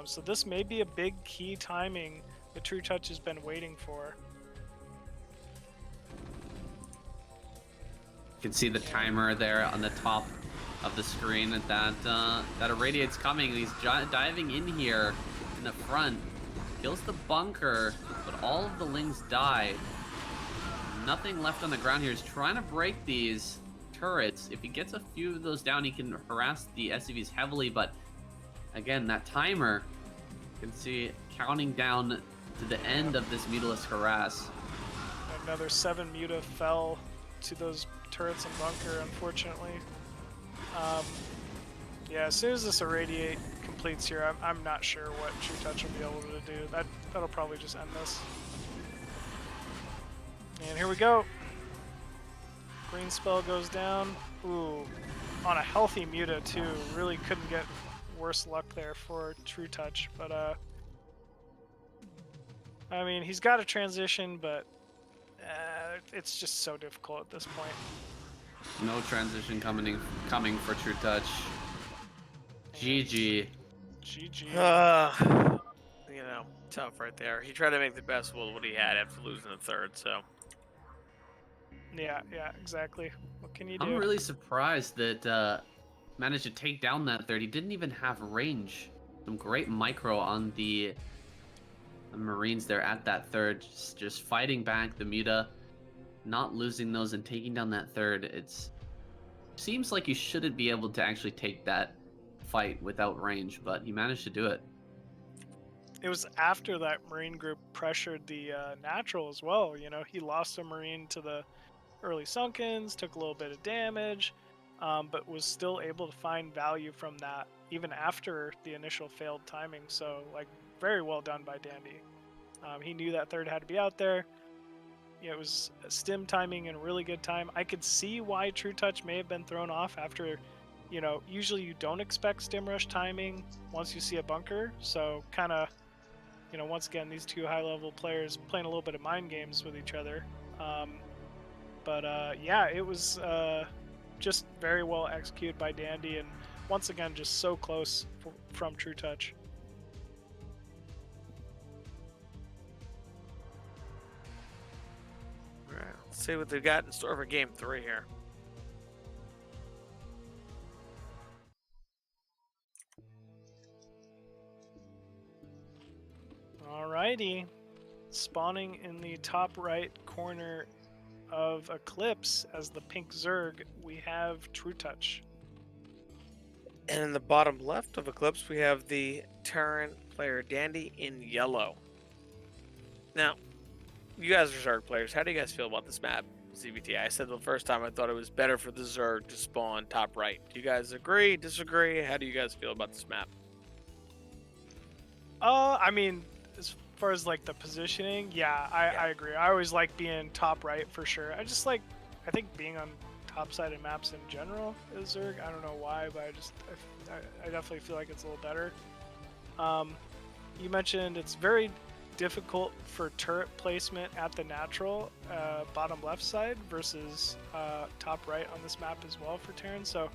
So this may be a big key timing that Trutacz has been waiting for. You can see the timer there on the top of the screen that irradiate's coming. He's diving in here in the front, kills the bunker, but all of the lings die. Nothing left on the ground here. He's trying to break these turrets. If he gets a few of those down, he can harass the SCVs heavily, but again, that timer, you can see counting down to the end of this mutalist harass. Another 7 Muta fell to those turrets and bunker, unfortunately. Yeah, as soon as this irradiate completes here, I'm not sure what Trutacz will be able to do. That'll probably just end this. And here we go. Green spell goes down. Ooh, on a healthy Muta too. Really couldn't get worse luck there for Trutacz, but I mean, he's got a transition, but it's just so difficult at this point. No transition coming for Trutacz. GG. GG. Tough right there. He tried to make the best with what he had after losing the third, so. Yeah, exactly. What can you do? I'm really surprised that managed to take down that third. He didn't even have range. Some great micro on the Marines there at that third, just fighting back the Muta, not losing those and taking down that third. It seems like you shouldn't be able to actually take that fight without range, but he managed to do it. It was after that Marine group pressured the natural as well. He lost a Marine to the early Sunkens, took a little bit of damage, but was still able to find value from that even after the initial failed timing. So, very well done by Dandy. He knew that third had to be out there. It was stim timing and really good time. I could see why Trutacz may have been thrown off after, usually you don't expect stim rush timing once you see a bunker. So kind of, once again, these two high-level players playing a little bit of mind games with each other. Yeah, it was just very well executed by Dandy, and once again, just so close from Trutacz. All right, let's see what they've got in store for game 3 here. Alrighty. Spawning in the top right corner of Eclipse as the pink Zerg, we have Trutacz. And in the bottom left of Eclipse, we have the Terran player Dandy in yellow. Now, you guys are Zerg players. How do you guys feel about this map, ZBT? I said the first time I thought it was better for the Zerg to spawn top right. Do you guys agree, disagree? How do you guys feel about this map? I mean, as far as like the positioning, yeah, I agree. I always like being top right for sure. I think being on top sided maps in general is Zerg. I don't know why, but I definitely feel like it's a little better. You mentioned it's very difficult for turret placement at the natural bottom left side versus top right on this map as well for Terran. So,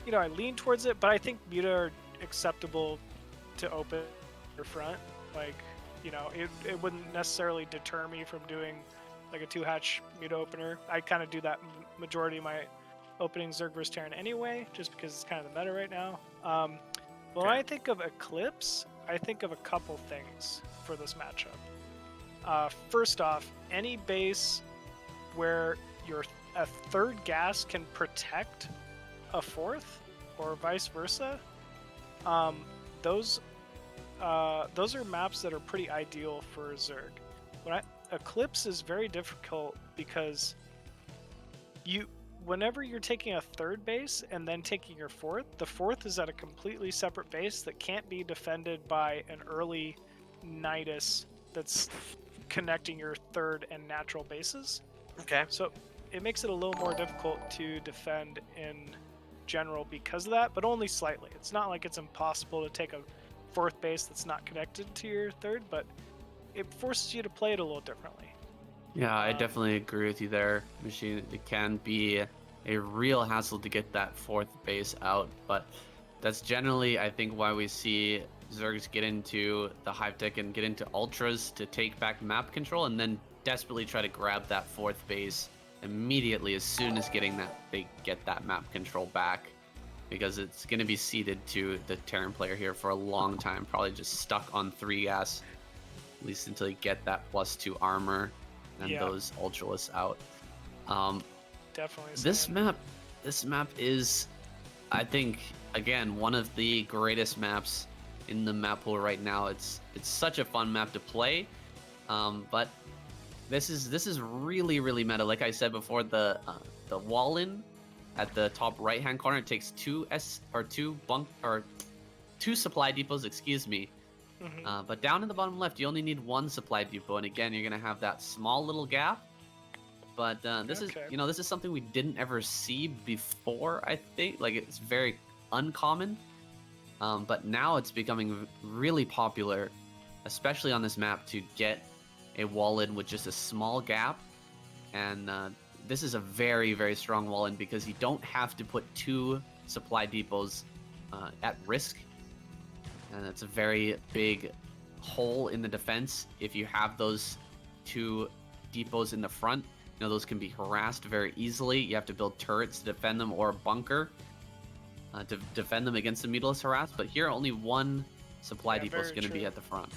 you know, I lean towards it, but I think Muta are acceptable to open your front. Like, you know, it wouldn't necessarily deter me from doing like a 2-hatch Muta opener. I kind of do that majority of my opening Zerg vs Terran anyway, just because it's kind of the meta right now. When I think of Eclipse, I think of a couple things for this matchup. First off, any base where a third gas can protect a fourth, or vice versa, those are maps that are pretty ideal for Zerg. Eclipse is very difficult because whenever you're taking a third base and then taking your fourth, the fourth is at a completely separate base that can't be defended by an early Nidus that's connecting your third and natural bases. Okay. So it makes it a little more difficult to defend in general because of that, but only slightly. It's not like it's impossible to take a fourth base that's not connected to your third, but it forces you to play it a little differently. Yeah, I definitely agree with you there, Machine. It can be a real hassle to get that fourth base out, but that's generally, I think, why we see Zergs get into the Hive Tech and get into Ultras to take back map control, and then desperately try to grab that fourth base immediately as soon as they get that map control back, because it's going to be ceded to the Terran player here for a long time, probably just stuck on 3 gas, at least until you get that +2 armor and those Ultralists out. Definitely. This map is, I think, again, one of the greatest maps in the map pool right now. It's such a fun map to play, but this is really, really meta. Like I said before, the wall in at the top right hand corner, it takes two supply depots, excuse me. But down in the bottom left, you only need 1 supply depot, and again, you're gonna have that small little gap. But this is something we didn't ever see before. I think, like, it's very uncommon. But now it's becoming really popular, especially on this map, to get a wall in with just a small gap. And this is a very, very strong wall in because you don't have to put 2 supply depots at risk. And it's a very big hole in the defense if you have those 2 depots in the front. You know, those can be harassed very easily. You have to build turrets to defend them, or a bunker to defend them against the Mutalist harass. But here, only 1 supply depot is going to be at the front.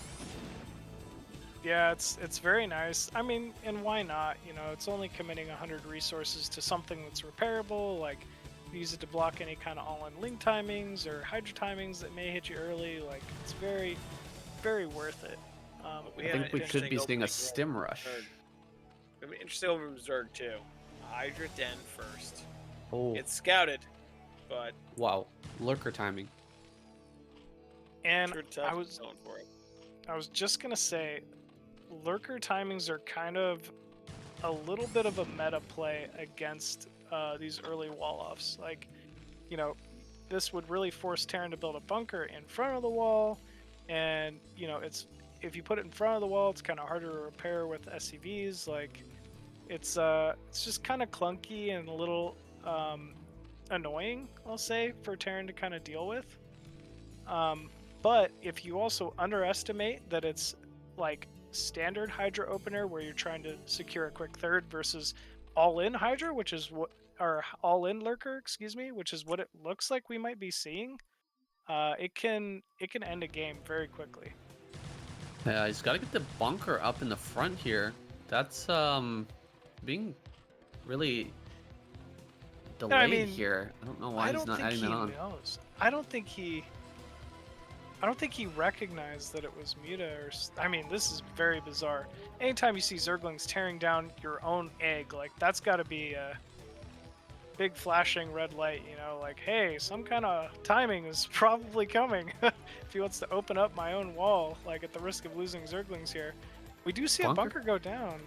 Yeah, it's very nice. I mean, and why not? You know, it's only committing 100 resources to something that's repairable, like use it to block any kind of all-in link timings or hydro timings that may hit you early. Like, it's very, very worth it. I think we could be seeing a stim rush. It'll be interesting over Zerg too. Hydra Den first. Oh. It's scouted, but wow, lurker timing. And Trutacz I was going for it. I was just gonna say, lurker timings are kind of a little bit of a meta play against these early wall-offs. Like, you know, this would really force Terran to build a bunker in front of the wall, and, you know, if you put it in front of the wall, it's kind of harder to repair with SCVs. Like, it's just kind of clunky and a little annoying, I'll say, for Terran to kind of deal with. But if you also underestimate that it's like standard Hydra opener where you're trying to secure a quick third versus all-in Hydra, which is what, or all-in lurker, excuse me, which is what it looks like we might be seeing, it can end a game very quickly. Yeah, he's got to get the bunker up in the front here. That's being really delayed here. I don't know why he's not adding that on. Knows. I don't think he. I don't think he recognized that it was Muta I mean, this is very bizarre. Anytime you see Zerglings tearing down your own egg, like, that's got to be a big flashing red light, you know, like, hey, some kind of timing is probably coming if he wants to open up my own wall, like, at the risk of losing Zerglings here. We do see a bunker go down.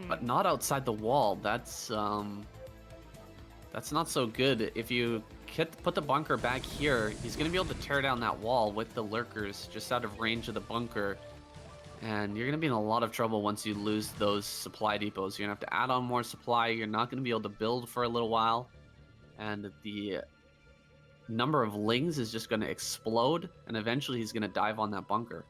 But not outside the wall. That's not so good. If you put the bunker back here, he's going to be able to tear down that wall with the lurkers just out of range of the bunker. And you're going to be in a lot of trouble once you lose those supply depots. You're going to have to add on more supply. You're not going to be able to build for a little while. And the number of lings is just going to explode. And eventually he's going to dive on that bunker.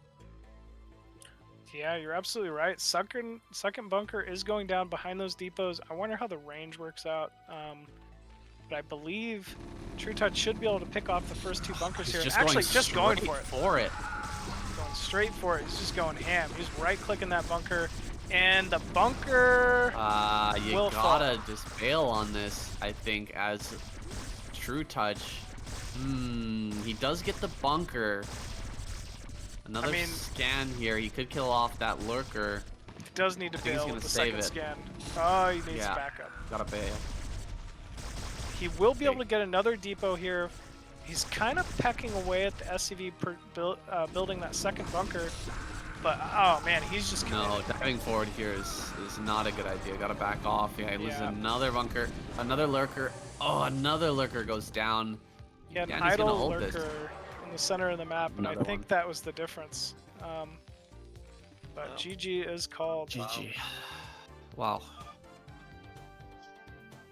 Yeah, you're absolutely right. Second bunker is going down behind those depots. I wonder how the range works out. But I believe Trutacz should be able to pick off the first two bunkers here. Just Actually, going just going for it. Going straight for it. He's just going ham. He's right-clicking that bunker. And the bunker you will gotta fall. just bail on this, I think, as Trutacz. He does get the bunker. Another scan here. He could kill off that lurker. He does need to bail with the save second it. scan. Oh, he needs backup. Gotta bail. He will be able to get another depot here. He's kind of pecking away at the SCV building that second bunker. But, oh man, he's just committed. No, diving forward here is not a good idea. Gotta back off. Yeah, he loses another bunker. Another lurker. Oh, another lurker goes down. Yeah, an and he's gonna idle hold lurker this. in the center of the map, and I Another think one. that was the difference. But GG is called. GG. Wow.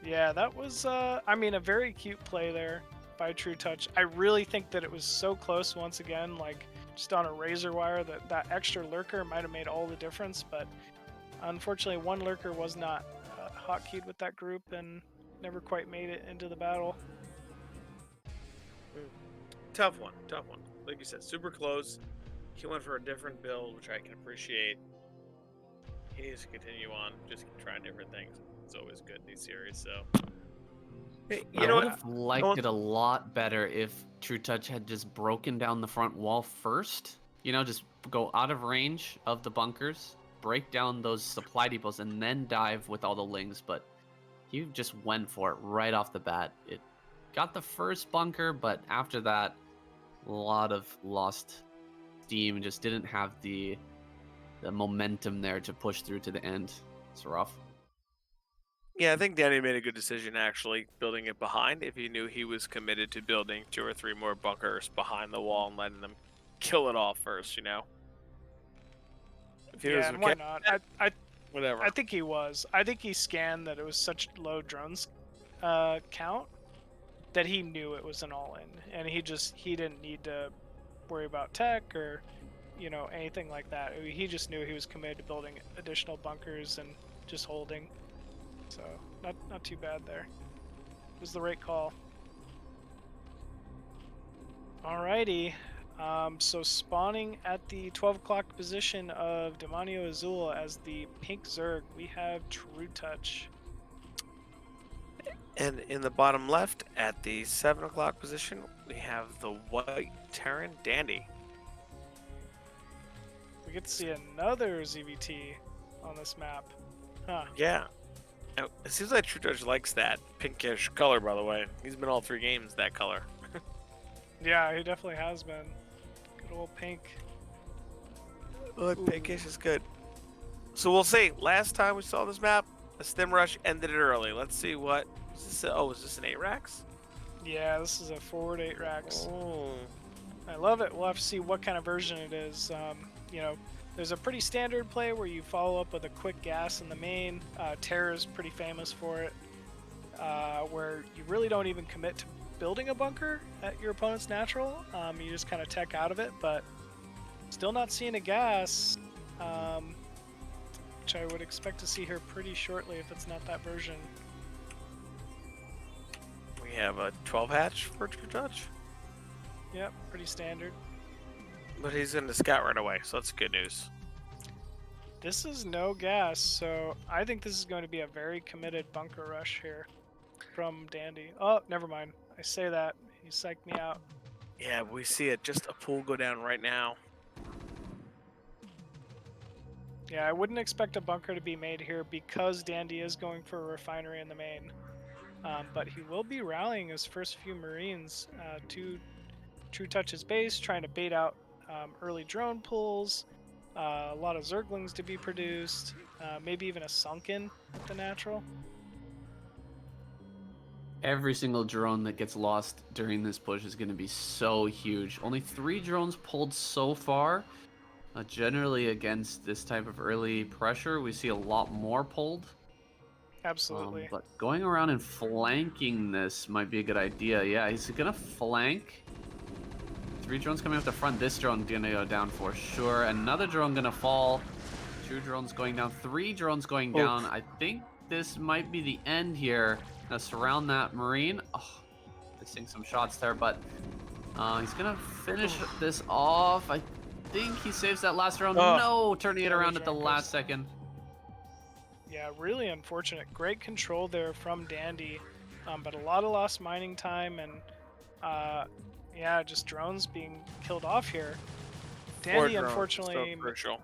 Yeah, that was, I mean, a very cute play there by Trutacz. I really think that it was so close once again, like, just on a razor wire, that extra lurker might have made all the difference, but unfortunately one lurker was not hotkeyed with that group and never quite made it into the battle. Tough one. Like you said, super close. He went for a different build, which I can appreciate. He needs to continue on, just keep trying different things. It's always good in these series, so. Hey, you know I would what? have liked it a lot better if Trutacz had just broken down the front wall first. You know, just go out of range of the bunkers, break down those supply depots, and then dive with all the lings. But he just went for it right off the bat. It got the first bunker, but after that, a lot of lost steam and just didn't have the momentum there to push through to the end. It's rough. Yeah, I think Danny made a good decision actually building it behind if he knew he was committed to building 2 or 3 more bunkers behind the wall and letting them kill it all first, you know? If he was Yeah, and why not? whatever. I think he was. I think he scanned that it was such low drones count that he knew it was an all-in, and he didn't need to worry about tech or, you know, anything like that. He just knew he was committed to building additional bunkers and just holding. So not too bad there. It was the right call. Alrighty. So spawning at the 12 o'clock position of Demonio Azul as the pink Zerg, we have Trutacz. And in the bottom left, at the 7 o'clock position, we have the white Terran Dandy. We get to see another ZVT on this map. Huh. Yeah. Now, it seems like Trutacz likes that pinkish color, by the way. He's been all 3 games that color. Yeah, he definitely has been. Good old pink. Look, pinkish is good. So we'll see. Last time we saw this map, the stim rush ended it early. Let's see what. Is this is this an 8 racks? Yeah, this is a forward 8 racks. Oh. I love it. We'll have to see what kind of version it is. You know, there's a pretty standard play where you follow up with a quick gas in the main. Terra's pretty famous for it, where you really don't even commit to building a bunker at your opponent's natural. You just kind of tech out of it, but still not seeing a gas, which I would expect to see here pretty shortly if it's not that version. We have a 12 hatch for Trutacz, Yep, pretty standard. but he's going to scout right away, so that's good news. This is no gas, so I think this is going to be a very committed bunker rush here from Dandy. Oh, never mind. I say that. He psyched me out. Yeah, we see it. Just a pool go down right now. Yeah, I wouldn't expect a bunker to be made here because Dandy is going for a refinery in the main. But he will be rallying his first few Marines to Trutach's base, trying to bait out early drone pulls, a lot of Zerglings to be produced, maybe even a Sunken with the natural. Every single drone that gets lost during this push is going to be so huge. Only 3 drones pulled so far. Generally, against this type of early pressure, we see a lot more pulled. Absolutely. But going around and flanking this might be a good idea. Yeah, he's going to flank. 3 drones coming up the front. This drone going to go down for sure. Another drone going to fall. 2 drones going down. 3 drones going down. I think this might be the end here. Now surround that Marine. Oh, missing some shots there, but he's going to finish this off. I think he saves that last round. No, turning it around at the last second. Yeah, really unfortunate. Great control there from Dandy, but a lot of lost mining time and yeah, just drones being killed off here. Dandy, unfortunately, so crucial.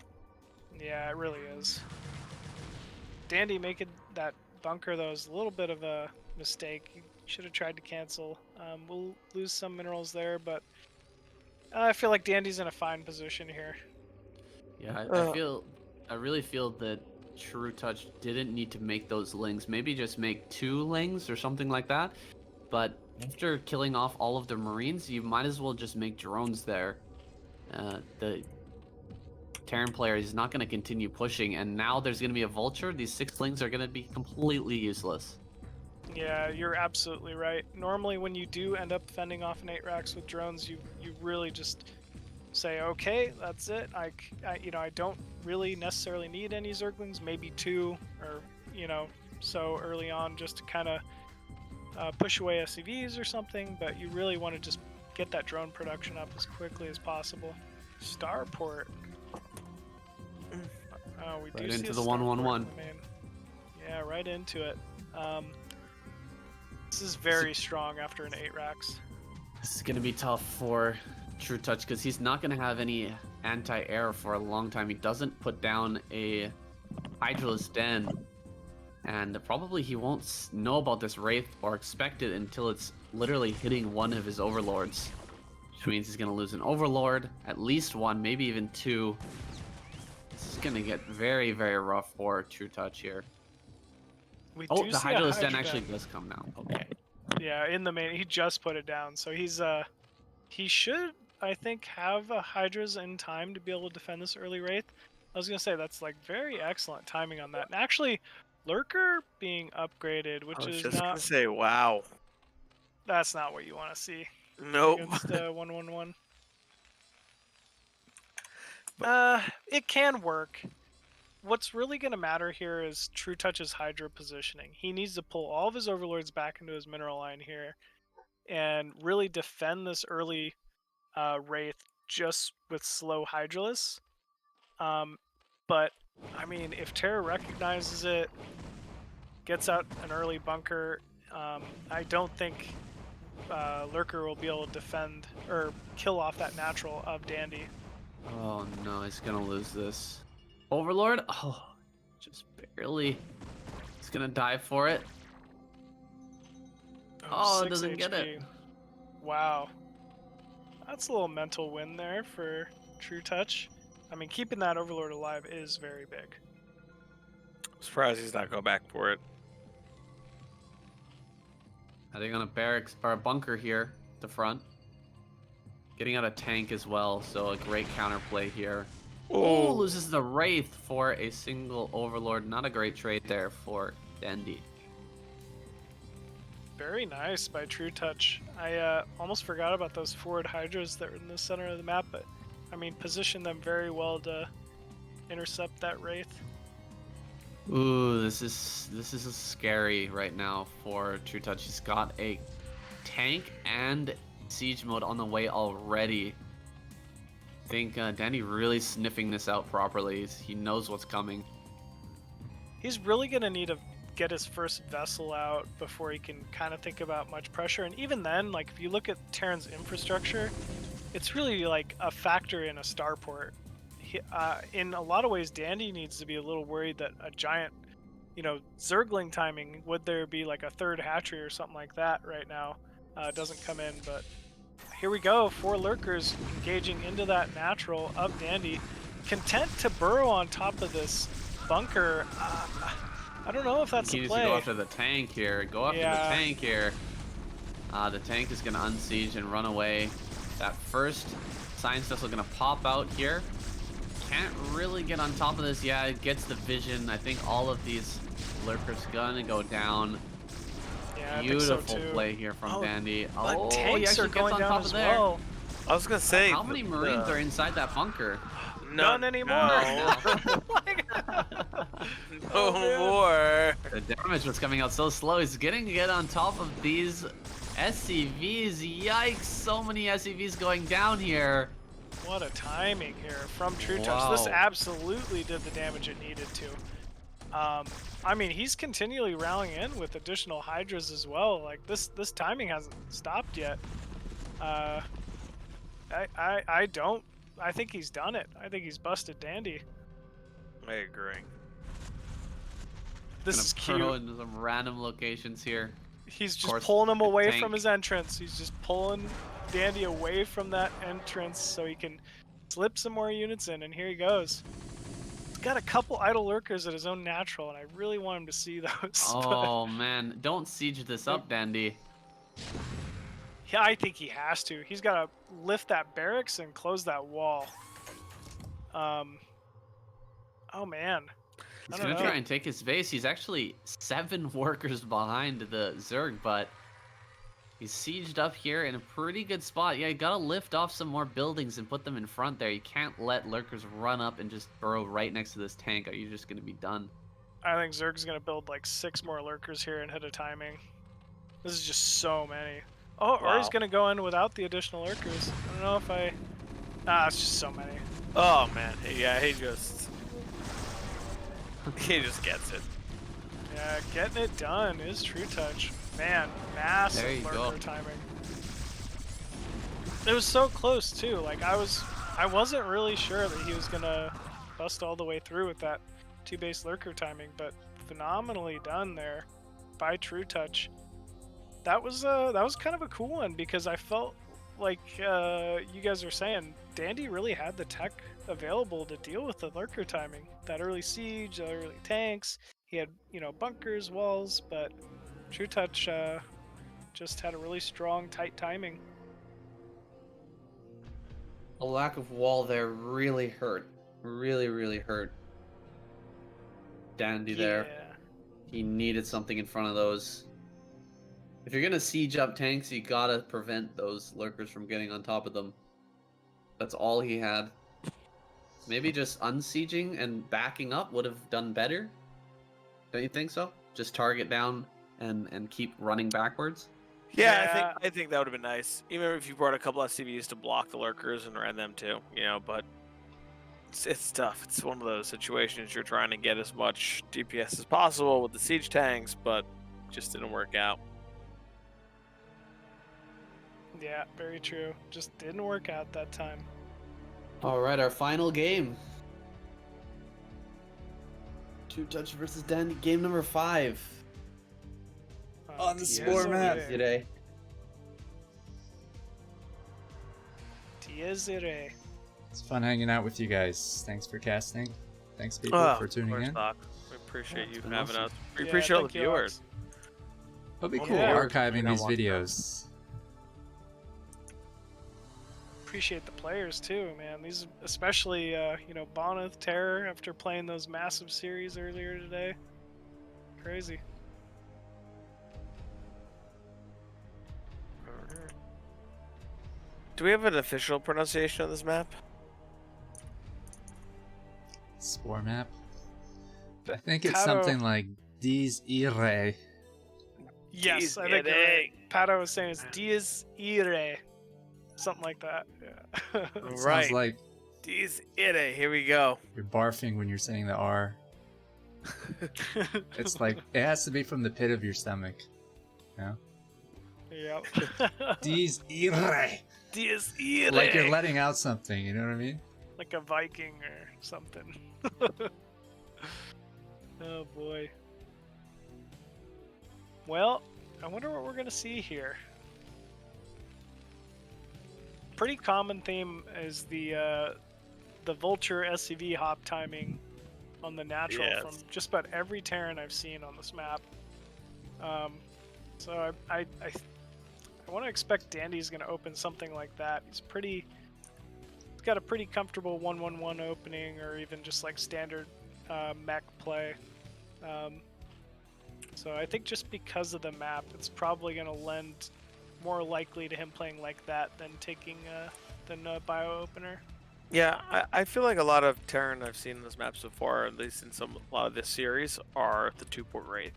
Yeah, it really is. Dandy making that bunker though is a little bit of a mistake. He should have tried to cancel. We'll lose some minerals there, but I feel like Dandy's in a fine position here. Yeah, I really feel that Trutacz didn't need to make those lings. Maybe just make 2 lings or something like that. But after killing off all of the Marines, you might as well just make drones there. The Terran player is not going to continue pushing, and now there's going to be a vulture. These 6 lings are going to be completely useless. Yeah, you're absolutely right. Normally, when you do end up fending off an 8 racks with drones, you really just say, okay, that's it. I don't really necessarily need any Zerglings, maybe 2, or so early on, just to kind of push away SCVs or something. But you really want to just get that drone production up as quickly as possible. Starport. Oh, we Right do see into a the starport 111. in the main. Yeah, right into it. This is very strong after an 8 racks. This is going to be tough for Trutacz because he's not going to have any anti-air for a long time. He doesn't put down a Hydralisk Den, and probably he won't know about this Wraith or expect it until it's literally hitting one of his overlords, which means he's going to lose an overlord, at least 1, maybe even 2. This is going to get very, very rough for Trutacz here. We Oh, do the see a Hydralisk Den Hydra actually Den. does come now. Okay. Yeah, in the main, he just put it down, so he should, I think, have a Hydras in time to be able to defend this early Wraith. I was gonna say that's like very excellent timing on that. And actually, Lurker being upgraded, I which was is just gonna not say, wow. that's not what you want to see Nope. against 111. It can work. What's really going to matter here is Trutach's Hydra positioning. He needs to pull all of his overlords back into his mineral line here and really defend this early Wraith just with slow Hydralisk. But, I mean, if Terra recognizes it, gets out an early bunker, I don't think Lurker will be able to defend or kill off that natural of Dandy. Oh no, he's going to lose this. Overlord? Oh, just barely. He's gonna die for it. Oh, it 6 doesn't get it. Wow. That's a little mental win there for Trutacz. I mean, keeping that Overlord alive is very big. I'm surprised he's not going back for it. Heading on a barracks or a bunker here at the front. Getting out a tank as well, so a great counterplay here. Oh, loses the Wraith for a single Overlord. Not a great trade there for Dandy. Very nice by Trutacz. I almost forgot about those forward Hydras that were in the center of the map, but I mean, positioned them very well to intercept that Wraith. Ooh, this is scary right now for Trutacz. He's got a tank and siege mode on the way already. I think Dandy really sniffing this out properly. He knows what's coming. He's really going to need a get his first vessel out before he can kind of think about much pressure. And even then, like if you look at Terran's infrastructure, it's really like a factor in a starport. In a lot of ways, Dandy needs to be a little worried that a giant, Zergling timing, would there be like a third hatchery or something like that right now, doesn't come in. But here we go, 4 lurkers engaging into that natural of Dandy, content to burrow on top of this bunker. I don't know if that's He a needs play. to go after the tank here. Go after the tank here. The tank is going to unsiege and run away. That first science vessel going to pop out here. Can't really get on top of this. Yeah, it gets the vision. I think all of these lurkers going to go down. Yeah, Beautiful I think so too. play here from Dandy. But Oh, he tanks actually are gets going on down top as of there. well. I was gonna say, How many Marines are inside that bunker? None anymore. No, Oh, no man. more. The damage was coming out so slow. He's getting to get on top of these SCVs. Yikes, so many SCVs going down here. What a timing here from Trutacz. Wow. This absolutely did the damage it needed to. I mean, he's continually rallying in with additional Hydras as well. Like this timing hasn't stopped yet. I think he's done it. I think he's busted Dandy. I agree. This Gonna is burrow cute. into some random locations here. He's just course, pulling him the away tank. from his entrance. He's just pulling Dandy away from that entrance so he can slip some more units in, and here he goes. He's got a couple idle lurkers at his own natural, and I really want him to see those. but- Oh man, don't siege this up, Dandy. Yeah, I think he has to. He's got to lift that barracks and close that wall. Oh man. He's I don't gonna know. try and take his base. He's actually 7 workers behind the Zerg, but he's sieged up here in a pretty good spot. Yeah, you gotta lift off some more buildings and put them in front there. You can't let lurkers run up and just burrow right next to this tank, or you're just gonna be done. I think Zerg's going to build like 6 more lurkers here and hit a timing. This is just so many. Oh, or he's Wow. going to go in without the additional lurkers. I don't know if I... it's just so many. Oh man, yeah, he just gets it. Yeah, getting it done is Trutacz. Man, massive There you lurker go. timing. It was so close too. Like I wasn't really sure that he was gonna bust all the way through with that 2-base lurker timing, but phenomenally done there by Trutacz. That was kind of a cool one because I felt like you guys are saying Dandy really had the tech available to deal with the lurker timing. That early siege, the early tanks. He had, bunkers, walls, but Trutacz just had a really strong, tight timing. The lack of wall there really hurt. Really, really hurt Dandy there. Yeah. He needed something in front of those. If you're gonna siege up tanks, you gotta prevent those lurkers from getting on top of them. That's all he had. Maybe just unsieging and backing up would have done better. Don't you think so? Just target down and keep running backwards. Yeah, I think that would have been nice. Even if you brought a couple SCVs to block the lurkers and ran them too, but it's tough. It's one of those situations you're trying to get as much DPS as possible with the siege tanks, but just didn't work out. Yeah, very true. Just didn't work out that time. Alright, our final game. Trutacz versus Dandy, game number 5. On the Diaz spore over map. there. Today. Diaz Ire. It's fun hanging out with you guys. Thanks for casting. Thanks people for tuning in. We appreciate you been having awesome. us. We Yeah, appreciate all the thank you, viewers. It'll be Well, cool yeah. archiving I these want that. videos. Appreciate the players too, man. These, especially, Bonyth, Terror, after playing those massive series earlier today. Crazy. Do we have an official pronunciation of this map? Spore map. I think it's Pato- something like Diz Ire. Yes, I think you're right. Pato was saying it's Diaz Ire. Something like that. Yeah. It Right. Sounds like These Ire. Here we go. you're barfing when you're saying the R. It's like it has to be from the pit of your stomach. Yeah. Yep. Dies irae. Dies Like you're irae. letting out something. You know what I mean? Like a Viking or something. Oh boy. Well, I wonder what we're gonna see here. Pretty common theme is the vulture SCV hop timing on the natural Yes. from just about every Terran I've seen on this map. So I want to expect Dandy's going to open something like that. He's got a pretty comfortable 1-1-1 opening, or even just like standard mech play. So I think just because of the map, it's probably going to lend more likely to him playing like that than taking a bio opener. Yeah, I feel like a lot of Terran I've seen in this map so far, at least in a lot of this series, are the 2-port Wraith.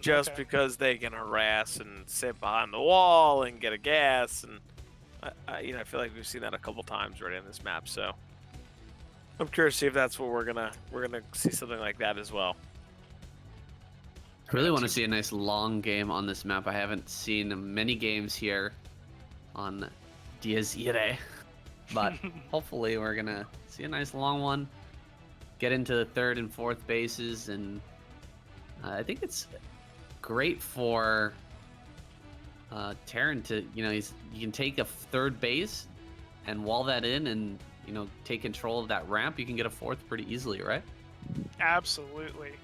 Just Okay. because they can harass and sit behind the wall and get a gas, and I feel like we've seen that a couple times already in this map. So I'm curious to see if that's what we're gonna see something like that as well. I really want to see a nice long game on this map. I haven't seen many games here on Dies Irae, but hopefully we're gonna see a nice long one. Get into the third and fourth bases, and I think it's great for Terran to, you can take a third base and wall that in, and take control of that ramp. You can get a fourth pretty easily, right? Absolutely.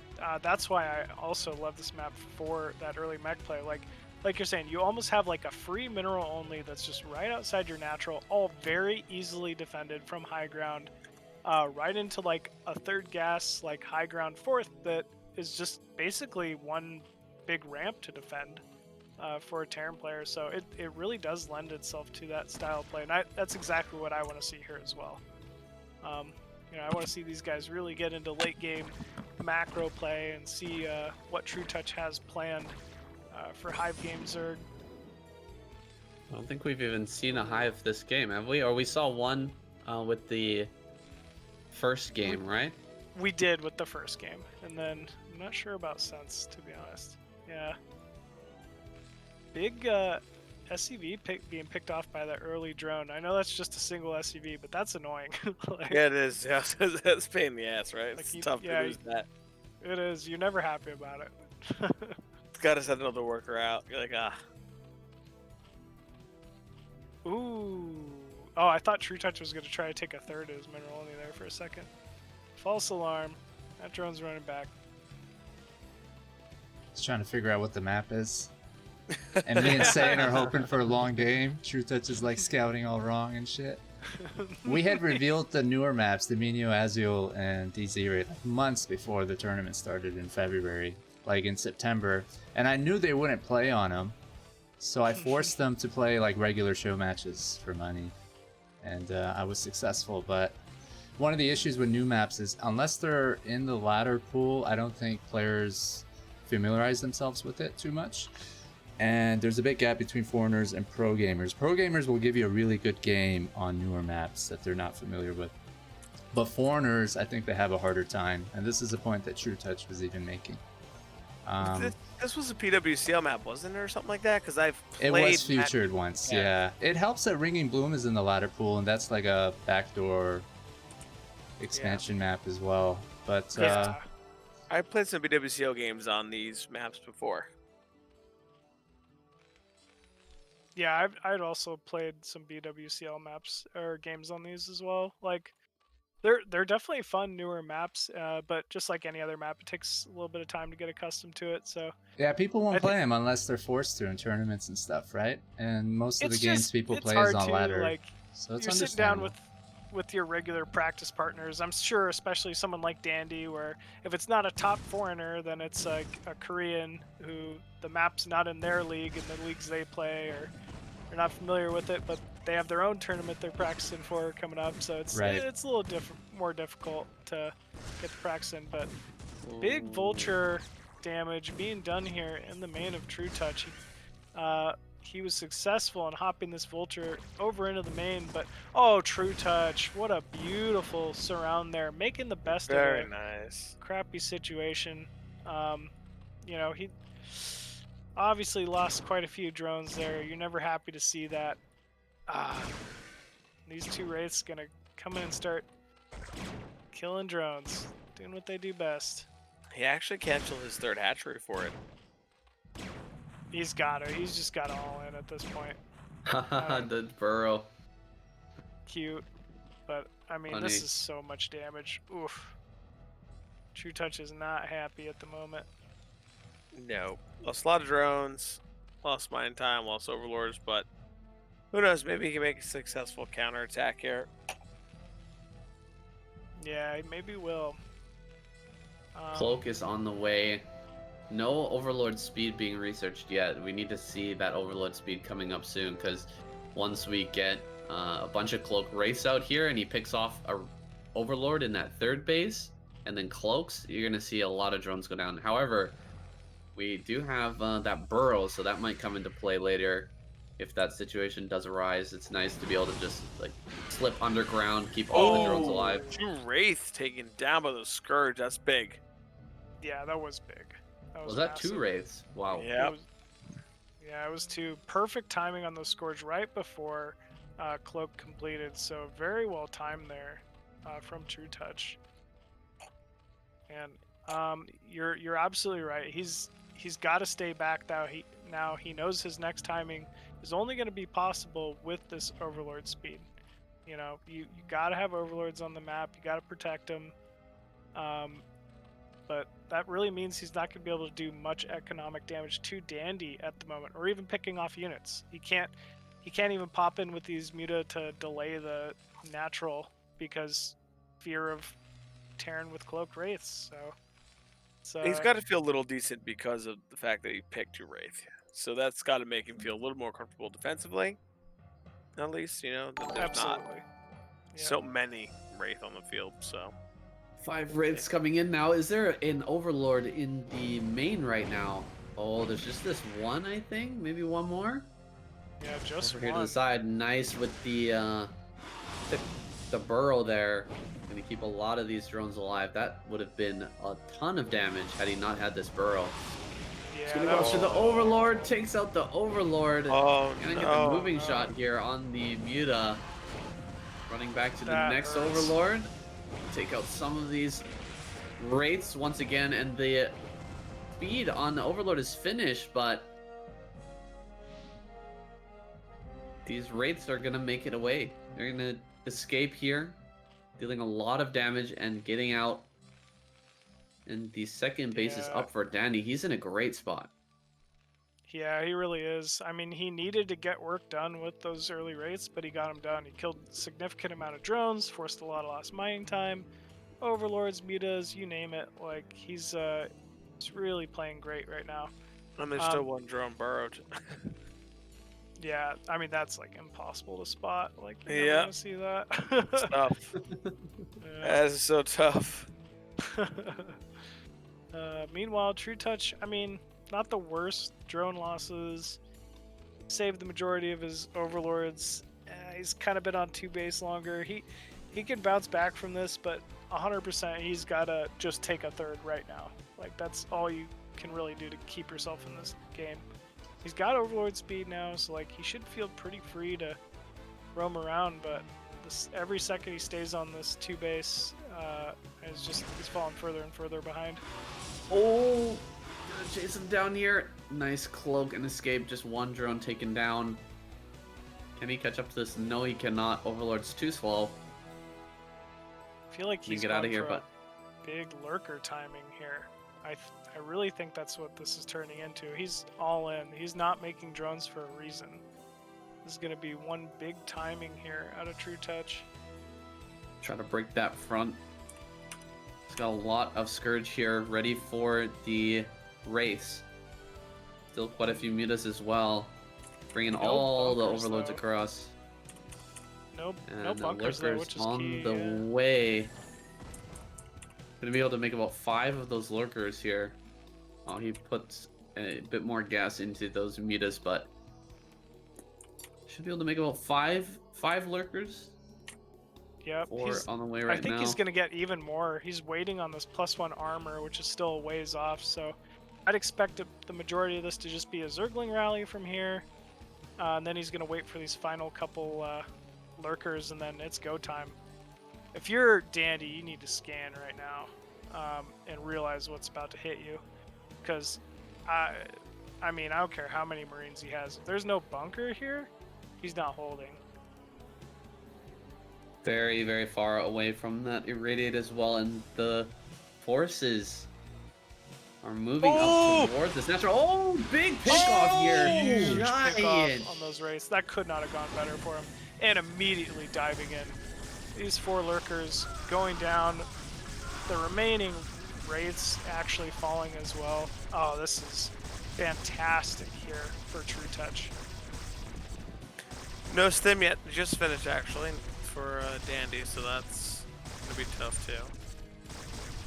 That's why I also love this map for that early mech play. Like you're saying, you almost have like a free mineral only that's just right outside your natural, all very easily defended from high ground, right into like a third gas, like high ground fourth that is just basically one big ramp to defend for a Terran player. So it really does lend itself to that style of play, and that's exactly what I want to see here as well. I want to see these guys really get into late game macro play and see what Trutacz has planned for Hive game Zerg. I don't think we've even seen a Hive this game, have we? Or we saw one with the first game, right? We did with the first game, and then I'm not sure about since, to be honest. Yeah. Big SCV being picked off by that early drone. I know that's just a single SCV, but that's annoying. Yeah, it is. Yeah, it's a pain in the ass, right? Like It's tough to lose that. It is. You're never happy about it. Gotta send another worker out. You're like, Ooh. Oh, I thought Trutacz was going to try to take a third as mineral only there for a second. False alarm. That drone's running back. Just trying to figure out what the map is. And me and Saiyan are hoping for a long game. Trutacz is like scouting all wrong and shit. We had revealed the newer maps, the Minio, Azul, and DZ months before the tournament started in February, like in September. And I knew they wouldn't play on them, so I forced them to play like regular show matches for money. And I was successful, but one of the issues with new maps is unless they're in the ladder pool, I don't think players familiarize themselves with it too much. And there's a big gap between foreigners and pro gamers. Pro gamers will give you a really good game on newer maps that they're not familiar with. But foreigners, I think they have a harder time. And this is a point that Trutacz was even making. this was a PWCL map, wasn't it, or something like that? Because I've played. It was featured once, yeah. It helps that Ringing Bloom is in the ladder pool, and that's like a backdoor expansion map as well. But I played some PWCL games on these maps before. Yeah, I'd also played some BWCL maps or games on these as well. Like, they're definitely fun newer maps, but just like any other map, it takes a little bit of time to get accustomed to it. So yeah, people won't play them unless they're forced to in tournaments and stuff, right? And most of the games people play is on ladder. Like, so it's you sit down understandable. with your regular practice partners. I'm sure, especially someone like Dandy, where if it's not a top foreigner, then it's like a Korean who the map's not in their league and the leagues they play, or they're not familiar with it, but they have their own tournament they're practicing for coming up. So it's a little more difficult to get the practice in. But big vulture damage being done here in the main of Trutacz. he was successful in hopping this vulture over into the main, but oh, Trutacz, what a beautiful surround there, making the best Very of a nice. crappy situation. You know, he obviously lost quite a few drones there. You're never happy to see that. These two wraiths gonna come in and start killing drones, doing what they do best. He actually canceled his third hatchery for it. He's got it. He's just got it all in at this point. The burrow. Cute, but I mean, Funny. this is so much damage. Oof. Trutacz is not happy at the moment. No. Lost a lot of drones, lost mine time, lost overlords, but who knows? Maybe he can make a successful counterattack here. Yeah, he maybe will. Cloak is on the way. No Overlord speed being researched yet. We need to see that Overlord speed coming up soon, because once we get a bunch of Cloak Wraiths out here and he picks off a Overlord in that third base and then cloaks, you're going to see a lot of drones go down. However, we do have that burrow, so that might come into play later if that situation does arise. It's nice to be able to just like slip underground, keep all the drones alive. 2 Wraith taken down by the Scourge. That's big. Yeah, that was big. Was that massive. 2 Wraiths? Wow. Yeah. Yeah, it was 2. Perfect timing on those Scourge right before Cloak completed, so very well timed there from Trutacz. And you're absolutely right. He's got to stay back now. He knows his next timing is only going to be possible with this Overlord speed. You know, you got to have Overlords on the map. You got to protect them. But that really means he's not going to be able to do much economic damage to Dandy at the moment, or even picking off units. He can't even pop in with these Muta to delay the natural because fear of tearing with Cloaked Wraiths. So He's got to feel a little decent because of the fact that he picked 2 Wraith. So that's got to make him feel a little more comfortable defensively. At least, you know, that there's not absolutely. Yeah. so many Wraith on the field. So 5 Wraiths coming in now. Is there an Overlord in the main right now? Oh, there's just this one, I think. Maybe one more. Yeah, just Over here to one. the side. Nice with the burrow there. Gonna keep a lot of these drones alive. That would have been a ton of damage had he not had this burrow. Yeah, He's gonna that go was- for the Overlord. Takes out the Overlord. oh Gonna no. get the moving shot here on the Muta. Running back to the That next hurts. Overlord. Take out some of these Wraiths once again, and the speed on the Overlord is finished, but these Wraiths are gonna make it away. They're gonna escape here, dealing a lot of damage and getting out. And the second base is Yeah. up for Dandy. He's in a great spot. Yeah, he really is. I mean, he needed to get work done with those early Wraiths, but he got them done. He killed a significant amount of drones, forced a lot of lost mining time, Overlords, Mutas, you name it. Like, he's really playing great right now. And there's still one drone burrowed. Yeah, I mean, that's like impossible to spot. Like, you're Yeah. never gonna see that. It's tough. Yeah. That is so tough. Meanwhile, Trutacz, I mean, not the worst drone losses. Saved the majority of his Overlords. He's kind of been on 2 base longer. He can bounce back from this, but 100% he's got to just take a third right now. Like, that's all you can really do to keep yourself in this game. He's got Overlord speed now, so like he should feel pretty free to roam around, but every second he stays on this 2 base, he's falling further and further behind. Oh, gonna chase him down here. Nice cloak and escape. Just one drone taken down. Can he catch up to this? No, he cannot. Overlord's too slow. I feel like He he's can get out of going here, for but a big lurker timing here. I really think that's what this is turning into. He's all in. He's not making drones for a reason. This is going to be one big timing here out of Trutacz. try to break that front. He's got a lot of Scourge here, ready for the Wraiths. Still quite a few Mutas as well. Bringing No all the bunkers, Overlords though. across. No And the bunkers though, Lurkers which is on key. the yeah. way. Gonna be able to make about 5 of those Lurkers here. Oh, he puts a bit more gas into those Mutas, but should be able to make about five lurkers. Yep. 4 on the way right now. I think he's gonna get even more. He's waiting on this +1 armor, which is still a ways off. So I'd expect the majority of this to just be a Zergling rally from here, and then he's gonna wait for these final couple lurkers, and then it's go time. If you're Dandy, you need to scan right now and realize what's about to hit you, because I mean, I don't care how many Marines he has. If there's no bunker here, he's not holding. Very, very far away from that irradiate as well, and the forces are moving up towards this natural. Oh, big pickoff here! Huge Giant! pickoff on those wraiths. That could not have gone better for him. And immediately diving in. These 4 lurkers going down. The remaining wraiths actually falling as well. Oh, this is fantastic here for Trutacz. No stim yet. Just finished actually for Dandy, so that's gonna be tough too.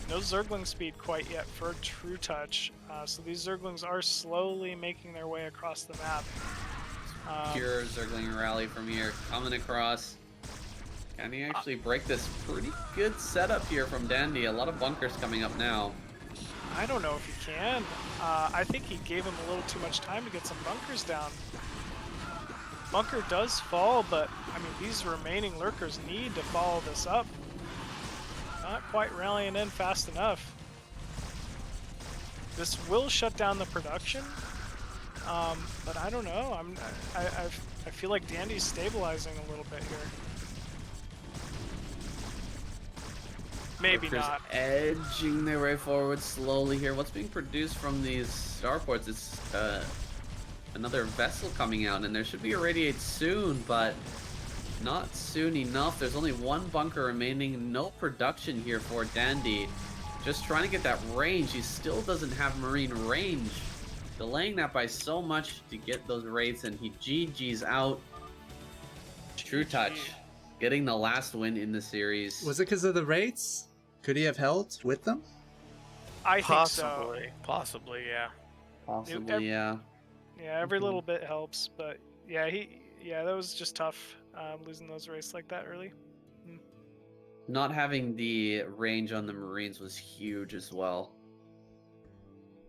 No Zergling speed quite yet for Trutacz. So these Zerglings are slowly making their way across the map. Pure Zergling rally from here, coming across. Can he actually break this pretty good setup here from Dandy? A lot of bunkers coming up now. I don't know if he can. I think he gave him a little too much time to get some bunkers down. Bunker does fall, but I mean, these remaining lurkers need to follow this up. Not quite rallying in fast enough. This will shut down the production, but I don't know. I feel like Dandy's stabilizing a little bit here. Maybe Lurkers not. Edging their way forward slowly here. What's being produced from these starports is another vessel coming out, and there should be a radiate soon, but not soon enough. There's only 1 bunker remaining. No production here for Dandy. Just trying to get that range. He still doesn't have marine range. Delaying that by so much to get those raids, and he GG's out. Trutacz getting the last win in the series. Was it because of the raids? Could he have held with them? I Possibly. think so. Possibly, yeah. Possibly, yeah. Yeah, every little bit helps, but yeah, that was just tough, losing those races like that early. Not having the range on the Marines was huge as well.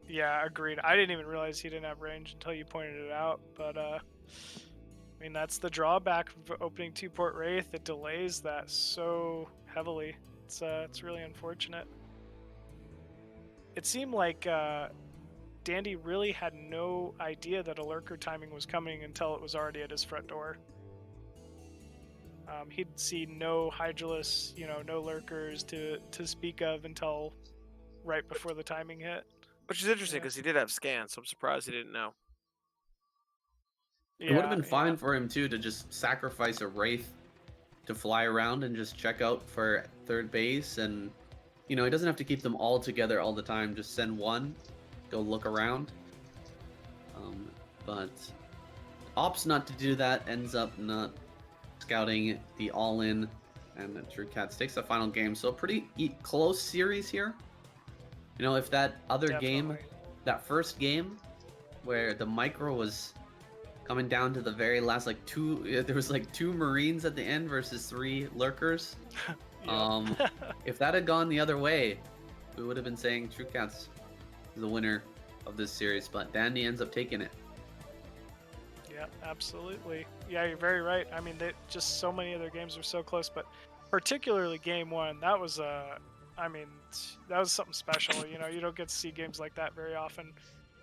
Yeah, agreed. I didn't even realize he didn't have range until you pointed it out, but I mean, that's the drawback of opening 2-port Wraith. It delays that so heavily. It's really unfortunate. It seemed like Dandy really had no idea that a lurker timing was coming until it was already at his front door. He'd see no Hydralisk, no lurkers to speak of until right before the timing hit. Which is interesting because he did have scans, so I'm surprised he didn't know. It would have been fine for him too to just sacrifice a Wraith to fly around and just check out for third base, and he doesn't have to keep them all together all the time. Just send one, go look around. But opts not to do that, ends up not scouting the all-in, and Trutacz takes the final game. So a pretty close series here. If that other game, that first game where the micro was coming down to the very last, there was 2 Marines at the end versus 3 lurkers. If that had gone the other way, we would have been saying Trutacz is the winner of this series, but Dandy ends up taking it. Yeah, absolutely. Yeah, you're very right. I mean, just so many of their games were so close, but particularly game 1, that was that was something special. You don't get to see games like that very often.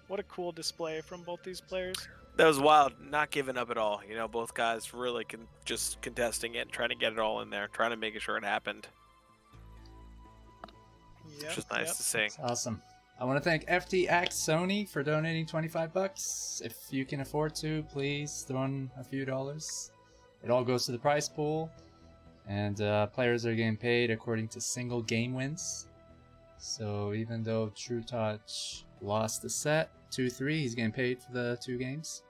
What a cool display from both these players. That was wild. Not giving up at all. Both guys really just contesting it, trying to get it all in there, trying to make sure it happened. Yep, Which is nice to see. That's awesome. I want to thank FTX Sony for donating $25. If you can afford to, please throw in a few dollars. It all goes to the prize pool, and players are getting paid according to single game wins. So even though Trutacz lost the set 2-3, he's getting paid for the 2 games.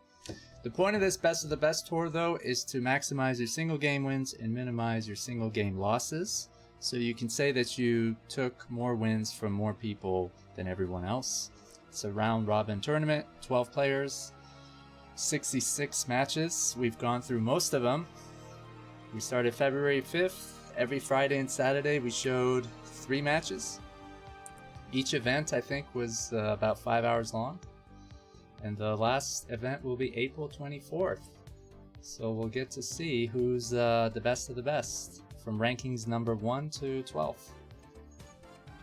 The point of this best of the best tour, though, is to maximize your single game wins and minimize your single game losses. So you can say that you took more wins from more people than everyone else. It's a round robin tournament, 12 players. 66 matches. We've gone through most of them. We started February 5th. Every Friday and Saturday we showed 3 matches. Each event, I think, was about 5 hours long. And the last event will be April 24th. So we'll get to see who's the best of the best from rankings number 1 to 12.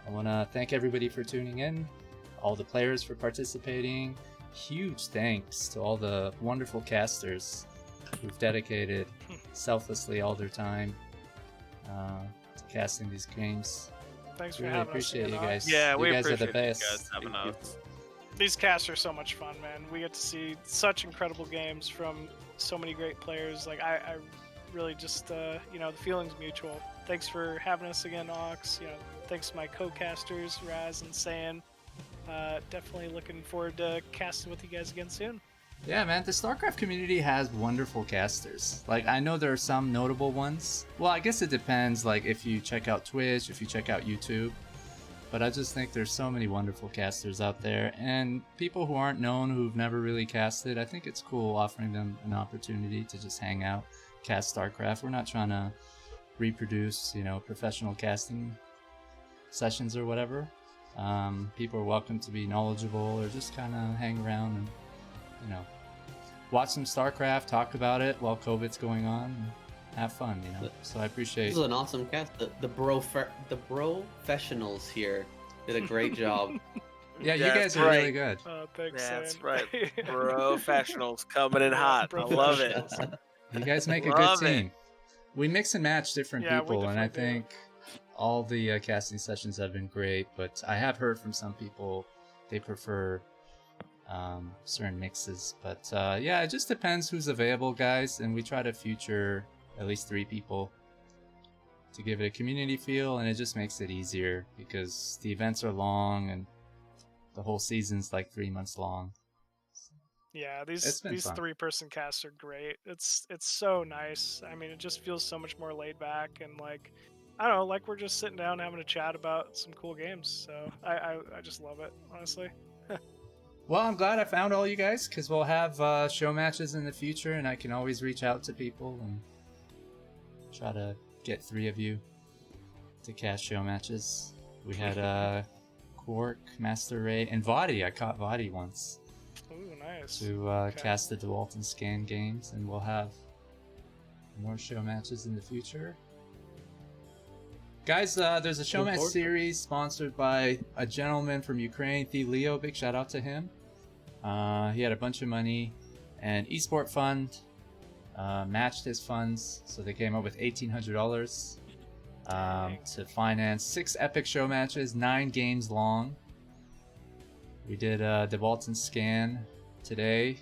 I want to thank everybody for tuning in, all the players for participating. Huge thanks to all the wonderful casters who've dedicated selflessly all their time to casting these games. Thanks for Really having appreciate us. you again, guys. Yeah, we you guys are appreciate the you best. guys having us. These casts are so much fun, man. We get to see such incredible games from so many great players. Like I really just the feeling's mutual. Thanks for having us again, Ox. Thanks to my co-casters, Razz and Saiyan. Definitely looking forward to casting with you guys again soon. Yeah, man, the StarCraft community has wonderful casters. Like, I know there are some notable ones. Well, I guess it depends, like, if you check out Twitch, if you check out YouTube. But I just think there's so many wonderful casters out there. And people who aren't known, who've never really casted, I think it's cool offering them an opportunity to just hang out, cast StarCraft. We're not trying to reproduce, professional casting sessions or whatever. People are welcome to be knowledgeable or just kind of hang around and watch some StarCraft, talk about it while COVID's going on, and have fun, So I appreciate. This is an awesome cast. The professionals here did a great job. Yeah, you Yeah, guys are right. really good. Thanks, That's Saiyan. right. Professionals coming in hot. I love it. You guys make a good Love it. team. We mix and match different Yeah, we people, and I definitely do. think all the casting sessions have been great. But I have heard from some people they prefer certain mixes. But yeah, it just depends who's available, guys. And we try to feature at least 3 people to give it a community feel, and it just makes it easier because the events are long and the whole season's like 3 months long. Yeah, It's these been fun. 3-person casts are great. It's so nice. I mean, it just feels so much more laid back and like I don't know, like we're just sitting down having a chat about some cool games. So I just love it, honestly. Well, I'm glad I found all you guys because we'll have show matches in the future, and I can always reach out to people and try to get 3 of you to cast show matches. We had Quark, Master Ray, and Vadi. I caught Vadi once Ooh, nice. to cast the DeWalt and Scan games, and we'll have more show matches in the future. Guys, there's a show match series sponsored by a gentleman from Ukraine, The Leo. Big shout out to him. He had a bunch of money, and Esport Fund matched his funds, so they came up with $1,800 to finance 6 epic show matches, 9 games long. We did DeWalt and Scan today.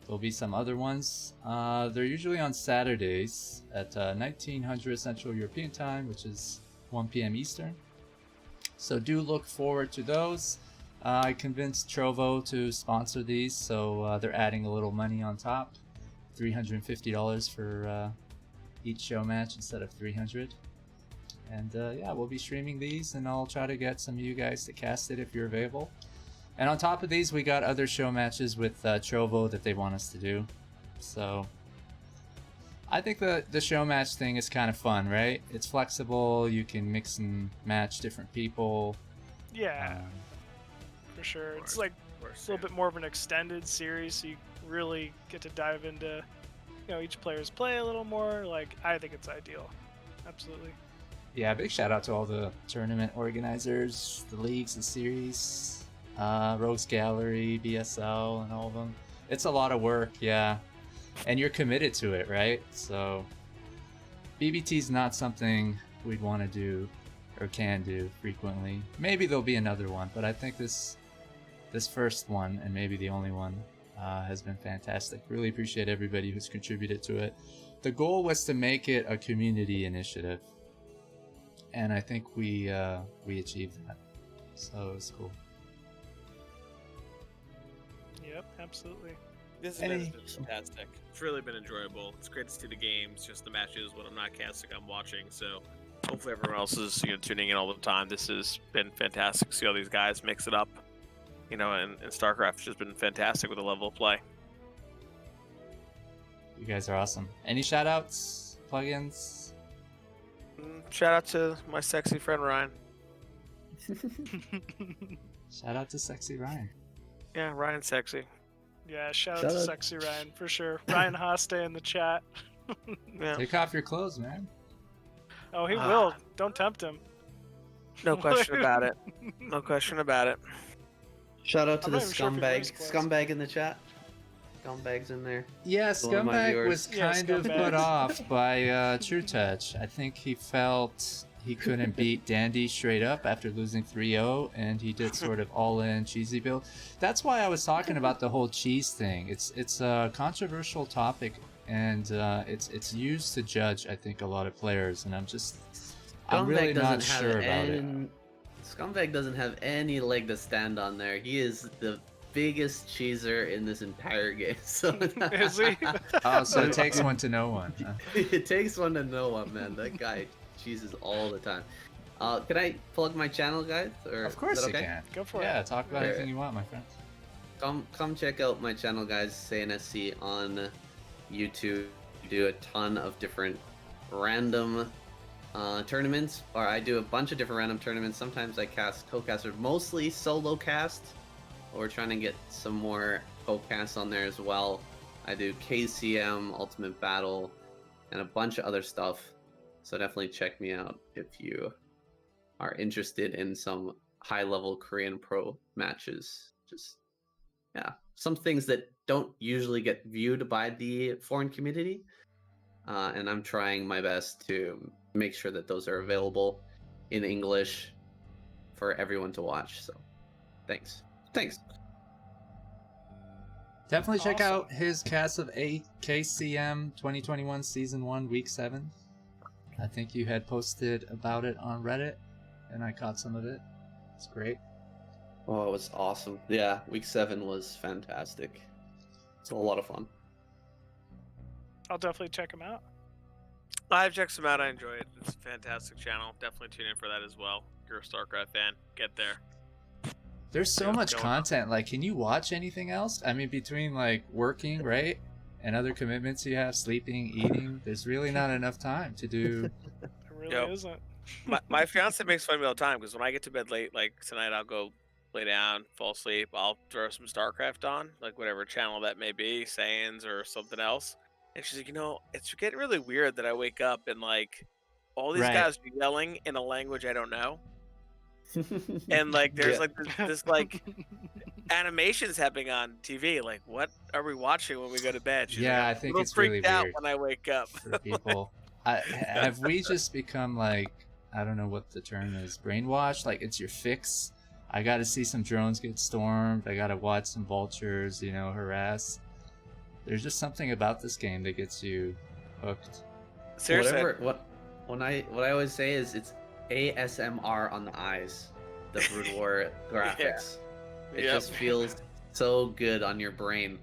There'll be some other ones. They're usually on Saturdays at 1900 Central European Time, which is 1 p.m. Eastern. So do look forward to those. I convinced Trovo to sponsor these, so they're adding a little money on top. $350 for each show match instead of $300. And yeah, we'll be streaming these, and I'll try to get some of you guys to cast it if you're available. And on top of these, we got other show matches with Trovo that they want us to do. So I think the show match thing is kind of fun, right? It's flexible. You can mix and match different people. Yeah, for sure. It's like a little bit more of an extended series, so you really get to dive into, each player's play a little more. Like, I think it's ideal. Absolutely. Yeah, big shout out to all the tournament organizers, the leagues, the series, Rogues Gallery, BSL, and all of them. It's a lot of work, yeah. And you're committed to it, right? So BBT's not something we'd want to do or can do frequently. Maybe there'll be another one, but I think this first one, and maybe the only one, has been fantastic. Really appreciate everybody who's contributed to it. The goal was to make it a community initiative, and I think we achieved that. So it was cool. Yep, absolutely. This has been fantastic. It's really been enjoyable. It's great to see the games, just the matches. When I'm not casting, I'm watching. So hopefully everyone else is tuning in all the time. This has been fantastic to see all these guys mix it up. And StarCraft has just been fantastic with the level of play. You guys are awesome. Any shout outs, plugins? Shout out to my sexy friend Ryan. Shout out to Sexy Ryan. Yeah, Ryan's sexy. Yeah, shout out Shout to out. Sexy Ryan for sure. Ryan Hoste in the chat. Yeah. Take off your clothes, man. Oh, he will. Don't tempt him. No question about it. No question about it. Shout out to I'm the not even sure if he wears scumbag. clothes. Scumbag in the chat. Scumbag's in there. Yeah, One of my Scumbag viewers. was Yeah, kind of Scumbag. put off by Trutacz. I think he felt he couldn't beat Dandy straight up after losing 3-0, and he did sort of all-in cheesy build. That's why I was talking about the whole cheese thing. It's a controversial topic, and it's used to judge, I think, a lot of players, and I'm really not sure about it. Scumbag doesn't have any leg to stand on there. He is the biggest cheeser in this entire game. So Is he? Oh, so it takes one to know one. Huh? it takes one to know one, man. That guy cheeses all the time. Can I plug my channel, guys? Or Of course is that you okay? can. Go for Yeah, it. talk about Alright. anything you want, my friend. Come check out my channel, guys. SaiyanSC on YouTube. We do a ton of different random tournaments, or I do a bunch of different random tournaments. Sometimes I cast co-cast, or mostly solo cast. We're trying to get some more co-casts on there as well. I do KCM, Ultimate Battle, and a bunch of other stuff. So definitely check me out if you are interested in some high-level Korean pro matches. Just, yeah, some things that don't usually get viewed by the foreign community. And I'm trying my best to make sure that those are available in English for everyone to watch. So, thanks. Definitely check Awesome. out his cast of KCM 2021 Season 1, Week 7. I think you had posted about it on Reddit, and I caught some of it. It's great. Oh, it was awesome. Yeah, week 7 was fantastic. It's a lot of fun. I'll definitely check him out. I've checked some out. I enjoy it. It's a fantastic channel. Definitely tune in for that as well. If you're a StarCraft fan, get there. There's so what's much going on. content. Like, can you watch anything else? I mean, between like working, right, and other commitments you have, sleeping, eating, there's really not enough time to do. It really Yep. isn't. My fiance makes fun of me all the time because when I get to bed late, like tonight, I'll go lay down, fall asleep. I'll throw some StarCraft on, like whatever channel that may be, Saiyans or something else. And she's like, it's getting really weird that I wake up and like all these Right. guys are yelling in a language I don't know, and like there's Yeah. like this like animations happening on TV. Like, what are we watching when we go to bed? She's Yeah, like, I think I'm a it's little really freaked out weird. when I wake up. For people. Have we just become like, I don't know what the term is, brainwashed? Like, it's your fix. I got to see some drones get stormed. I got to watch some vultures, harass. There's just something about this game that gets you hooked. Seriously, What I always say is it's ASMR on the eyes. The Brood War graphics. It Yep. just feels so good on your brain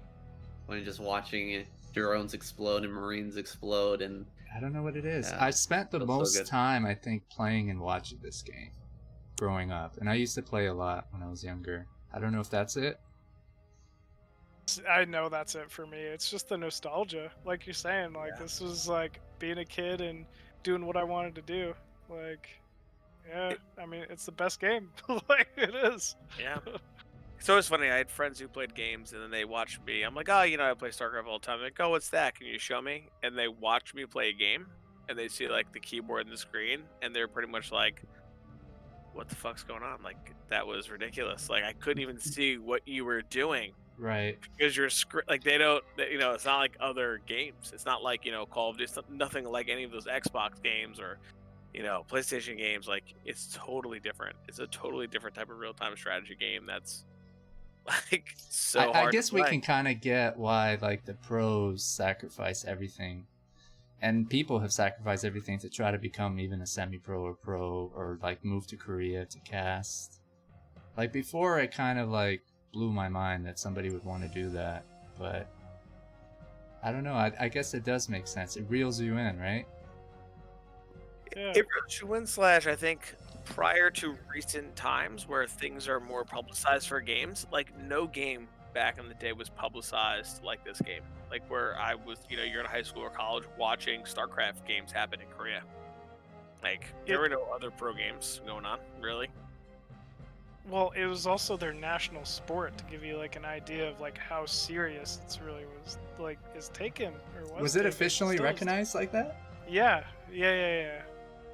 when you're just watching drones explode and Marines explode, and I don't know what it is. Yeah, I spent the feels so most good. time, I think, playing and watching this game growing up. And I used to play a lot when I was younger. I don't know if that's it. I know that's it for me. It's just the nostalgia, like you're saying. Like Yeah. this was like being a kid and doing what I wanted to do. Like, yeah, I mean, it's the best game. Like it is. Yeah. It's always funny. I had friends who played games and then they watched me. I'm like, oh, I play StarCraft all the time. They're like, oh, what's that? Can you show me? And they watch me play a game and they see like the keyboard and the screen and they're pretty much like, what the fuck's going on? Like, that was ridiculous. Like, I couldn't even see what you were doing Right. because your script, like, they don't, it's not like other games. It's not like, Call of Duty, it's nothing like any of those Xbox games or, PlayStation games. Like, it's totally different. It's a totally different type of real time strategy game that's like so hard. I to guess we play. can kind of get why like the pros sacrifice everything, and people have sacrificed everything to try to become even a semi-pro or pro, or like move to Korea to cast. Like before, it kind of like blew my mind that somebody would want to do that, but I don't know. I guess it does make sense. It reels you in, right? Yeah. It reels you in / I think prior to recent times where things are more publicized for games, like no game back in the day was publicized like this game. Like where I was, you're in high school or college watching StarCraft games happen in Korea. Like there were no other pro games going on, really. Well, it was also their national sport, to give you like an idea of like how serious it's really was like is taken or Was it taken, officially still is. recognized like that? Yeah.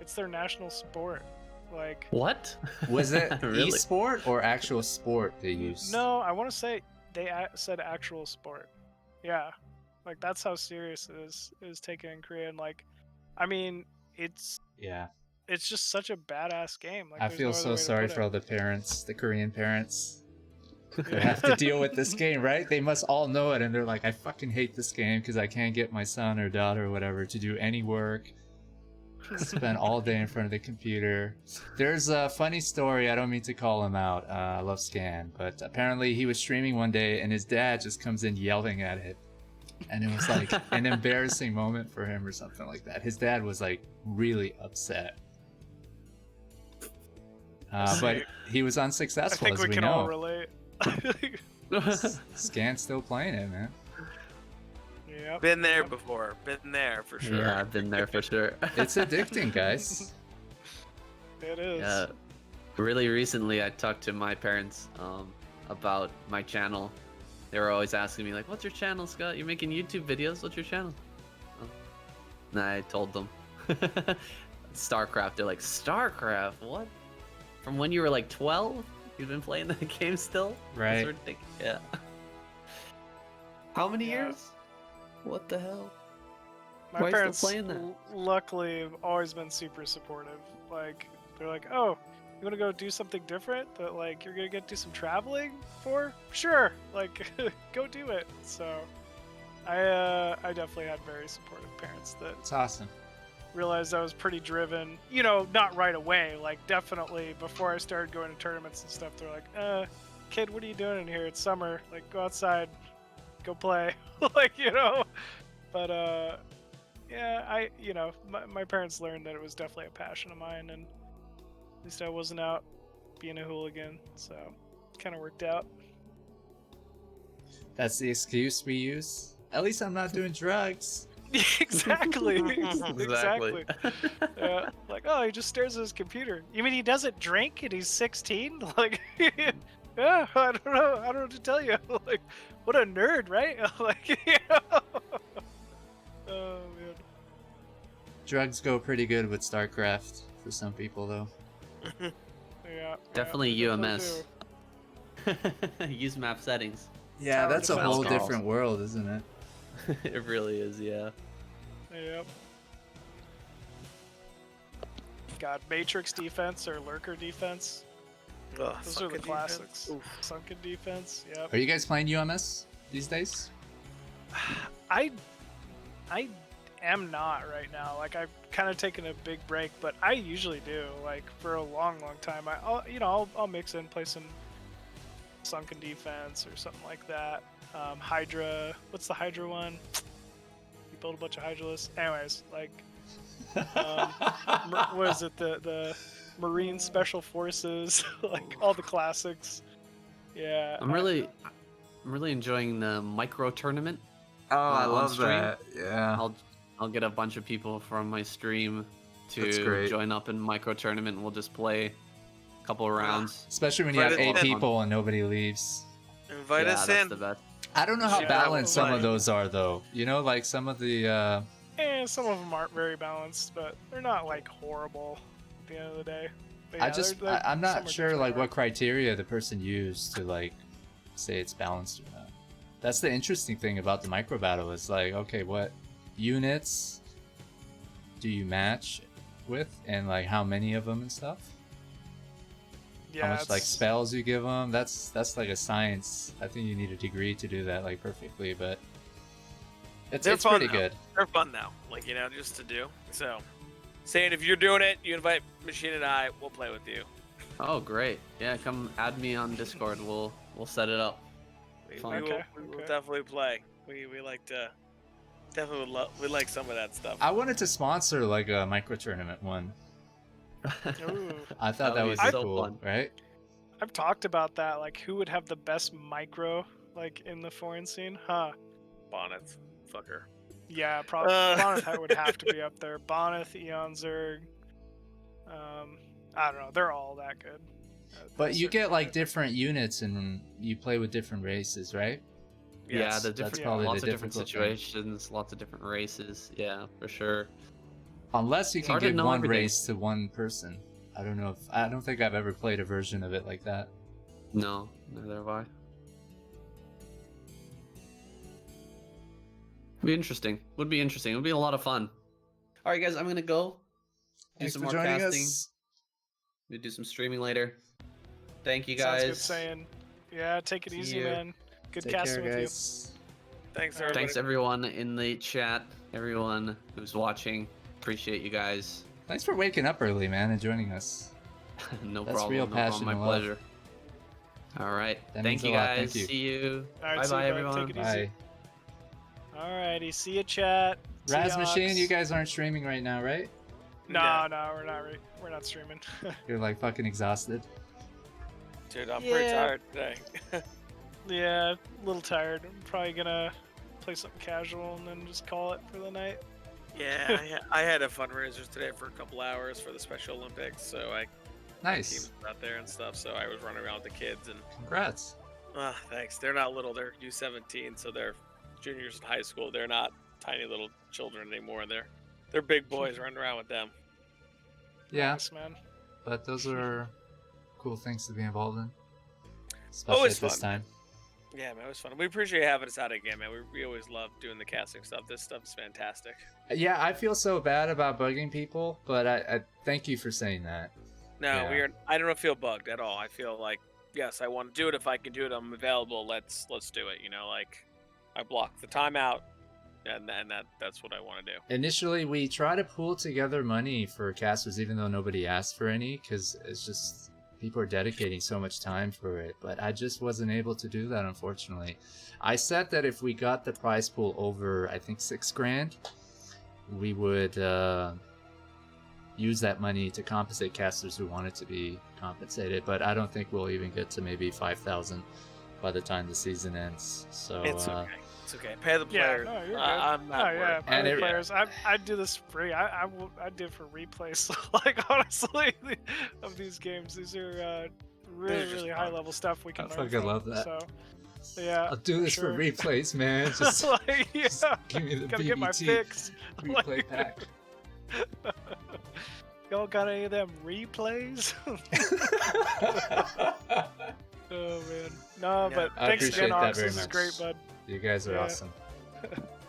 It's their national sport. Like What? Was it Really? e-sport or actual sport they used? no, I want to say they said actual sport. Yeah, like that's how serious it is taken in Korea. And like, I mean, it's just such a badass game. Like, I there's feel no other so way to sorry put for it. all the parents, the Korean parents, who have to deal with this game, right? They must all know it, and they're like, I fucking hate this game because I can't get my son or daughter or whatever to do any work. Spend all day in front of the computer. There's a funny story, I don't mean to call him out, I love Scan, but apparently he was streaming one day and his dad just comes in yelling at it. And it was like an embarrassing moment for him or something like that. His dad was like really upset. But he was I unsuccessful, think as we we can all know. relate. Scan's still playing it, man. Yep. Been there before. Been there for sure. Yeah, I've been there for sure. It's addicting, guys. It is. Yeah. Really recently, I talked to my parents about my channel. They were always asking me, like, what's your channel, Scott? You're making YouTube videos? What's your channel? And I told them. StarCraft. They're like, StarCraft? What? From when you were like 12? You've been playing that game still? Right. That's ridiculous. Yeah. How many Yeah. years? What the hell? My Why are you parents, still playing that? luckily, have always been super supportive. Like, they're like, "Oh, you want to go do something different that like you're gonna get to do some traveling for? Sure, like, go do it." So, I definitely had very supportive parents that It's awesome. realized I was pretty driven. Not right away. Like, definitely before I started going to tournaments and stuff. They're like, "Kid, what are you doing in here? It's summer. Like, go outside, go play." Like, But yeah, my parents learned that it was definitely a passion of mine, and at least I wasn't out being a hooligan, so it kind of worked out. That's the excuse we use. At least I'm not doing drugs. Exactly. Exactly. Exactly. Yeah. Like, oh, he just stares at his computer. You mean he doesn't drink and he's 16? Like, yeah, I don't know. I don't know what to tell you. Like, what a nerd, right? Like, Oh man. Drugs go pretty good with StarCraft for some people, though. Yeah. Definitely they UMS. do. Use map settings. Yeah, Tower that's a defense whole calls. different world, isn't it? It really is, yeah. Yep. God, Matrix defense or Lurker defense. Ugh, Those are the sunken defense. classics. Oof. Sunken defense. Yep. Are you guys playing UMS these days? I am not right now. Like, I've kind of taken a big break, but I usually do. Like, for a long time. I'll mix in, play some Sunken defense or something like that. Hydra. What's the Hydra one? You build a bunch of Hydralists. Anyways, like, what is it? The Marine Special Forces, like all the classics. Yeah. I'm really enjoying the micro tournament. Oh, I love stream. Yeah. I'll get a bunch of people from my stream That's to great. join up in micro tournament, and we'll just play a couple of rounds. Especially when you have Right at 8 the end. people and nobody leaves. Invite yeah, us that's in. the best. I don't know how Yeah, balanced some of like- those are, though. Like some of the. Some of them aren't very balanced, but they're not like horrible at the end of the day. But I'm yeah, not some are sure definitely like what hard. criteria the person used to like say it's balanced or not. That's the interesting thing about the micro battle is like, okay, what units do you match with, and like how many of them and stuff? Yeah, How much like it's- spells you give them? That's like a science. I think you need a degree to do that like perfectly, but it's They're fun, pretty though. good. They're fun though, just to do. So, saying if you're doing it, you invite Machine and I, we'll play with you. Oh, great! Yeah, come add me on Discord. We'll set it up. We Fun. will, Okay, we will okay. definitely play. We like to we like some of that stuff. I wanted to sponsor like a micro tournament one. Ooh. I thought that That would was be so so cool, fun. right? I've talked about that, like who would have the best micro like in the foreign scene, huh? Bonyth. fucker. Yeah, probably Bonyth would have to be up there. Bonyth, Eon Zerg. I don't know. They're all that good. But you get like different units and you play with different races, right? Yeah, Yes. the different, That's probably lots the of different difficult thing. situations, lots of different races. Yeah, for sure. Unless you It's can hard to give know one everything. race to one person. I don't think I've ever played a version of it like that. No, neither have I. Be interesting. Would be interesting. It would be a lot of fun. All right, guys, I'm gonna go do Thanks some for more joining casting. us. We do some streaming later. Thank you, Sounds guys. good saying. Yeah, take it See easy, you. man. Good Take casting care, with guys. Thanks, Alright. everybody. Thanks everyone in the chat, everyone who's watching. Appreciate you guys. Thanks for waking up early, man, and joining us. No That's problem. real no problem. passion My and love. pleasure. All right. That Thank means a you lot. guys. Thank you. See you. All right, Bye see you, bye, bud. everyone. Take it easy. Bye. Alrighty, see you, chat. Razz Seahawks. Machine, you guys aren't streaming right now, right? No, we're not streaming. You're like fucking exhausted. Dude, I'm pretty Yeah. tired today. Yeah, a little tired. I'm probably gonna play something casual and then just call it for the night. Yeah, I had a fundraiser today for a couple hours for the Special Olympics, so my team Nice. was out there and stuff. So I was running around with the kids, and Congrats. thanks. They're not little; they're U17, so they're juniors in high school. They're not tiny little children anymore. They're big boys running around with them. Yeah, Nice, man. but those are cool things to be involved in. Especially Always at this fun. time. Yeah, man, it was fun. We appreciate having us out again, man. We always love doing the casting stuff. This stuff is fantastic. Yeah, I feel so bad about bugging people, but I thank you for saying that. No, Yeah. I don't feel bugged at all. I feel like, yes, I want to do it. If I can do it, I'm available. Let's do it. You know, like I block the time out, and that's what I want to do. Initially, we try to pool together money for casters, even though nobody asked for any, because it's just people are dedicating so much time for it. But I just wasn't able to do that, unfortunately. I said that if we got the prize pool over, I think $6,000, we would use that money to compensate casters who wanted to be compensated. But I don't think we'll even get to maybe 5,000 by the time the season ends. So It's okay. It's okay. Pay the Yeah, players. no, you're good. I'm not yeah, worried. And play it- players. I do this free. I do it for replays. So, like, honestly, of these games, these are They're just really fun. high level stuff we can I learn fucking from. love that. So yeah, I'll do this sure. for replays, man. Just, like, yeah, just give me the gotta get my BBT fix. replay Like- pack. Y'all got any of them replays? Oh man, no, Yeah. but I thanks appreciate again, that Ox. very This is much. great, bud. You guys are Yeah. awesome.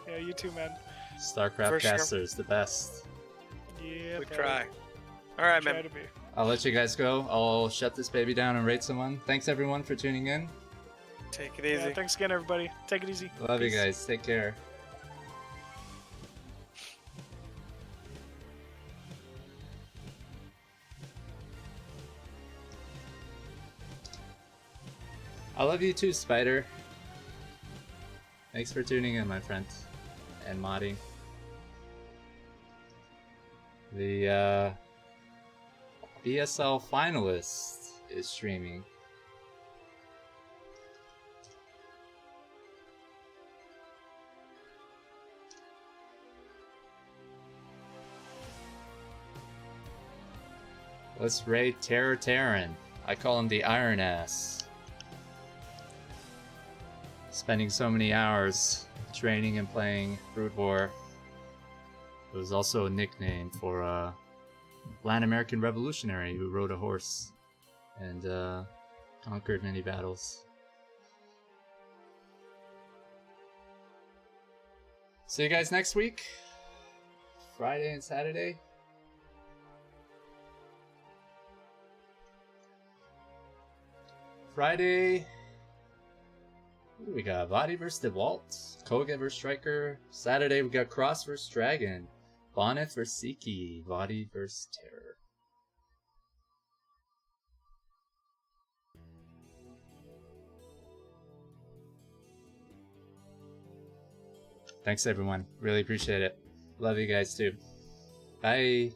Yeah, you too, man. StarCraft For sure. casters, the best. Yeah, We bud. try. All right, Try man. to be. I'll let you guys go. I'll shut this baby down and rate someone. Thanks everyone for tuning in. Take it easy. Yeah, thanks again, everybody. Take it easy. Love you Peace. guys. Take care. I love you too, Spider. Thanks for tuning in, my friend. And modding. The BSL finalist is streaming. Let's raid Terror Terran. I call him the Iron Ass. Spending so many hours training and playing Brood War. It was also a nickname for a Latin American revolutionary who rode a horse and conquered many battles. See you guys next week, Friday and Saturday. Friday, ooh, we got Vadi vs. DeWalt, Koga vs. Stryker. Saturday, we got Cross vs. Dragon, Bonyth vs. Siki, Vadi vs. Terror. Thanks, everyone. Really appreciate it. Love you guys, too. Bye.